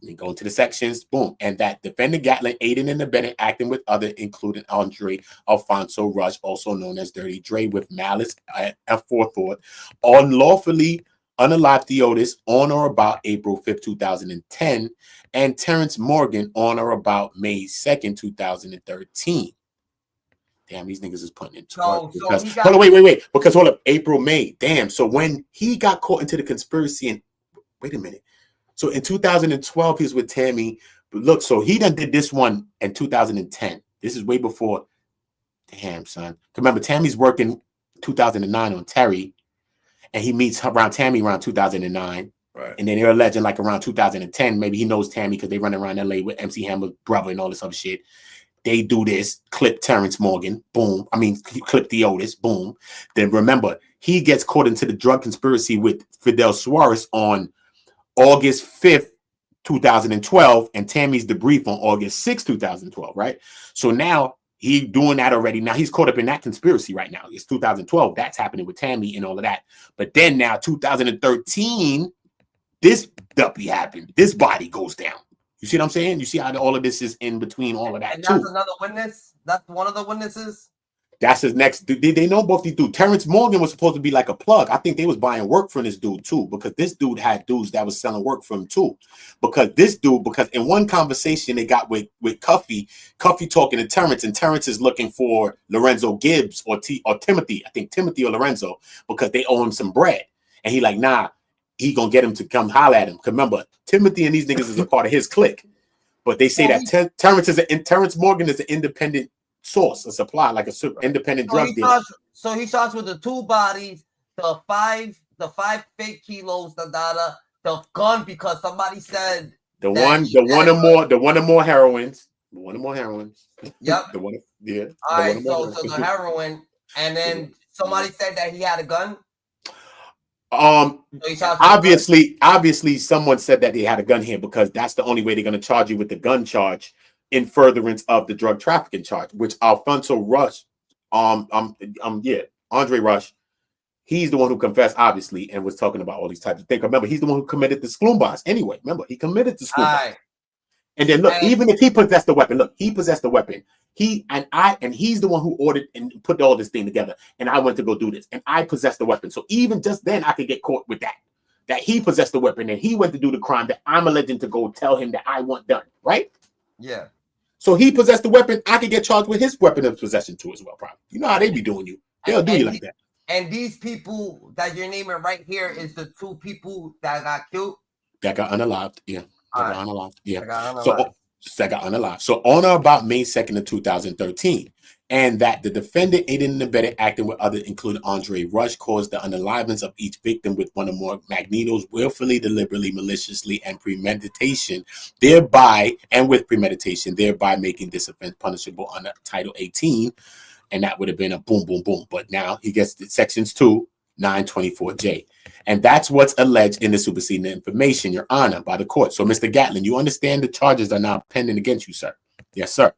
We go into the sections, boom, and that defendant Gatlin aiding and abetting acting with other, including Andre Alfonso Rush, also known as Dirty Dre, with malice and forethought, unlawfully unalived Theodis on or about April 5th, 2010, and Terrence Morgan on or about May 2nd, 2013. Damn, these niggas is putting in hold on, wait. Because hold up, April, May. Damn. So when he got caught into the conspiracy and wait a minute. So in 2012, he was with Tammy. But look, so he done did this one in 2010. This is way before. Damn, son. Remember, Tammy's working 2009 on Terry, and he meets around Tammy around 2009. Right. And then they're alleging like around 2010. Maybe he knows Tammy because they run around LA with MC Hammer's brother and all this other shit. They do this, clip Terrence Morgan, boom. I mean, clip Theodis, boom. Then remember, he gets caught into the drug conspiracy with Fidel Suarez on August 5th, 2012, and Tammy's debrief on August 6th, 2012, right? So now he's doing that already. Now he's caught up in that conspiracy right now. It's 2012. That's happening with Tammy and all of that. But then now 2013, this duppy happened. This body goes down. You see what I'm saying? You see how all of this is in between all of that, and too. That's another witness? That's one of the witnesses? That's his next. They know both these dudes. Terrence Morgan was supposed to be like a plug. I think they was buying work from this dude too, because this dude had dudes that was selling work for him too. Because in one conversation they got with Cuffy talking to Terrence, and Terrence is looking for Lorenzo Gibbs or Timothy. I think Timothy or Lorenzo, because they owe him some bread. And he like, nah, he gonna get him to come holler at him. Because remember, Timothy and these niggas is a part of his clique. But they say that Terrence Morgan is an independent source, a supply, like a independent drug dealer. So he starts with the two bodies, the five fake kilos, the gun, because somebody said the one or more heroines. Yep. All right. So the heroin, and then somebody said that he had a gun. Obviously, someone said that they had a gun here because that's the only way they're going to charge you with the gun charge in furtherance of the drug trafficking charge, which Alfonso Rush, Andre Rush, he's the one who confessed, obviously, and was talking about all these types of things. Remember, he's the one who committed the Sklumbas. Anyway, remember, he committed the Sklumbas. Right. And then look, even if he possessed the weapon, he's the one who ordered and put all this thing together. And I went to go do this, and I possessed the weapon. So even just then, I could get caught with that he possessed the weapon and he went to do the crime that I'm alleged to go tell him that I want done, right? Yeah. So he possessed the weapon. I could get charged with his weapon of possession too as well, probably. You know how they be doing you. They'll do you like that. And these people that you're naming right here is the two people that got killed? That got unalived, yeah. That got unalived. So on or about May 2nd of 2013, and that the defendant aided and abetted acting with others, including Andre Rush, caused the unalivements of each victim with one or more magnetos willfully, deliberately, maliciously, and premeditation, thereby making this offense punishable under Title 18, and that would have been a boom, boom, boom. But now he gets the sections 2/924J. And that's what's alleged in the superseding information, Your Honor, by the court. So, Mr. Gatlin, you understand the charges are now pending against you, sir? Yes, sir.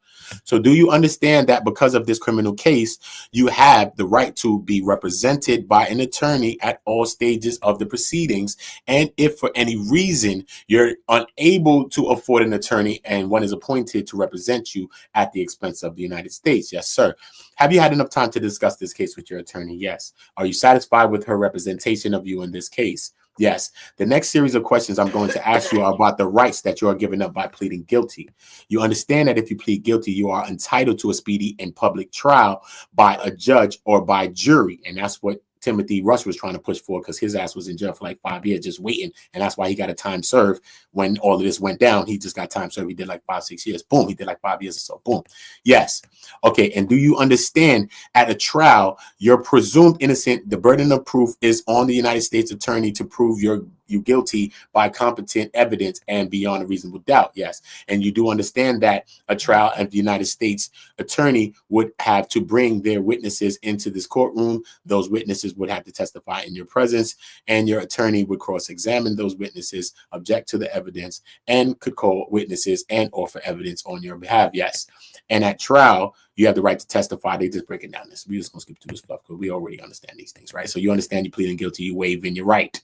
So do you understand that because of this criminal case, you have the right to be represented by an attorney at all stages of the proceedings? And if for any reason you're unable to afford an attorney and one is appointed to represent you at the expense of the United States? Yes, sir. Have you had enough time to discuss this case with your attorney? Yes. Are you satisfied with her representation of you in this case? Yes. The next series of questions I'm going to ask you are about the rights that you are giving up by pleading guilty. You understand that if you plead guilty, you are entitled to a speedy and public trial by a judge or by jury. And that's what Timothy Rush was trying to push for, because his ass was in jail for like 5 years just waiting. And that's why he got a time served when all of this went down. He just got time served. He did like 5-6 years. Boom. He did like 5 years or so. Boom. Yes. Okay. And do you understand at a trial, you're presumed innocent. The burden of proof is on the United States attorney to prove you guilty by competent evidence and beyond a reasonable doubt. Yes. And you do understand that a trial of the United States attorney would have to bring their witnesses into this courtroom. Those witnesses would have to testify in your presence, and your attorney would cross-examine those witnesses, object to the evidence, and could call witnesses and offer evidence on your behalf. Yes. And at trial, you have the right to testify. They just breaking down this. We're just going to skip through this stuff because we already understand these things, right? So you understand you pleading guilty, you waive in your right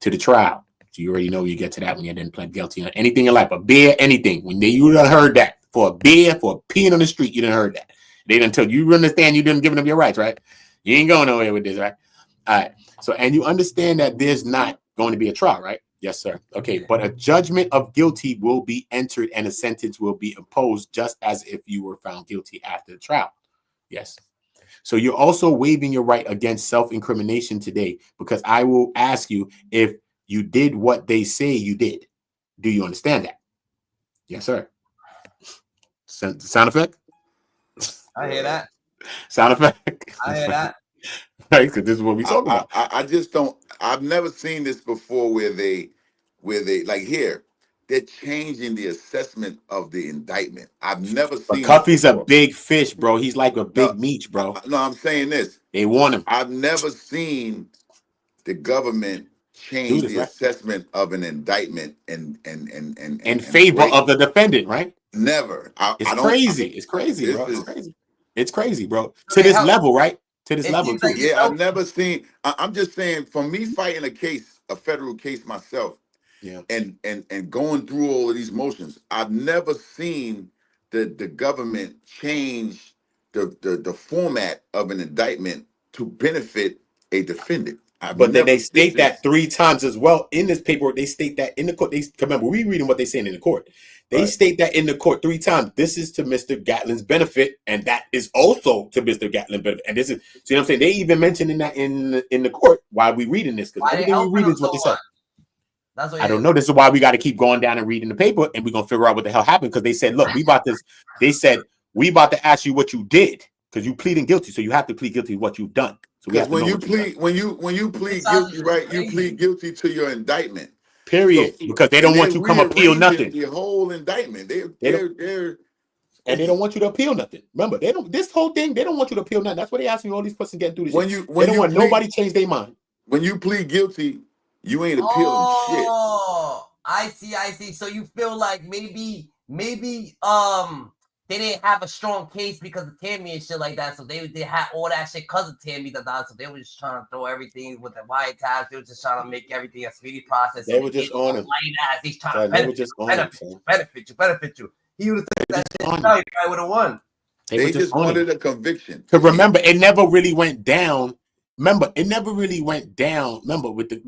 to the trial. So you already know you get to that when you didn't plead guilty on anything in life, a beer, anything. When you done heard that for a beer, for peeing on the street, you done heard that. They done tell you understand you didn't give them your rights, right? You ain't going nowhere with this, right? All right. So, and you understand that there's not going to be a trial, right? Yes, sir. Okay. But a judgment of guilty will be entered and a sentence will be imposed just as if you were found guilty after the trial. Yes. So you're also waiving your right against self-incrimination today, because I will ask you if you did what they say you did. Do you understand that? Yes, sir. Sound effect? I hear that. Sound effect? I hear that. Right, because this is what we talking about. I just don't. I've never seen this before where they like here. They're changing the assessment of the indictment. I've never But seen. Cuffy's a big fish, bro. He's like a big Meech, bro. No, I'm saying this. They want him. I've never seen the government change the assessment of an indictment in favor of the defendant, right? Never. It's crazy. It's crazy, bro. It's crazy. It's crazy, bro. To Okay, this level, right? To this it level, seems too. like Yeah, I've never seen. I'm just saying, for me fighting a case, a federal case myself, yeah, and going through all of these motions, I've never seen the government change the format of an indictment to benefit a defendant. But then they state that 3 times as well in this paperwork. They state that in the court. They remember we reading what they're saying in the court. They state that in the court 3 times. This is to Mr. Gatlin's benefit, and that is also to Mr. Gatlin's benefit. And this is, see what I'm saying? They even mentioned in that in the court while we reading this, because everything we read is what they said. That's what I don't know. This is why we got to keep going down and reading the paper, and we're gonna figure out what the hell happened. Because they said, look, we about this. They said we about to ask you what you did, because you pleading guilty, so you have to plead guilty to what you've done. So because when you plead guilty, right, you plead guilty to your indictment. Period. So, because they don't want you to come appeal nothing. The whole indictment. They're and they don't want you to appeal nothing. Remember, they don't. This whole thing, they don't want you to appeal nothing. That's why they asking you all these questions getting through this. They don't want nobody change their mind. When you plead guilty, you ain't appealing shit. Oh, I see. So you feel like maybe they didn't have a strong case because of Tammy and shit like that. So they had all that shit because of Tammy. So they were just trying to throw everything with the wiretaps. They were just trying to make everything a speedy process. They were just on him. He's trying to benefit you. He would have said that shit. No, he probably would have won. They just wanted a conviction. Because remember, it never really went down. Remember, it never really went down. Remember, with the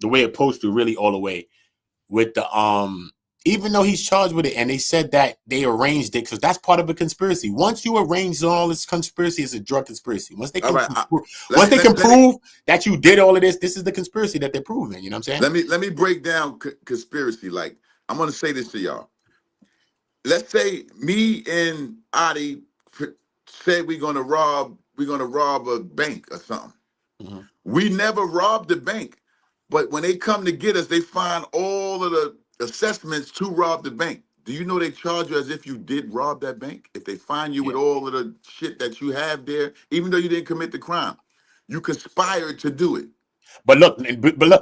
way it supposed to really all the way with the even though he's charged with it, and they said that they arranged it because that's part of a conspiracy. Once you arrange all this conspiracy, it's a drug conspiracy. Once they can prove that you did all of this, this is the conspiracy that they're proving. You know what I'm saying? Let me break down conspiracy. Like, I'm gonna say this to y'all. Let's say me and Adi said we're gonna rob a bank or something. Mm-hmm. We never robbed the bank, but when they come to get us, they find all of the assessments to rob the bank. Do you know they charge you as if you did rob that bank? If they find you with all of the shit that you have there, even though you didn't commit the crime, you conspired to do it. But look,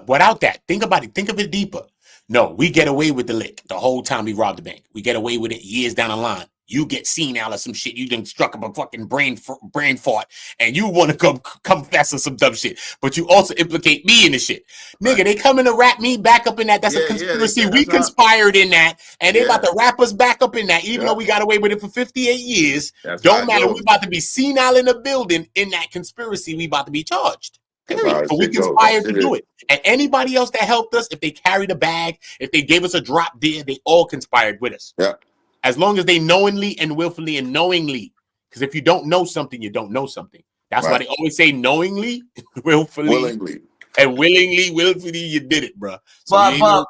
without that, think about it. Think of it deeper. No, we get away with the lick the whole time we rob the bank. We get away with it years down the line. You get seen out of some shit. You done struck up a fucking brain fart, and you want to come confess on some dumb shit. But you also implicate me in the shit. Nigga, they coming to wrap me back up in that. That's a conspiracy. We conspired in that, and they about to wrap us back up in that, even though we got away with it for 58 years. Don't matter. We about to be senile in the building in that conspiracy. We about to be charged. Period. So we conspired to do it. And anybody else that helped us, if they carried a bag, if they gave us a drop there, they all conspired with us. Yeah. As long as they knowingly and willfully and knowingly. Because if you don't know something, you don't know something. That's why they always say knowingly, willfully, and willfully, you did it, bro. So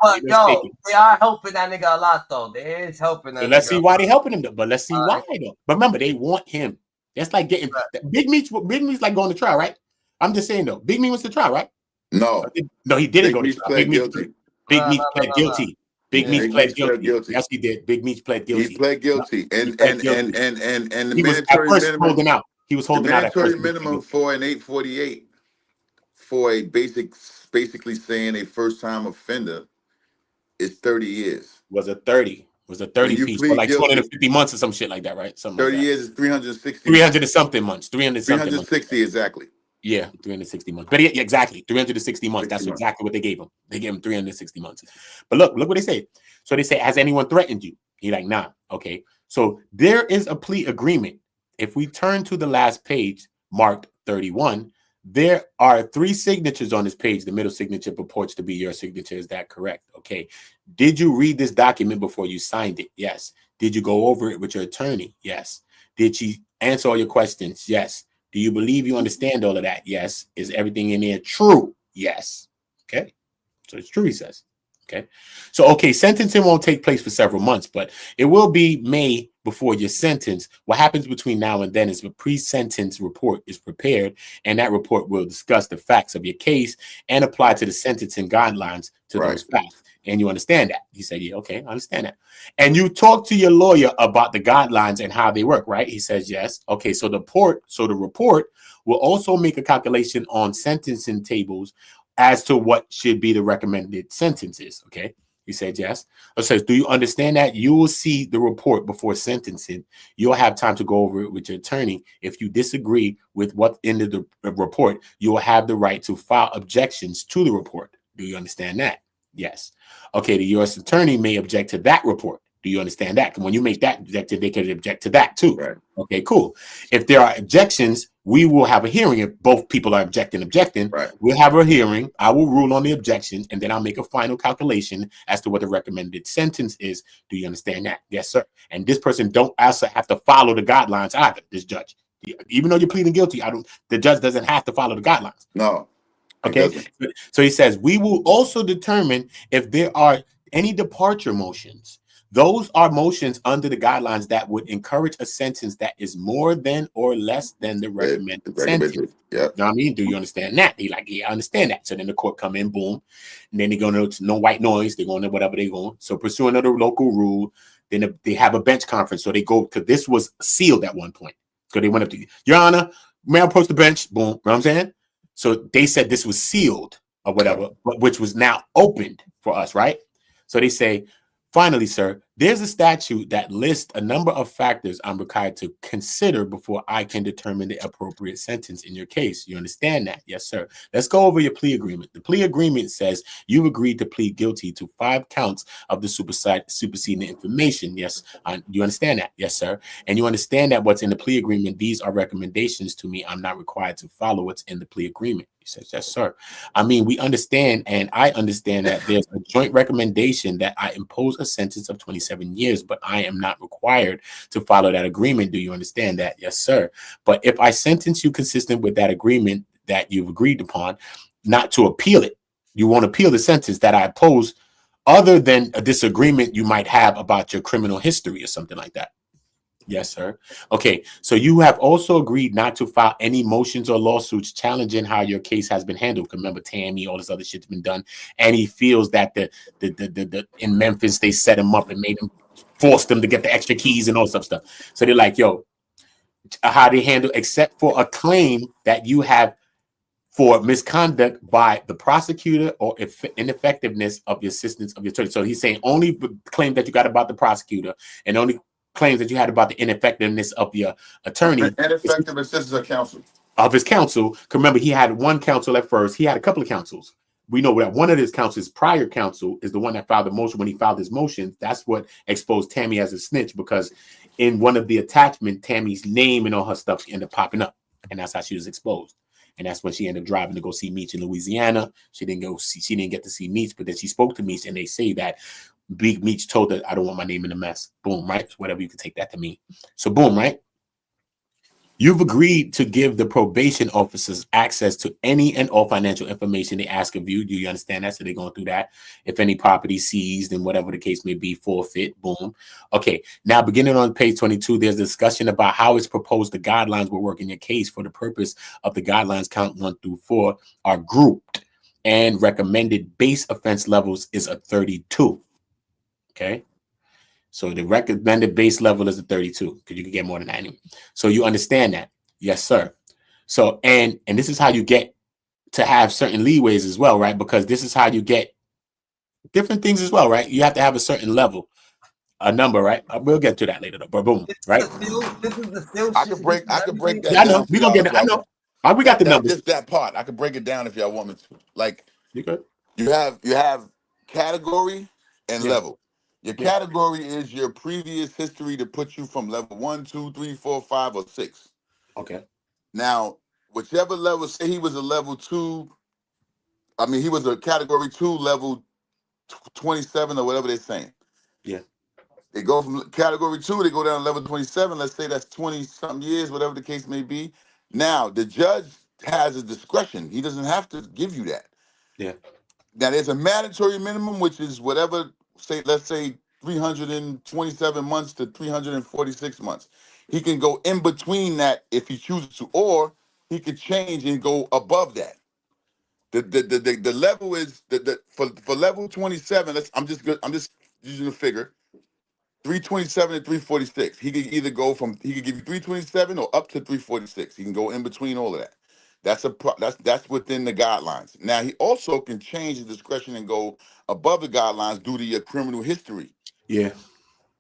but yo, they are helping that nigga a lot, though. They is helping that. So let's see why they helping him, though. But let's see why, though. But remember, they want him. That's like getting Big Meech like going to trial, right? I'm just saying, though. Big Meech wants to trial, right? No, he didn't go to trial. Big Meech pled guilty. Big Meech pled guilty. Yes, he did. Big Meech pled guilty. He pled guilty, and the he was at first holding out. He was holding out. The mandatory minimum for an 848 for a basically saying a first-time offender is 30 years. Was a 30 piece for like 250 months or some shit like that, right? Something 30 like that. years is 360. 300 and something months. 360 exactly. Yeah, 360 months. But yeah, exactly. 360 months. That's exactly what they gave him. They gave him 360 months. But look what they say. So they say, has anyone threatened you? He like, nah. Okay. So there is a plea agreement. If we turn to the last page, marked 31, there are 3 signatures on this page. The middle signature purports to be your signature. Is that correct? Okay. Did you read this document before you signed it? Yes. Did you go over it with your attorney? Yes. Did she answer all your questions? Yes. Do you believe you understand all of that? Yes. Is everything in there true? Yes. Okay. So it's true, he says. Okay. So, okay, sentencing won't take place for several months, but it will be May before your sentence. What happens between now and then is a pre-sentence report is prepared, and that report will discuss the facts of your case and apply to the sentencing guidelines to those facts. And you understand that? He said, yeah, okay, I understand that. And you talk to your lawyer about the guidelines and how they work, right? He says, yes. Okay, so the report will also make a calculation on sentencing tables as to what should be the recommended sentences. Okay, he said, yes. It says, do you understand that? You will see the report before sentencing. You'll have time to go over it with your attorney. If you disagree with what's in the report, you will have the right to file objections to the report. Do you understand that? Yes. Okay, the U.S. attorney may object to that report. Do you understand that? When you make that objection, they can object to that too. Right. Okay, cool. If there are objections, we will have a hearing. If both people are objecting, we'll have a hearing. I will rule on the objections, and then I'll make a final calculation as to what the recommended sentence is. Do you understand that? Yes, sir. And this person don't also have to follow the guidelines either, this judge. Even though you're pleading guilty, the judge doesn't have to follow the guidelines. No. Okay. So he says, we will also determine if there are any departure motions. Those are motions under the guidelines that would encourage a sentence that is more than or less than the recommended sentence. Yeah. You know what I mean? Do you understand that? He like, yeah, I understand that. So then the court come in, boom, and then they're going to no white noise. They're going to whatever they're going. So pursuant to the local rule, then they have a bench conference. So they go, because this was sealed at one point. So they went up to, Your Honor, may I approach the bench? Boom. You know what I'm saying? So they said this was sealed or whatever, but which was now opened for us, right? So they say, finally, sir, there's a statute that lists a number of factors I'm required to consider before I can determine the appropriate sentence in your case. You understand that? Yes, sir. Let's go over your plea agreement. The plea agreement says you've agreed to plead guilty to 5 counts of the superseding information. Yes. You understand that? Yes, sir. And you understand that what's in the plea agreement, these are recommendations to me. I'm not required to follow what's in the plea agreement. He says, yes, sir. I mean, we understand, and I understand that there's a joint recommendation that I impose a sentence of 27 years, but I am not required to follow that agreement. Do you understand that? Yes, sir. But if I sentence you consistent with that agreement that you've agreed upon, not to appeal it, you won't appeal the sentence that I impose other than a disagreement you might have about your criminal history or something like that. Yes, sir. Okay, so you have also agreed not to file any motions or lawsuits challenging how your case has been handled. Remember, Tammy, all this other shit's been done, and he feels that the in Memphis they set him up and made him force them to get the extra keys and all this stuff. So they're like, yo, how they handle, except for a claim that you have for misconduct by the prosecutor or ineffectiveness of the assistance of your attorney. So he's saying only claim that you got about the prosecutor and only claims that you had about the ineffectiveness of your attorney. Ineffective assistance of counsel. Of his counsel. Remember, he had one counsel at first. He had a couple of counsels. We know that one of his counsels, prior counsel, is the one that filed the motion. When he filed his motion, that's what exposed Tammy as a snitch, because in one of the attachment, Tammy's name and all her stuff ended up popping up, and that's how she was exposed. And that's when she ended up driving to go see Meech in Louisiana. She didn't get to see Meech, but then she spoke to Meech, and they say that Big Meech told her, "I don't want my name in a mess." Boom, right? Whatever you can take that to mean. So boom, right? You've agreed to give the probation officers access to any and all financial information they ask of you. Do you understand that? So they're going through that. If any property seized and whatever the case may be, forfeit, boom. Okay, now beginning on page 22, there's a discussion about how it's proposed the guidelines will work in your case. For the purpose of the guidelines, count 1 through 4 are grouped, and recommended base offense levels is a 32. Okay. So the recommended base level is a 32, because you can get more than that anyway. So you understand that? Yes, sir. So, and this is how you get to have certain leeways as well, right? Because this is how you get different things as well, right? You have to have a certain level, a number, right? We'll get to that later, though. But boom, right? This is the still I could break that Yeah, I down. know. We're gonna get it. I know. We got the numbers. Just that part. I could break it down if y'all want me to. Like, you could. You have category and level. Your category is your previous history to put you from level 1, 2, 3, 4, 5, or 6. Okay. Now, whichever level, say he was a level 2, I mean, he was a category 2, level 27 or whatever they're saying. Yeah. They go from category 2, they go down to level 27. Let's say that's 20-something years, whatever the case may be. Now, the judge has a discretion. He doesn't have to give you that. Yeah. Now, there's a mandatory minimum, which is whatever, let's say 327 months to 346 months. He can go in between that if he chooses to, or he could change and go above that. The level is for level 27. I'm just using a figure. 327 and 346. He could either he could give you 327 or up to 346. He can go in between all of that. That's within the guidelines. Now he also can change his discretion and go above the guidelines due to your criminal history. Yeah.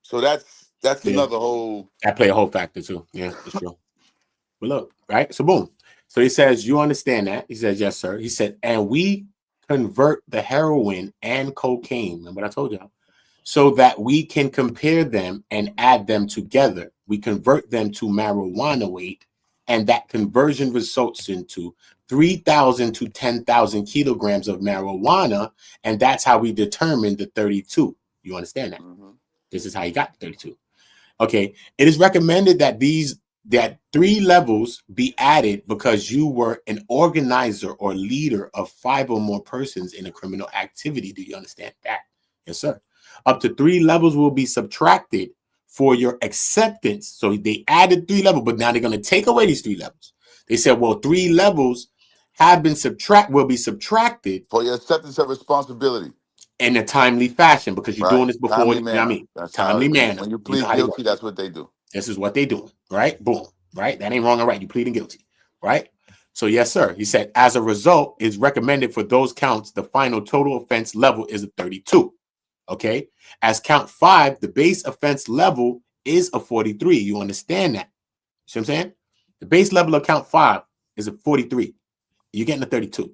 So that's another whole. That play a whole factor too. Yeah, it's true. But look, right? So boom. So he says, you understand that? He says, yes, sir. He said, and we convert the heroin and cocaine. Remember what I told y'all? So that we can compare them and add them together. We convert them to marijuana weight, and that conversion results into 3,000 to 10,000 kilograms of marijuana, and that's how we determine the 32. You understand that? Mm-hmm. This is how you got 32. Okay. It is recommended that 3 levels be added because you were an organizer or leader of 5 or more persons in a criminal activity. Do you understand that? Yes, sir. Up to 3 levels will be subtracted for your acceptance. So they added 3 levels, but now they're going to take away these 3 levels. They said, well, 3 levels will be subtracted for your acceptance of responsibility in a timely fashion, because you're doing this before. Timely you know what I mean? That's timely manner. When you plead guilty, that's what they do. This is what they do, right? Boom, right? That ain't wrong or right. You pleading guilty, right? So yes, sir. He said, as a result, it's recommended for those counts, the final total offense level is a 32. Okay. As count 5, the base offense level is a 43. You understand that? See what I'm saying? The base level of count 5 is a 43. You're getting a 32.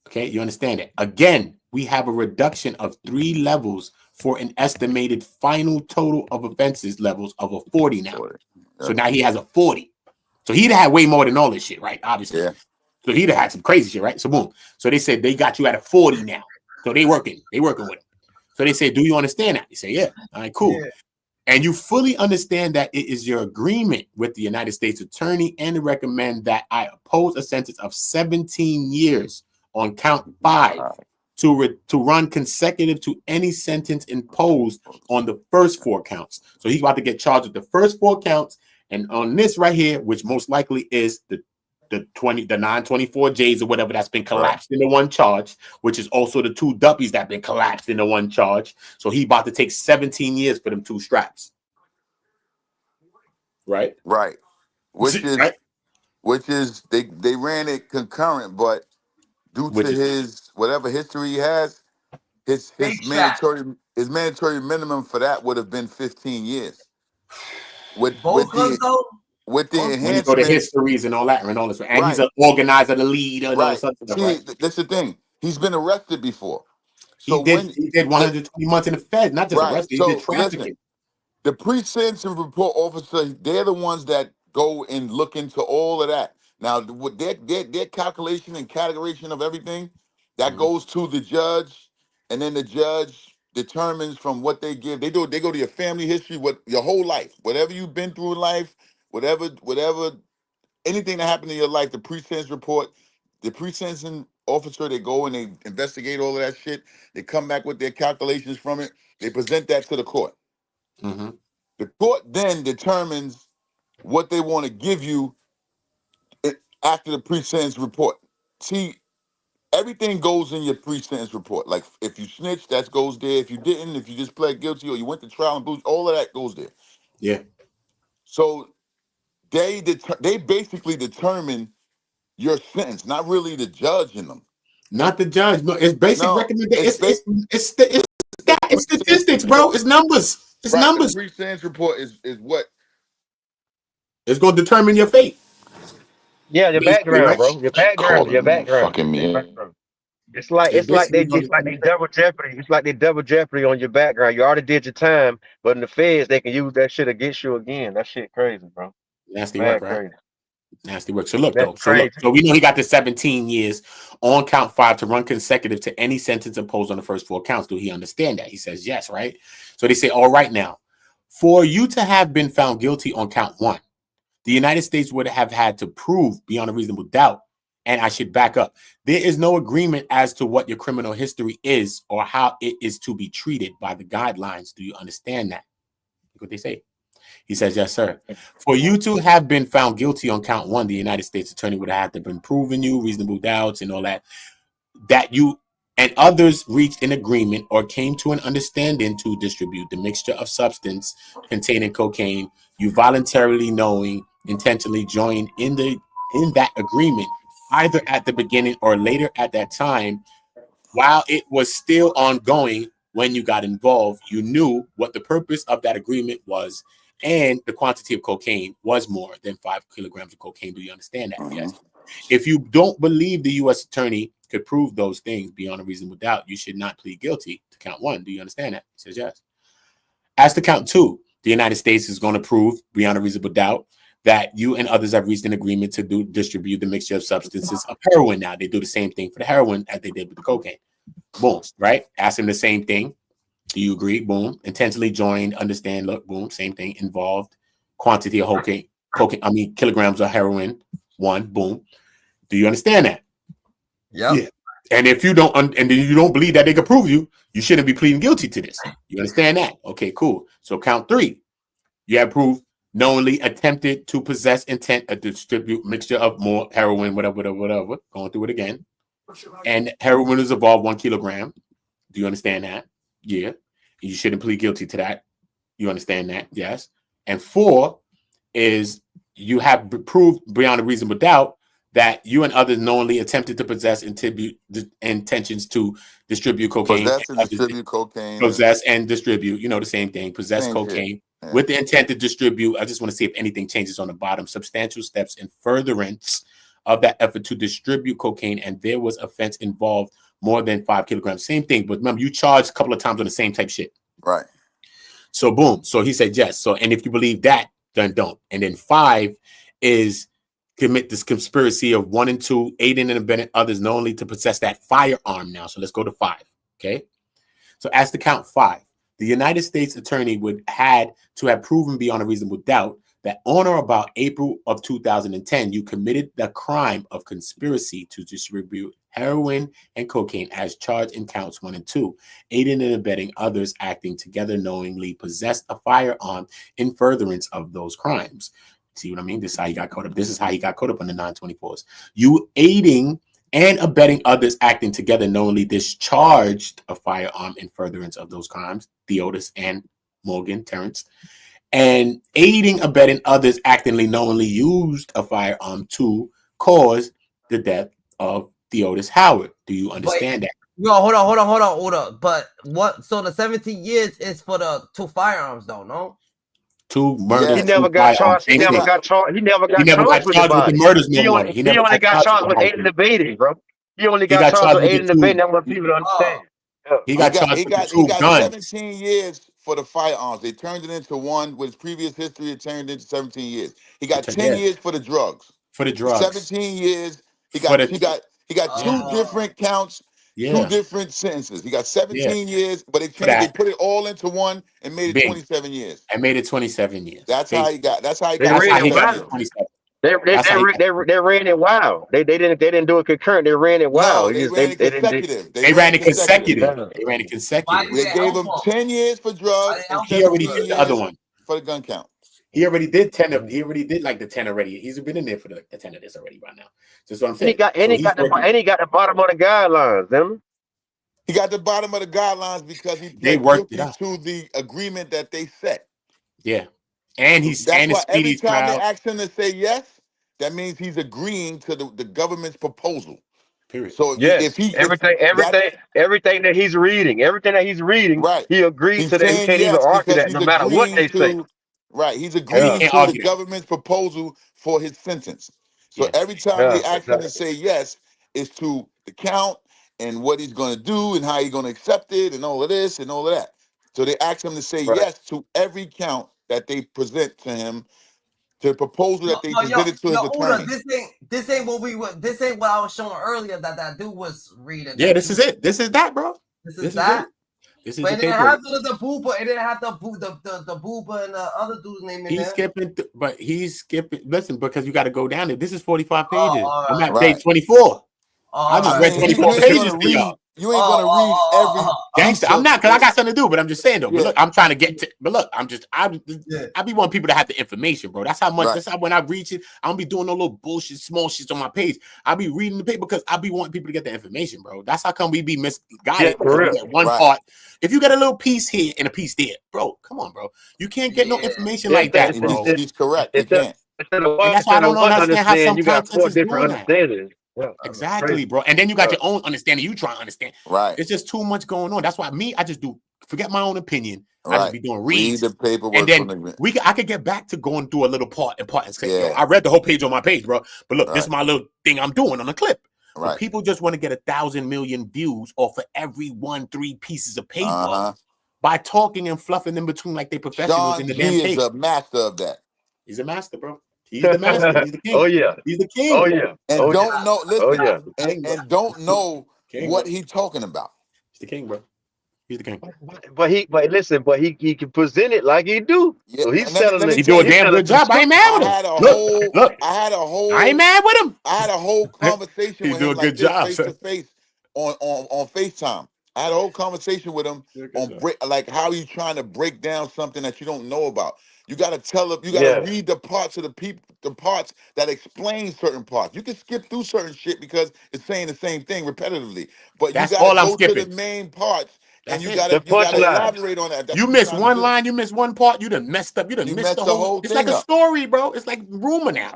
Okay. You understand it? Again, we have a reduction of 3 levels for an estimated final total of offenses levels of a 40 now. 40. So now he has a 40. So he'd had way more than all this shit, right? Obviously. Yeah. So he'd have had some crazy shit, right? So boom. So they said they got you at a 40 now. So they working with it. So they say, do you understand that? You say, yeah. All right, cool. Yeah. And you fully understand that it is your agreement with the United States Attorney and to recommend that I oppose a sentence of 17 years on count 5 to run consecutive to any sentence imposed on the first 4 counts. So he's about to get charged with the first 4 counts. And on this right here, which most likely is the 924 J's or whatever that's been collapsed into one charge, which is also the 2 duppies that been collapsed into one charge. So he about to take 17 years for them 2 straps. Right? Right. Which is right? which is they ran it concurrent, but due to Which is his whatever history he has, his Fake trap. mandatory minimum for that would have been 15 years. With Both guns though. the when you go to enhancements, histories and all that and all this, and he's right, an organizer, the leader, and all right. this other stuff, See, right? that's the thing. He's been arrested before. He So did when 120 months in the Fed, not just right. arrested, he did So listen, trafficking. the pre-sentence report officer, they're the ones that go and look into all of that. Now, with their calculation and categorization of everything, that Mhm. goes to the judge, and then the judge determines from what they give. They go to your family history, what your whole life, whatever you've been through in life, whatever anything that happened in your life, the pre-sentence report, the pre-sentencing officer, they go and they investigate all of that shit. They come back with their calculations from it. They present that to the court. Mhm. The court then determines what they want to give you after the pre-sentence report. See, everything goes in your pre-sentence report. Like if you snitched, that goes there. If you didn't, if you just pled guilty or you went to trial and booze, all of that goes there. Yeah. So they basically determine your sentence, not really the judge in them. Not the judge, but it's basic No, recommendation. the It's pre-sentence statistics, bro. report. It's numbers. It's Right, the numbers. pre-sentence report is what It's going to determine your fate. Yeah, your Basically, background, right? bro. Your background. Your calling me background. fucking me up. It's basically going It's like they double jeopardy. It's like they double jeopardy on your background. You already did your time, but in the feds they can use that shit against you again. That shit crazy, bro. nasty work, Mad right? crazy. Nasty work. So look, That's though. crazy. So we know he got the 17 years on count 5 to run consecutive to any sentence imposed on the first 4 counts. Do he understand that? He says yes, right? So they say, all right, now, for you to have been found guilty on count 1, the United States would have had to prove beyond a reasonable doubt. And I should back up. There is no agreement as to what your criminal history is or how it is to be treated by the guidelines. Do you understand that? Look what they say. He says, yes, sir. For you to have been found guilty on count 1, the United States attorney would have had to have been proving you reasonable doubts and all that you and others reached an agreement or came to an understanding to distribute the mixture of substance containing cocaine. You voluntarily knowing, intentionally joined in that agreement, either at the beginning or later at that time, while it was still ongoing when you got involved. You knew what the purpose of that agreement was, and the quantity of cocaine was more than 5 kilograms of cocaine. Do you understand that? Mhm. Yes. If you don't believe the U.S. attorney could prove those things beyond a reasonable doubt, you should not plead guilty to count 1. Do you understand that? He says yes. As to count 2, the United States is going to prove beyond a reasonable doubt that you and others have reached an agreement to distribute the mixture of substances of heroin. Now they do the same thing for the heroin as they did with the cocaine. Boom, right? Ask him the same thing. Do you agree? Boom. Intentionally joined, understand, look, boom, same thing. Involved, quantity of kilograms of heroin, 1, boom. Do you understand that? Yep. Yeah. And if you don't, and you don't believe that they can prove you, you shouldn't be pleading guilty to this. You understand that? Okay, cool. So count 3. You have proof knowingly attempted to possess intent to distribute mixture of more heroin, whatever. Going through it again. And heroin is involved 1 kilogram. Do you understand that? Yeah. You shouldn't plead guilty to that. You understand that? Yes. And 4 is you have proved beyond a reasonable doubt that you and others knowingly attempted to possess intentions to distribute cocaine. Possess and distribute cocaine. Possess and distribute, the same thing. Possess Same cocaine shit. with the intent to distribute. I just want to see if anything changes on the bottom. Substantial steps in furtherance of that effort to distribute cocaine, and there was offense involved more than 5 kilograms. Same thing, but remember, you charged a couple of times on the same type shit. Right. So boom. So he said yes. So, and if you believe that, then don't. And then 5 is commit this conspiracy of 1 and 2, aiding and abetting others knowingly to possess that firearm now. So let's go to 5. Okay. So as to count 5, the United States attorney would had to have proven beyond a reasonable doubt that on or about April of 2010, you committed the crime of conspiracy to distribute heroin and cocaine as charged in counts 1 and 2, aiding and abetting others acting together knowingly possessed a firearm in furtherance of those crimes. See what I mean? This is how he got caught up. This is how he got caught up on the 924s. You aiding and abetting others acting together knowingly discharged a firearm in furtherance of those crimes, Theodis and Morgan, Terrence, and aiding, abetting others actively knowingly used a firearm to cause the death of Theodis Howard. Do you understand that? No, hold on. But what? So the 17 years is for the 2 firearms, though, no? 2 murders. He never got charged. He never got charged. He never got charged with the body. The murders. He only got charged with aiding and abetting, bro. He only got charged with aiding and abetting. That's what people don't understand. He got charged with the 2 guns. 17 years for the firearms. They turned it into 1 with his previous history. It turned into 17 years. He got 10 years for the drugs. 17 years. He got 2 different counts. 2 different sentences. He got 17 years, but they put it all into 1 and made it 27 years. And made it 27 years. That's how he got. That's how he got. They ran it wild. They didn't do it concurrent. They ran it wild. No, they ran it consecutive. They ran it consecutive. They gave him 10 years for drugs. And he already did the other one for the gun count. He already did 10 of. He already did like the 10 already. He's been in there for the 10 of this already by now. That's what I'm saying. He got the bottom of the guidelines. Them. He got the bottom of the guidelines because he pled guilty to the agreement that they set. Yeah, and he's that's why every time they ask him to say yes, that means he's agreeing to the government's proposal. Period. So if everything that he's reading, right, he agrees to that. He can't even argue that, no matter what they say. Right, he's agreeing to the government's proposal for his sentence. So every time they ask him to say yes, it's to the count and what he's going to do and how he's going to accept it and all of this and all of that. So they ask him to say yes to every count that they present to him, to the proposal that they presented to his attorney. This ain't what I was showing earlier that dude was reading. Yeah, this is it. This is that, bro. This is that. This is but the it didn't paper. have the booba. It didn't have the booba and the other dude's name in there. He's skipping. Listen, because you got to go down there. This is 45 pages. I'm at right. page 24. I just read 24 pages to y'all. You ain't gonna read every gangster. I'm not, because I got something to do. But I'm just saying though. But look, I'm trying to get to. But look, I be wanting people to have the information, bro. That's how much. That's how when I reach it, I don't be doing no little bullshit, small shits on my page. I be reading the paper because I be wanting people to get the information, bro. That's how come we be misguided. One part. If you get a little piece here and a piece there, bro, come on, bro. You can't get no information like that, bro. He's correct. You can't. And that's why I don't understand how some content is doing that. Yeah, exactly, bro. And then you got your own understanding. You try to understand. Right. It's just too much going on. That's why I just forget my own opinion. I just be doing reads. Read the paperwork. And then I could get back to going through a little part and say, yo, I read the whole page on my page, bro. But look, this is my little thing I'm doing on the clip. Right. People just want to get 1,000 million views off of every 1-3 pieces of paper by talking and fluffing in between like they professionals in the damn paper. He's a master of that. He's a master, bro. He's the master. He's the king. Oh yeah. He's the king. Oh yeah. And know. Listen. And don't know what he's talking about. He's the king, bro. He's the king. But he can present it like he do. Yeah. So he's selling it. He do a damn good job. I ain't mad with him. I ain't mad with him. I had a whole conversation with him. He's doing a good job, face to face on FaceTime. I had a whole conversation with him on like how he's trying to break down something that you don't know about. You got to tell him. You got to read the parts of the parts that explain certain parts. You can skip through certain shit because it's saying the same thing repetitively. But you got to go to the main parts. And you got to elaborate on that. You miss one line, you miss one part, you done messed up. You done missed the whole thing. It's like a story, bro. It's like rumor now.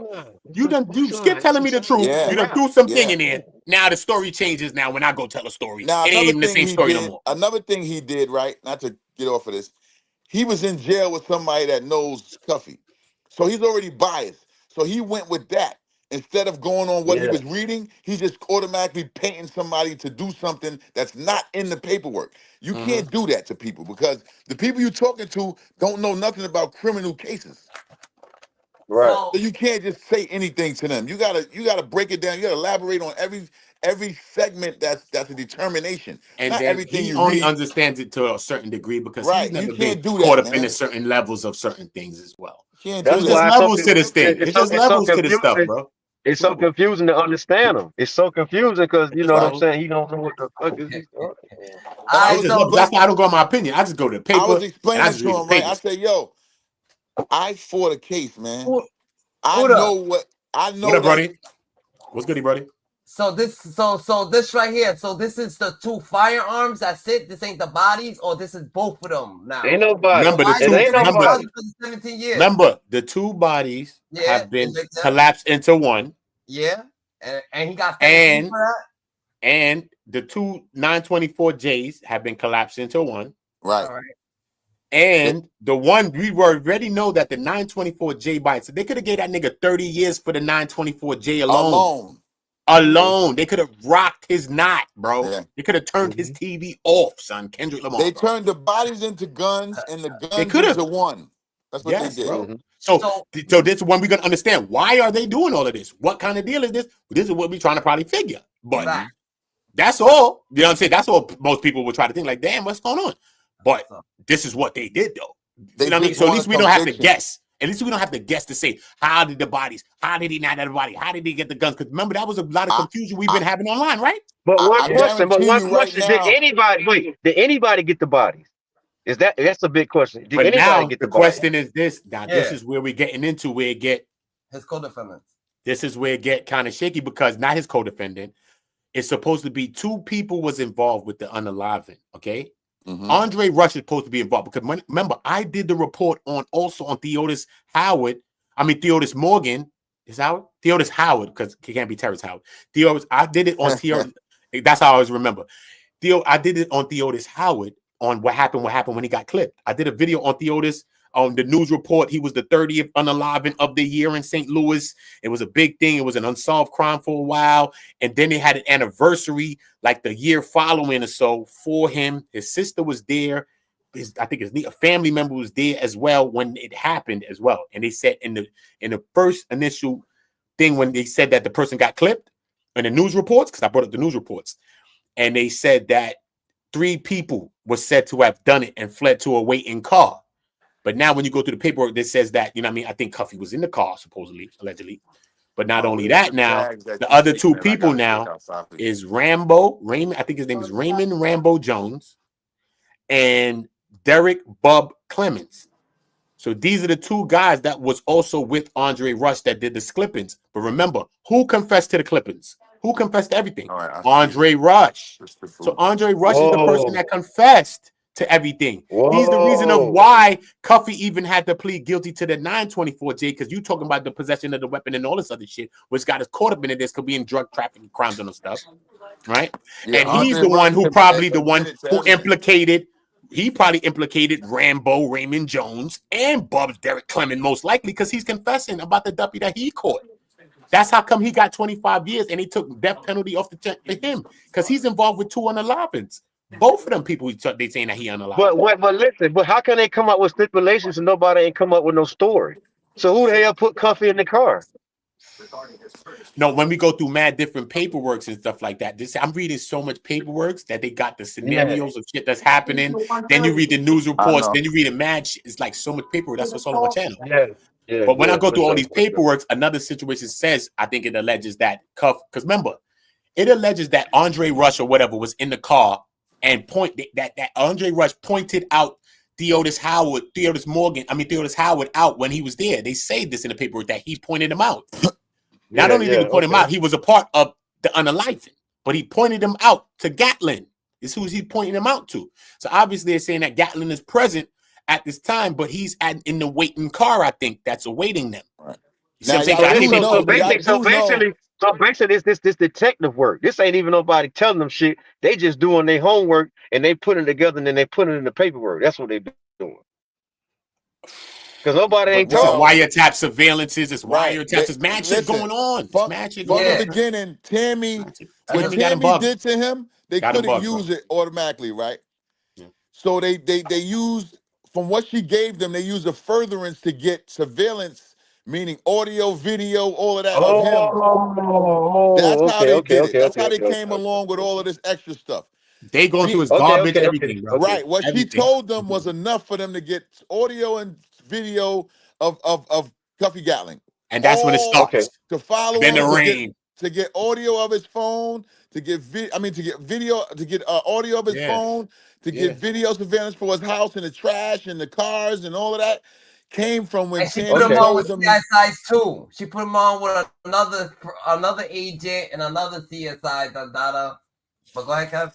You skip telling me the truth. You done threw something in there. Now the story changes now when I go tell a story. Now, it ain't even the same story no more. Another thing he did, right? Not to get off of this. He was in jail with somebody that knows Cuffy. So he's already biased. So he went with that. Instead of going on what he was reading, he just automatically painting somebody to do something that's not in the paperwork. You can't do that to people because the people you're talking to don't know nothing about criminal cases. Right. So you can't just say anything to them. You gotta break it down. You gotta elaborate on every segment that's a determination. And not then everything he you only read. understands it to a certain degree because he's never been do caught that, up in certain levels of certain things as well. There's just levels to this thing. It's just levels to this stuff, bro. It's so confusing to understand him. It's so confusing because you know what I'm saying. He don't know what the fuck is he talking. That's why I don't go on my opinion. I just go to the paper. I was explaining to him, right? I said, "Yo, I fought a case, man. I know. What up, buddy? What's good, buddy? So this right here. So this is the 2 firearms. That's it. This ain't the bodies, or this is both of them now. Ain't nobody. Remember Why the is two. it Ain't nobody. 17 years? Remember the 2 bodies Yeah, have been like that. collapsed into one, Yeah, and he got 17 for that. and the 2 924Js have been collapsed into one. Right. All right. And the one we already know that the 924J bites. So they could have gave that nigga 30 years for the 924J alone. They could have rocked his knot, bro. Yeah. They could have turned his TV off, son. Kendrick Lamar. They bro. turned the bodies into guns and the guns could've. into one. That's what Yes, they did. bro. So this is when we're gonna understand why are they doing all of this? What kind of deal is this? This is what we're trying to probably figure. But that's all. You know what I'm saying? That's all most people would try to think, like, damn, what's going on? But this is what they did, though. You know what I mean? So at least we don't have to guess. At least we don't have to guess to say, how did the bodies, how did he not have the body? How did he get the guns? Because remember, that was a lot of confusion we've been having online, right? But one question, right did anybody get the bodies? That's a big question. Did But anybody now get the the bodies? question is this. Now, this is where we're getting into where it get his co-defendants. This is where it get kind of shaky because not his co-defendant. It's supposed to be 2 people was involved with the unaliving, okay? Andre Rush is supposed to be involved because remember, I did the report on Theodis Morgan. Is Howard? Theodis Howard, because it can't be Terrence Howard. I did it on Theodis. That's how I always remember. I did it on Theodis Howard on what happened when he got clipped. I did a video on Theodis on the news report. He was the 30th unaliving of the year in St. Louis. It was a big thing. It was an unsolved crime for a while. And then they had an anniversary like the year following or so for him. His sister was there. I think a family member was there as well when it happened as well. And they said in the first initial thing when they said that the person got clipped in the news reports, because I brought up the news reports, and they said that 3 people were said to have done it and fled to a waiting car. But now when you go through the paperwork, that says that, you know what I mean? I think Cuffy was in the car, supposedly, allegedly. But not only that now, the other 2 people now is Raymond, I think his name is Raymond Rambo Jones, and Derek Bub Clemens. So these are the 2 guys that was also with Andre Rush that did the clippings. But remember, who confessed to the clippings? Who confessed to everything? Andre Rush. So Andre Rush is the person that confessed to everything. He's the reason of why Cuffy even had to plead guilty to the 924J, because you talking about the possession of the weapon and all this other shit, which got us caught up in this, could be in drug trafficking crimes and stuff, right? Yeah, and he's the one who probably the one who implicated. He probably implicated Rambo, Raymond Jones, and Bub's Derek Clemens, most likely, because he's confessing about the duppy that he caught. That's how come he got 25 years and he took death penalty off the check for him, because he's involved with 2 unalivings. Both of them people, they saying that he unalive. But listen, but how can they come up with stipulations and nobody ain't come up with no story? So who the hell put Cuffy in the car? No, when we go through mad different paperworks and stuff like that, I'm reading so much paperworks that they got the scenarios of shit that's happening. Then you read the news reports. Then you read the mad shit. It's like so much paperwork. That's what's all on my channel. But when I go through all these paperworks, another situation says, I think it alleges that because remember, it alleges that Andre Rush or whatever was in the car and that Andre Rush pointed out Theodis Howard out when he was there. They say this in the paperwork that he pointed him out. Not only did he point him out, he was a part of the unaliving, but he pointed him out to Gatlin. Is who he pointing him out to. So obviously they're saying that Gatlin is present at this time, but he's in the waiting car, I think, that's awaiting them. Right. You see what I'm saying? So basically, this detective work. This ain't even nobody telling them shit. They just doing their homework and they put it together and then they put it in the paperwork. That's what they doing. Because nobody ain't talking. Wiretap surveillances, it's wiretaps, it's mad shit going on. From the beginning, what Tammy did to him, they couldn't use it automatically, right? Yeah. So they used, from what she gave them, they used a furtherance to get surveillance, meaning audio, video, all of that of him. That's how they did it. That's how they came along with all of this extra stuff. They going through his garbage, everything, bro. Right. What she told them was enough for them to get audio and video of Cuffy Gatling. And that's when it starts. To follow then him, to get audio of his phone, to get video, to get audio of his phone, to get video surveillance for his house and the trash and the cars and all of that. came from when And she put Tandy him on with told them. CSIs too. She put him on with another agent and another CSI. But go ahead, Kev.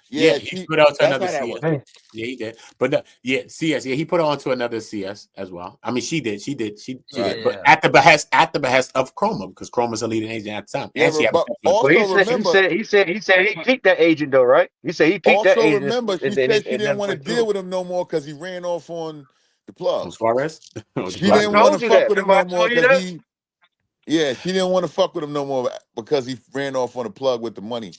Yeah, he put out to that's another how that CS. was. Yeah, he did. But CS. Yeah, he put on to another CS as well. I mean, she did. She did. But at the behest of Chroma, because Chroma's a leading agent at the time. Yeah, And she but Well, also remember. he said he peaked that agent though, right? He said he peaked that Also agent. remember, she said she didn't want to deal with him no more because he ran off on the plug. Suarez. She didn't want to fuck with him no more because he. Yeah, she didn't want to fuck with him no more because he ran off on the plug with the money.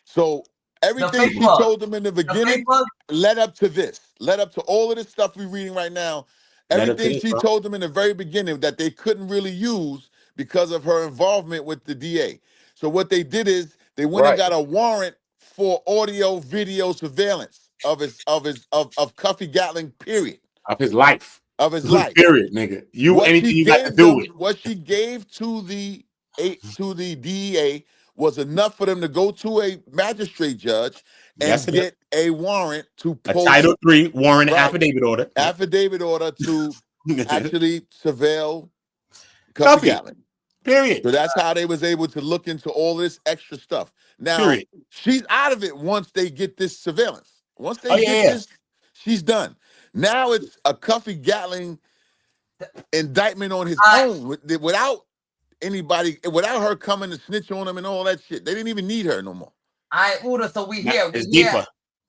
So everything she told them in the beginning led up to this, led up to all of this stuff we're reading right now. Everything she told them in the very beginning that they couldn't really use because of her involvement with the DA. So what they did is they went and got a warrant for audio video surveillance of Cuffy Gatling, period. Of his life. Of his life. Period, nigga. Anything you got to do with. What she gave to the DEA was enough for them to go to a magistrate judge and get a warrant to post a Title III warrant affidavit order. Affidavit order to actually surveil Cuffy Gatling. Period. So that's how they was able to look into all this extra stuff. Now, she's out of it once they get this surveillance. Once they get this, she's done. Now it's a Cuffy Gatling indictment on his own without anybody, without her coming to snitch on him and all that shit. They didn't even need her no more. Uda, so we here. It's deeper.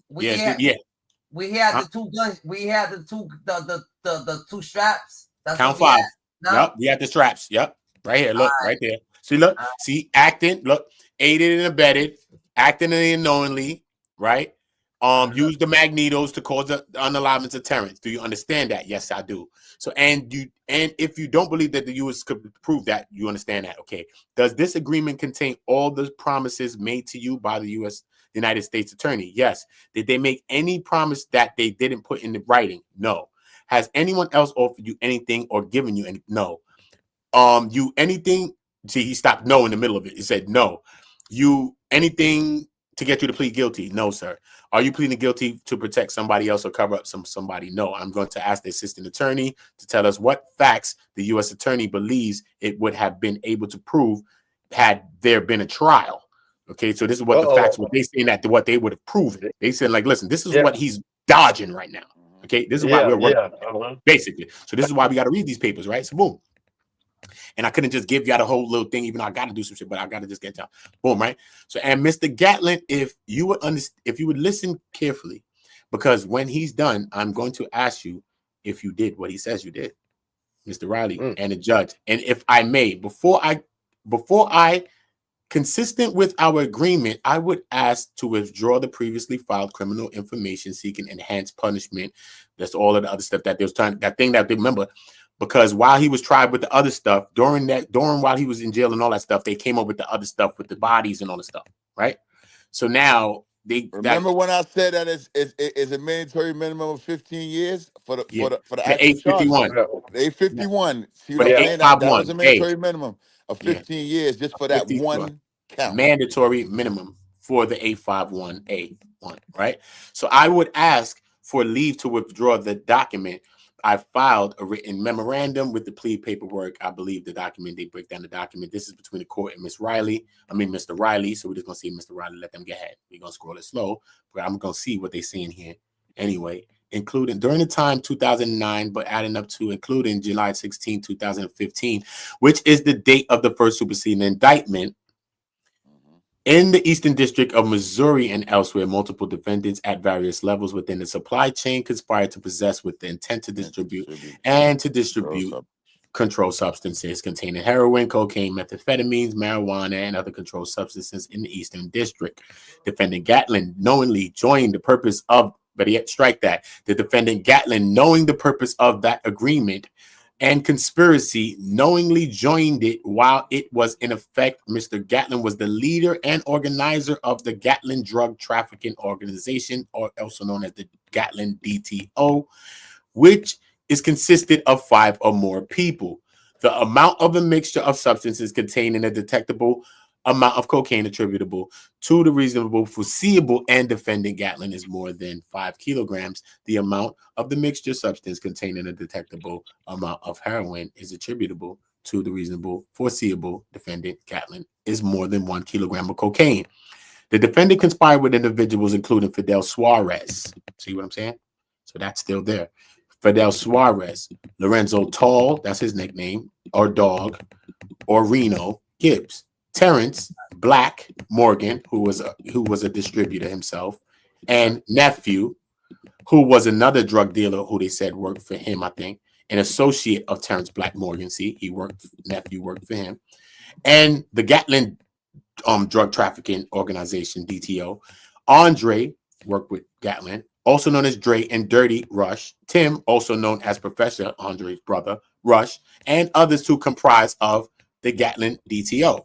We had the two guns. We had the two straps. That's Count 5. Yep, we had the straps. Yep, right here. Look, right there. See, look, see, acting. Look, aided and abetted, acting unknowingly. Right. Use the magnetos to cause the unalignment deterrence. Do you understand that? Yes, I do. So, and if you don't believe that the U.S. could prove that, you understand that. Okay. Does this agreement contain all the promises made to you by the United States Attorney? Yes. Did they make any promise that they didn't put in the writing? No. Has anyone else offered you anything or given you any? No. You anything? See, he stopped no in the middle of it. He said no. You anything to get you to plead guilty? No, sir. Are you pleading guilty to protect somebody else or cover up somebody? No. I'm going to ask the assistant attorney to tell us what facts the U.S. attorney believes it would have been able to prove had there been a trial. Okay, so this is what the facts were. They saying that what they would have proven. They said, like, listen, this is what he's dodging right now. Okay, this is why we're working, basically. So this is why we got to read these papers, right? So boom. And I couldn't just give y'all the whole little thing, even though I got to do some shit, but I got to just get y'all. Boom, right? So, and Mr. Gatling, if you would listen carefully, because when he's done, I'm going to ask you if you did what he says you did, Mr. Riley, and the judge. And if I may, before I, consistent with our agreement, I would ask to withdraw the previously filed criminal information seeking enhanced punishment. That's all of the other stuff that they was trying, that thing that they remember. Because while he was tried with the other stuff, during while he was in jail and all that stuff, they came up with the other stuff with the bodies and all the stuff, right? So now they remember when I said that it's a mandatory minimum of 15 years for the A51. The A51. See For what the I'm saying? That was a 851. mandatory minimum of 15 years just for that one count. Mandatory minimum for the A51A1, right? So I would ask for leave to withdraw the document. I filed a written memorandum with the plea paperwork. I believe the document, they break down the document. This is between the court and Mr. Riley. So we're just going to see Mr. Riley, let them get ahead. We're going to scroll it slow, but I'm going to see what they see in here anyway, including during the time 2009, but adding up to including July 16, 2015, which is the date of the first superseding indictment. In the Eastern District of Missouri and elsewhere, multiple defendants at various levels within the supply chain conspired to possess with the intent to distribute controlled substances containing heroin, cocaine, methamphetamines, marijuana, and other controlled substances in the Eastern District. Defendant Gatling knowingly joined the purpose of, but yet strike that, the defendant Gatling knowing the purpose of that agreement and conspiracy knowingly joined it while it was in effect. Mr. Gatling was the leader and organizer of the Gatling Drug Trafficking Organization, or also known as the Gatling DTO, which is consisted of 5 or more people. The amount of the mixture of substances contained in a detectable amount of cocaine attributable to the reasonable, foreseeable, and defendant Gatlin is more than 5 kilograms. The amount of the mixture substance containing a detectable amount of heroin is attributable to the reasonable, foreseeable defendant Gatlin is more than 1 kilogram of cocaine. The defendant conspired with individuals including Fidel Suarez. See what I'm saying? So that's still there. Fidel Suarez, Lorenzo Tall, that's his nickname, or Dog, or Reno Gibbs, Terrence Black Morgan, who was a distributor himself, and Nephew, who was another drug dealer who they said worked for him, I think, an associate of Terrence Black Morgan. See, Nephew worked for him, and the Gatlin drug trafficking organization, DTO. Andre worked with Gatlin, also known as Dre and Dirty Rush. Tim, also known as Professor Andre's brother, Rush, and others to comprise of the Gatlin DTO.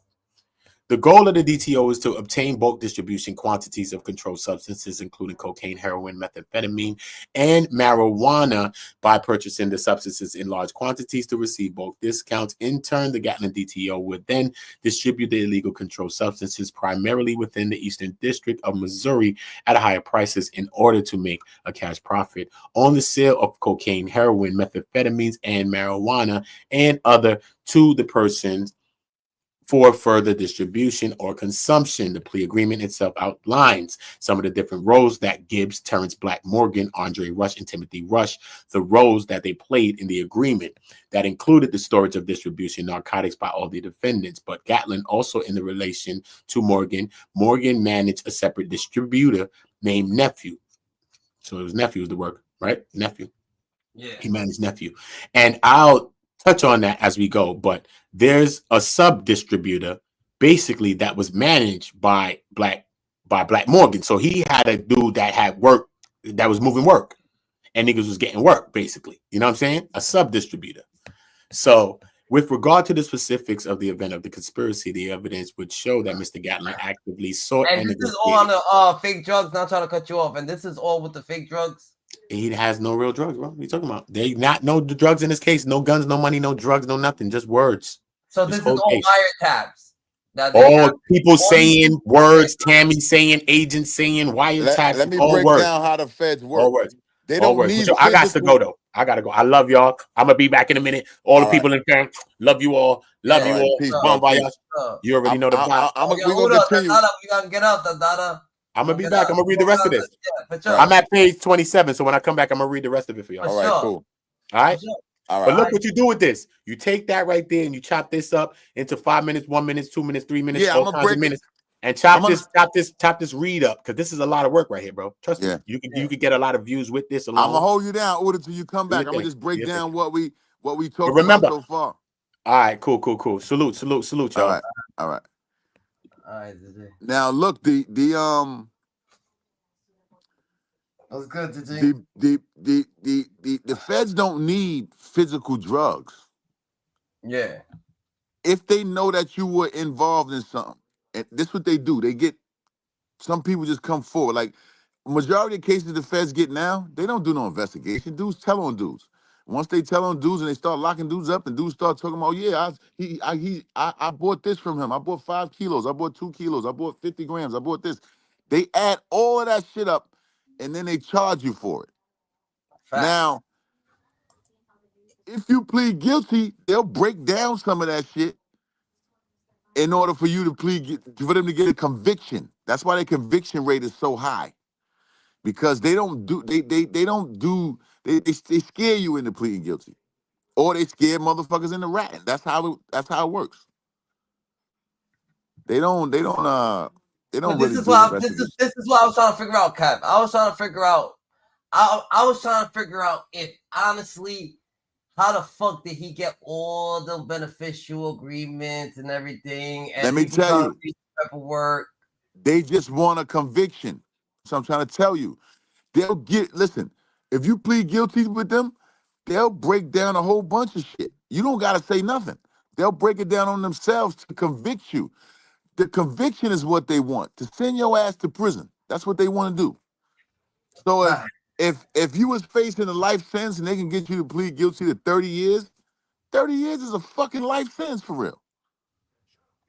The goal of the DTO is to obtain bulk distribution quantities of controlled substances, including cocaine, heroin, methamphetamine, and marijuana by purchasing the substances in large quantities to receive bulk discounts. In turn, the Gatlin DTO would then distribute the illegal controlled substances primarily within the Eastern District of Missouri at higher prices in order to make a cash profit on the sale of cocaine, heroin, methamphetamines, and marijuana and other to the persons for further distribution or consumption. The plea agreement itself outlines some of the different roles that Gibbs, Terrence Black Morgan, Andre Rush, and Timothy Rush, the roles that they played in the agreement that included the storage of distribution narcotics by all the defendants. But Gatlin also in the relation to Morgan managed a separate distributor named Nephew. So it was Nephew was the work, right? Nephew. Yeah. He managed Nephew. And I'll touch on that as we go, but there's a sub distributor basically that was managed by Black Morgan. So he had a dude that had work that was moving work and niggas was getting work basically. You know what I'm saying? A sub distributor. So with regard to the specifics of the event of the conspiracy, the evidence would show that Mr. Gatlin actively sought and this is all on the fake drugs. Not trying to cut you off, and this is all with the fake drugs. He has no real drugs, bro. What are you talking about? They not no drugs in this case. No guns, no money, no drugs, no nothing. Just words. So this is all wiretaps. All people saying words. Tammy saying, agents saying, wiretaps. Let me all break words. down how the feds work. All words. They all don't words. need. Yo, I got to go though. I gotta go. I love y'all. I'm gonna be back in a minute. All the people in town. Love you all. Love you all. Peace, Bon voyage. You already know the vibe. We gonna continue. We gotta get out, Dada. I'm gonna be back. I'm gonna read the rest of this. I'm at page 27, so when I come back, I'm gonna read the rest of it for y'all. All right, cool. All right. All right. But look what you do with this. You take that right there and you chop this up into 5 minutes, 1 minute, 2 minutes, 3 minutes, all kinds of minutes, and chop this read up because this is a lot of work right here, bro. Trust me. You could get a lot of views with this alone. I'm gonna hold you down, Order, till you come back. I'm gonna just break down what we talked about so far. All right, cool. Salute, y'all. All right. Now look, That was good, DJ. The feds don't need physical drugs. Yeah. If they know that you were involved in something, and this is what they do. They get some people just come forward. Like majority of cases the feds get now, they don't do no investigation. Dudes tell on dudes. Once they tell on dudes and they start locking dudes up, and dudes start talking about, I bought this from him. I bought 5 kilos. I bought 2 kilos. I bought 50 grams. I bought this. They add all of that shit up, and then they charge you for it. Fact. Now, if you plead guilty, they'll break down some of that shit in order for you to for them to get a conviction. That's why their conviction rate is so high, because they scare you into pleading guilty, or they scare motherfuckers into ratting. That's how it works. They don't really do this is what I was trying to figure out, Cap. I was trying to figure out if honestly, how the fuck did he get all the beneficial agreements and everything? And let me tell you, paperwork. They just want a conviction. So I'm trying to tell you, listen, if you plead guilty with them, they'll break down a whole bunch of shit. You don't gotta say nothing. They'll break it down on themselves to convict you. The conviction is what they want, to send your ass to prison. That's what they want to do. So if you was facing a life sentence and they can get you to plead guilty to 30 years, 30 years is a fucking life sentence for real.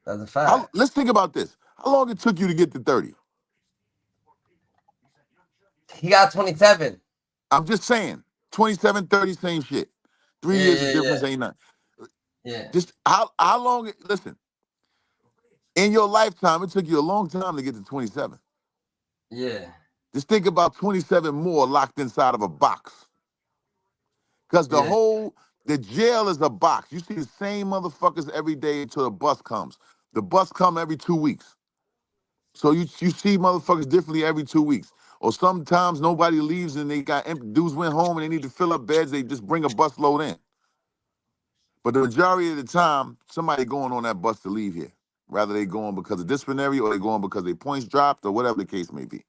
That's a fact. Let's think about this. How long it took you to get to 30? He got 27. I'm just saying, 27, 30, same shit. 3 years of difference ain't nothing. Yeah. Just how long? Listen, in your lifetime, it took you a long time to get to 27. Yeah. Just think about 27 more locked inside of a box. Because the jail is a box. You see the same motherfuckers every day until the bus comes. The bus come every 2 weeks. So you see motherfuckers differently every 2 weeks. Or sometimes nobody leaves and they got empty dudes went home and they need to fill up beds. They just bring a bus load in. But the majority of the time, somebody going on that bus to leave here. Rather they going because of disciplinary or they going because their points dropped or whatever the case may be.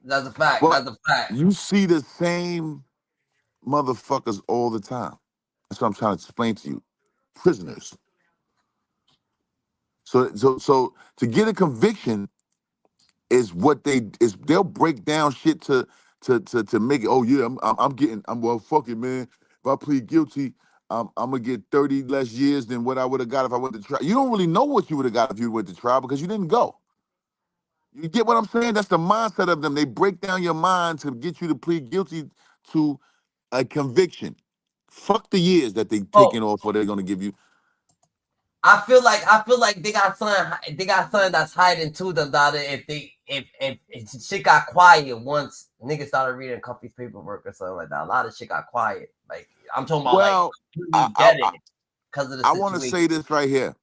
That's a fact. But That's a fact. you see the same motherfuckers all the time. That's what I'm trying to explain to you. Prisoners. So to get a conviction is what they'll break down shit to make it. Oh yeah, I'm well. Fuck it, man. If I plead guilty, I'm gonna get 30 less years than what I would have got if I went to trial. You don't really know what you would have got if you went to trial because you didn't go. You get what I'm saying? That's the mindset of them. They break down your mind to get you to plead guilty to a conviction. Fuck the years that they taking off or they're gonna give you. I feel like they got something that's hiding too, the daughter. If shit got quiet once niggas started reading Cuffy's paperwork or something like that, a lot of shit got quiet. Like I'm talking about, Well, like get it because of the I situation. want to say this right here.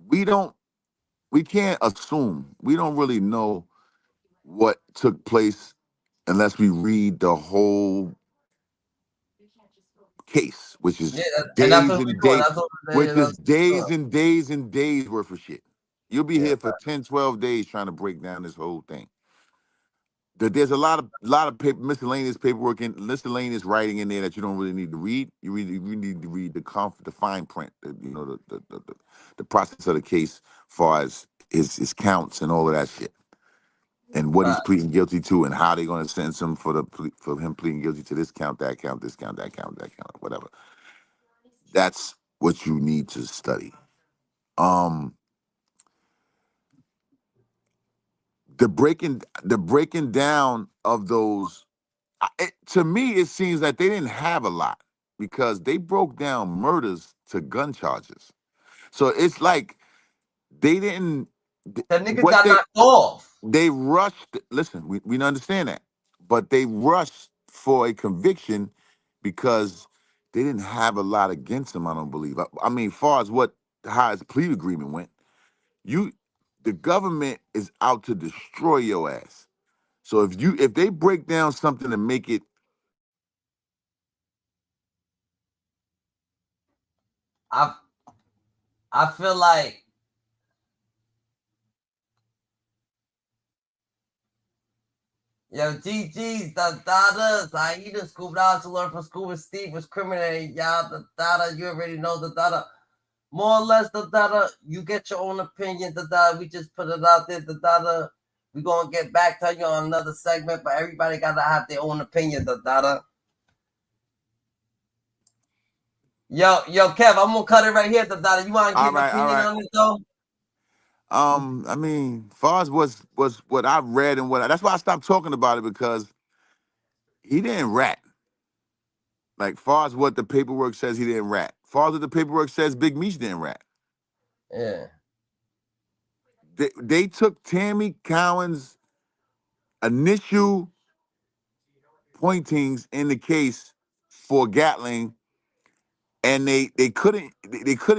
We can't assume. We don't really know what took place unless we read the whole case, which is days and days, and days and days worth of shit. You'll be here for 10, 12 days trying to break down this whole thing. There's a lot of paper, miscellaneous paperwork and miscellaneous writing in there that you don't really need to read. You need to read the fine print, the process of the case, as far as his counts and all of that shit, and what he's pleading guilty to, and how they're going to sentence him for him pleading guilty to this count, that count, this count, that count, that count, whatever. That's what you need to study. The breaking down of those, to me, it seems that they didn't have a lot because they broke down murders to gun charges. So it's like they didn't. The niggas got knocked off. They rushed. Listen, we understand that, but they rushed for a conviction because they didn't have a lot against him. I don't believe. I mean, far as how his plea agreement went, the government is out to destroy your ass. So if they break down something to make it, I feel like yo, GG's, the daughters, I either scooped out to learn from Scuba Steve was criminating y'all, the daughter, you already know the daughter. More or less, the daughter, you get your own opinion, the daughter, we just put it out there, the daughter. We're going to get back to you on another segment, but everybody got to have their own opinion, the daughter. Yo, Kev, I'm going to cut it right here, the daughter. You want to give an opinion on it, though? I mean, far as was what I've read and that's why I stopped talking about it, because he didn't rat. Like, far as what the paperwork says, he didn't rat. Far as what the paperwork says, Big Meech didn't rat. Yeah. They took Tammy Cowan's initial pointings in the case for Gatling, and they couldn't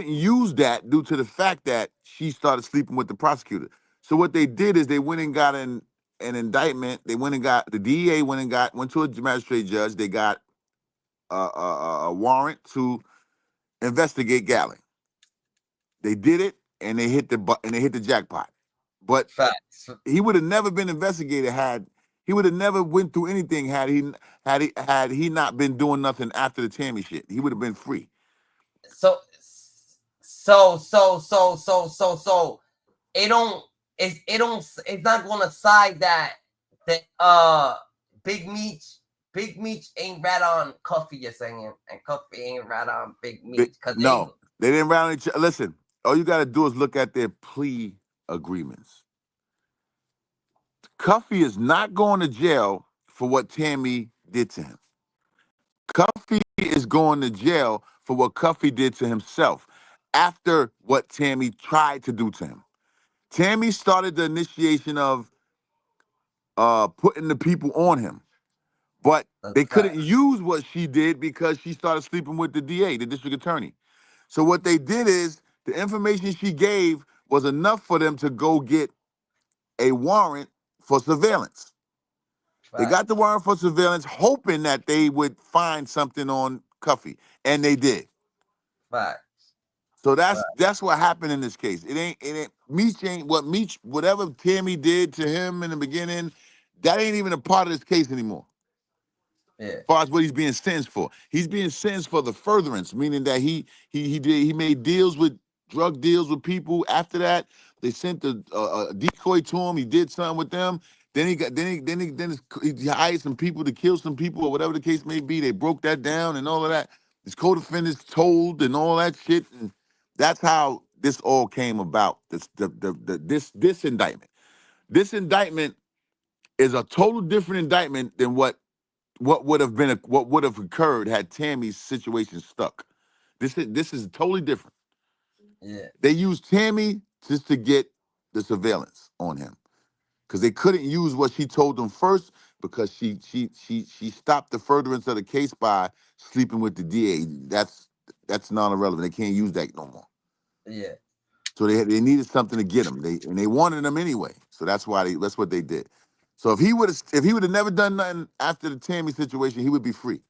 use that due to the fact that she started sleeping with the prosecutor. So what they did is they went and got an indictment. They went and got the DEA went to a magistrate judge. They got a warrant to investigate Gatling. They did it, and they hit the jackpot. But he would have never been investigated he would have never went through anything had he not been doing nothing after the Tammy shit. He would have been free. So it's not gonna side that Big Meech ain't rat on Cuffy, you're saying, and Cuffy ain't rat on Big Meech. No, they didn't rat on each other. Listen, all you got to do is look at their plea agreements. Cuffy is not going to jail for what Tammy did to him. Cuffy is going to jail for what Cuffy did to himself after what Tammy tried to do to him. Tammy started the initiation of putting the people on him, but they couldn't use what she did because she started sleeping with the DA, the district attorney. So what they did is the information she gave was enough for them to go get a warrant for surveillance. They got the warrant for surveillance, hoping that they would find something on Cuffy, and they did. Right. So that's what happened in this case. It ain't Meech ain't whatever Tammy did to him in the beginning, that ain't even a part of this case anymore. Yeah. As far as what he's being sentenced for. He's being sentenced for the furtherance, meaning that he made drug deals with people. After that, they sent a decoy to him. He did something with them. Then he hired some people to kill some people or whatever the case may be. They broke that down and all of that. His co-defendants told and all that shit. And that's how this all came about. This indictment. This indictment is a total different indictment than what would have occurred had Tammy's situation stuck. This is totally different. Yeah. They used Tammy just to get the surveillance on him because they couldn't use what she told them first because she stopped the furtherance of the case by sleeping with the DA. That's non-irrelevant. They can't use that no more. Yeah. So they needed something to get him. They wanted him anyway. So that's what they did. So if he would have never done nothing after the Tammy situation, he would be free.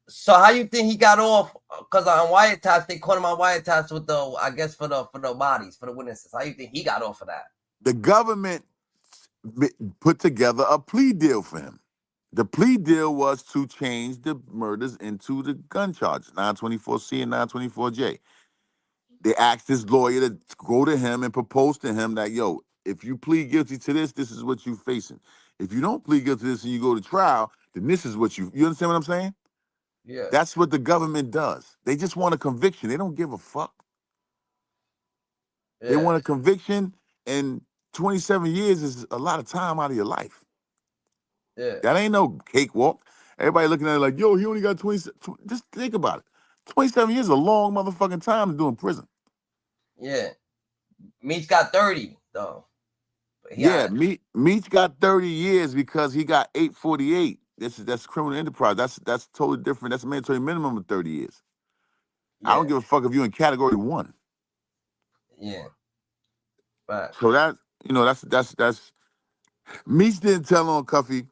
So how you think he got off? Because on wiretaps, they caught him on wiretaps with I guess for the bodies, for the witnesses. How you think he got off of that? The government put together a plea deal for him. The plea deal was to change the murders into the gun charges, 924C and 924J. They asked his lawyer to go to him and propose to him that, yo, if you plead guilty to this, this is what you're facing. If you don't plead guilty to this and you go to trial, then this is what you understand what I'm saying? Yeah. That's what the government does. They just want a conviction. They don't give a fuck. Yeah. They want a conviction, and 27 years is a lot of time out of your life. Yeah. That ain't no cakewalk. Everybody looking at it like, yo, he only got 20. Just think about it. 27 years is a long motherfucking time to do in prison. Yeah. Meech got 30, though. Yeah, Meech got 30 years because he got 848. That's criminal enterprise. That's totally different. That's a mandatory minimum of 30 years. Yeah. I don't give a fuck if you're in category 1. Yeah. Right. So that's Meech didn't tell on Cuffy,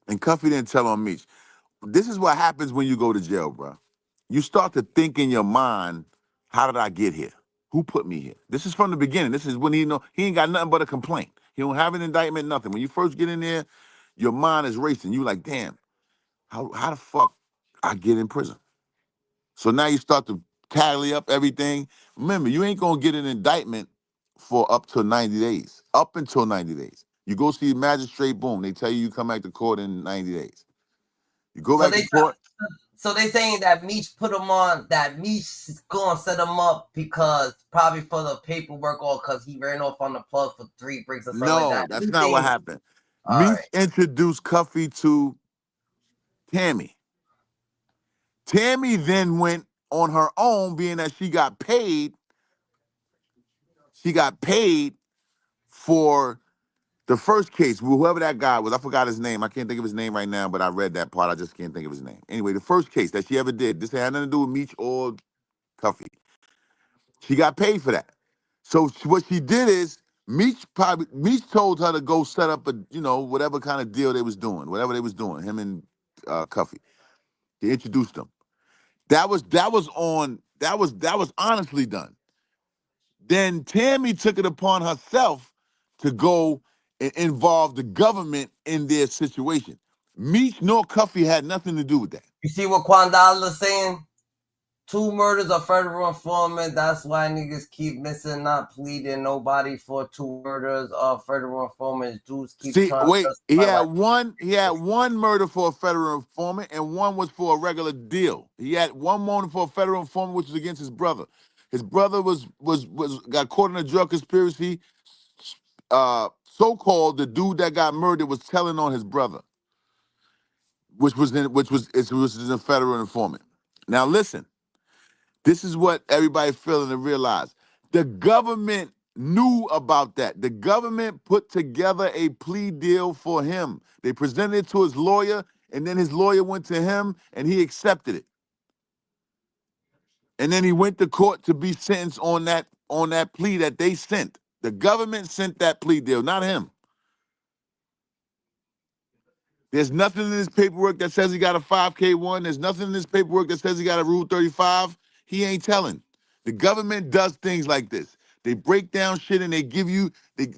and Cuffy didn't tell on Meech. This is what happens when you go to jail, bro. You start to think in your mind, how did I get here? Who put me here? This is from the beginning. This is when he ain't got nothing but a complaint. He don't have an indictment, nothing. When you first get in there, your mind is racing. You like, damn, how the fuck I get in prison? So now you start to tally up everything. Remember, you ain't gonna get an indictment for up to 90 days. Up until 90 days. You go see the magistrate, boom, they tell you come back to court in 90 days. You go back to court. So they saying that Meech put him on, that Meech is going to set him up because probably for the paperwork or because he ran off on the plug for 3 bricks or something like that. No, that's not what happened. All Meech introduced Cuffy to Tammy. Tammy then went on her own, being that she got paid. She got paid for the first case, whoever that guy was. I forgot his name. I can't think of his name right now, but I read that part. I just can't think of his name. Anyway, the first case that she ever did, this had nothing to do with Meech or Cuffy. She got paid for that. So what she did is Meech told her to go set up a, whatever kind of deal they was doing, him and Cuffy. They introduced them. That was honestly done. Then Tammy took it upon herself to go and involve the government in their situation. Meech nor Cuffy had nothing to do with that. You see what Quandala's saying? 2 murders of federal informant. That's why niggas keep missing, not pleading. Nobody for 2 murders of federal informant. Dudes keep trying. He had one murder for a federal informant, and one was for a regular deal. He had one murder for a federal informant, which was against his brother. His brother was got caught in a drug conspiracy. So-called the dude that got murdered was telling on his brother, which was a federal informant. Now listen, this is what everybody feeling and realize. The government knew about that. The government put together a plea deal for him. They presented it to his lawyer, and then his lawyer went to him, and he accepted it. And then he went to court to be sentenced on that plea that they sent. The government sent that plea deal, not him. There's nothing in this paperwork that says he got a 5K1. There's nothing in this paperwork that says he got a Rule 35. He ain't telling. The government does things like this. They break down shit and they give you,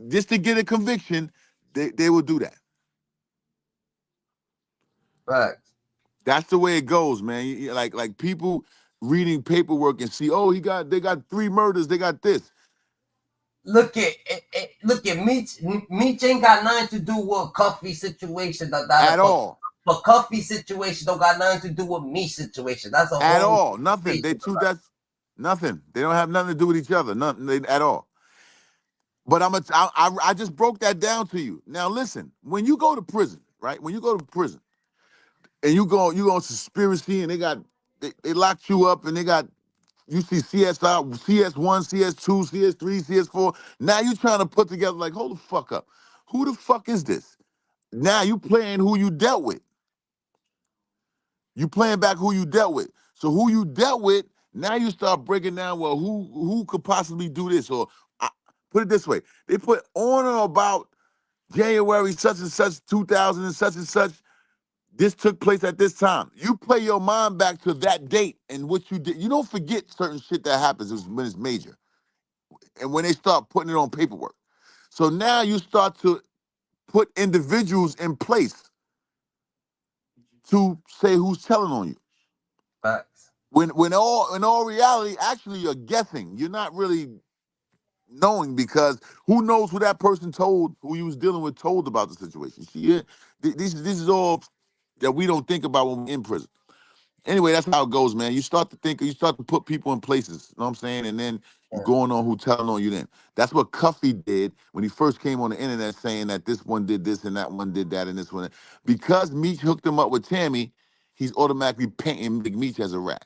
just to get a conviction, they will do that. Right. That's the way it goes, man. Like people reading paperwork and see, oh, they got 3 murders, they got this. Look at Meech. Meech ain't got nothing to do with Cuffy situation At all. But Cuffy situation don't got nothing to do with Meech situation. That's a At whole all. Nothing. That's nothing. They don't have nothing to do with each other. Nothing at all. But I just broke that down to you. Now listen, when you go to prison, right? When you go to prison and you go conspiracy and they locked you up and you see CS1, CS2, CS3, CS4. Now you trying to put together like, hold the fuck up. Who the fuck is this? Now you playing who you dealt with. You playing back who you dealt with. So who you dealt with, now you start breaking down, well, who could possibly do this? Or put it this way. They put on or about January such and such, 2000 and such, this took place at this time. You play your mind back to that date and what you did. You don't forget certain shit that happens when it's major. And when they start putting it on paperwork. So now you start to put individuals in place to say who's telling on you. Facts. When in all reality, actually you're guessing. You're not really knowing, because who knows who that person told, who you was dealing with, told about the situation. This is all that we don't think about when we're in prison. Anyway, that's how it goes, man. You start to think, you start to put people in places, you know what I'm saying? And then you're going on who telling on you then. That's what Cuffy did when he first came on the internet, saying that this one did this and that one did that and this one. Because Meech hooked him up with Tammy, he's automatically painting Big Meech as a rat.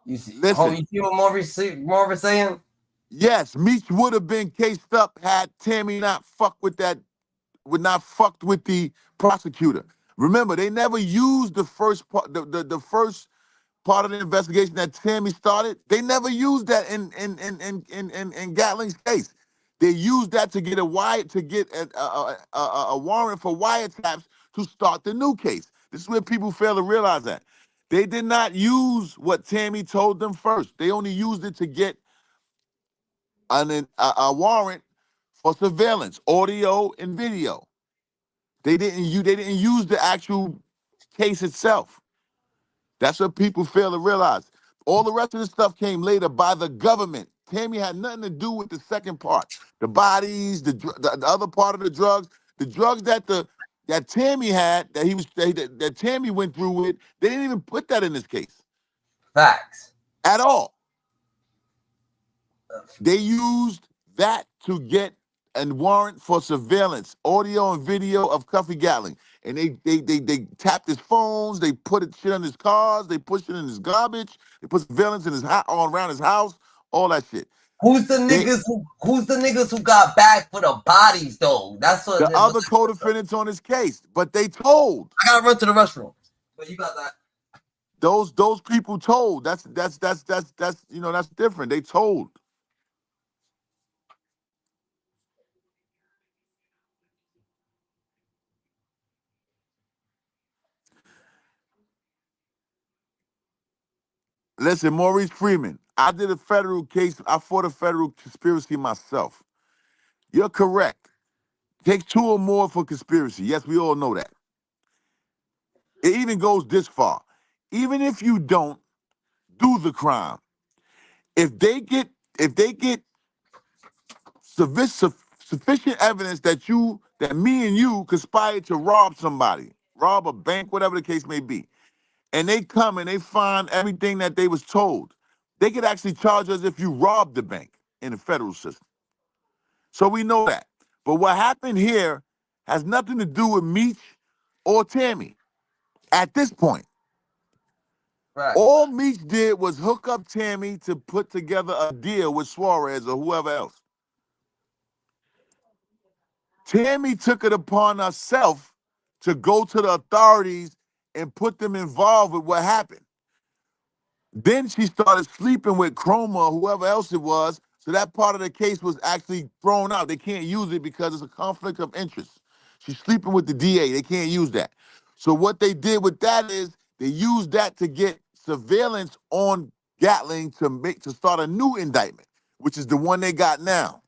You see, listen, you see what Marvin's saying? Yes, Meech would have been cased up had Tammy not fucked with the prosecutor. Remember, they never used the first part, the first part of the investigation that Tammy started. They never used that in Gatling's case. They used that to get a warrant for wiretaps to start the new case. This is where people fail to realize that. They did not use what Tammy told them first. They only used it to get a warrant for surveillance, audio and video. They didn't use the actual case itself. That's what people fail to realize. All the rest of this stuff came later by the government. Tammy had nothing to do with the second part. The bodies, the other part of the drugs that Tammy had, that Tammy went through with, they didn't even put that in this case. Facts. At all. They used that to get a warrant for surveillance, audio and video of Cuffy Gatling. And they tapped his phones, they put shit on his cars, they pushed it in his garbage, they put surveillance in all around his house, all that shit. Who's the niggas who got back for the bodies though? That's what the other co-defendants on his case, but they told. I gotta run to the restroom. But you got that. Those people told. That's different. They told. Listen, Maurice Freeman, I did a federal case. I fought a federal conspiracy myself. You're correct. Take 2 or more for conspiracy. Yes, we all know that. It even goes this far. Even if you don't do the crime, if they get sufficient evidence that me and you conspired to rob somebody, rob a bank, whatever the case may be, and they come and they find everything that they was told, they could actually charge us if you robbed the bank in the federal system. So we know that. But what happened here has nothing to do with Meech or Tammy at this point. Right. All Meech did was hook up Tammy to put together a deal with Suarez or whoever else. Tammy took it upon herself to go to the authorities and put them involved with what happened. Then she started sleeping with Chroma or whoever else it was. So that part of the case was actually thrown out. They can't use it because it's a conflict of interest. She's sleeping with the DA. They can't use that. So what they did with that is they used that to get surveillance on Gatling to start a new indictment, which is the one they got now.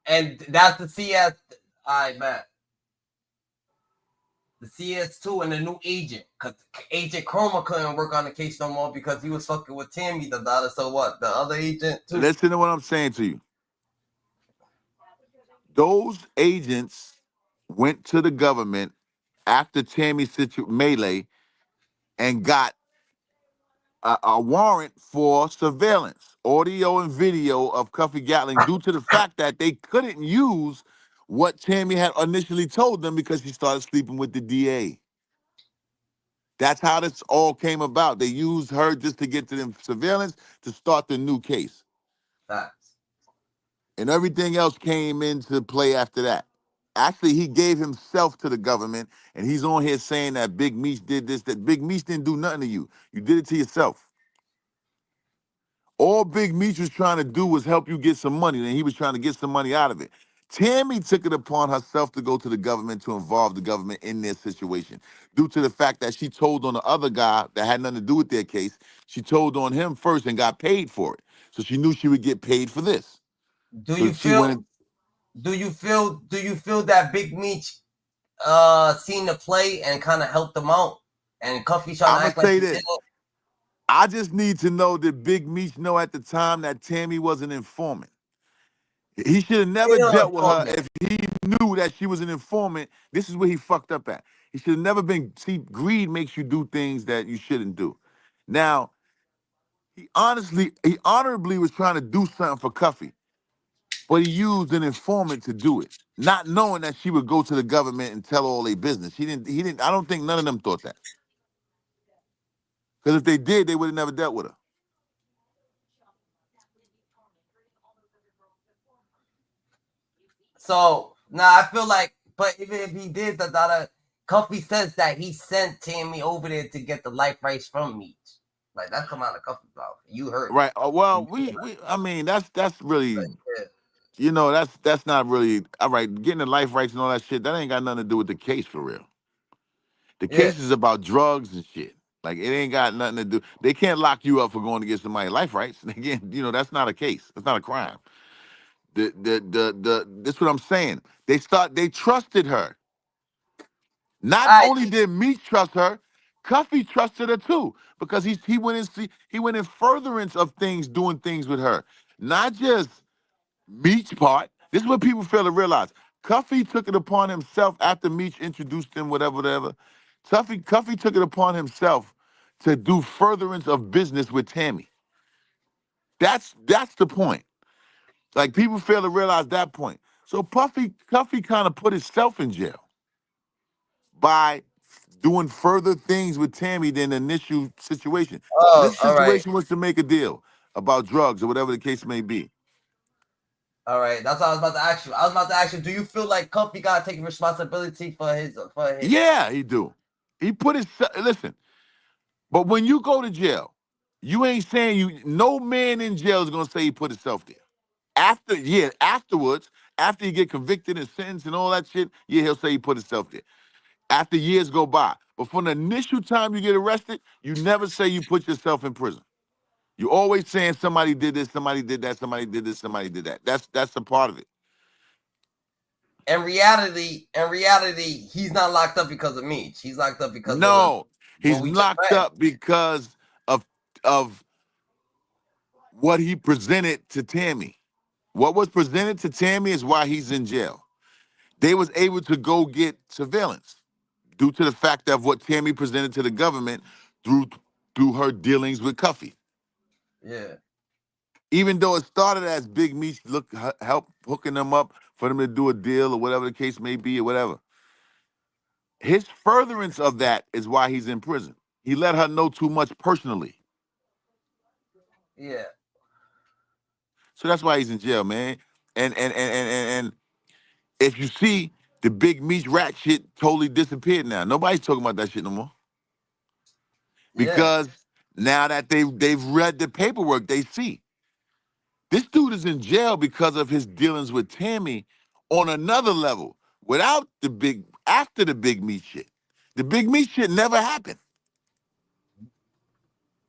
And that's the CS. I bet. The CS2 and the new agent, because Agent Chroma couldn't work on the case no more because he was fucking with Tammy the daughter. So what? The other agent too. Listen to what I'm saying to you. Those agents went to the government after Tammy's melee and got a warrant for surveillance, audio and video of Cuffy Gatling, due to the fact that they couldn't use what Tammy had initially told them because she started sleeping with the DA. That's how this all came about. They used her just to get to them surveillance to start the new case. Facts. And everything else came into play after that. Actually, he gave himself to the government, and he's on here saying that Big Meech did this, that Big Meech didn't do nothing to you. You did it to yourself. All Big Meech was trying to do was help you get some money, and he was trying to get some money out of it. Tammy took it upon herself to go to the government to involve the government in their situation, due to the fact that she told on the other guy that had nothing to do with their case. She told on him first and got paid for it. So she knew she would get paid for this. Do So you she feel? went. Do you feel that Big Meech seen the play and kind of helped them out, and Cuffy trying to I'ma act like say he this. did it? I just need to know that Big Meech know at the time that Tammy was an informant. He should have never Still dealt with her informant. if he knew that she was an informant. This is where he fucked up at. He should have never been. See, greed makes you do things that you shouldn't do. Now, he honorably was trying to do something for Cuffy, but he used an informant to do it, not knowing that she would go to the government and tell all their business. He didn't. I don't think none of them thought that. Because if they did, they would have never dealt with her. So now I feel like, but even if he did, the Cuffy says that he sent Tammy over there to get the life rights from Meech. Like that come out of Cuffy's mouth. You heard. Right. Well, I mean, that's really, Yeah. you know, that's not really all right. Getting the life rights and all that shit, that ain't got nothing to do with the case for real. The Yeah. case is about drugs and shit. Like it ain't got nothing to do. They can't lock you up for going to get somebody life rights. Again, you know, that's not a case. That's not a crime. This what I'm saying. They trusted her. Not only did Meech trust her, Cuffy trusted her too, because he went in furtherance of things, doing things with her. Not just Meech part. This is what people fail to realize. Cuffy took it upon himself after Meech introduced him, whatever. Cuffy took it upon himself to do furtherance of business with Tammy. That's the point. Like people fail to realize that point. So Cuffy kind of put himself in jail by doing further things with Tammy than the initial situation. Oh, This all right. situation was to make a deal about drugs or whatever the case may be. All right, that's what I was about to ask you. I was about to ask you, do you feel like Cuffy got to take responsibility for his? Yeah, he do. He put his listen. But when you go to jail, you ain't saying no man in jail is gonna say he put himself there. Afterwards, after you get convicted and sentenced and all that shit, yeah, he'll say he put himself there. After years go by. But from the initial time you get arrested, you never say you put yourself in prison. You always saying somebody did this, somebody did that, somebody did this, somebody did that. That's a part of it. In reality, he's not locked up because of Meech. He's locked up because No, he's we locked up because of what he presented to Tammy. What was presented to Tammy is why he's in jail. They was able to go get surveillance due to the fact of what Tammy presented to the government through her dealings with Cuffy. Yeah. Even though it started as Big Meech help hooking them up for them to do a deal or whatever the case may be or whatever. His furtherance of that is why he's in prison. He let her know too much personally. Yeah. So that's why he's in jail, man. And if you see, the Big Meech rat shit totally disappeared now. Nobody's talking about that shit no more. Yeah. Because now that they've read the paperwork, they see. This dude is in jail because of his dealings with Tammy on another level, after the Big Meech shit. The Big Meech shit never happened.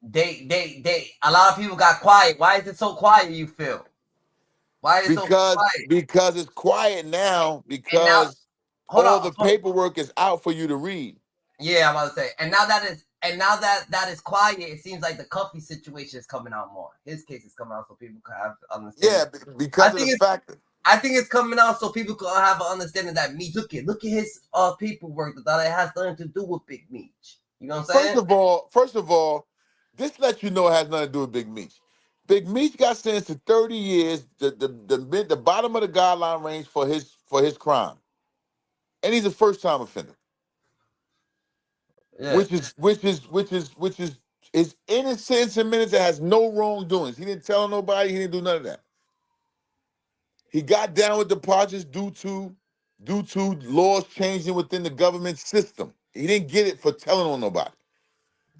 A lot of people got quiet. Why is it so quiet, you feel? Why is it so quiet? Because it's quiet now And now, because hold all on. the paperwork is out for you to read. Yeah, I'm about to say. And now that is quiet, it seems like the Cuffy situation is coming out more. His case is coming out so people can have understanding. Yeah, because of the fact that I think it's coming out so people can have an understanding that Meech, look at his paperwork that it has nothing to do with Big Meech. You know what I'm saying? First of all, this lets you know it has nothing to do with Big Meech. Big Meech got sentenced to 30 years, the bottom of the guideline range for his crime, and he's a first-time offender. Yeah. Which is his innocence in minutes that has no wrongdoings. He didn't tell nobody. He didn't do none of that. He got down with departures due to laws changing within the government system. He didn't get it for telling on nobody.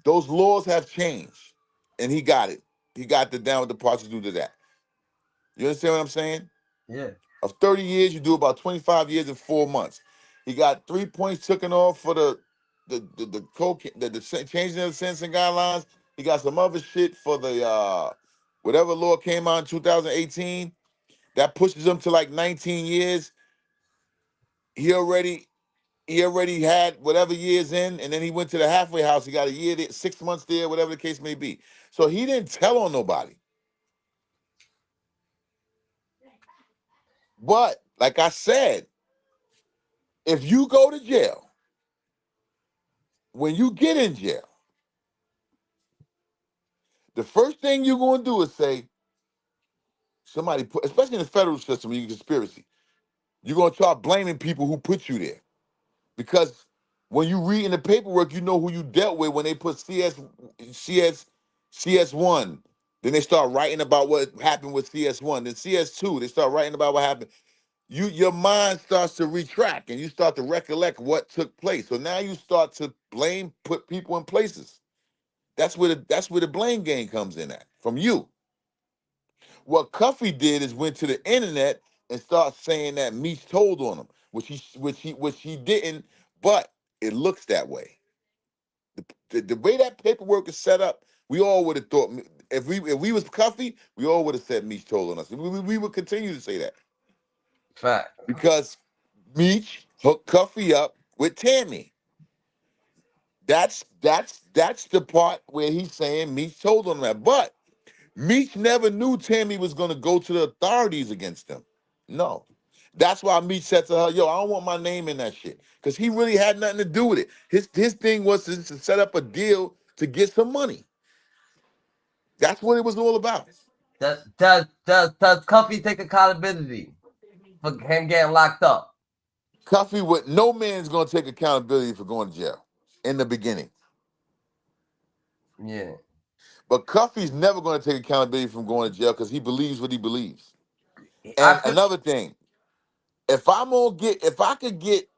Those laws have changed, and he got it. He got the down with departures due to that. You understand what I'm saying? Yeah. Of 30 years, you do about 25 years and 4 months. He got 3 points taken off for the changing of the sentencing guidelines. He got some other shit for the whatever law came out in 2018 that pushes him to like 19 years. He already had whatever years in, and then he went to the halfway house. He got a year there, 6 months there, whatever the case may be. So he didn't tell on nobody. But like I said, if you go to jail, when you get in jail, the first thing you're going to do is say, somebody put, especially in the federal system, when you conspiracy, you're going to start blaming people who put you there. Because when you read in the paperwork, you know who you dealt with when they put CS1. Then they start writing about what happened with CS1. Then CS2, they start writing about what happened. Your mind starts to retract and you start to recollect what took place. So now you start to put people in places. That's where the blame game comes in at, from you. What Cuffy did is went to the internet and start saying that Meech told on him, which he didn't, but it looks that way. The way that paperwork is set up, we all would have thought, if we was Cuffy, we all would have said Meech told on us. We would continue to say that. Fact. Because Meech hooked Cuffy up with Tammy. That's the part where he's saying Meech told on that. But Meech never knew Tammy was going to go to the authorities against him. No. That's why Meech said to her, yo, I don't want my name in that shit. Because he really had nothing to do with it. His thing was to set up a deal to get some money. That's what it was all about. Does Cuffy take accountability for him getting locked up? Cuffy, no man's going to take accountability for going to jail in the beginning. Yeah. But Cuffy's never going to take accountability from going to jail because he believes what he believes. And another thing, if I could get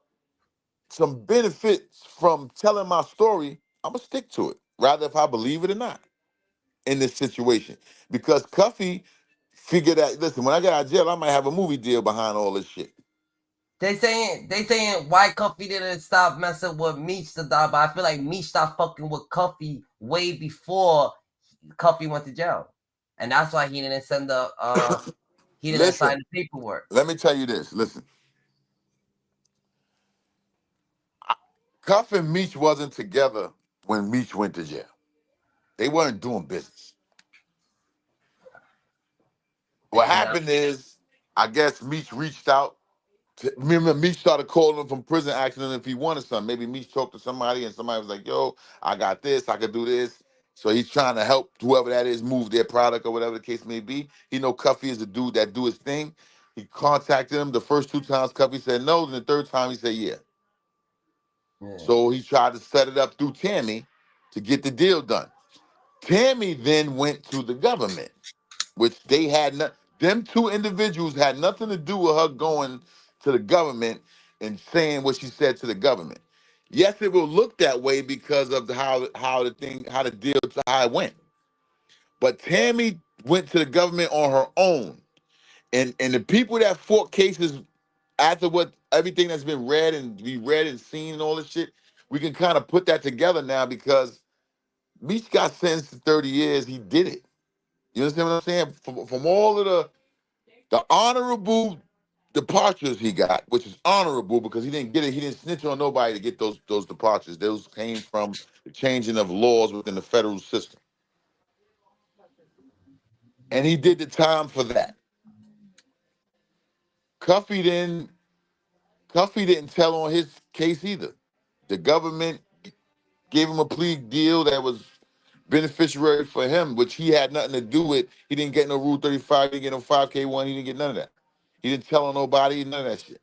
some benefits from telling my story, I'm gonna stick to it, rather if I believe it or not, in this situation. Because Cuffy figured out, listen, when I get out of jail, I might have a movie deal behind all this shit. They saying why Cuffy didn't stop messing with Meech to die, but I feel like Meech stopped fucking with Cuffy way before Cuffy went to jail, and that's why he didn't send he didn't sign the paperwork. Let me tell you this. Listen, Cuff and Meech wasn't together when Meech went to jail. They weren't doing business. What happened is, I guess Meech reached out Remember, Meech started calling him from prison, asking him if he wanted something. Maybe Meech talked to somebody and somebody was like, yo, I got this, I could do this. So he's trying to help whoever that is move their product or whatever the case may be. He know Cuffy is the dude that do his thing. He contacted him the first 2 times. Cuffy said no. Then the third time he said yeah. So he tried to set it up through Tammy to get the deal done. Tammy then went to the government, which they had not. Them 2 individuals had nothing to do with her going to the government and saying what she said to the government. Yes, it will look that way because of how the deal how it went. But Tammy went to the government on her own, and the people that fought cases after what everything that's been read and be read and seen and all this shit, we can kind of put that together now because Meech got sentenced to 30 years. He did it. You understand what I'm saying? From all of the honorable departures he got, which is honorable because he didn't get it. He didn't snitch on nobody to get those departures. Those came from the changing of laws within the federal system, and he did the time for that. Cuffy didn't tell on his case either. The government gave him a plea deal that was beneficiary for him, which he had nothing to do with. He didn't get no Rule 35, he didn't get no 5K1, he didn't get none of that. He didn't tell on nobody, none of that shit.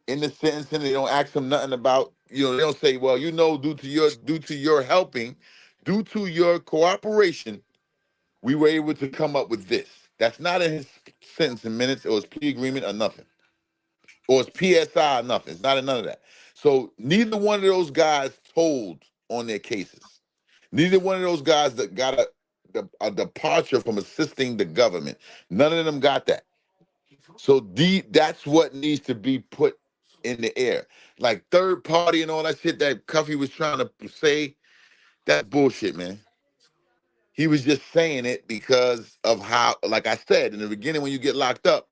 In the sentencing, they don't ask him nothing about, they don't say, well, due to your helping, due to your cooperation, we were able to come up with this. That's not in his sentencing minutes or his plea agreement or nothing. Or his PSI or nothing. It's not in none of that. So neither one of those guys told on their cases. Neither one of those guys that got a departure from assisting the government. None of them got that. So that's what needs to be put in the air. Like third party and all that shit that Cuffy was trying to say, that's bullshit, man. He was just saying it because of how, like I said, in the beginning when you get locked up,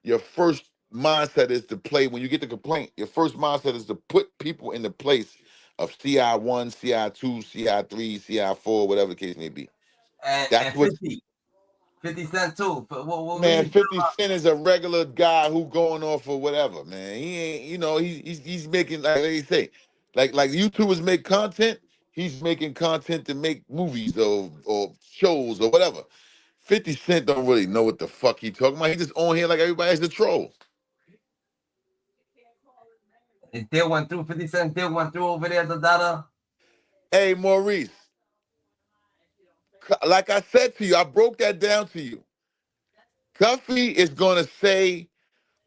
your first mindset is to play, when you get the complaint, your first mindset is to put people in the place of CI1, CI2, CI3, CI4, whatever the case may be. That's And what 50 Cent too. But what Man, 50 Cent is a regular guy who going off for whatever, man. He ain't, he's making, like they say, like YouTubers make content, he's making content to make movies or shows or whatever. 50 Cent don't really know what the fuck he talking about. He just on here like everybody's a troll. It still went through. 50 Cent still went through over there, the data. Hey, Maurice, like I said to you, I broke that down to you. Cuffy is going to say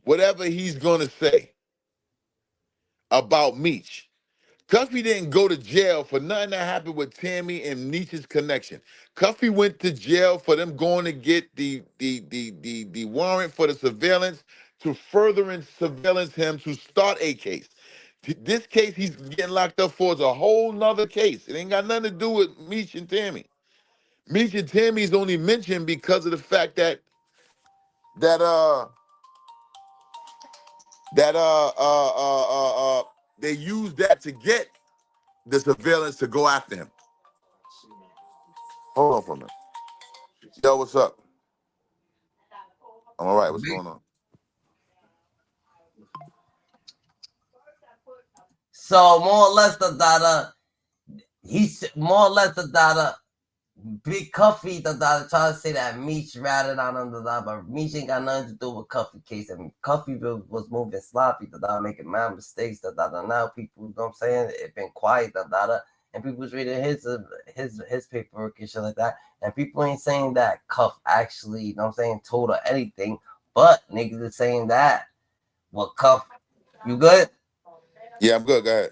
whatever he's going to say about Meech. Cuffy didn't go to jail for nothing that happened with Tammy and Nietzsche's connection. Cuffy went to jail for them going to get the warrant for the surveillance to further surveillance him to start a case. This case he's getting locked up for is a whole nother case. It ain't got nothing to do with Meech and Tammy. Meech and Tammy is only mentioned because of the fact that they used that to get the surveillance to go after him. Hold on for a minute. Yo, what's up? I'm all right. What's going on? So more or less the data, he's more or less the data. Big Cuffy, the data trying to say that Meech ratted on him, the data, but Meech ain't got nothing to do with Cuffy case. I mean, Cuffy was moving sloppy, the data, making mad mistakes, the data. Now people, you know what I'm saying, it been quiet, the data, and people was reading his paperwork and shit like that, and people ain't saying that Cuff actually, you know what I'm saying, told her anything, but niggas is saying that. Well, Cuff, you good? Yeah, I'm good. Go ahead.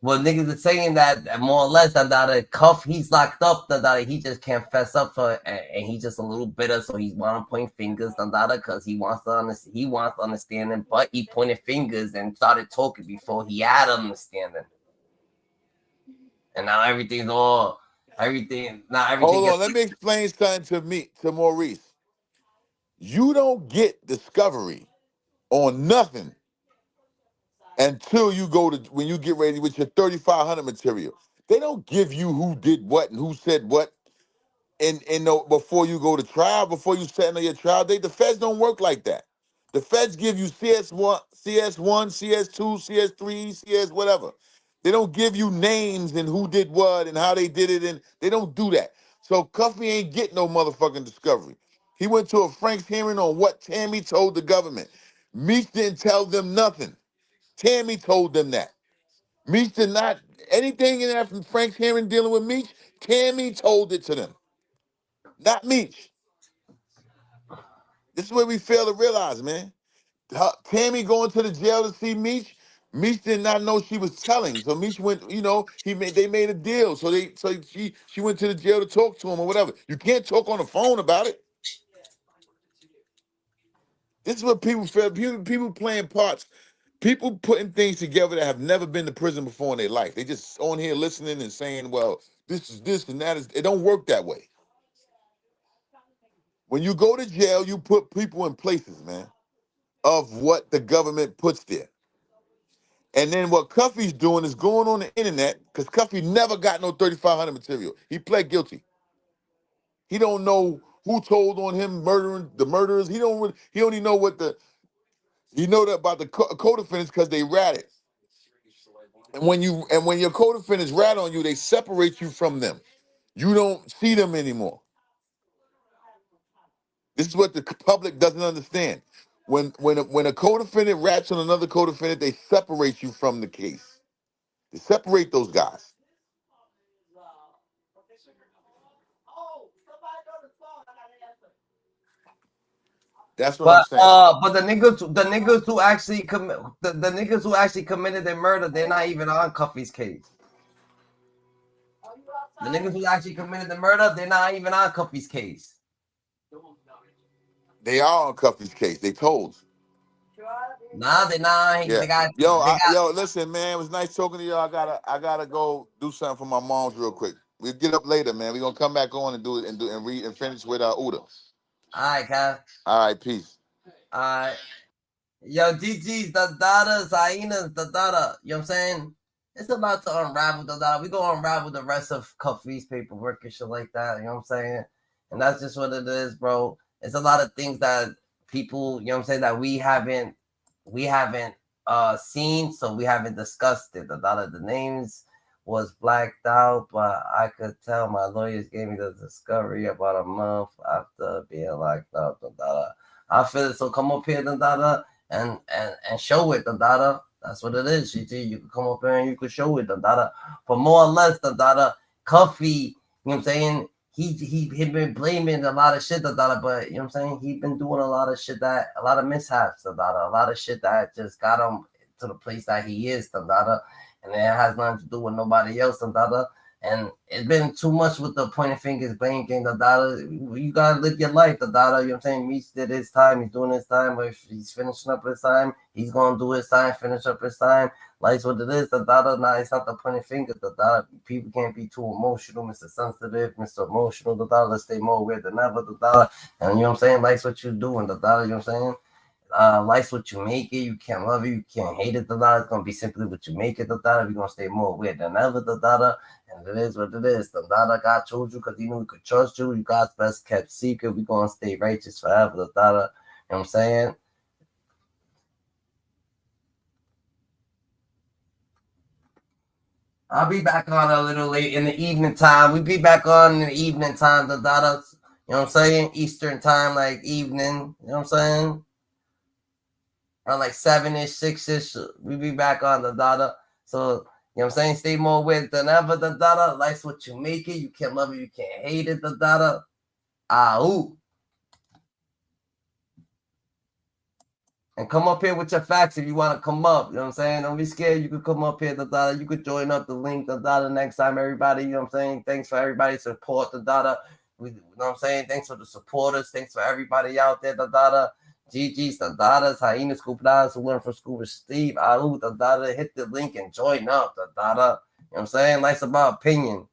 Well, niggas are saying that more or less that Cuff, he's locked up, that he just can't fess up for it, and he's just a little bitter, so he's want to point fingers, because he wants to understand him, but he pointed fingers and started talking before he had understanding, and now everything. Hold on, let me explain something to Maurice. You don't get discovery on nothing until you go to, when you get ready with your 3500 material. They don't give you who did what and who said what before you go to trial, before you settle your trial date. The feds don't work like that. The feds give you CS1, CS2, CS3, CS whatever. They don't give you names and who did what and how they did it, and they don't do that. So Cuffy ain't get no motherfucking discovery. He went to a Frank's hearing on what Tammy told the government. Meech didn't tell them nothing. Tammy told them that. Meech did not, anything in that from Frank's hearing dealing with Meech, Tammy told it to them, not Meech. This is what we fail to realize, man. Tammy going to the jail to see Meech. Meech did not know she was telling, so Meech went. You know, they made a deal, so she went to the jail to talk to him or whatever. You can't talk on the phone about it. This is what people feel. People playing parts. People putting things together that have never been to prison before in their life. They just on here listening and saying, "Well, this is this and that is." It don't work that way. When you go to jail, you put people in places, man, of what the government puts there. And then what Cuffy's doing is going on the internet, because Cuffy never got no 3500 material. He pled guilty. He don't know who told on him murdering the murderers. He only know what he know that about the co-defendants because they ratted. And when your co-defendants rat on you, they separate you from them. You don't see them anymore. This is what the public doesn't understand. When a co-defendant rats on another co-defendant, they separate you from the case. They separate those guys. That's what I'm saying. But the niggas who actually the niggas who actually committed the murder, they're not even on Cuffy's case. The niggas who actually committed the murder, they're not even on Cuffy's case. They are on Cuffy's case. They told. Nah, they're not. Yeah. Yo, listen, man. It was nice talking to you. I gotta go do something for my moms real quick. We'll get up later, man. We're gonna come back on and do it and read and finish with Uda. All right, Kev. All right, peace. All right. Yo, GG's, the Dada, Hyenas, the Dada. You know what I'm saying? It's about to unravel the Dada. We gonna unravel the rest of Cuffy's paperwork and shit like that. You know what I'm saying? And that's just what it is, bro. It's a lot of things that people, you know what I'm saying, that we haven't seen, so we haven't discussed it. A lot of the names was blacked out, but I could tell my lawyers gave me the discovery about a month after being locked up. I feel it. So come up here, and show it, That's what it is. You can come up here and you can show it, But more or less, Cuffy, you know what I'm saying? He been blaming a lot of shit, but you know what I'm saying? He been doing a lot of shit a lot of mishaps, a lot of shit that just got him to the place that he is, and it has nothing to do with nobody else, and it's been too much with the pointing fingers, blame game, You gotta live your life, you know what I'm saying? Meech did his time, he's doing his time, but if he's finishing up his time, he's gonna do his time, finish up his time. Life's what it is, Nah, it's not the pointing finger, People can't be too emotional, Mr. Sensitive, Mr. Emotional, Let's stay more weird than ever, And you know what I'm saying? Life's what you doing, you know what I'm saying? Life's what you make it. You can't love it, you can't hate it. It's gonna be simply what you make it. We're gonna stay more weird than ever. And it is what it is. God chose you because he knew he could trust you. You God's best kept secret. We're gonna stay righteous forever. You know what I'm saying? I'll be back on a little late in the evening time. We'll be back on in the evening time. You know what I'm saying? Eastern time, like evening. You know what I'm saying? Around like 7-ish, 6-ish, we be back on the Dada. So, you know what I'm saying? Stay more with than ever, the Dada. Life's what you make it. You can't love it, you can't hate it, the Dada. Ooh. And come up here with your facts if you want to come up. You know what I'm saying? Don't be scared. You could come up here, the Dada. You could join up the link, the Dada, next time, everybody. You know what I'm saying? Thanks for everybody support the Dada. You know what I'm saying? Thanks for the supporters. Thanks for everybody out there, the Dada. GG's, the Dadas, Hyenas, Scuba who learn from Scuba Steve. The Dada, hit the link and join up, the Dada. You know what I'm saying? Life's about opinion.